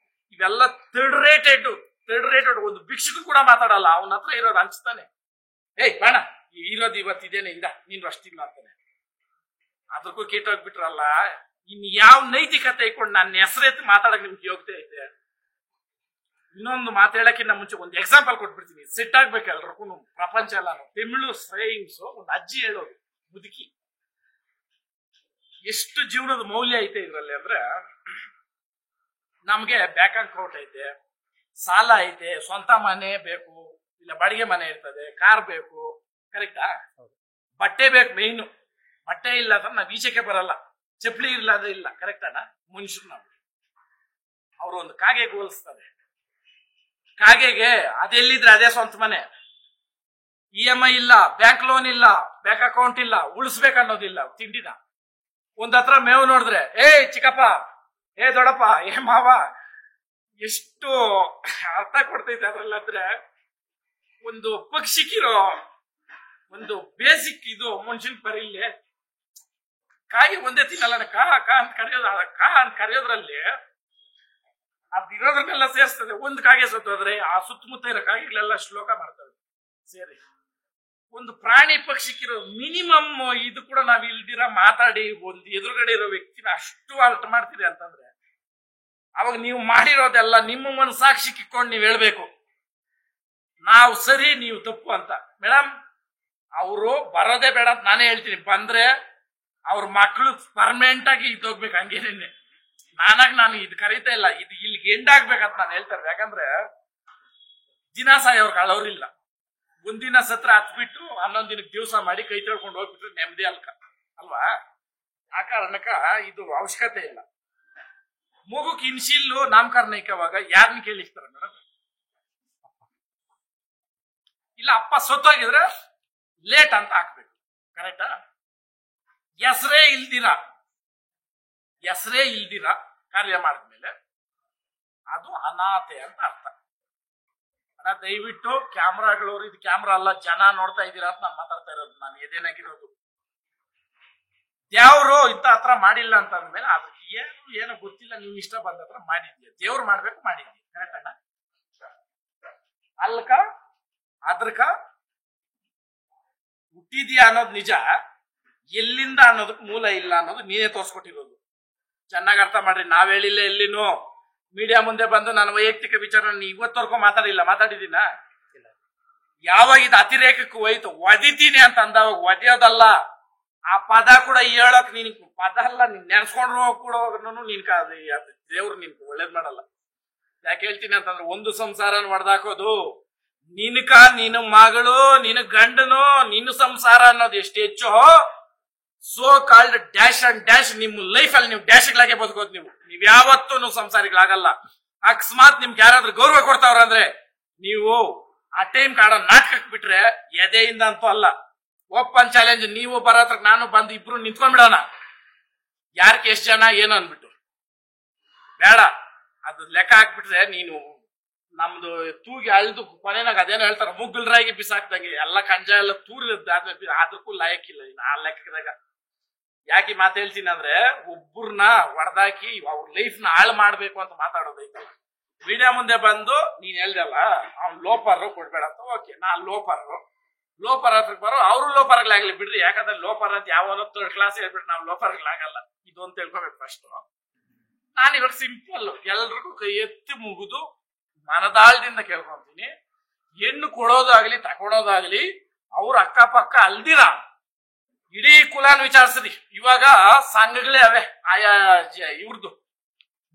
ಇವೆಲ್ಲ ಥರ್ಡ್ ರೇಟೆಡ್. ಒಂದು ಭಿಕ್ಷುಕು ಕೂಡ ಮಾತಾಡಲ್ಲ, ಅವನ ಹತ್ರ ಇರೋದು ಹಂಚ್ತಾನೆ. ಏಯ್ ಬೇಡ ಇರೋದು ಇವತ್ತಿದೇನೆ ಇಂದ, ನೀನು ಅಷ್ಟಿಲ್ಲ ಅಂತಾನೆ. ಅದಕ್ಕೂ ಕೆಟ್ಟೋಗ್ಬಿಟ್ರಲ್ಲ. ಇನ್ ಯಾವ ನೈತಿಕತೆ ಇಟ್ಕೊಂಡು ನನ್ನ ಹೆಸರೆತ್ತಿ ಮಾತಾಡಕ್ ನಿಮ್ಗೆ ಯೋಗ್ಯತೆ ಐತೆ? ಇನ್ನೊಂದು ಮಾತಾಡಕ್ಕಿಂತ ಮುಂಚೆ ಒಂದು ಎಕ್ಸಾಂಪಲ್ ಕೊಟ್ಬಿಡ್ತೀನಿ, ಸೆಟ್ ಆಗ್ಬೇಕು ಎಲ್ರಿಗೂ. ಪ್ರಪಂಚ ಎಲ್ಲ ತಮಿಳು ಶ್ರೇಯಿಂಗ್ಸ್ ಒಂದು ಅಜ್ಜಿ ಹೇಳೋದು, ಮುದುಕಿ ಎಷ್ಟು ಜೀವನದ ಮೌಲ್ಯ ಐತೆ ಇದ್ರಲ್ಲಿ ಅಂದ್ರೆ, ನಮ್ಗೆ ಬ್ಯಾಂಕ್ ಅಕೌಂಟ್ ಐತೆ, ಸಾಲ ಐತೆ, ಸ್ವಂತ ಮನೆ ಬೇಕು, ಇಲ್ಲ ಬಾಡಿಗೆ ಮನೆ ಇರ್ತದೆ, ಕಾರ್ ಬೇಕು, ಕರೆಕ್ಟಾ? ಬಟ್ಟೆ ಬೇಕು ಮೇಯ್ನು. ಬಟ್ಟೆ ಇಲ್ಲ ಅಂದ್ರೆ ನಾವ್ ಈಚೆಗೆ ಬರಲ್ಲ, ಚಪ್ಪಲಿ ಇಲ್ಲ ಅಂದ್ರೆ ಇಲ್ಲ, ಕರೆಕ್ಟಾ? ಮನುಷ್ಯರು ನಾವು. ಅವ್ರು ಒಂದು ಕಾಗೆಗೆ ಹೋಲಿಸ್ತಾರೆ. ಕಾಗೆಗೆ ಅದೆಲ್ಲಿದ್ರೆ ಅದೇ ಸ್ವಂತ ಮನೆ. EMI ಇಲ್ಲ, ಬ್ಯಾಂಕ್ ಲೋನ್ ಇಲ್ಲ, ಬ್ಯಾಂಕ್ ಅಕೌಂಟ್ ಇಲ್ಲ, ಉಳಿಸ್ಬೇಕನ್ನೋದಿಲ್ಲ ತಿಂಡಿನ. ಒಂದ್ ಹತ್ರ ಮೇವು ನೋಡಿದ್ರೆ, ಏ ಚಿಕ್ಕಪ್ಪ, ಏ ದೊಡ್ಡಪ್ಪ, ಏ ಮಾವ, ಎಷ್ಟು ಅರ್ಥ ಕೊಡ್ತೈತೆ ಅದ್ರಲ್ಲಾದ್ರೆ. ಒಂದು ಪಕ್ಷಿಗಿರೋ ಒಂದು ಬೇಸಿಕ್ ಇದು ಮನುಷ್ಯನ್ ಬರೀಲಿ. ಕಾಯಿ ಒಂದೇ ತಿನ್ನಲ್ಲ, ಕಾ ಅಂತ ಕರೆಯೋದ್ರಲ್ಲಿ ಅದಿರೋದನ್ನೆಲ್ಲ ಸೇರಿಸ್ತದೆ. ಒಂದು ಕಾಗೆ ಸತ್ತೋದ್ರೆ ಆ ಸುತ್ತಮುತ್ತ ಇರೋ ಕಾಗೆಗಳೆಲ್ಲ ಶ್ಲೋಕ ಮಾಡ್ತವೆ ಸೇರಿ. ಒಂದು ಪ್ರಾಣಿ ಪಕ್ಷಿಗಿರೋ ಮಿನಿಮಮ್ ಇದು ಕೂಡ ನಾವ್ ಇಲ್ದಿರ ಮಾತಾಡಿ ಒಂದು ಎದುರುಗಡೆ ಇರೋ ವ್ಯಕ್ತಿನ ಅಷ್ಟು ಅಲ್ಟ್ ಮಾಡ್ತೀರಿ ಅಂತಂದ್ರೆ ಅವಾಗ ನೀವು ಮಾಡಿರೋದೆಲ್ಲ ನಿಮ್ಮ ಮನಸ್ಸಾಕ್ಷಿಗೆ ಇಟ್ಕೊಂಡು ನೀವು ಹೇಳ್ಬೇಕು, ನಾವು ಸರಿ ನೀವು ತಪ್ಪು ಅಂತ. ಮೇಡಮ್ ಅವರು ಬರೋದೇ ಬೇಡ ಅಂತ ನಾನೇ ಹೇಳ್ತೀನಿ. ಬಂದ್ರೆ ಅವ್ರ ಮಕ್ಕಳು ಪರ್ಮನೆಂಟ್ ಆಗಿ ಇದ್ದೋಗ್ಬೇಕು. ಹಂಗೇನೇನೆ ನಾನು ಇದು ಕರೀತಾ ಇಲ್ಲ, ಇದು ಇಲ್ಲಿಗೆ ಎಂಡ್ ಆಗ್ಬೇಕಂತ ನಾನು ಹೇಳ್ತಾರೆ. ಯಾಕಂದ್ರೆ ದಿನ ಸಾಯೋರ್ಗೆ ಅಳೋರಿಲ್ಲ. ಒಂದಿನ ಸತ್ರ ಹತ್ಬಿಟ್ಟು 11 ದಿನಕ್ಕೆ ದಿವಸ ಮಾಡಿ ಕೈ ತೊಳ್ಕೊಂಡು ಹೋಗ್ಬಿಟ್ರೆ ನೆಮ್ಮದಿ ಅಲ್ವಾ? ಆ ಕಾರಣಕ್ಕ ಇದು ಅವಶ್ಯಕತೆ ಇಲ್ಲ. ಮಗುಕ್ ಇನ್ಶಿಲ್ಲು ನಾಮಕರಣ ಇಕ್ಕವಾಗ ಯಾರನ್ನ ಕೇಳಿಸ್ತಾರ ಮೇಡಮ್? ಇಲ್ಲ ಅಪ್ಪ ಸತ್ತೋಗಿದ್ರೆ ಲೇಟ್ ಅಂತ ಹಾಕ್ಬೇಕು, ಕರೆಕ್ಟಾ? ಹೆಸರೇ ಇಲ್ದಿರ ಕಾರ್ಯ ಮಾಡಿದ್ಮೇಲೆ ಅದು ಅನಾಥೆ ಅಂತ ಅರ್ಥ. ದಯವಿಟ್ಟು ಕ್ಯಾಮ್ರಾಗಳವ್ರು, ಇದು ಕ್ಯಾಮ್ರಾ ಅಲ್ಲ, ಜನ ನೋಡ್ತಾ ಇದ್ದೀರಾ ಅಂತ ನಾನು ಮಾತಾಡ್ತಾ ಇರೋದು. ನಾನು ಎದೇನಾಗಿರೋದು ದೇವ್ರು ಇಂತ ಹತ್ರ ಮಾಡಿಲ್ಲ ಅಂತ ಅಂದ್ಮೇಲೆ ಅದಕ್ಕೆ ಏನೋ ಗೊತ್ತಿಲ್ಲ, ನಿಮ್ ಇಷ್ಟ ಬಂದ ಹತ್ರ ಮಾಡಿದ್ಯಾ. ದೇವ್ರು ಮಾಡ್ಬೇಕು, ಮಾಡಿದ್ಯಾ, ಕರೆಕ್ಟ್ ಅಣ್ಣ? ಅಲ್ಕ ಅದ್ರಕ ಹುಟ್ಟಿದ್ಯಾ ಅನ್ನೋದು ನಿಜ, ಎಲ್ಲಿಂದ ಅನ್ನೋದಕ್ಕೆ ಮೂಲ ಇಲ್ಲ ಅನ್ನೋದು ನೀನೇ ತೋರ್ಸ್ಕೊಟ್ಟಿರೋದು. ಚೆನ್ನಾಗಿ ಅರ್ಥ ಮಾಡ್ರಿ. ನಾವ್ ಹೇಳಿಲ್ಲ ಎಲ್ಲಿನೂ. ಮೀಡಿಯಾ ಮುಂದೆ ಬಂದು ನನ್ನ ವೈಯಕ್ತಿಕ ವಿಚಾರ ಇವತ್ತವರೆಗೂ ಮಾತಾಡಿದ್ದೀನ? ಯಾವಾಗ ಇದು ಅತಿರೇಕಕ್ಕೆ ಹೋಯ್ತು, ಒದಿತೀನಿ ಅಂತ ಅಂದವಾಗ ಒದೆಯೋದಲ್ಲ, ಆ ಪದ ಕೂಡ ಹೇಳೋಕ್ ನೀನ್ ಪದ ಅಲ್ಲ, ನೀನ್ ನೆನ್ಸ್ಕೊಂಡ್ರು ಕೂಡ ನೀನ್ ದೇವ್ರು ನಿನ್ ಒಳ್ಳೇದ್ ಮಾಡಲ್ಲ. ಯಾಕೆ ಹೇಳ್ತೀನಿ ಅಂತಂದ್ರೆ, ಒಂದು ಸಂಸಾರನ ಹೊಡೆದಾಕೋದು ನಿನ್ನ ಮಗಳು, ನಿನ್ನ ಗಂಡನು, ನಿನ್ನ ಸಂಸಾರ ಅನ್ನೋದು ಎಷ್ಟು ಹೆಚ್ಚು, so called dash and dash ನಿಮ್ಮ ಲೈಫ್ ಅಲ್ಲಿ ನೀವು ಡ್ಯಾಶ್ಗಳಾಗೆ ಬದುಕೋದು. ನೀವ್ ಯಾವತ್ತೂ ಸಂಸಾರಿಗಳಾಗಲ್ಲ. ಅಕಸ್ಮಾತ್ ನಿಮ್ಗೆ ಯಾರಾದ್ರೂ ಗೌರವ ಕೊಡ್ತಾವ್ರ ಅಂದ್ರೆ ನೀವು ಆ ಟೈಮ್ ಕಾಡೋ ನಾಟಕಕ್ಕೆ ಬಿಟ್ರೆ ಎದೆಯಿಂದ ಅಂತೂ ಅಲ್ಲ. ಓಪನ್ ಚಾಲೆಂಜ್, ನೀವು ಬರೋತ್ರ ನಾನು ಬಂದು ಇಬ್ರು ನಿಂತ್ಕೊಂಡ್ಬಿಡೋಣ, ಯಾರಕ್ಕೆ ಎಷ್ಟು ಜನ ಏನು ಅನ್ಬಿಟ್ಟು. ಬೇಡ, ಅದು ಲೆಕ್ಕ ಹಾಕ್ಬಿಟ್ರೆ ನೀನು ನಮ್ದು ತೂಗಿ ಅಳ್ದು ಕೊನೆನಾಗ ಅದೇನೋ ಹೇಳ್ತಾರ, ಮುಗ್ಗಲ್ರಾಗಿ ಬಿಸಾಕ್ದಂಗೆ ಎಲ್ಲ ಕಂಜ ಎಲ್ಲ ತೂರಿದಾದ್ಮೇಲೆ ಅದಕ್ಕೂ ಲಾಯಕ್ಕಿಲ್ಲ ಇನ್ನು ಆ ಲೆಕ್ಕದಾಗ. ಯಾಕೆ ಮಾತು ಹೇಳ್ತೀನಿ ಅಂದ್ರೆ, ಒಬ್ಬರನ್ನ ಹೊಡೆದಾಕಿ ಅವ್ರ ಲೈಫ್ ನ ಹಾಳು ಮಾಡ್ಬೇಕು ಅಂತ ಮಾತಾಡೋದೈತಲ್ಲ. ಮೀಡಿಯಾ ಮುಂದೆ ಬಂದು ನೀನ್ ಹೇಳ್ದಲ್ಲ ಅವ್ನ್ ಲೋಪರ್ ಕೊಡ್ಬೇಡ ಅಂತ, ಓಕೆ, ನಾ ಲೋಪರ್ ಹತ್ರಕ್ಕೆ ಬರೋ, ಅವರು ಲೋಪರ್ಗಳಾಗ್ಲಿ ಬಿಡ್ರಿ. ಯಾಕಂದ್ರೆ ಲೋಪರ್ ಅಂತ ಯಾವನೋ 3rd ಕ್ಲಾಸ್ ಹೇಳ್ಬಿಟ್ಟು ನಾವು ಲೋಪರ್ಗಳಾಗಲ್ಲ, ಇದು ಅಂತ ತಿಳ್ಕೊಬೇಕು ಫಸ್ಟ್. ನಾನು ಇವಾಗ ಸಿಂಪಲ್ ಎಲ್ರಿಗೂ ಕೈ ಎತ್ತಿ ಮುಗಿದು ಮನದಾಳದಿಂದ ಕೇಳ್ಕೊಂತೀನಿ, ಹೆಣ್ಣು ಕೊಡೋದಾಗ್ಲಿ ತಗೊಳೋದಾಗ್ಲಿ ಅವ್ರ ಅಕ್ಕಪಕ್ಕ ಅಲ್ದಿರ ಇಡೀ ಕುಲಾನ್ ವಿಚಾರಿಸ್ರಿ. ಇವಾಗ ಸಂಘಗಳೇ ಅವೆ ಆಯಾ ಇವ್ರದ್ದು.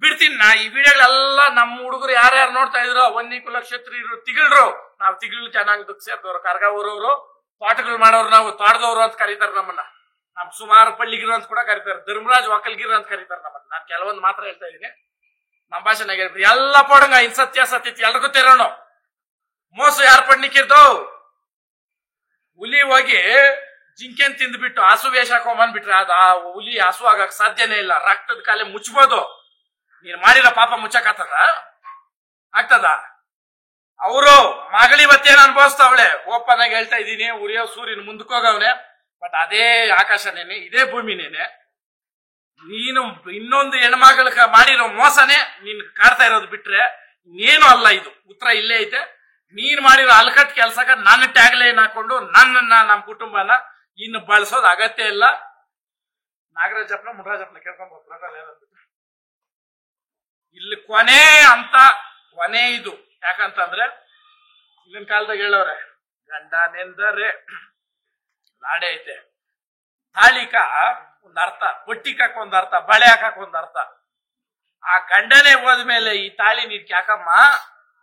ಬಿಡ್ತೀನಿ ನಾ ಈ ವಿಡಿಯೋಗಳೆಲ್ಲ ನಮ್ಮ ಹುಡುಗರು ಯಾರ್ಯಾರು ನೋಡ್ತಾ ಇದ್ರು, ಒಂದೇ ಕುಲ ಕ್ಷತ್ರಿಯರು, ತಿಗಳರು. ನಾವು ತಿಗಳು ಜನಾಂಗದಕ್ಕೆ ಸೇರಿದವ್ರು, ಕರ್ಗ ಊರವರು, ತೋಟಗಳು ಮಾಡೋರು, ನಾವು ತೋಟದವ್ರು ಅಂತ ಕರೀತಾರೆ ನಮ್ಮನ್ನ. ನಮ್ ಸುಮಾರು ಪಳ್ಳಿಗಿರು ಅಂತ ಕೂಡ ಕರೀತಾರೆ, ಧರ್ಮರಾಜ್ ಒಕ್ಕಲ್ಗಿರು ಅಂತ ಕರೀತಾರೆ ನಮ್ಮನ್ನ. ನಾನು ಕೆಲವೊಂದು ಮಾತ್ರ ಹೇಳ್ತಾ ಇದ್ದೀನಿ, ನಮ್ಮ ಭಾಷೆನಾಗ ಹೇಳ್ಬಿಡಿ. ಎಲ್ಲ ಪಡಂಗ ಇನ್ ಸತ್ಯತಿ ಎಲ್ರಿಗೂ ತೆರೋಣ. ಮೋಸ ಯಾರು ಪಡ್ನಿಕ್ಕಿರ್ತಾವ್? ಹುಲಿ ಹೋಗಿ ಜಿಂಕೆನ್ ತಿಂದ್ಬಿಟ್ಟು ಹಸು ವೇಷ ಹಾಕೊಂಬಂದ್ಬಿಟ್ರೆ ಅದು ಆ ಹುಲಿ ಹಸು ಆಗಕ್ ಸಾಧ್ಯನೇ ಇಲ್ಲ. ರಕ್ತದ ಕಾಲೆ ಮುಚ್ಬೋದು. ನೀನ್ ಮಾಡಿರೋ ಪಾಪ ಆಗ್ತದ? ಅವರು ಮಗಳಿವತ್ತೇನು ಅನುಭವಿಸ್ತಾವಳೆ. ಓಪನ್ ಆಗಿ ಹೇಳ್ತಾ ಇದ್ದೀನಿ, ಉರಿಯೋ ಸೂರ್ಯನ ಮುಂದಕ್ಕೋಗವ್ನೆ. ಬಟ್ ಅದೇ ಆಕಾಶನೇನೆ, ಇದೇ ಭೂಮಿನೇನೆ. ನೀನು ಇನ್ನೊಂದು ಹೆಣ್ಮಗಳ ಮಾಡಿರೋ ಮೋಸನೇ ನೀನ್ ಕಾಡ್ತಾ ಇರೋದು ಬಿಟ್ರೆ ಇನ್ನೇನು ಅಲ್ಲ. ಇದು ಉತ್ತರ ಇಲ್ಲೇ ಐತೆ. ನೀನ್ ಮಾಡಿರೋ ಅಲ್ಕಟ್ ಕೆಲ್ಸಕ್ಕ ನನ್ನ ಟ್ಯಾಗ್ಲೈನ್ ಹಾಕೊಂಡು ನನ್ನನ್ನ ನಮ್ಮ ಕುಟುಂಬನ ಇನ್ನು ಬಳಸೋದು ಅಗತ್ಯ ಇಲ್ಲ. ನಾಗರಾಜಪ್ಪನ ಮುನರಾಜಪ್ಪನ ಕೇಳ್ಕೊಂಡ್ಬಿಟ್ಟು ಇಲ್ಲಿ ಕೊನೆ ಅಂತ ಕೊನೆ ಇದು. ಯಾಕಂತಂದ್ರೆ ಇಲ್ಲಿನ ಕಾಲದಾಗ ಹೇಳೋರೆ, ಗಂಡನೆಂದರೆ ನಾಡೆ ಐತೆ. ತಾಳಿಕ ಒಂದ್ ಅರ್ಥ, ಬೊಟ್ಟಿಕಕ್ ಒಂದ್ ಅರ್ಥ, ಬಳೆ ಹಾಕಕ್ ಒಂದ್ ಅರ್ಥ. ಆ ಗಂಡನೇ ಹೋದ್ಮೇಲೆ ಈ ತಾಳಿ ನೀನ್ ಯಾಕಮ್ಮ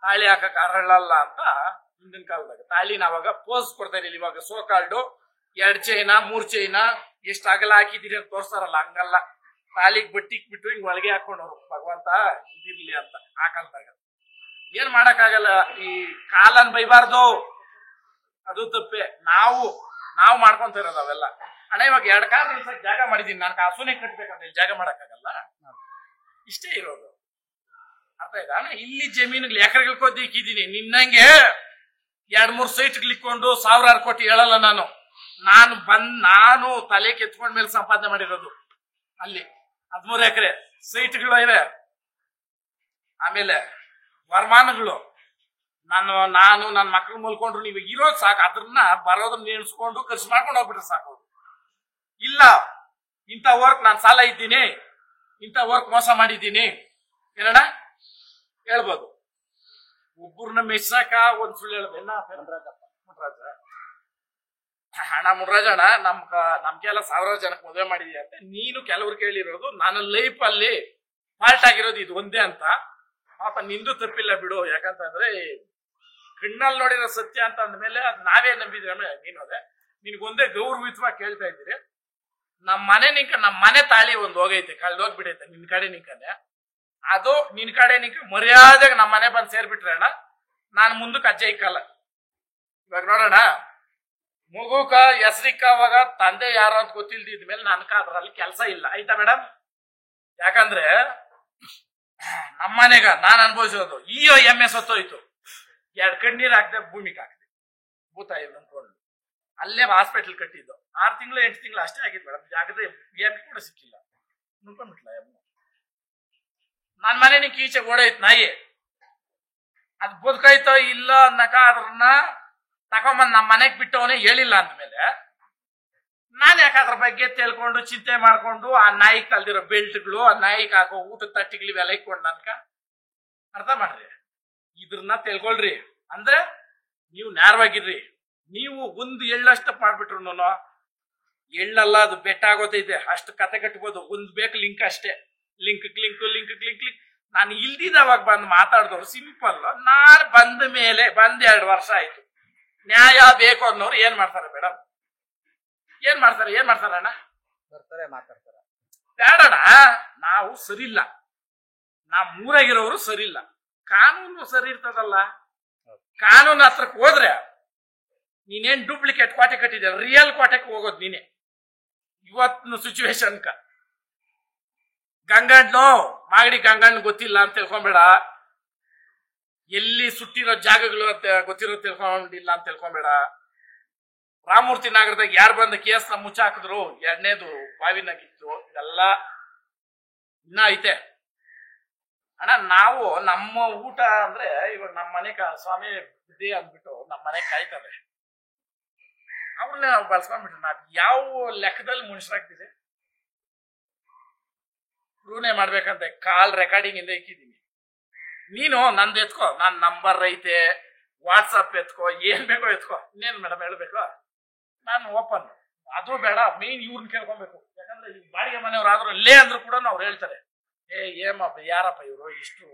ತಾಳಿ ಹಾಕಕ್ ಅರಳಲ್ಲ ಅಂತ ಹಿಂದಿನ ಕಾಲದಾಗ ತಾಳಿನ ಅವಾಗ ಪೋಸ್ ಕೊಡ್ತಾ ಇರಲಿಲ್ಲ. ಇವಾಗ ಸೋಕಾಲ್ಡು 2 ಚೈನಾ 3 ಚೈನಾ ಎಷ್ಟು ಅಗಲ ಹಾಕಿದೀರಿ ಅಂತ ತೋರ್ಸ್ತಾರಲ್ಲ, ಹಂಗಲ್ಲ. ತಾಳಿಗ್ ಬಟ್ಟಿಕ್ ಬಿಟ್ಟು ಹಿಂಗ್ ಒಳಗೆ ಹಾಕೊಂಡವ್ರು, ಭಗವಂತ ಇದಿರ್ಲಿ ಅಂತ. ಆ ಕಾಲದಾಗ ಏನ್ ಮಾಡಕ್ಕಾಗಲ್ಲ. ಈ ಕಾಲನ್ ಬೈಬಾರ್ದು, ಅದು ತಪ್ಪೆ. ನಾವು ಮಾಡ್ಕೊಂತ ಇರೋದು ಅವೆಲ್ಲ. ಅಣ್ಣ ಇವಾಗ 2 ಕಾರ್ ನಿಲ್ಸಕ್ ಜಾಗ ಮಾಡಿದೀನಿ, ನಾನು ಹಸುನೇ ಕಟ್ಬೇಕಂತ ಜಾಗ ಮಾಡಕ್ಕಾಗಲ್ಲ. ಇಷ್ಟೇ ಇರೋದು, ಅರ್ಥ ಆಯ್ತಾ ಅಣ್ಣ? ಇಲ್ಲಿ ಜಮೀನುಗಳು ಎಕರೆಗಳು ಕೊದ್ದಿಕ್ಕಿದ್ದೀನಿ. ನಿನ್ನಂಗೆ 2-3 ಸೈಟ್ಗಳಿಕ್ಕೊಂಡು 1000 ಕೋಟಿ ಹೇಳಲ್ಲ ನಾನು. ನಾನು ತಲೆ ಕೆತ್ಕೊಂಡ್ ಮೇಲೆ ಸಂಪಾದನೆ ಮಾಡಿರೋದು. ಅಲ್ಲಿ 13 ಎಕರೆ ಸೈಟ್ಗಳು ಇವೆ. ಆಮೇಲೆ ವರಮಾನಗಳು ನಾನು ನನ್ನ ಮಕ್ಳು ಮಲ್ಕೊಂಡ್ರು ನೀವು ಇರೋದು ಸಾಕು, ಅದ್ರನ್ನ ಬರೋದನ್ನ ನೆನೆಸ್ಕೊಂಡು ಖರ್ಚು ಮಾಡ್ಕೊಂಡು ಹೋಗ್ಬಿಟ್ರೆ ಸಾಕು. ಇಲ್ಲ ಇಂಥ ವರ್ಕ್ ನಾನು ಸಾಲ ಇದ್ದೀನಿ, ಇಂಥ ವರ್ಕ್ ಮೋಸ ಮಾಡಿದ್ದೀನಿ ಏನಣ್ಣ ಹೇಳ್ಬೋದು. ಒಬ್ಬರನ್ನ ಮೆಚ್ಚಾಕ ಒಂದ್ ಸುಳ್ಳು ಹೇಳ್ಬೋದು. ಅಣ್ಣ ಮುನ್ರಾಜ್ ಅಣ್ಣ ನಮ್ಗೆಲ್ಲ ಸಾವಿರಾರು ಜನಕ್ಕೆ ಮದುವೆ ಮಾಡಿದೀಯ ಅಂತ ನೀನು ಕೆಲವ್ರು ಕೇಳಿರೋದು, ನನ್ನ ಲೈಫ್ ಅಲ್ಲಿ ಫಾಲ್ಟ್ ಆಗಿರೋದು ಇದು ಒಂದೇ ಅಂತ. ಪಾಪ ನಿಂದು ತಪ್ಪಿಲ್ಲ ಬಿಡು, ಯಾಕಂತಂದ್ರೆ ಕಣ್ಣಲ್ಲಿ ನೋಡಿರೋ ಸತ್ಯ ಅಂತ ಅಂದ್ಮೇಲೆ ಅದ್ ನಾವೇ ನಂಬಿದ್ರೆ ನೀನು ಅದೇ ನಿನ್ಗೊಂದೇ ಗೌರವಿತವಾಗಿ ಕೇಳ್ತಾ ಇದ್ದೀರಿ. ನಮ್ಮ ಮನೆ ತಾಳಿ ಒಂದು ಹೋಗೈತೆ, ಕಳ್ದೋಗ್ಬಿಡೈತೆ ನಿನ್ ಕಡೆ ನಿಂಕನೆ. ಅದು ನಿನ್ ಕಡೆ ನಿಂಕ ಮರ್ಯಾದೆಗೆ ನಮ್ಮ ಮನೆ ಬಂದು ಸೇರ್ಬಿಟ್ರೆ ಅಣ್ಣ ನಾನು ಮುಂದಕ್ಕೆ ಅಜ್ಜೆ ಇಕ್ಕಲ್ಲ. ಇವಾಗ ನೋಡೋಣ, ಮಗುಕ ಹೆಸರಿಕ್ಕವಾಗ ತಂದೆ ಯಾರು ಅಂತ ಗೊತ್ತಿಲ್ದಿದ್ಮೇಲೆ ನನ್ಕ ಅದ್ರಲ್ಲಿ ಕೆಲಸ ಇಲ್ಲ ಆಯ್ತಾ ಮೇಡಮ್. ಯಾಕಂದ್ರೆ ನಮ್ಮನೆಗ ನಾನ್ ಅನುಭವಿಸೋದು ಎಮ್ಮೆ ಸತ್ತೋಯ್ತು, 2 ಕಣ್ಣೀರ್ ಹಾಕ್ದೆ ಭೂಮಿಗೆ ಹಾಕ್ದೆ ಭೂತಾಯಿ ನಂಬ್ಕೊಂಡು ಅಲ್ಲೇ ಹಾಸ್ಪಿಟಲ್ ಕಟ್ಟಿದ್ದು 6 ತಿಂಗಳು 8 ತಿಂಗಳು ಅಷ್ಟೇ ಆಗಿತ್ತು ಮೇಡಮ್. ಜಾಗದ ಎಮ್ಮೆ ಕೂಡ ಸಿಕ್ಕಿಲ್ಲ, ನುಂಕೊಂಡ್ಬಿಟ್ಲ ಎಮ್ಮೆ. ನನ್ ಮನೆ ನಿಂಗೆ ಈಚೆ ಓಡೈತ್ ನಾಯಿ, ಅದ್ ಬದುಕೈತೋ ಇಲ್ಲ ಅನ್ನಕ ಅದ್ರನ್ನ ತಗೊಂಬಂದ್ ನಮ್ಮ ಮನೆಗ್ ಬಿಟ್ಟವನೇ ಹೇಳಿಲ್ಲ ಅಂದ್ಮೇಲೆ ನಾನ್ ಯಾಕೆ ಅದ್ರ ಬಗ್ಗೆ ತಿಳ್ಕೊಂಡು ಚಿಂತೆ ಮಾಡ್ಕೊಂಡು ಆ ನಾಯಿಗೆ ಕಲ್ದಿರೋ ಬೆಲ್ಟ್ಗಳು, ಆ ನಾಯಿಗೆ ಹಾಕೋ ಊಟದ ತಟ್ಟಿಗಳು ಇವೆಲ್ಲ ಇಕ್ಕೊಂಡು ನನ್ಕ ಅರ್ಥ ಮಾಡ್ರಿ. ಇದ್ರನ್ನ ತಿಳ್ಕೊಳ್ರಿ ಅಂದ್ರೆ ನೀವು ನೇರವಾಗಿರ್ರಿ. ನೀವು ಒಂದು ಎಳ್ಳಷ್ಟು ಮಾಡ್ಬಿಟ್ರು ಎಳ್ಳಲ್ಲ, ಅದು ಬೆಟ್ಟ ಆಗೋತೈತೆ, ಅಷ್ಟು ಕತೆ ಕಟ್ಬೋದು. ಒಂದ್ ಬೇಕು ಲಿಂಕ್ ಅಷ್ಟೇ, ಲಿಂಕ್ ನಾನು ಇಲ್ದಿದ್ದವಾಗ ಬಂದು ಮಾತಾಡಿದವ್ರು ಸಿಂಪಲ್. ನಾನು ಬಂದ ಮೇಲೆ 2 ವರ್ಷ ಆಯ್ತು, ನ್ಯಾಯ ಬೇಕು ಅನ್ನೋರು ಏನ್ ಮಾಡ್ತಾರೆ ಮೇಡಮ್? ಏನ್ ಮಾಡ್ತಾರೆ ಅಣ್ಣ? ಬರ್ತಾರೆ ಮಾತಾಡ್ತಾರೆ. ಬೇಡಣ್ಣ, ನಾವು ಸರಿಲ್ಲ, ಮೂರಾಗಿರೋರು ಸರಿಲ್ಲ. ಕಾನೂನು ಸರಿ ಇರ್ತದಲ್ಲ, ಕಾನೂನು ಹತ್ರಕ್ಕೆ ಹೋದ್ರೆ ನೀನೇನ್ ಡೂಪ್ಲಿಕೇಟ್ ಕೋಟೆ ಕಟ್ಟಿದ್ಯ, ರಿಯಲ್ ಕೋಟೆಗೆ ಹೋಗೋದು ನೀನೆ. ಇವತ್ತಿನ ಸಿಚುವೇಶನ್ಕ ಗಂಗಣ್ಣು ಮಾಗಡಿ ಗಂಗಣ್ಣ ಗೊತ್ತಿಲ್ಲ ಅಂತ ತಿಳ್ಕೊಂಬೇಡ, ಎಲ್ಲಿ ಸುಟ್ಟಿರೋ ಜಾಗಗಳು ಅಂತ ಗೊತ್ತಿರೋ ತಿಳ್ಕೊಂಡಿಲ್ಲ ಅಂತ ತಿಳ್ಕೊಂಬೇಡ. ರಾಮಮೂರ್ತಿ ನಗರದಾಗ ಯಾರು ಬಂದ ಕೇಸ್ನ ಮುಚ್ಚಾಕಿದ್ರು, 2ನೇದು ಬಾವಿನಾಗಿತ್ತು, ಇದೆಲ್ಲ ಇನ್ನ ಐತೆ ಅಣ್ಣ. ನಾವು ನಮ್ಮ ಊಟ ಅಂದ್ರೆ ಇವಾಗ ನಮ್ಮ ಮನೆ ಸ್ವಾಮಿ ಬುದ್ಧಿ ಅಂದ್ಬಿಟ್ಟು ನಮ್ಮ ಮನೆ ಕಾಯ್ತಾರೆ, ಅವ್ರನ್ನೇ ನಾವು ಬಳಸ್ಕೊಂಡ್ಬಿಟ್ರೆ ನಾವ್ ಯಾವ ಲೆಕ್ಕದಲ್ಲಿ ಮನುಷ್ಯರಾಗ್ತಿದೆ. ಪ್ರೂವ್ನೇ ಮಾಡ್ಬೇಕಂತ ಕಾಲ್ ರೆಕಾರ್ಡಿಂಗ್ ಇಂದ ಇಕ್ಕಿದೀನಿ. ನೀನು ನಂದು ಎತ್ಕೋ, ನನ್ನ ನಂಬರ್ ಐತೆ, ವಾಟ್ಸಪ್ ಎತ್ಕೋ, ಏನ್ ಬೇಕೋ ಎತ್ಕೋ. ಇನ್ನೇನು ಮೇಡಮ್ ಹೇಳ್ಬೇಕು, ನಾನು ಓಪನ್. ಅದು ಬೇಡ, ಮೇನ್ ಇವ್ರನ್ನ ಕೇಳ್ಕೊಬೇಕು. ಯಾಕಂದ್ರೆ ಈ ಬಾಡಿಗೆ ಮನೆಯವ್ರು ಆದ್ರೂ ಲೇ ಅಂದ್ರು ಕೂಡ ಅವ್ರು ಹೇಳ್ತಾರೆ, ಏಮಪ್ಪ ಯಾರಪ್ಪ ಇವರು ಇಷ್ಟು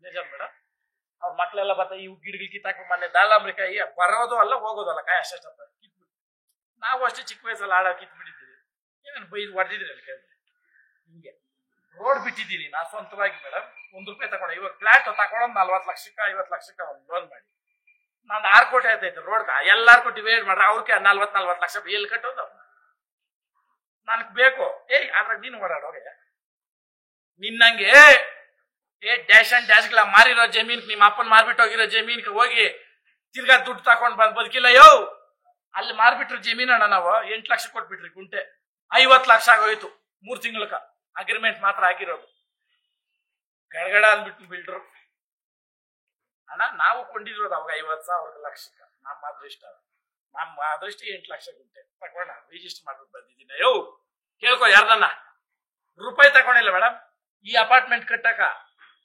ನಿಜ ಮೇಡಮ್. ಅವ್ರ ಮಕ್ಳೆಲ್ಲ ಬರ್ತಾರೆ, ಇವ್ ಗಿಡಗಳು ಕಿತ್ತಾಕ ಮೊನ್ನೆ ದಾಳಂಬ್ರಿಕಾಯಿ ಬರೋದು ಅಲ್ಲ ಹೋಗೋದು ಅಲ್ಲ, ಕಾಯಿ ಅಷ್ಟಪ್ಪ ಕಿತ್ಬಿಟ್ಟು. ನಾವು ಅಷ್ಟೇ ಚಿಕ್ಕ ವಯಸ್ಸಲ್ಲಿ ಆಡ ಕಿತ್ಬಿಟ್ಟಿದ್ದೀವಿ, ಏನೇನು ಬೈದು ಹೊಡೆದಿದ್ರಿ ಅಲ್ಲಿ ಕೇಳಿದ್ರೆ. ಹಿಂಗೆ ರೋಡ್ ಬಿಟ್ಟಿದ್ದೀನಿ ನಾ ಸ್ವಂತವಾಗಿ ಮೇಡಮ್. ₹1 ತಗೊಂಡೆ. ಇವಾಗ ಫ್ಲಾಟ್ ತಗೊಂಡ್ 40 ಲಕ್ಷಕ್ಕೆ 50 ಲಕ್ಷಕ್ಕೆ ಒಂದು ಲೋನ್ ಮಾಡಿ ನಾನು 6 ಕೋಟಿ ಆಯ್ತೈತೆ ರೋಡ್ಗ. ಎಲ್ಲಾರ್ಗೂ ಡಿವೈಡ್ ಮಾಡ್ರೆ ಅವ್ರಿಗೆ 40 ಲಕ್ಷ ಎಲ್ಲಿ ಕಟ್ಟೋದು? ನನ್ಗೆ ಬೇಕು. ಅದ್ರಾಗ ನೀನು ಓಡಾಡೋಗೆ ನಿನ್ನಂಗೆ ಡ್ಯಾಶ್ ಅಂಡ್ ಡ್ಯಾಶ್ಗಳ ಮಾರಿರೋ ಜಮೀನ್, ನಿಮ್ಮ ಅಪ್ಪನ್ ಮಾರ್ಬಿಟ್ಟು ಹೋಗಿರೋ ಜಮೀನ್ಗೆ ಹೋಗಿ ತಿರ್ಗಾ ದುಡ್ಡು ತಕೊಂಡ್ ಬದುಕಿಲ್ಲ. ಅಲ್ಲಿ ಮಾರ್ಬಿಟ್ರು ಜಮೀನ್ ಅಣ್ಣ, ನಾವು 8 ಲಕ್ಷ ಕೊಟ್ಬಿಟ್ರಿ ಗುಂಟೆ, 50 ಲಕ್ಷ ಆಗೋಯ್ತು 3 ತಿಂಗಳಕ. ಅಗ್ರಿಮೆಂಟ್ ಮಾತ್ರ ಆಗಿರೋದು. ಗಡಗಡ ಅಂದ್ಬಿಟ್ಟು ಬಿಲ್ಡ್ರು ಅಣ್ಣ. ನಾವು ಕೊಂಡಿರೋದು ಅವಾಗ 50,000 ಲಕ್ಷಕ್ಕ. ನಮ್ಮ ಅದೃಷ್ಟ 8 ಲಕ್ಷ ಗುಂಟೆ ತಗೊಂಡ ರಿಜಿಸ್ಟರ್ ಮಾಡ್ಬಿಟ್ಟು ಬಂದಿದ್ದೀನಿ. ಕೇಳ್ಕೊ, ಯಾರ್ದನ್ನ ರೂಪಾಯಿ ತಗೊಂಡಿಲ್ಲ ಮೇಡಮ್. ಈ ಅಪಾರ್ಟ್ಮೆಂಟ್ ಕಟ್ಟಕ,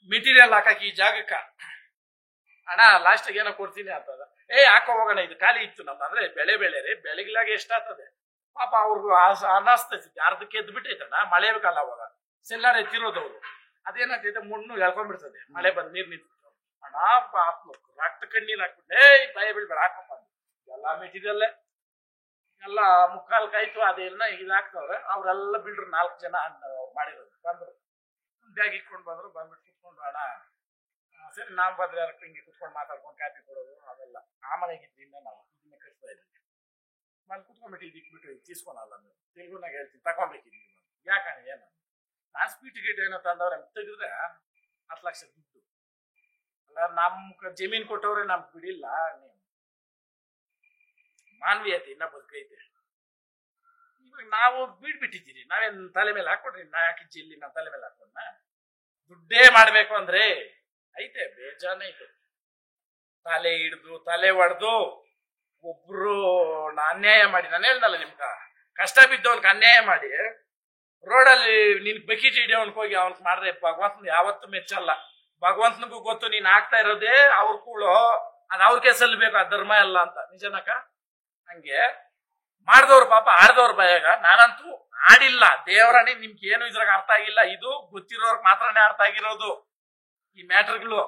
ಮೆಟೀರಿಯಲ್ ಹಾಕಕ್, ಈ ಜಾಗಕ್ಕ ಅಣ್ಣ ಲಾಸ್ಟಿಗೆ ಏನೋ ಕೊಡ್ತೀನಿ ಅಂತದ. ಹಾಕೋ ಹೋಗೋಣ, ಇದು ಖಾಲಿ ಇತ್ತು ನಮ್ದು. ಅಂದ್ರೆ ಬೆಳೆ ರೀ, ಬೆಳೆಗಳಾಗ ಎಷ್ಟಾಗ್ತದೆ ಪಾಪ ಅವ್ರಿಗೂ ಅನ್ನಿಸ್ತೈತಿ. ಅರ್ಧಕ್ಕೆ ಎದ್ದು ಬಿಟ್ಟೈತಣ್ಣ, ಮಳೆ ಕಾಲ ಅವಾಗ ಸೆಲ್ಲಾರ ಎತ್ತಿರೋದವ್ರು. ಅದೇನಾಗ್ತೈತೆ, ಮಣ್ಣು ಎಳ್ಕೊಂಡ್ಬಿಡ್ತದೆ, ಮಳೆ ಬಂದು ನೀರ್ ನಿಂತು ಅಣ್ಣ. ರಕ್ತ ಕಣ್ಣೀರ್ ಹಾಕ್ಬಿಟ್ಟು ಭಯ ಬೀಳ್ಬೇಡ ಹಾಕಪ್ಪ. ಎಲ್ಲ ಮೆಟೀರಿಯಲ್ ಎಲ್ಲ ಮುಕ್ಕಾಲ್ಕಾಯ್ತು, ಅದೆಲ್ಲ ಇದಾಗ್ತವ್ರೆ. ಅವ್ರೆಲ್ಲ ಬಿಲ್ಡ್ರು 4 ಜನ ಮಾಡಿರೋದು. ಬಂದ್ರು, ಬ್ಯಾಗ್ ಇಟ್ಕೊಂಡು ಬಂದ್ರು, ಬಂದ್ಬಿಟ್ಟು ಕುತ್ಕೊಂಡ್ರು. ಅಣ್ಣ ಸರಿ, ನಾವು ಬಂದ್ರೆ ಹಿಂಗೆ ಕುತ್ಕೊಂಡು ಮಾತಾಡ್ಕೊಂಡು ಕಾಫಿ ಕೊಡೋದು ಅವೆಲ್ಲ. ಆ ಮನೆಗಿದ್ದಿಂದ ನಾವು ಇದನ್ನ ಕಟ್ತಾ ಇದ್ವಿ. ನಾನು ಕುತ್ಕೊಂಡ್ಬಿಟ್ಟು ಇದಿಕ್ಬಿಟ್ಟು ತೀಸ್ಕೊಳಲ್ಲ, ತೆಲುಗುನಾಗ ಹೇಳ್ತೀನಿ, ತಗೊಂಬೇಕಿದ್ವಿ. ಯಾಕಣ್ಣ ಏನು, ನಾನು ಸ್ಪೀಡ್ ಟಿಕೆಟ್ ಏನೋ ತಂದವ್ರೆ ತೆಗೆದ್ರೆ 10 ಲಕ್ಷ ದುಡ್ಡು ಅಲ್ಲ. ನಮ್ ಜಮೀನ್ ಕೊಟ್ಟವ್ರೆ ನಮ್ಗೆ ಬಿಡಿಲ್ಲ. ಮಾನವೀಯತೆ ಇನ್ನ ಬದುಕೈತೆ. ಇವಾಗ ನಾವು ಬಿಟ್ಬಿಟ್ಟಿದ್ದೀರಿ. ನಾವೇನ್ ತಲೆ ಮೇಲೆ ಹಾಕೊಡ್ರಿ, ನಾ ಯಾಕೆ ಜಿಲ್ಲಿ ನಾವು ತಲೆ ಮೇಲೆ ಹಾಕೊಂಡ? ದುಡ್ಡೇ ಮಾಡ್ಬೇಕು ಅಂದ್ರೆ ಐತೆ ಬೇಜಾನ ಐತೆ. ತಲೆ ಹಿಡ್ದು ತಲೆ ಹೊಡೆದು ಒಬ್ರು ಅನ್ಯಾಯ ಮಾಡಿ, ನಾನು ಹೇಳ್ದಲ್ಲ ನಿಮ್ಗ, ಕಷ್ಟ ಬಿದ್ದವನ್ಗೆ ಅನ್ಯಾಯ ಮಾಡಿ ರೋಡಲ್ಲಿ ನಿನ್ ಬಕೀಟ್ ಹಿಡಿಯೋನ್ಕ್ ಹೋಗಿ ಅವನ್ಕ್ ಮಾಡಿದ್ರೆ ಭಗವಂತನ ಯಾವತ್ತೂ ಮೆಚ್ಚಲ್ಲ. ಭಗವಂತನಿಗೂ ಗೊತ್ತು ನೀನ್ ಆಗ್ತಾ ಇರೋದೇ ಅವ್ರ ಕೂಳು, ಅದ್ ಅವ್ರಿಗೆ ಸಲ್ಲಬೇಕು, ಆ ಧರ್ಮ ಎಲ್ಲ ಅಂತ. ನಿಜನಕ್ಕ? ಹಂಗೆ ಮಾಡ್ದವ್ರು ಪಾಪ ಆಡ್ದವ್ರ ಭಯಾಗ. ನಾನಂತೂ ಆಡಿಲ್ಲ, ದೇವರನೇ. ನಿಮ್ಗೆ ಏನು ಇದ್ರಾಗ ಅರ್ಥ ಆಗಿಲ್ಲ, ಇದು ಗೊತ್ತಿರೋರ್ಗ್ ಮಾತ್ರನೇ ಅರ್ಥ ಆಗಿರೋದು ಈ ಮ್ಯಾಟ್ರ್ಗಳು.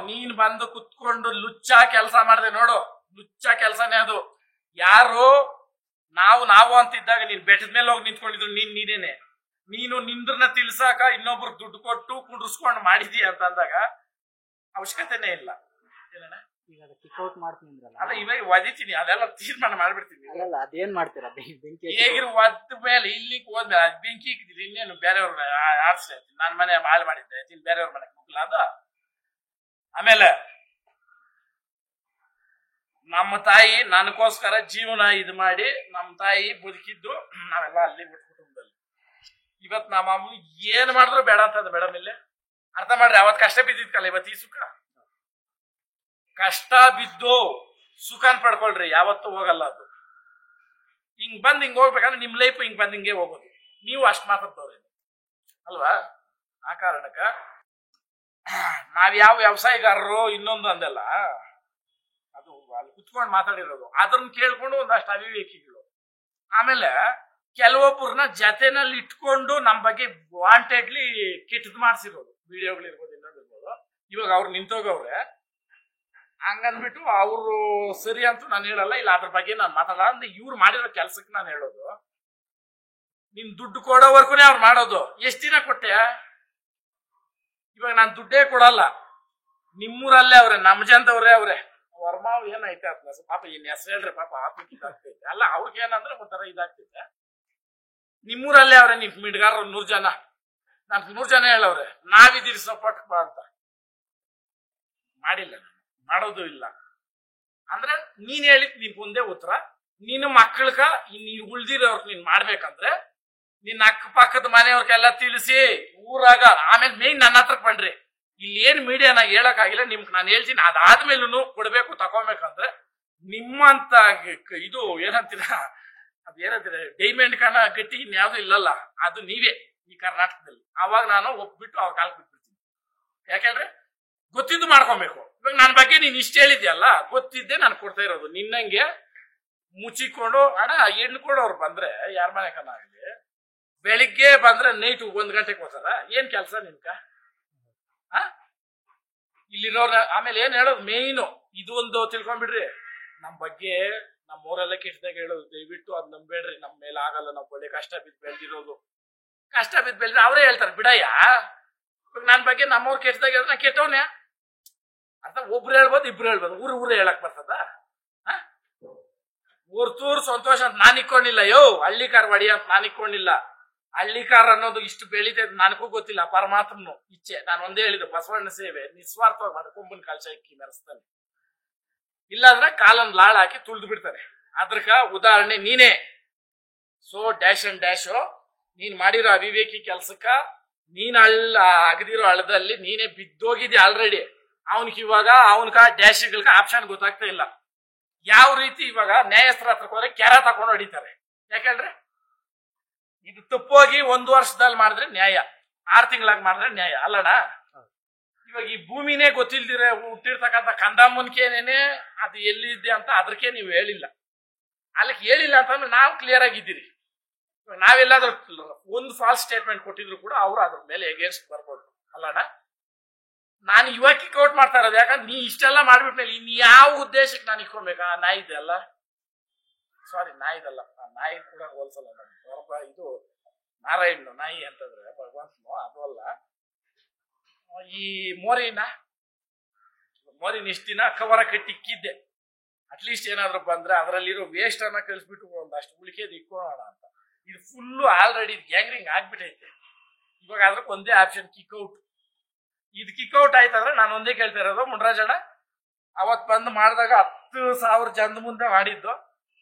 ನೀನ್ ಬಂದು ಕುತ್ಕೊಂಡು ಲುಚ್ಚ ಕೆಲಸ ಮಾಡಿದೆ ನೋಡು, ಲುಚ್ಚ ಕೆಲಸನೇ ಅದು. ಯಾರು ನಾವು ಅಂತಿದ್ದಾಗ ನೀನ್ ಬೆಟ್ಟದ ಮೇಲೆ ಹೋಗಿ ನಿಂತ್ಕೊಂಡಿದ್ರು ನೀನೇನೆ. ನೀನು ನಿಂದ್ರನ್ನ ತಿಳ್ಸಾಕ ಇನ್ನೊಬ್ರು ದುಡ್ಡು ಕೊಟ್ಟು ಕುಂಡ್ರಿಸ್ಕೊಂಡು ಮಾಡಿದೀಯ ಅಂತ ಅಂದಾಗ ಅವಶ್ಯಕತೆನೇ ಇಲ್ಲ. ಏನಣ್ಣ? ಈಗ ಕಿಕ್ಔಟ್ ಮಾಡ್ತೀನಿ ಅಂದ್ರಲ್ಲ, ಅಲ್ಲ ಇವಾಗ ಒದಿತೀನಿ, ಅದೆಲ್ಲ ತೀರ್ಮಾನ ಮಾಡ್ಬಿಡ್ತೀನಿ. ಅಲ್ಲ ಅದೇನ್ ಮಾಡ್ತೀರಾ? ಬೆಂಕಿ ಹೇಗಿರು ಒದ್ದ ಮೇಲೆ ಇಲ್ಲಿಗೆ ಹೋದ್ಮೇಲೆ ಅದ್ ಬೆಂಕಿ ಇಕ್ಕಿದ್ರಿ, ಇನ್ನೇನು ಬೇರೆಯವ್ರ ಆಡ್ಸಿ ನಾನ್ ಮನೆ ಹಾಳು ಮಾಡಿದ್ದೆ, ಬೇರೆಯವ್ರ ಮನೆಗೆ ಮುಗ್ಲ ಅದು. ಆಮೇಲೆ ನಮ್ಮ ತಾಯಿ ನನಗೋಸ್ಕರ ಜೀವನ ಇದು ಮಾಡಿ ನಮ್ಮ ತಾಯಿ ಬದುಕಿದ್ದು ನಾವೆಲ್ಲ ಅಲ್ಲಿ ಕುಟುಂಬದಲ್ಲಿ. ಇವತ್ ನಮ್ಮ ಅಮ್ಮ ಏನ್ ಮಾಡಿದ್ರು ಬೇಡ ಅಂತದ ಮೇಡಮ್. ಇಲ್ಲಿ ಅರ್ಥ ಮಾಡ್ರಿ, ಅವತ್ ಕಷ್ಟ ಬಿದ್ದಿದ್ಕಲ್ಲ, ಇವತ್ತು ಈ ಸುಖ. ಕಷ್ಟ ಬಿದ್ದು ಸುಖನ್ ಪಡ್ಕೊಳ್ರಿ, ಯಾವತ್ತೂ ಹೋಗಲ್ಲ ಅದು. ಹಿಂಗ್ ಬಂದ್ ಹಿಂಗ್ ಹೋಗ್ಬೇಕಂದ್ರೆ ನಿಮ್ ಲೈಫ್ ಹಿಂಗ್ ಬಂದ್ ಹಿಂಗೆ ಹೋಗೋದು. ನೀವು ಅಷ್ಟ್ ಮಾತಾಡ್ತವ್ರಿ ಅಲ್ವಾ? ಆ ಕಾರಣಕ್ಕ ನಾವ್ಯಾವ ವ್ಯವಸಾಯಗಾರರು ಇನ್ನೊಂದು ಅಂದಲ್ಲ, ಅದು ಅಲ್ಲಿ ಕುತ್ಕೊಂಡು ಮಾತಾಡಿರೋದು, ಅದನ್ನ ಕೇಳ್ಕೊಂಡು ಒಂದಷ್ಟು ಅವಿವೇಕಿಗಳು. ಆಮೇಲೆ ಕೆಲವೊಬ್ಬರನ್ನ ಜೊತೆನಲ್ಲಿ ಇಟ್ಕೊಂಡು ನಮ್ ಬಗ್ಗೆ ವಾಂಟೆಡ್ಲಿ ಕೆಟ್ಟದ್ ಮಾಡ್ಸಿರೋದು, ವಿಡಿಯೋಗಳಿರ್ಬೋದು, ಇನ್ನೊಂದಿರ್ಬೋದು. ಇವಾಗ ಅವ್ರು ನಿಂತೋಗವ್ರೆ, ಹಂಗಂದ್ಬಿಟ್ಟು ಅವರು ಸರಿ ಅಂತೂ ನಾನು ಹೇಳಲ್ಲ, ಇಲ್ಲ ಅದ್ರ ಬಗ್ಗೆ ನಾನು ಮಾತಾಡಲ್ಲ. ಅಂದ್ರೆ ಇವ್ರು ಮಾಡಿರೋ ಕೆಲ್ಸಕ್ಕೆ ನಾನು ಹೇಳೋದು, ನಿನ್ ದುಡ್ಡು ಕೊಡೋವರ್ಗು ಅವ್ರು ಮಾಡೋದು. ಎಷ್ಟ್ ದಿನ ಕೊಟ್ಟೆ? ಇವಾಗ ನಾನು ದುಡ್ಡೇ ಕೊಡಲ್ಲ, ನಿಮ್ಮೂರಲ್ಲೇ ಅವ್ರೆ, ನಮ್ಮ ಜನದವ್ರೇ ಅವ್ರೆ. ವರ್ಮಾವ್ ಏನೈತೆ ಅಂತ ಪಾಪ ಏನ್ ಹೆಸರು ಹೇಳ್ರಿ, ಪಾಪ ಆತ್ಮಕ್ಕೆ ಇದಾಗ್ತೈತೆ ಅಲ್ಲ, ಅವ್ರಿಗೆ ಏನಂದ್ರೆ ಒಂಥರ ಇದಾಗ್ತೈತೆ. ನಿಮ್ಮೂರಲ್ಲೇ ಅವ್ರೆ, ನಿಮ್ ಮಿಡ್ಗಾರ 100 ಜನ, ನಾನ್ 100 ಜನ ಹೇಳವ್ರೆ ನಾವಿದ್ದೀರಿ ಸಪೋರ್ಟ್ ಬಾ ಅಂತ. ಮಾಡಿಲ್ಲ, ಮಾಡೋದು ಇಲ್ಲ. ಅಂದ್ರೆ ನೀನ್ ಹೇಳಿದ್ ನಿನ್ ಒಂದೇ ಉತ್ತರ. ನೀನು ಮಕ್ಕಳ್ಗ ನೀನ್ ಉಳ್ದಿರೋರ್ಗ್ ನೀನ್ ಮಾಡ್ಬೇಕಂದ್ರೆ ನಿನ್ನ ಅಕ್ಕಪಕ್ಕದ ಮನೆಯವ್ರಿಗೆಲ್ಲ ತಿಳಿಸಿ ಊರಾಗ, ಆಮೇಲೆ ಮೇನ್ ನನ್ನ ಹತ್ರಕ್ ಬನ್ರಿ. ಇಲ್ಲಿ ಏನ್ ಮೀಡಿಯಾ ನಾ ಹೇಳಕ್ ಆಗಿಲ್ಲ, ನಿಮ್ಗೆ ನಾನು ಹೇಳ್ತೀನಿ. ಅದಾದ್ಮೇಲೂ ಕೊಡ್ಬೇಕು ತಗೋಬೇಕಂದ್ರೆ ನಿಮ್ಮಂತ ಇದು ಏನಂತೀರ, ಅದೇನಂತೀರ, ಡೈಮಂಡ್ ಕಣ ಗಟ್ಟಿ ಇನ್ಯಾವ್ದು ಇಲ್ಲಲ್ಲ, ಅದು ನೀವೇ ಈ ಕರ್ನಾಟಕದಲ್ಲಿ. ಅವಾಗ ನಾನು ಒಪ್ಬಿಟ್ಟು ಅವ್ರ ಕಾಲ್ ಬಿಟ್ಬಿಡ್ತೀನಿ. ಯಾಕೆಂದ್ರೆ ಗೊತ್ತಿದ್ದು ಮಾಡ್ಕೊಬೇಕು. ಇವಾಗ ನನ್ನ ಬಗ್ಗೆ ನೀನ್ ಇಷ್ಟ ಹೇಳಿದ್ಯಲ್ಲ, ಗೊತ್ತಿದ್ದೆ ನಾನು ಕೊಡ್ತಾ ಇರೋದು. ನಿನ್ನಂಗೆ ಮುಚ್ಚಿಕೊಂಡು ಅಣ್ಣ ಹೆಣ್ಣು ಕೊಡೋರು ಬಂದ್ರೆ ಯಾರ ಮನೆ ಕನ್ನ ಆಗಲಿ, ಬೆಳಿಗ್ಗೆ ಬಂದ್ರೆ ನೈಟ್ 1 ಗಂಟೆಗೆ ಹೋಗ್ತಾರ. ಏನ್ ಕೆಲಸ ನಿನ್ಕ? ಇಲ್ಲಿರೋರ್ ಆಮೇಲೆ ಏನ್ ಹೇಳೋದು ಮೇಯ್ನು ಇದು ಒಂದು ತಿಳ್ಕೊಂಡ್ಬಿಡ್ರಿ. ನಮ್ ಬಗ್ಗೆ ನಮ್ಮ ಊರೆಲ್ಲ ಕೆಟ್ಟದಾಗ ಹೇಳೋದು, ದಯವಿಟ್ಟು ಅದ್ ನಂಬೇಡ್ರಿ. ನಮ್ ಮೇಲೆ ಆಗಲ್ಲ, ನಾವು ಒಳ್ಳೆ ಕಷ್ಟ ಬಿದ್ದು ಬೆಳೆದಿರೋದು. ಕಷ್ಟ ಬಿದ್ದು ಬೆಳೆದ್ರೆ ಅವರೇ ಹೇಳ್ತಾರೆ ಬಿಡಯ್ಯ. ನನ್ ಬಗ್ಗೆ ನಮ್ಮವ್ರು ಕೆಟ್ಟದಾಗ ಹೇಳಿದ್ರೆ ನಾ ಕೆಟ್ಟವನೇ ಅಂತ ಒಬ್ರು ಹೇಳ್ಬೋದು, ಇಬ್ರು ಹೇಳ್ಬೋದು, ಊರೇ ಹೇಳಕ್ ಬರ್ತದ? ಊರ್ತೂರ್ ಸಂತೋಷ ಅಂತ ನಾನ್ ಇಕ್ಕೊಂಡಿಲ್ಲ. ಹಳ್ಳಿಕಾರ ಒಡಿ ಅಂತ ನಾನ್ ಇಕ್ಕೊಂಡಿಲ್ಲ. ಹಳ್ಳಿಕಾರ ಅನ್ನೋದು ಇಷ್ಟು ಬೆಳಿತೈತೆ ನನಗೂ ಗೊತ್ತಿಲ್ಲ, ಪರಮಾತ್ಮನು ಇಚ್ಛೆ. ನಾನು ಒಂದೇ ಹೇಳಿದ್ದು, ಬಸವಣ್ಣ ಸೇವೆ ನಿಸ್ವಾರ್ಥವಾಗಿ ಮಾಡಿ ಕೊಂಬನ್ ಕಳಶ ಇಕ್ಕಿ ಮೆರೆಸ್ತಾನೆ. ಇಲ್ಲಾಂದ್ರೆ ಕಾಲನ್ ಲಾಳ್ ಹಾಕಿ ತುಳಿದು ಬಿಡ್ತಾರೆ. ಅದ್ರಕ ಉದಾಹರಣೆ ನೀನೇ. ಸೊ ಡ್ಯಾಶ್ ಅಂಡ್ ಡ್ಯಾಶ್ ನೀನ್ ಮಾಡಿರೋ ಅವಿವೇಕಿ ಕೆಲ್ಸಕ್ಕ ನೀನ್ ಅಗದಿರೋ ಹಳ್ಳದಲ್ಲಿ ನೀನೇ ಬಿದ್ದೋಗಿದ್ದೆ ಆಲ್ರೆಡಿ. ಅವನ್ಗೆ ಇವಾಗ ಅವನ್ಕ ಡ್ಯಾಶ್ಗಳ್ಕ ಆಪ್ಷನ್ ಗೊತ್ತಾಗ್ತಾ ಇಲ್ಲ. ಯಾವ ರೀತಿ ಇವಾಗ ನ್ಯಾಯಸ್ಥರ ಹತ್ರಕ್ಕೆ ಹೋದ್ರೆ ಕೆರ ತಕೊಂಡು ಹೊಡಿತಾರೆ. ಯಾಕಂದ್ರೆ ಇದು ತಪ್ಪೋಗಿ 1 ವರ್ಷದಲ್ಲಿ ಮಾಡಿದ್ರೆ ನ್ಯಾಯ, 6 ತಿಂಗಳಾಗಿ ಮಾಡಿದ್ರೆ ನ್ಯಾಯ ಅಲ್ಲಣ್ಣ. ಇವಾಗ ಈ ಭೂಮಿನೇ ಗೊತ್ತಿಲ್ದಿರ ಹುಟ್ಟಿರ್ತಕ್ಕಂಥ ಕಂದಮ್ಮನ್ಕೇನೇನೆ ಅದು ಎಲ್ಲಿದ್ದೆ ಅಂತ ಅದಕ್ಕೆ ನೀವು ಹೇಳಿಲ್ಲ. ಅಲ್ಲಿಗೆ ಹೇಳಿಲ್ಲ ಅಂತಂದ್ರೆ ನಾವು ಕ್ಲಿಯರ್ ಆಗಿದ್ದೀರಿ. ನಾವೆಲ್ಲಾದ್ರೂ ಒಂದು ಫಾಲ್ಸ್ ಸ್ಟೇಟ್ಮೆಂಟ್ ಕೊಟ್ಟಿದ್ರು ಕೂಡ ಅವ್ರು ಅದ್ರ ಮೇಲೆ ಎಗೇನ್ಸ್ಟ್ ಬರ್ಬೋದು ಅಲ್ಲಣ್ಣ. ನಾನು ಇವಾಗ ಕಿಕ್ಔಟ್ ಮಾಡ್ತಾ ಇರೋದು ಯಾಕಂದ್ರೆ ನೀ ಇಷ್ಟೆಲ್ಲ ಮಾಡ್ಬಿಟ್ಮೇಲೆ ಇನ್ ಯಾವ ಉದ್ದೇಶಕ್ಕೆ ನಾನು ಇಕ್ಕೊಬೇಕಾ? ನಾಯಿದೆ ಅಲ್ಲ, ಸಾರಿ ನಾಯಿದಲ್ಲ, ನಾಯಿ ಕೂಡ ಹೋಲ್ಸಲ್ಲ. ಇದು ನಾರಾಯಣ ನಾಯಿ ಅಂತಂದ್ರೆ ಭಗವಂತನು, ಅದು ಅಲ್ಲ. ಈ ಮೋರಿನ ಇಷ್ಟ ದಿನ ಕವರ ಕಟ್ಟಿಕ್ಕಿದ್ದೆ. ಅಟ್ಲೀಸ್ಟ್ ಏನಾದ್ರು ಬಂದ್ರೆ ಅದರಲ್ಲಿರೋ ವೇಸ್ಟ್ ಅನ್ನ ಕಳಿಸ್ಬಿಟ್ಟು ಒಂದಷ್ಟು ಉಳಿಕೆದು ಇಕ್ಕೋಣ ಅಂತ. ಇದು ಫುಲ್ಲು ಆಲ್ರೆಡಿ ಗ್ಯಾಂಗ್ರಿಂಗ್ ಆಗ್ಬಿಟ್ಟೈತೆ. ಇವಾಗ ಅದಕ್ಕೆ ಒಂದೇ ಆಪ್ಷನ್, ಕಿಕ್ಔಟ್. ಇದು ಕಿಕ್ಔಟ್ ಆಯ್ತಂದ್ರೆ ನಾನು ಒಂದೇ ಕೇಳ್ತಾ ಇರೋದು, ಮುನ್ರಾಜಣ್ಣ ಅವತ್ ಬಂದು ಮಾಡಿದಾಗ 10,000 ಜನದ ಮುಂದೆ ಮಾಡಿದ್ದು.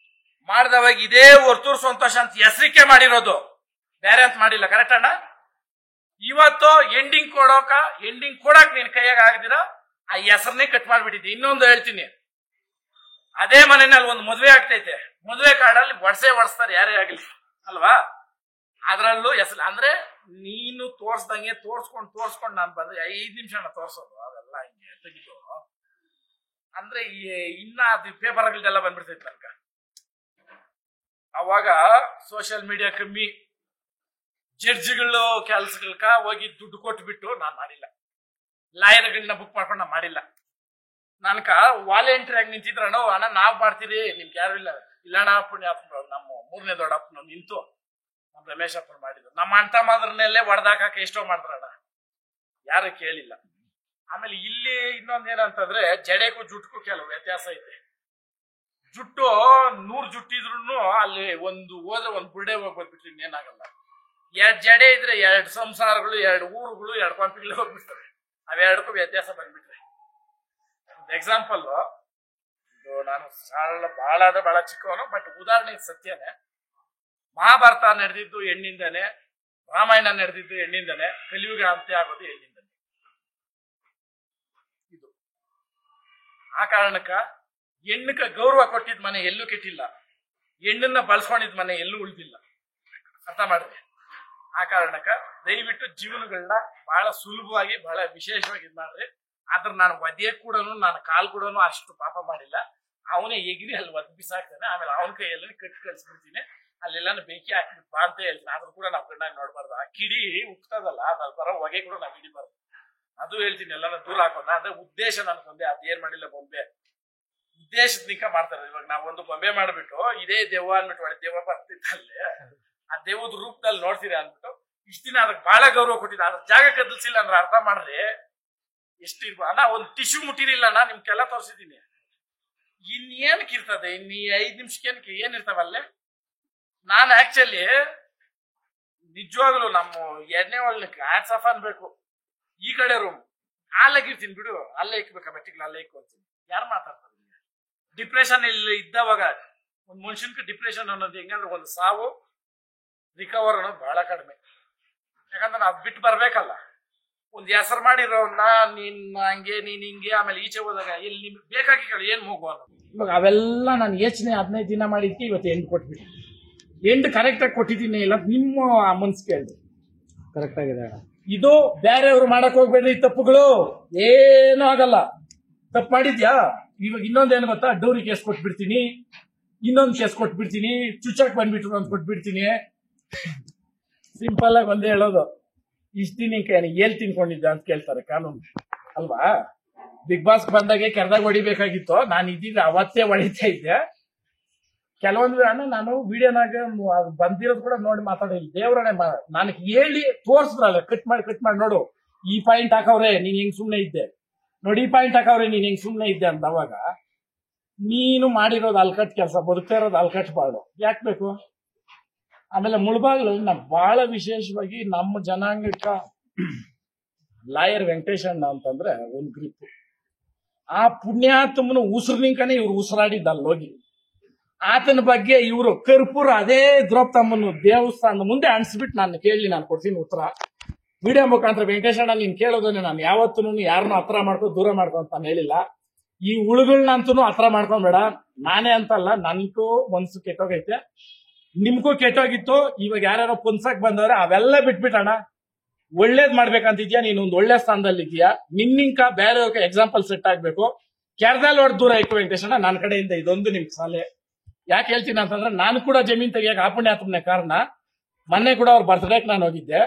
ಮಾಡಿದವಾಗ ಇದೇ ವರ್ತೂರ್ ಸಂತೋಷ ಅಂತ ಹೆಸರಿಕೆ ಮಾಡಿರೋದು, ಬೇರೆ ಅಂತ ಮಾಡಿಲ್ಲ. ಕರೆಕ್ಟ್ ಅಣ್ಣ? ಇವತ್ತು ಎಂಡಿಂಗ್ ಕೊಡಕ್ ನಿನ್ ಕೈಯಾಗ ಆಗದಿರ ಆ ಹೆಸರನ್ನೇ ಕಟ್ ಮಾಡ್ಬಿಟ್ಟಿದ್ದೆ. ಇನ್ನೊಂದು ಹೇಳ್ತೀನಿ, ಅದೇ ಮನೆಯಲ್ಲಿ ಒಂದು ಮದುವೆ ಆಗ್ತೈತೆ, ಮದುವೆ ಕಾರ್ಡಲ್ಲಿ ಒಡ್ಸ್ತಾರೆ ಯಾರೇ ಆಗಲಿ ಅಲ್ವಾ, ಅದ್ರಲ್ಲೂ ಹೆಸರು ಅಂದ್ರೆ ನೀನು ತೋರ್ಸ್ದಂಗೆ ತೋರ್ಸ್ಕೊಂಡು ನಾನು ಬಂದ್ರೆ 5 ನಿಮಿಷ ತೋರ್ಸೋದು ಅವೆಲ್ಲ ಹಿಂಗೆ ತೆಗಿತು ಅಂದ್ರೆ ಇನ್ನ ಅದು ಪೇಪರ್ಗಳ್ದೆಲ್ಲ ಬಂದ್ಬಿಡ್ತೈತೆ ನನ್ಗ. ಅವಾಗ ಸೋಷಿಯಲ್ ಮೀಡಿಯಾ ಕಮ್ಮಿ, ಜಡ್ಜಿಗಳು ಕೆಲ್ಸಗಳ್ಕ ಹೋಗಿ ದುಡ್ಡು ಕೊಟ್ಬಿಟ್ಟು ನಾನ್ ಮಾಡಿಲ್ಲ, ಲಾಯರ್ಗಳನ್ನ ಬುಕ್ ಮಾಡ್ಕೊಂಡು ನಾನ್ ಮಾಡಿಲ್ಲ. ನನ್ಕ ವಾಲಂಟಿಯರ್ ಆಗಿ ನಿಂತಿದ್ರಣ್ಣ, ಅಣ್ಣ ನಾವ್ ಮಾಡ್ತೀರಿ ನಿಮ್ಗೆ ಯಾರು ಇಲ್ಲ, ಇಲ್ಲಣ್ಣ ಪುಣ್ಯಾತ್ಮ ನಮ್ಮ 3ನೇ ದೊಡ್ಡಪ್ಪನ ನಿಂತು ನಮ್ಮ ರಮೇಶ್ ಅಪ್ಪನ ಮಾಡಿದ್ರು. ನಮ್ಮ ಅಂಟ ಮಾದ್ರನ್ನೆಲ್ಲೇ ಹೊಡೆದಾಕ ಎಷ್ಟೋ ಮಾಡಿದ್ರಣ್ಣ, ಯಾರು ಕೇಳಿಲ್ಲ. ಆಮೇಲೆ ಇಲ್ಲಿ ಇನ್ನೊಂದೇನಂತಂದ್ರೆ ಜಡೆಗೂ ಜುಟ್ಗೂ ಕೆಲವು ವ್ಯತ್ಯಾಸ ಐತೆ. ಜುಟ್ಟು 100 ಜುಟ್ಟಿದ್ರು ಅಲ್ಲಿ ಒಂದು ಹೋದ್ರೆ ಒಂದು ಬುರ್ಡೆ ಹೋಗ್ಬಿಟ್ಬಿಟ್ರಿ ಇನ್ನೇನಾಗಲ್ಲ. 2 ಜಡೆ ಇದ್ರೆ 2 ಸಂಸಾರಗಳು, 2 ಊರುಗಳು, 2 ಕೊಂಪಿಗಳು ಹೋಗ್ಬಿಡ್ತವೆ. ಅವೆರಡಕ್ಕೂ ವ್ಯತ್ಯಾಸ ಬಂದ್ಬಿಟ್ರೆ. ಒಂದು ಎಕ್ಸಾಂಪಲ್, ನಾನು ಬಹಳ ಚಿಕ್ಕವನು, ಬಟ್ ಉದಾಹರಣೆಗೆ ಸತ್ಯನೇ. ಮಹಾಭಾರತ ನಡೆದಿದ್ದು ಹೆಣ್ಣಿಂದನೇ, ರಾಮಾಯಣ ನಡೆದಿದ್ದು ಹೆಣ್ಣಿಂದನೇ, ಕಲಿಯುಗ ಅಂತ್ಯ ಆಗೋದು ಹೆಣ್ಣಿಂದನೇ. ಇದು ಆ ಕಾರಣಕ್ಕ ಹೆಣ್ಣಕ್ಕ ಗೌರವ ಕೊಟ್ಟಿದ್ ಮನೆ ಎಲ್ಲೂ ಕೆಟ್ಟಿಲ್ಲ, ಹೆಣ್ಣನ್ನ ಬಳಸ್ಕೊಂಡಿದ್ ಮನೆ ಎಲ್ಲೂ ಉಳಿದಿಲ್ಲ. ಅರ್ಥ ಮಾಡಿದೆ? ಆ ಕಾರಣಕ್ಕ ದಯವಿಟ್ಟು ಜೀವನಗಳನ್ನ ಬಹಳ ಸುಲಭವಾಗಿ ಬಹಳ ವಿಶೇಷವಾಗಿ ಇದ್ ಮಾಡ್ರಿ. ಆದ್ರೆ ನಾನು ಒದೆಯ ಕೂಡ ನಾನು ಕಾಲ್ ಕೂಡ ಅಷ್ಟು ಪಾಪ ಮಾಡಿಲ್ಲ. ಅವನೇ ಎಗಿರಿ ಅಲ್ಲಿ ಒದ್ ಬಿಸಾಕ್ತಾನೆ, ಆಮೇಲೆ ಅವನ ಕೈಯಲ್ಲಿ ಕಟ್ಟಿ ಕಳ್ಸ್ಬಿಡ್ತೀನಿ, ಅಲ್ಲೆಲ್ಲಾನು ಬೆಂಕಿ ಹಾಕ್ಬಿಟ್ಟು ಬಾ ಅಂತ ಹೇಳ್ತೀನಿ. ಆದ್ರೂ ಕೂಡ ನಾವು ಕಣ್ಣಾಗಿ ನೋಡ್ಬಾರ್ದು. ಆ ಕಿಡಿ ಉಕ್ತದಲ್ಲ, ಅದ್ರಲ್ಲಿ ಬರೋ ಹೊಗೆ ಕೂಡ ನಾವು ಹಿಡಿಬಾರ್ದು. ಅದು ಹೇಳ್ತೀನಿ, ಎಲ್ಲಾನ ದೂರ ಹಾಕೋಣ. ಅದೇ ಉದ್ದೇಶ ನನ್ಗೊಂದೆ, ಅದೇನ್ ಮಾಡಿಲ್ಲ ಬೊಂಬೆ ಉದ್ದೇಶದ ನಿಂಕ ಮಾಡ್ತಾರೆ. ಇವಾಗ ನಾವೊಂದು ಬೊಂಬೆ ಮಾಡ್ಬಿಟ್ಟು ಇದೇ ದೆವ್ವ ಅಂದ್ಬಿಟ್ಟು ಒಳ್ಳೆ ದೆವ್ವ ಬರ್ತಿತ್ತಲ್ಲೇ, ಆ ದೇವದ ರೂಪದಲ್ಲಿ ನೋಡ್ತೀರಿ ಅಂದ್ಬಿಟ್ಟು ಇಷ್ಟ ದಿನ ಅದಕ್ಕೆ ಬಹಳ ಗೌರವ ಕೊಟ್ಟಿದ್ದ. ಅದ್ರ ಜಾಗ ಕದಲ್ಸಿಲ್ಲ ಅಂದ್ರೆ ಅರ್ಥ ಮಾಡ್ರಿ ಎಷ್ಟಿರ್ಬೋ. ಅಣ್ಣ ಒಂದು ಟಿಶ್ಯೂ ಮುಟ್ಟಿರಿಲ್ಲ ಅಣ್ಣ, ನಿಮ್ಗೆಲ್ಲ ತೋರಿಸಿದೀನಿ. ಇನ್ನೇನಕ್ಕೆ ಇರ್ತದೆ, ಇನ್ನು 5 ನಿಮಿಷಕ್ಕೆ ಏನಿರ್ತಾವಲ್ಲೇ. ನಾನು ಆಕ್ಚುಲಿ ನಿಜವಾಗ್ಲು ನಮ್ಮ ಎಣ್ಣೆ ಒಳ್ಳಕ್ಕೆ ಹ್ಯಾಟ್ಸ್ ಆಫ್ ಅನ್ಬೇಕು. ಈ ಕಡೆ ರೂಮ್ ಅಲ್ಲಾಗಿರ್ತೀನಿ ಬಿಡು, ಅಲ್ಲೇ ಇಕ್ಬೇಕಾ ಬಟ್ಟೆಗಳು, ಅಲ್ಲೇ ಇಕ್ಕೊಂತೀನಿ. ಯಾರು ಮಾತಾಡ್ತಾರೆ? ಡಿಪ್ರೆಷನ್ ಇಲ್ಲಿ ಇದ್ದವಾಗ ಒಂದು ಮನುಷ್ಯನ್ಗೆ ಡಿಪ್ರೆಷನ್ ಅನ್ನೋದು ಹೆಂಗಂದ್ರೆ ಒಂದು ಸಾವು, ರಿಕವರ್ ಅನ್ನೋದು ಬಹಳ ಕಡಿಮೆ. ಯಾಕಂದ್ರೆ ನಾವು ಬಿಟ್ಟು ಬರ್ಬೇಕಲ್ಲ. ಒಂದು ಹೆಸರು ಮಾಡಿರೋನ್ನ ನೀನ್ ಹಂಗೆ ನೀನ್ ಹಿಂಗೆ, ಆಮೇಲೆ ಈಚೆ ಹೋದಾಗ ಇಲ್ಲಿ ನಿಮ್ಗೆ ಬೇಕಾಗಿ ಏನ್ ಹೋಗು ಅನ್ನೋದು. ಇವಾಗ ಅವೆಲ್ಲ ನಾನು ಯೋಚನೆ 15 ದಿನ ಮಾಡಿದ್ಕೆ ಇವತ್ತು ಎಂಡ್ ಕೊಟ್ಬಿಟ್ಟು, ಎಂಡ್ ಕರೆಕ್ಟ್ ಆಗಿ ಕೊಟ್ಟಿದ್ದೀನಿ ಇಲ್ಲ ನಿಮ್ಮ ಮನ್ಸ್ ಕೇಳಿ ಕರೆಕ್ಟ್ ಆಗಿದೆ. ಇದು ಬೇರೆಯವ್ರು ಮಾಡಕ್ ಹೋಗ್ಬೇಡ್ರಿ ತಪ್ಪುಗಳು, ಏನೂ ಆಗಲ್ಲ. ತಪ್ಪು ಮಾಡಿದ್ಯಾ, ಇವಾಗ ಇನ್ನೊಂದೇನು ಗೊತ್ತಾ, ಡೌರಿ ಕೇಸ್ ಕೊಟ್ಬಿಡ್ತೀನಿ, ಇನ್ನೊಂದು ಕೇಸ್ ಕೊಟ್ಬಿಡ್ತೀನಿ, ಚುಚ್ಚಕ್ ಬಂದ್ಬಿಟ್ರು ಅಂತ ಕೊಟ್ಬಿಡ್ತೀನಿ. ಸಿಂಪಲ್ ಆಗಿ ಒಂದೇ ಹೇಳೋದು, ಇಷ್ಟ ದಿನ ಏನ್ ತಿನ್ಕೊಂಡಿದ್ದ ಅಂತ ಕೇಳ್ತಾರೆ ಕಾನೂನು ಅಲ್ವಾ. ಬಿಗ್ ಬಾಸ್ ಬಂದಾಗೆ ಕೆರೆದಾಗ ಹೊಡಿಬೇಕಾಗಿತ್ತು, ನಾನು ಇದ್ದಿದ್ರೆ ಅವತ್ತೇ ಹೊಡಿತಾ ಇದ್ದೆ. ಕೆಲವೊಂದು ಅಣ್ಣ ನಾನು ವಿಡಿಯೋನಾಗ ಬಂದಿರೋದು ಕೂಡ ನೋಡಿ ಮಾತಾಡಿಲ್ಲ. ದೇವ್ರನೆ ನನಗೆ ಹೇಳಿ ತೋರ್ಸಿದ್ರಲ್ಲ, ಕಟ್ ಮಾಡಿ ನೋಡು, ಈ ಪಾಯಿಂಟ್ ಹಾಕವ್ರೆ ನೀನ್ ಹೆಂಗ್ ಸುಮ್ನೆ ಇದ್ದೆ, ನೋಡಿ ಈ ಪಾಯಿಂಟ್ ಹಾಕವ್ರೆ ನೀನ್ ಹೆಂಗ್ ಸುಮ್ನೆ ಇದ್ದೆ ಅಂತ. ಅವಾಗ ನೀನು ಮಾಡಿರೋದು ಅಲ್ಕಟ್ ಕೆಲಸ, ಬದುಕ್ತಾ ಇರೋದು ಅಲ್ಕಟ್ ಬಾಳು, ಯಾಕೆ ಬೇಕು? ಆಮೇಲೆ ಮುಳಬಾಗ್ಲು ನಾವು ಬಹಳ ವಿಶೇಷವಾಗಿ ನಮ್ಮ ಜನಾಂಗಕ್ಕ ಲಾಯರ್ ವೆಂಕಟೇಶ್ ಅಣ್ಣ ಅಂತಂದ್ರೆ ಒಂದು ಗ್ರಿಪ್. ಆ ಪುಣ್ಯಾತ್ಮನ ಉಸಿರ್ನಿಂಕನೇ ಇವ್ರು ಉಸಿರಾಡಿದ್ದ ಅಲ್ಲೋಗಿ. ಆತನ ಬಗ್ಗೆ ಇವರು ಕರ್ಪೂರ ಅದೇ ದ್ರೌಪದಮ್ಮನ ದೇವಸ್ಥಾನದ ಮುಂದೆ ಅನ್ಸ್ಬಿಟ್ಟು ನಾನು ಕೇಳಿ ನಾನು ಕೊಡ್ತೀನಿ ಉತ್ತರ. ವಿಡಿಯೋ ಮುಖಾಂತರ ವೆಂಕಟೇಶ್ ಅಣ್ಣ ನೀನ್ ಕೇಳೋದನ್ನೇ ನಾನು ಯಾವತ್ತೂ ಯಾರನ್ನೂ ಹತ್ರ ಮಾಡ್ಕೊ ದೂರ ಮಾಡ್ಕೊ ಅಂತ ನಾನು ಹೇಳಿಲ್ಲ. ಈ ಉಳುಗಳನ್ನಂತೂ ಹತ್ರ ಮಾಡ್ಕೊಂಬೇಡ, ನಾನೇ ಅಂತಲ್ಲ, ನನ್ಗೂ ಮನ್ಸು ಕೆಟ್ಟೋಗೈತೆ, ನಿಮ್ಗೂ ಕೆಟ್ಟೋಗಿತ್ತು. ಇವಾಗ ಯಾರ್ಯಾರೋ ಪುನ್ಸಕ್ ಬಂದವ್ರೆ ಅವೆಲ್ಲ ಬಿಟ್ಬಿಟ್ಟಣ, ಒಳ್ಳೇದ್ ಮಾಡ್ಬೇಕಂತಿದ್ಯಾ, ನೀನು ಒಂದು ಒಳ್ಳೆ ಸ್ಥಾನದಲ್ಲಿ ಇದೆಯಾ, ನಿನ್ನಿಂಕ ಬೇರೆ ಎಕ್ಸಾಂಪಲ್ ಸೆಟ್ ಆಗ್ಬೇಕು. ಕೆರ್ದಲ್ಲಿ ಹೊಡೆದು ದೂರ ಆಯ್ತು ವೆಂಕಟೇಶಣ್ಣ, ನನ್ನ ಕಡೆಯಿಂದ ಇದೊಂದು ನಿಮ್ಗೆ ಸಾಲೆ. ಯಾಕೆ ಹೇಳ್ತೀನಿ ಅಂತಂದ್ರೆ ನಾನು ಕೂಡ ಜಮೀನ್ ತೆಗಿಯಕ್ಕೆ ಆಪುಣ್ಯಾತ್ಮನೆ ಕಾರಣ. ಮೊನ್ನೆ ಕೂಡ ಅವ್ರ ಬರ್ತ್ಡೇಕ್ ನಾನು ಹೋಗಿದ್ದೆ.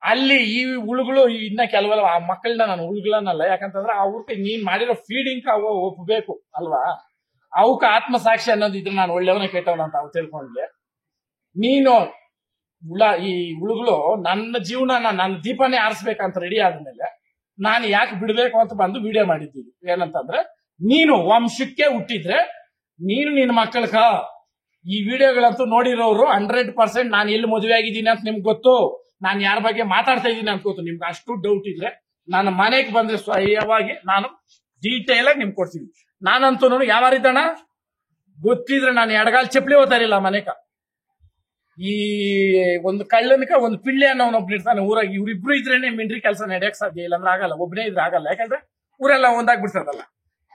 ಅಲ್ಲಿ ಈ ಹುಳುಗಳು ಇನ್ನ ಕೆಲವೆಲ್ಲ ಆ ಮಕ್ಕಳನ್ನ ನಾನು ಹುಳುಗಳನ್ನಲ್ಲ, ಯಾಕಂತಂದ್ರೆ ಅವ್ರಿಗೆ ನೀನ್ ಮಾಡಿರೋ ಫೀಡಿಂಗ್ ಅವು ಒಪ್ಪಬೇಕು ಅಲ್ವಾ. ಅವಕ್ಕ ಆತ್ಮಸಾಕ್ಷಿ ಅನ್ನೋದು ಇದ್ರೆ ನಾನು ಒಳ್ಳೆಯವನೇ ಕೆಟ್ಟವನ ಅಂತ ಅವ್ ತಿಳ್ಕೊಂಡ್ಲೆ. ನೀನು ಈ ಹುಳುಗಳು ನನ್ನ ಜೀವನ ನನ್ನ ದೀಪನೇ ಆರಿಸ್ಬೇಕಂತ ರೆಡಿ ಆದ್ಮೇಲೆ ನಾನು ಯಾಕೆ ಬಿಡ್ಬೇಕು ಅಂತ ಬಂದು ವಿಡಿಯೋ ಮಾಡಿದ್ದೀವಿ. ಏನಂತಂದ್ರೆ ನೀನು ವಂಶಕ್ಕೆ ಹುಟ್ಟಿದ್ರೆ ನೀನು ನಿನ್ನ ಮಕ್ಕಳಕ ಈ ವಿಡಿಯೋಗಳಂತೂ ನೋಡಿರೋರು 100% ನಾನು ಎಲ್ಲಿ ಮದುವೆ ಆಗಿದ್ದೀನಿ ಅಂತ ನಿಮ್ಗೆ ಗೊತ್ತು, ನಾನು ಯಾರ ಬಗ್ಗೆ ಮಾತಾಡ್ತಾ ಇದ್ದೀನಿ ಅಂತ ಗೊತ್ತು. ನಿಮ್ಗೆ ಅಷ್ಟು ಡೌಟ್ ಇದ್ರೆ ನನ್ನ ಮನೆಗೆ ಬಂದ್ರೆ ಸ್ವಯವಾಗಿ ನಾನು ಡೀಟೇಲ್ ಆಗಿ ನಿಮ್ಗೆ ಕೊಡ್ತೀನಿ. ನಾನಂತೂ ಯಾವಾರಿದ್ದಣ ಗೊತ್ತಿದ್ರೆ ನಾನು ಎಡಗಾಲ್ ಚಪ್ಪಲಿ ಹೋಗ್ತಾ ಇರಲಿಲ್ಲ ಮನೆಕ. ಈ ಒಂದು ಕಳ್ಳನಕ ಒಂದು ಪಿಳ್ಳೆ ಅನ್ನೋನೊಬ್ರು ಇರ್ತಾನೆ ಊರಾಗ. ಇವ್ರಿಬ್ರು ಇದ್ರೇನೆ ಮಿಂಡ್ರಿ ಕೆಲಸ ನಡೆಯಕ್ ಸಾಧ್ಯ, ಇಲ್ಲಾಂದ್ರೆ ಆಗಲ್ಲ. ಒಬ್ಬನೇ ಇದ್ರೆ ಆಗಲ್ಲ, ಯಾಕಂದ್ರೆ ಊರೆಲ್ಲ ಒಂದಾಗ್ಬಿಡ್ತದಲ್ಲ.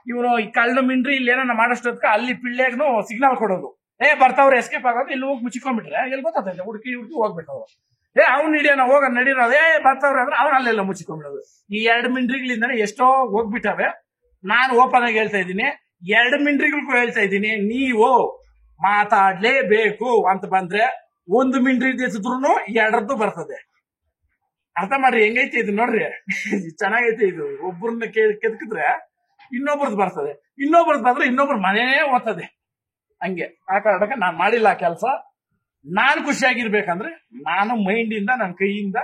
ಇವನು ಈ ಕಳ್ಳ ಮಿಂಡ್ರಿ ಇಲ್ಲಿ ಏನಾರ ಮಾಡೋಷ್ಟೊತ್ಕ ಅಲ್ಲಿ ಪಿಳ್ಳೆಗೂ ಸಿಗ್ನಲ್ ಕೊಡೋದು, ಬರ್ತಾವ್ರೆ ಎಸ್ಕೇಪ್ ಆಗೋದು. ಇಲ್ಲಿ ಹೋಗಿ ಮುಚ್ಚಿಕೊಂಡ್ಬಿಟ್ರೆ ಎಲ್ಲಿ ಗೊತ್ತಾಗ್ತೈತೆ, ಹುಡುಕಿ ಹೋಗ್ಬೇಕು ಅವ್ರು. ಅವ್ನು ಹಿಡಿಯೋಣ ಹೋಗ ನಡೀರೋದು, ಬರ್ತಾವ್ರೆ ಅಂದ್ರೆ ಅವ್ನು ಅಲ್ಲೆಲ್ಲ ಮುಚ್ಚಿಕೊಂಡ್ಬಿಡೋದು. ಈ 2 ಮಿಂಡ್ರಿಗಳಿಂದಾನೆ ಎಷ್ಟೋ ಹೋಗ್ಬಿಟ್ಟವೆ. ನಾನು ಓಪನ್ ಆಗಿ ಹೇಳ್ತಾ ಇದ್ದೀನಿ, 2 ಮಿಂಡ್ರಿಗಳಿಗೂ ಹೇಳ್ತಾ ಇದ್ದೀನಿ, ನೀವು ಮಾತಾಡ್ಲೇಬೇಕು ಅಂತ ಬಂದ್ರೆ 1 ಮಿಂಡ್ರಿ ಎತ್ತಿದ್ರು 2 ಬರ್ತದೆ. ಅರ್ಥ ಮಾಡ್ರಿ ಹೆಂಗೈತಿ ಇದು, ನೋಡ್ರಿ ಚೆನ್ನಾಗೈತಿ ಇದು. ಒಬ್ಬರನ್ನ ಕೆದಕಿದ್ರೆ ಇನ್ನೊಬ್ರದ್ದು ಬರ್ತದೆ, ಇನ್ನೊಬ್ರದ್ದು ಬಂದ್ರೆ ಇನ್ನೊಬ್ರ ಮನೇ ಓದ್ತದೆ. ಹಂಗೆ ಆ ಕಾರಣಕ್ಕೆ ನಾನು ಮಾಡಿಲ್ಲ ಕೆಲಸ. ನಾನು ಖುಷಿಯಾಗಿರ್ಬೇಕಂದ್ರೆ ನಾನು ಮೈಂಡ್ ಇಂದ ನನ್ನ ಕೈಯಿಂದ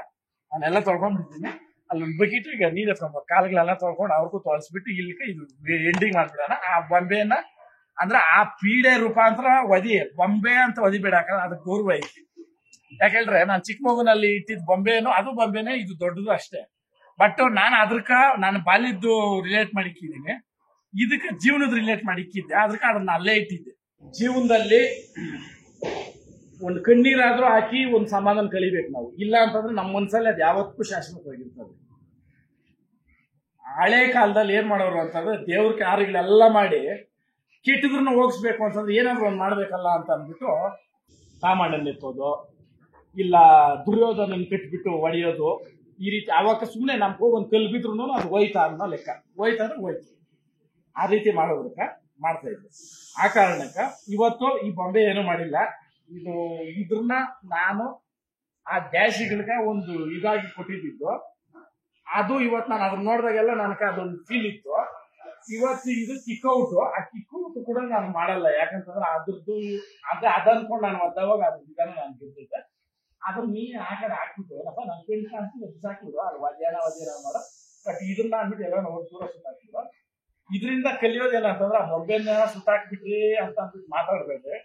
ನಾನೆಲ್ಲ ತೊಳ್ಕೊಂಡ್ಬಿಡ್ತೀನಿ. ಅಲ್ಲೊಂದು ಬಕೆಟ್ ಈಗ ನೀರ್ ಎತ್ಕೊಂಡ್ಬಾರ ಕಾಲುಗಳೆಲ್ಲ ತೊಳ್ಕೊಂಡು ಅವ್ರಿಗೂ ತೊಳಸ್ಬಿಟ್ಟು ಇಲ್ಲಿಗೆ ಇದು ಎಂಡಿಂಗ್ ಮಾಡ್ಬಿಡೋಣ. ಆ ಬೊಂಬೆಯನ್ನ ಅಂದ್ರೆ ಆ ಪೀಡೆ ರೂಪಾಂತರ ಬೊಂಬೆ ಅಂತ ಒದಿಬೇಡ, ಅದಕ್ಕೆ ಗೌರವ ಐತಿ. ಯಾಕೆಳ್ರೆ ನಾನು ಚಿಕ್ಕ ಮಗುನಲ್ಲಿ ಇಟ್ಟಿದ್ ಬೊಂಬೆನೋ ಅದು ಬೊಂಬೆನೇ, ಇದು ದೊಡ್ಡದು ಅಷ್ಟೇ. ಬಟ್ ನಾನು ಅದಕ್ಕ ನಾನು ಬಾಲ್ಯದ್ದು ರಿಲೇಟ್ ಮಾಡಿಕ್ಕಿದ್ದೀನಿ, ಇದಕ್ಕೆ ಜೀವನದ ರಿಲೇಟ್ ಮಾಡಿಕ್ಕಿದ್ದೆ, ಅದಕ್ಕೆ ಅದನ್ನ ಅಲ್ಲೇ ಇಟ್ಟಿದ್ದೆ. ಜೀವನದಲ್ಲಿ ಒಂದು ಕಣ್ಣೀರಾದ್ರೂ ಹಾಕಿ ಒಂದು ಸಮಾಧಾನ ಕಲಿಬೇಕು ನಾವು. ಇಲ್ಲ ಅಂತಂದ್ರೆ ನಮ್ಮ ಮನ್ಸಲ್ಲಿ ಅದು ಯಾವತ್ತೂ ಶಾಶ್ವತವಾಗಿರ್ತದೆ. ಹಳೆ ಕಾಲದಲ್ಲಿ ಏನ್ ಮಾಡೋರು ಅಂತಂದ್ರೆ ದೇವ್ರ ಕಾರ್ಯಗಳೆಲ್ಲ ಮಾಡಿ ಕೆಟ್ಟದ್ರನ್ನ ಹೋಗಿಸ್ಬೇಕು ಅಂತಂದ್ರೆ ಏನಾದ್ರು ಒಂದು ಮಾಡ್ಬೇಕಲ್ಲ ಅಂತ ಅಂದ್ಬಿಟ್ಟು ಸಾಮಾನ್ಯನ ಎತ್ತೋದು, ಇಲ್ಲ ದುರ್ಯೋಧನ ಕಟ್ಬಿಟ್ಟು ಹೊಡೆಯೋದು, ಈ ರೀತಿ. ಅವಾಗ ಸುಮ್ಮನೆ ನಮ್ಗೆ ಹೋಗಿ ಒಂದು ಕಲ್ಲು ಬಿದ್ರು ಅದು ಹೋಯ್ತಾ ಅನ್ನೋ ಲೆಕ್ಕ, ಹೋಯ್ತಾ ಅಂದ್ರೆ ಹೋಯ್ತು. ಆ ರೀತಿ ಮಾಡೋದಕ್ಕ ಮಾಡ್ತಾ ಇದ್ದೆ. ಆ ಕಾರಣಕ್ಕ ಇವತ್ತು ಈ ಬೊಂಬೆ ಏನೂ ಮಾಡಿಲ್ಲ. ಇದ್ರನ್ನ ನಾನು ಆ ಡ್ಯಾಶಿಗಳಿಗೆ ಒಂದು ಇದಾಗಿ ಕೊಟ್ಟಿದ್ದು. ಅದು ಇವತ್ತು ನಾನು ಅದನ್ನ ನೋಡಿದಾಗೆಲ್ಲ ನನಗೆ ಅದೊಂದು ಫೀಲ್ ಇತ್ತು. ಇವತ್ತು ಇದು ಕಿಕ್ಔಟು, ಆ ಕಿಕ್ಔಟ್ ಕೂಡ ನಾನು ಮಾಡಲ್ಲ. ಯಾಕಂತಂದ್ರೆ ಅದ್ರದ್ದು ಅದನ್ಕೊಂಡು ನಾನು ಒದ್ದವಾಗ ಅದ್ರ ವಿಧಾನ ನಾನು ಗೆದ್ದಿದ್ದೆ. ಅದ್ರ ನೀರು ಆ ಕಡೆ ಹಾಕ್ಬಿಟ್ಟು ಏನಪ್ಪ ನನ್ನ ಫ್ರೆಂಡ್ ಕಾಣಿಸ್ತು ಬಿಸಾಕಿದ್ರು, ಅದು ವದ್ಯಾನ ಮಾಡೋ. ಬಟ್ ಇದನ್ನ ಅಂದ್ಬಿಟ್ಟು ಎಲ್ಲ ನಾವು ದೂರ ಸುತ್ತಾಕಿದ್ರು. ಇದರಿಂದ ಕಲಿಯೋದೇನಂತಂದ್ರೆ ಆ ಬೊಂಬೆನ ಸುತ್ತಾಕ್ಬಿಟ್ರಿ ಅಂತ ಅಂದ್ಬಿಟ್ಟು ಮಾತಾಡ್ಬೇಡ್ರಿ.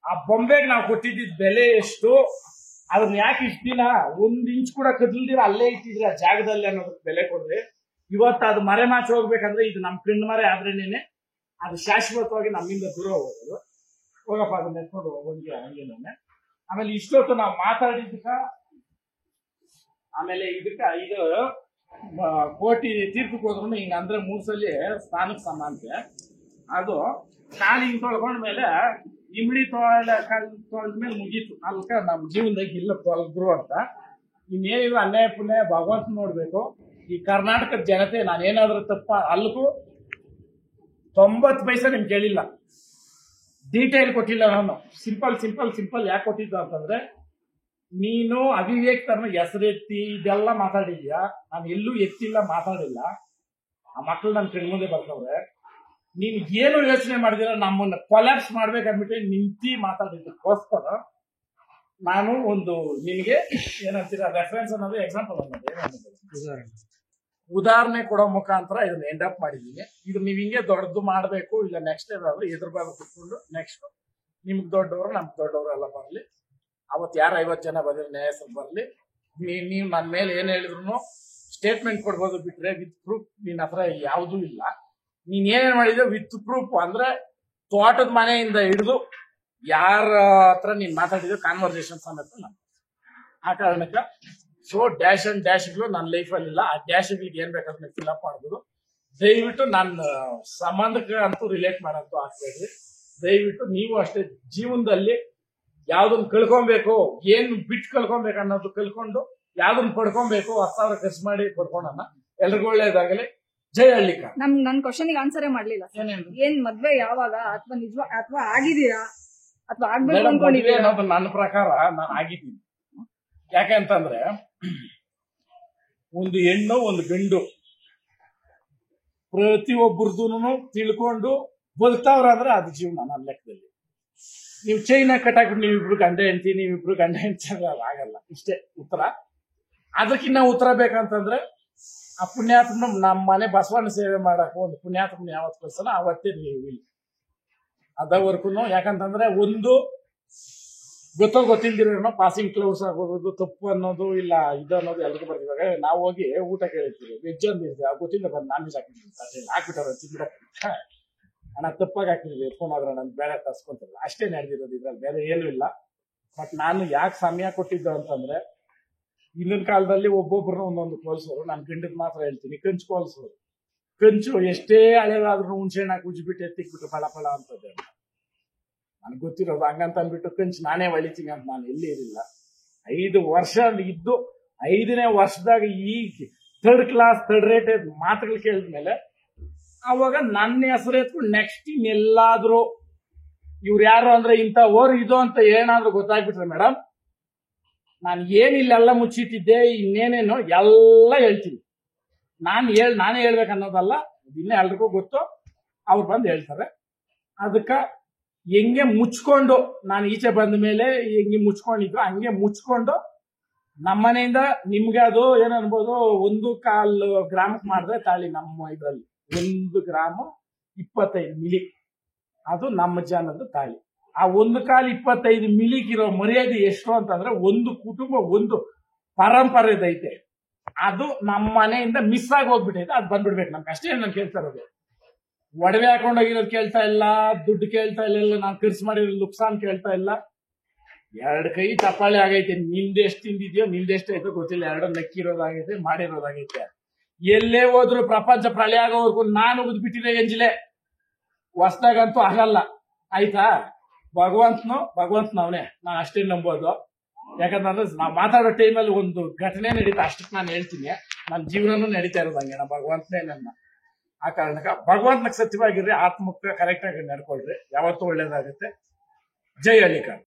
ಆ ಬೊಂಬೆಗೆ ನಾವು ಕೊಟ್ಟಿದ್ದ ಬೆಲೆ ಎಷ್ಟು, ಅದನ್ನ ಯಾಕೆ ಇಷ್ಟ ದಿನ 1 ಇಂಚ್ ಕೂಡ ಕದಲ್ದಿರ ಅಲ್ಲೇ ಇಟ್ಟಿದ್ರಿ ಆ ಜಾಗದಲ್ಲಿ ಅನ್ನೋದಕ್ಕೆ ಬೆಲೆ ಕೊಡ್ರಿ. ಇವತ್ತು ಅದು ಮರೆಮಾಚಿ ಹೋಗ್ಬೇಕಂದ್ರೆ ಇದು ನಮ್ಮ ಕಣ್ಣು ಮರೆ ಆದ್ರೇನೆ ಅದು ಶಾಶ್ವತವಾಗಿ ನಮ್ಮಿಂದ ದೂರ ಹೋಗೋದು. ಹೋಗಪ್ಪ ಅದನ್ನ ಎತ್ಕೊಂಡು ಹೋಗಿ ಹಂಗೇನೆ. ಆಮೇಲೆ ಇಷ್ಟೊತ್ತು ನಾವು ಮಾತಾಡಿದ್ದಕ್ಕ, ಆಮೇಲೆ ಇದಕ್ಕ ಇದು ಕೋಟಿ ತೀರ್ಪಕ್ಕೆ ಹೋದ್ರು ಹಿಂಗ ಅಂದ್ರೆ 3 ಸಲ ಸ್ಥಾನಕ್ಕೆ ಸಮಾನತೆ. ಅದು ಕಾಲು ಹಿಂಗ್ ತೊಳ್ಕೊಂಡ್ಮೇಲೆ ಇಮ್ಡಿ ತೊಳೆದ್ಮೇಲೆ ಮುಗೀತು. ಅಲ್ಕ ನಮ್ ಜೀವನದಾಗ ಇಲ್ಲ ತೊಳೆದ್ರು ಅಂತ. ಇನ್ನೇನಿದ್ರು ಅನ್ಯಾಯ ಪುಣ್ಯ ಭಗವಂತ ನೋಡ್ಬೇಕು. ಈ ಕರ್ನಾಟಕದ ಜನತೆ ನಾನೇನಾದ್ರೂ ತಪ್ಪ ಅಲ್ಗೂ 90 ಪೈಸೆ ನಿಮ್ಗೆ ಕೇಳಿಲ್ಲ, ಡೀಟೇಲ್ ಕೊಟ್ಟಿಲ್ಲ. ನಾನು ಸಿಂಪಲ್ ಯಾಕೆ ಕೊಟ್ಟಿದ್ದ ಅಂತಂದ್ರೆ, ನೀನು ಅವಿವೇಕ್ ತರನ ಹೆಸರೆತ್ತಿ ಇದೆಲ್ಲ ಮಾತಾಡಿದ್ಯಾ. ನಾನು ಎಲ್ಲೂ ಎತ್ತಿಲ್ಲ, ಮಾತಾಡಿಲ್ಲ. ಆ ಮಕ್ಳು ನನ್ನ ಕಣ್ಮುಂದೆ ಮುಂದೆ ಬರ್ತಾವ್ರೆ. ನೀನ್ ಏನು ಯೋಚನೆ ಮಾಡಿದಿರ ನಮ್ಮನ್ನ ಕೊಲ್ಯಾಪ್ಸ್ ಮಾಡ್ಬೇಕಂದ್ಬಿಟ್ಟು ನಿಂತಿ ಮಾತಾಡಿದ್ದಕ್ಕೋಸ್ಕರ ನಾನು ಒಂದು ನಿನ್ಗೆ ಏನಂತೀರ ರೆಫರೆನ್ಸ್ ಅನ್ನೋದು ಎಕ್ಸಾಂಪಲ್ ಅನ್ನೋದು ಉದಾಹರಣೆ ಕೊಡೋ ಮುಖಾಂತರ ಇದನ್ನ ಎಂಡ್ ಅಪ್ ಮಾಡಿದೀನಿ. ಇದು ನೀವ್ ಹಿಂಗೆ ದೊಡ್ಡದು ಮಾಡ್ಬೇಕು. ಇಲ್ಲ ನೆಕ್ಸ್ಟ್ ಏನಾದ್ರು ಎದುರು ಬಾಗ ಕುತ್ಕೊಂಡು ನೆಕ್ಸ್ಟ್ ನಿಮ್ಗೆ ದೊಡ್ಡವರು ನಮ್ಗೆ ದೊಡ್ಡವರು ಎಲ್ಲ ಬರ್ಲಿ. ಅವತ್ತು ಯಾರು 50 ಜನ ಬಂದ್ರೆ ನ್ಯಾಯಸ್ಥರು ಬರ್ಲಿ. ನೀವು ನನ್ನ ಮೇಲೆ ಏನ್ ಹೇಳಿದ್ರು ಸ್ಟೇಟ್ಮೆಂಟ್ ಕೊಡ್ಬೋದು, ಬಿಟ್ರೆ ವಿತ್ ಪ್ರೂಫ್ ನಿನ್ನ ಹತ್ರ ಯಾವುದೂ ಇಲ್ಲ. ನೀನ್ ಏನೇನ್ ಮಾಡಿದ್ರೆ ವಿತ್ ಪ್ರೂಫ್ ಅಂದ್ರೆ ತೋಟದ ಮನೆಯಿಂದ ಹಿಡಿದು ಯಾರ ಹತ್ರ ನೀನ್ ಮಾತಾಡಿದ್ರು ಕಾನ್ವರ್ಸೇಷನ್ ಸಮೇತ ನಾನು. ಆ ಕಾರಣಕ್ಕೆ ಡ್ಯಾಶ್ ಅಂಡ್ ಡ್ಯಾಶ್ಗಳು ನನ್ನ ಲೈಫಲ್ಲಿ ಇಲ್ಲ. ಆ ಡ್ಯಾಶ್ಗಳಿಗೆ ಏನ್ ಬೇಕಾದ್ರೆ ಫಿಲ್ ಅಪ್ ಮಾಡ್ಬೋದು. ದಯವಿಟ್ಟು ನನ್ನ ಸಂಬಂಧಕ್ಕೆ ಅಂತೂ ರಿಲೇಟ್ ಮಾಡಂತೂ ಆಗ್ಬೇಡ್ರಿ. ದಯವಿಟ್ಟು ನೀವು ಅಷ್ಟೇ ಜೀವನದಲ್ಲಿ ಯಾವ್ದನ್ನ ಕಳ್ಕೊಬೇಕು, ಏನ್ ಬಿಟ್ಟು ಕಳ್ಕೊಬೇಕು ಅನ್ನೋದು ಕಲ್ಕೊಂಡು ಯಾವ್ದನ್ನ ಪಡ್ಕೊಬೇಕು 10,000 ಖರ್ಚು ಮಾಡಿ ಪಡ್ಕೊಂಡನ್ನ. ಎಲ್ರಿಗೂ ಒಳ್ಳೇದಾಗಲಿ. ಜೈ ಹಳ್ಳಿಕ. ನನ್ ಕ್ವಶನ್ ಆನ್ಸರೇ ಮಾಡ್ಲಿಲ್ಲ. ಏನ್ ಮದ್ವೆ ಯಾವಾಗ, ಅಥವಾ ಆಗಿದೀರಾ ಅಥವಾ ಆಗ್ಬೇಕು ಅನ್ಕೊಂಡಿದ್ದೀರಾ? ಅನ್ನೋದು ನನ್ನ ಪ್ರಕಾರ ನಾನು ಆಗಿದ್ದೀನಿ. ಯಾಕೆ ಅಂತಂದ್ರೆ ಒಂದು ಹೆಣ್ಣು ಒಂದು ಗಂಡು ಪ್ರತಿಯೊಬ್ಬರದೂ ತಿಳ್ಕೊಂಡು ಬದುಕ್ತಾವ್ರಂದ್ರೆ ಅದು ಜೀವನ ನನ್ನ ಲೆಕ್ಕದಲ್ಲಿ. ನೀವು ಚೈನ ಕಟ್ಟಾಕ್ಬಿಟ್ಟು ನೀವಿಬ್ರು ಗಂಡ ಹೆಂಡತಿ ಆಗಲ್ಲ. ಇಷ್ಟೇ ಉತ್ತರ. ಅದಕ್ಕಿನ್ನ ಉತ್ತರ ಬೇಕಂತಂದ್ರೆ ಆ ಪುಣ್ಯಾತ್ಮನ ನಮ್ಮ ಮನೆ ಬಸವಣ್ಣ ಸೇವೆ ಮಾಡಕ್ ಒಂದು ಪುಣ್ಯಾತ್ಮನ ಯಾವತ್ತು ಕಳ್ಸಲ್ಲ ಅವತ್ತೇ ನೀವು ಇಲ್ಲಿ ಅದವರ್ಗು. ಯಾಕಂತಂದ್ರೆ ಒಂದು ಗೊತ್ತಿಲ್ದಿರೋ ಪಾಸಿಂಗ್ ಕ್ಲೌಸ್ ಆಗೋದು ತಪ್ಪು ಅನ್ನೋದು ಇಲ್ಲ ಇದು ಅನ್ನೋದು ಎಲ್ರಿಗೂ ಬರ್ತಿದಾಗ ನಾವು ಹೋಗಿ ಊಟ ಕೇಳಿರ್ತೀವಿ. ವೆಜ್ ಅಂದಿರ್ತೀವಿ, ಗೊತ್ತಿಲ್ಲ ಬಂದು ನಾನ್ ವೆಜ್ ಹಾಕ್ಬಿಟ್ಟಾರ ತಿಂಬಿಡ ಅಣ್ಣ ತಪ್ಪಾಗಿ ಹಾಕಿದ್ವಿ ಎತ್ಕೊಂಡ್ರೆ ನನ್ ಬೇರೆ ತರ್ಸ್ಕೊಂತಿಲ್ಲ. ಅಷ್ಟೇ ನಡೆದಿರೋದು, ಇದ್ರಲ್ಲಿ ಬೇರೆ ಏನೂ ಇಲ್ಲ. ಬಟ್ ನಾನು ಯಾಕೆ ಸಮಯ ಕೊಟ್ಟಿದ್ದು ಅಂತಂದ್ರೆ ಹಿಂದಿನ ಕಾಲದಲ್ಲಿ ಒಬ್ಬೊಬ್ರನ್ನ ಒಂದೊಂದು ಕೋಲ್ಸೋರು, ನಾನು ಗಂಡದ್ ಮಾತ್ರ ಹೇಳ್ತೀನಿ, ಕಂಚು ಕೋಲ್ಸೋರು. ಕಂಚು ಎಷ್ಟೇ ಹಳೇದಾದ್ರೂ ಹುಣಸೆ ಹಣ್ಣು ಉಜ್ಬಿಟ್ಟು ಎತ್ತಿಕ್ಬಿಟ್ಟು ಫಳ ಫಳ ಅಂತದೆ. ನನಗೆ ಗೊತ್ತಿರೋದು ಹಂಗಂತ ಅಂದ್ಬಿಟ್ಟು ಕಂಚು ನಾನೇ ಹೊಳಿತೀನಿ ಅಂತ ನಾನು ಎಲ್ಲಿ ಇರಿಲ್ಲ. 5 ವರ್ಷ ಇದ್ದು 5ನೇ ವರ್ಷದಾಗ ಈ ಥರ್ಡ್ ಕ್ಲಾಸ್ ಥರ್ಡ್ ರೇಟ್ ಮಾತುಗಳು ಕೇಳಿದ್ಮೇಲೆ ಅವಾಗ ನನ್ನ ಹೆಸರು ಎತ್ಕೊಂಡು ನೆಕ್ಸ್ಟ್ ಇನ್ನೆಲ್ಲಾದ್ರೂ ಇವ್ರು ಯಾರು ಅಂದ್ರೆ ಇಂಥ ಓರ್ ಇದು ಅಂತ ಏನಾದ್ರೂ ಗೊತ್ತಾಗ್ಬಿಟ್ರೆ ಮೇಡಮ್, ನಾನು ಏನಿಲ್ಲೆಲ್ಲ ಮುಚ್ಚಿಟ್ಟಿದ್ದೆ ಇನ್ನೇನೇನೋ ಎಲ್ಲ ಹೇಳ್ತೀನಿ. ನಾನೇ ಹೇಳ್ಬೇಕು ಅನ್ನೋದಲ್ಲ, ಇನ್ನೇ ಎಲ್ರಿಗೂ ಗೊತ್ತು, ಅವ್ರು ಬಂದು ಹೇಳ್ತಾರೆ. ಅದಕ್ಕೆ ಹೆಂಗೆ ಮುಚ್ಕೊಂಡು ನಾನು ಈಚೆ ಬಂದ ಮೇಲೆ ಹೆಂಗೆ ಮುಚ್ಕೊಂಡಿದ್ರು ಹಂಗೆ ಮುಚ್ಕೊಂಡು ನಮ್ಮನೆಯಿಂದ ನಿಮ್ಗೆ ಅದು ಏನನ್ಬೋದು 1.25 ಗ್ರಾಮಕ್ಕೆ ಮಾಡಿದ್ರೆ ತಾಳಿ ನಮ್ಮ ಇದ್ರಲ್ಲಿ 1 ಗ್ರಾಮು 25 ಮಿಲಿ ಅದು ನಮ್ಮ ಜನದ ತಾಳಿ. ಆ 1.25 ಮಿಲಿಗಿರೋ ಮರ್ಯಾದೆ ಎಷ್ಟು ಅಂತಂದ್ರೆ ಒಂದು ಕುಟುಂಬ ಒಂದು ಪರಂಪರೆದೈತೆ, ಅದು ನಮ್ಮ ಮನೆಯಿಂದ ಮಿಸ್ ಆಗಿ ಹೋಗ್ಬಿಟ್ಟೈತೆ. ಅದು ಬಂದ್ಬಿಡ್ಬೇಕು ನಮ್ಗೆ, ಅಷ್ಟೇ ನಾನು ಕೇಳ್ತಾ ಇರೋದು. ಒಡವೆ ಹಾಕೊಂಡೋಗಿರೋದು ಕೇಳ್ತಾ ಇಲ್ಲ, ದುಡ್ಡು ಕೇಳ್ತಾ ಇಲ್ಲ, ನಾನು ಖರ್ಚು ಮಾಡಿರೋ ನುಕ್ಸಾನ್ ಕೇಳ್ತಾ ಇಲ್ಲ. 2 ಕೈ ಚಪ್ಪಾಳೆ ಆಗೈತೆ. ನಿಂದೆಷ್ಟು ತಿಂದಿದ್ಯೋ ನಿಂದೆಷ್ಟು ಐತೋ ಗೊತ್ತಿಲ್ಲ, 2 ನಕ್ಕಿರೋದಾಗೈತೆ, ಮಾಡಿರೋದಾಗೈತೆ. ಎಲ್ಲೇ ಹೋದ್ರು ಪ್ರಪಂಚ ಪ್ರಳಯ ಆಗೋವರೆಗೂ ನಾನು ಉದ್ಬಿಟ್ಟಿದೆ ಎಂಜಿಲೆ, ಹೊಸ್ದಾಗಂತೂ ಆಗಲ್ಲ. ಆಯ್ತಾ? ಭಗವಂತನವನೇ ನಾನು ಅಷ್ಟೇ ನಂಬೋದು. ಯಾಕಂದ್ರೆ ನಾವು ಮಾತಾಡೋ ಟೈಮಲ್ಲಿ ಒಂದು ಘಟನೆ ನಡೀತಾ, ಅಷ್ಟಕ್ಕೆ ನಾನು ಹೇಳ್ತೀನಿ. ನನ್ನ ಜೀವನನೂ ನಡೀತಾ ಇರೋದು ಹಂಗೆ, ನಮ್ಮ ಭಗವಂತನೇ ನನ್ನ. ಆ ಕಾರಣಕ್ಕೆ ಭಗವಂತನಿಗೆ ಸತ್ಯವಾಗಿರ್ರಿ, ಆತ್ಮಕ್ಕೆ ಕರೆಕ್ಟ್ ಆಗಿ ನಡ್ಕೊಳ್ರಿ, ಯಾವತ್ತೂ ಒಳ್ಳೇದಾಗುತ್ತೆ. ಜೈ ಹಳ್ಳಿಕಾರ್.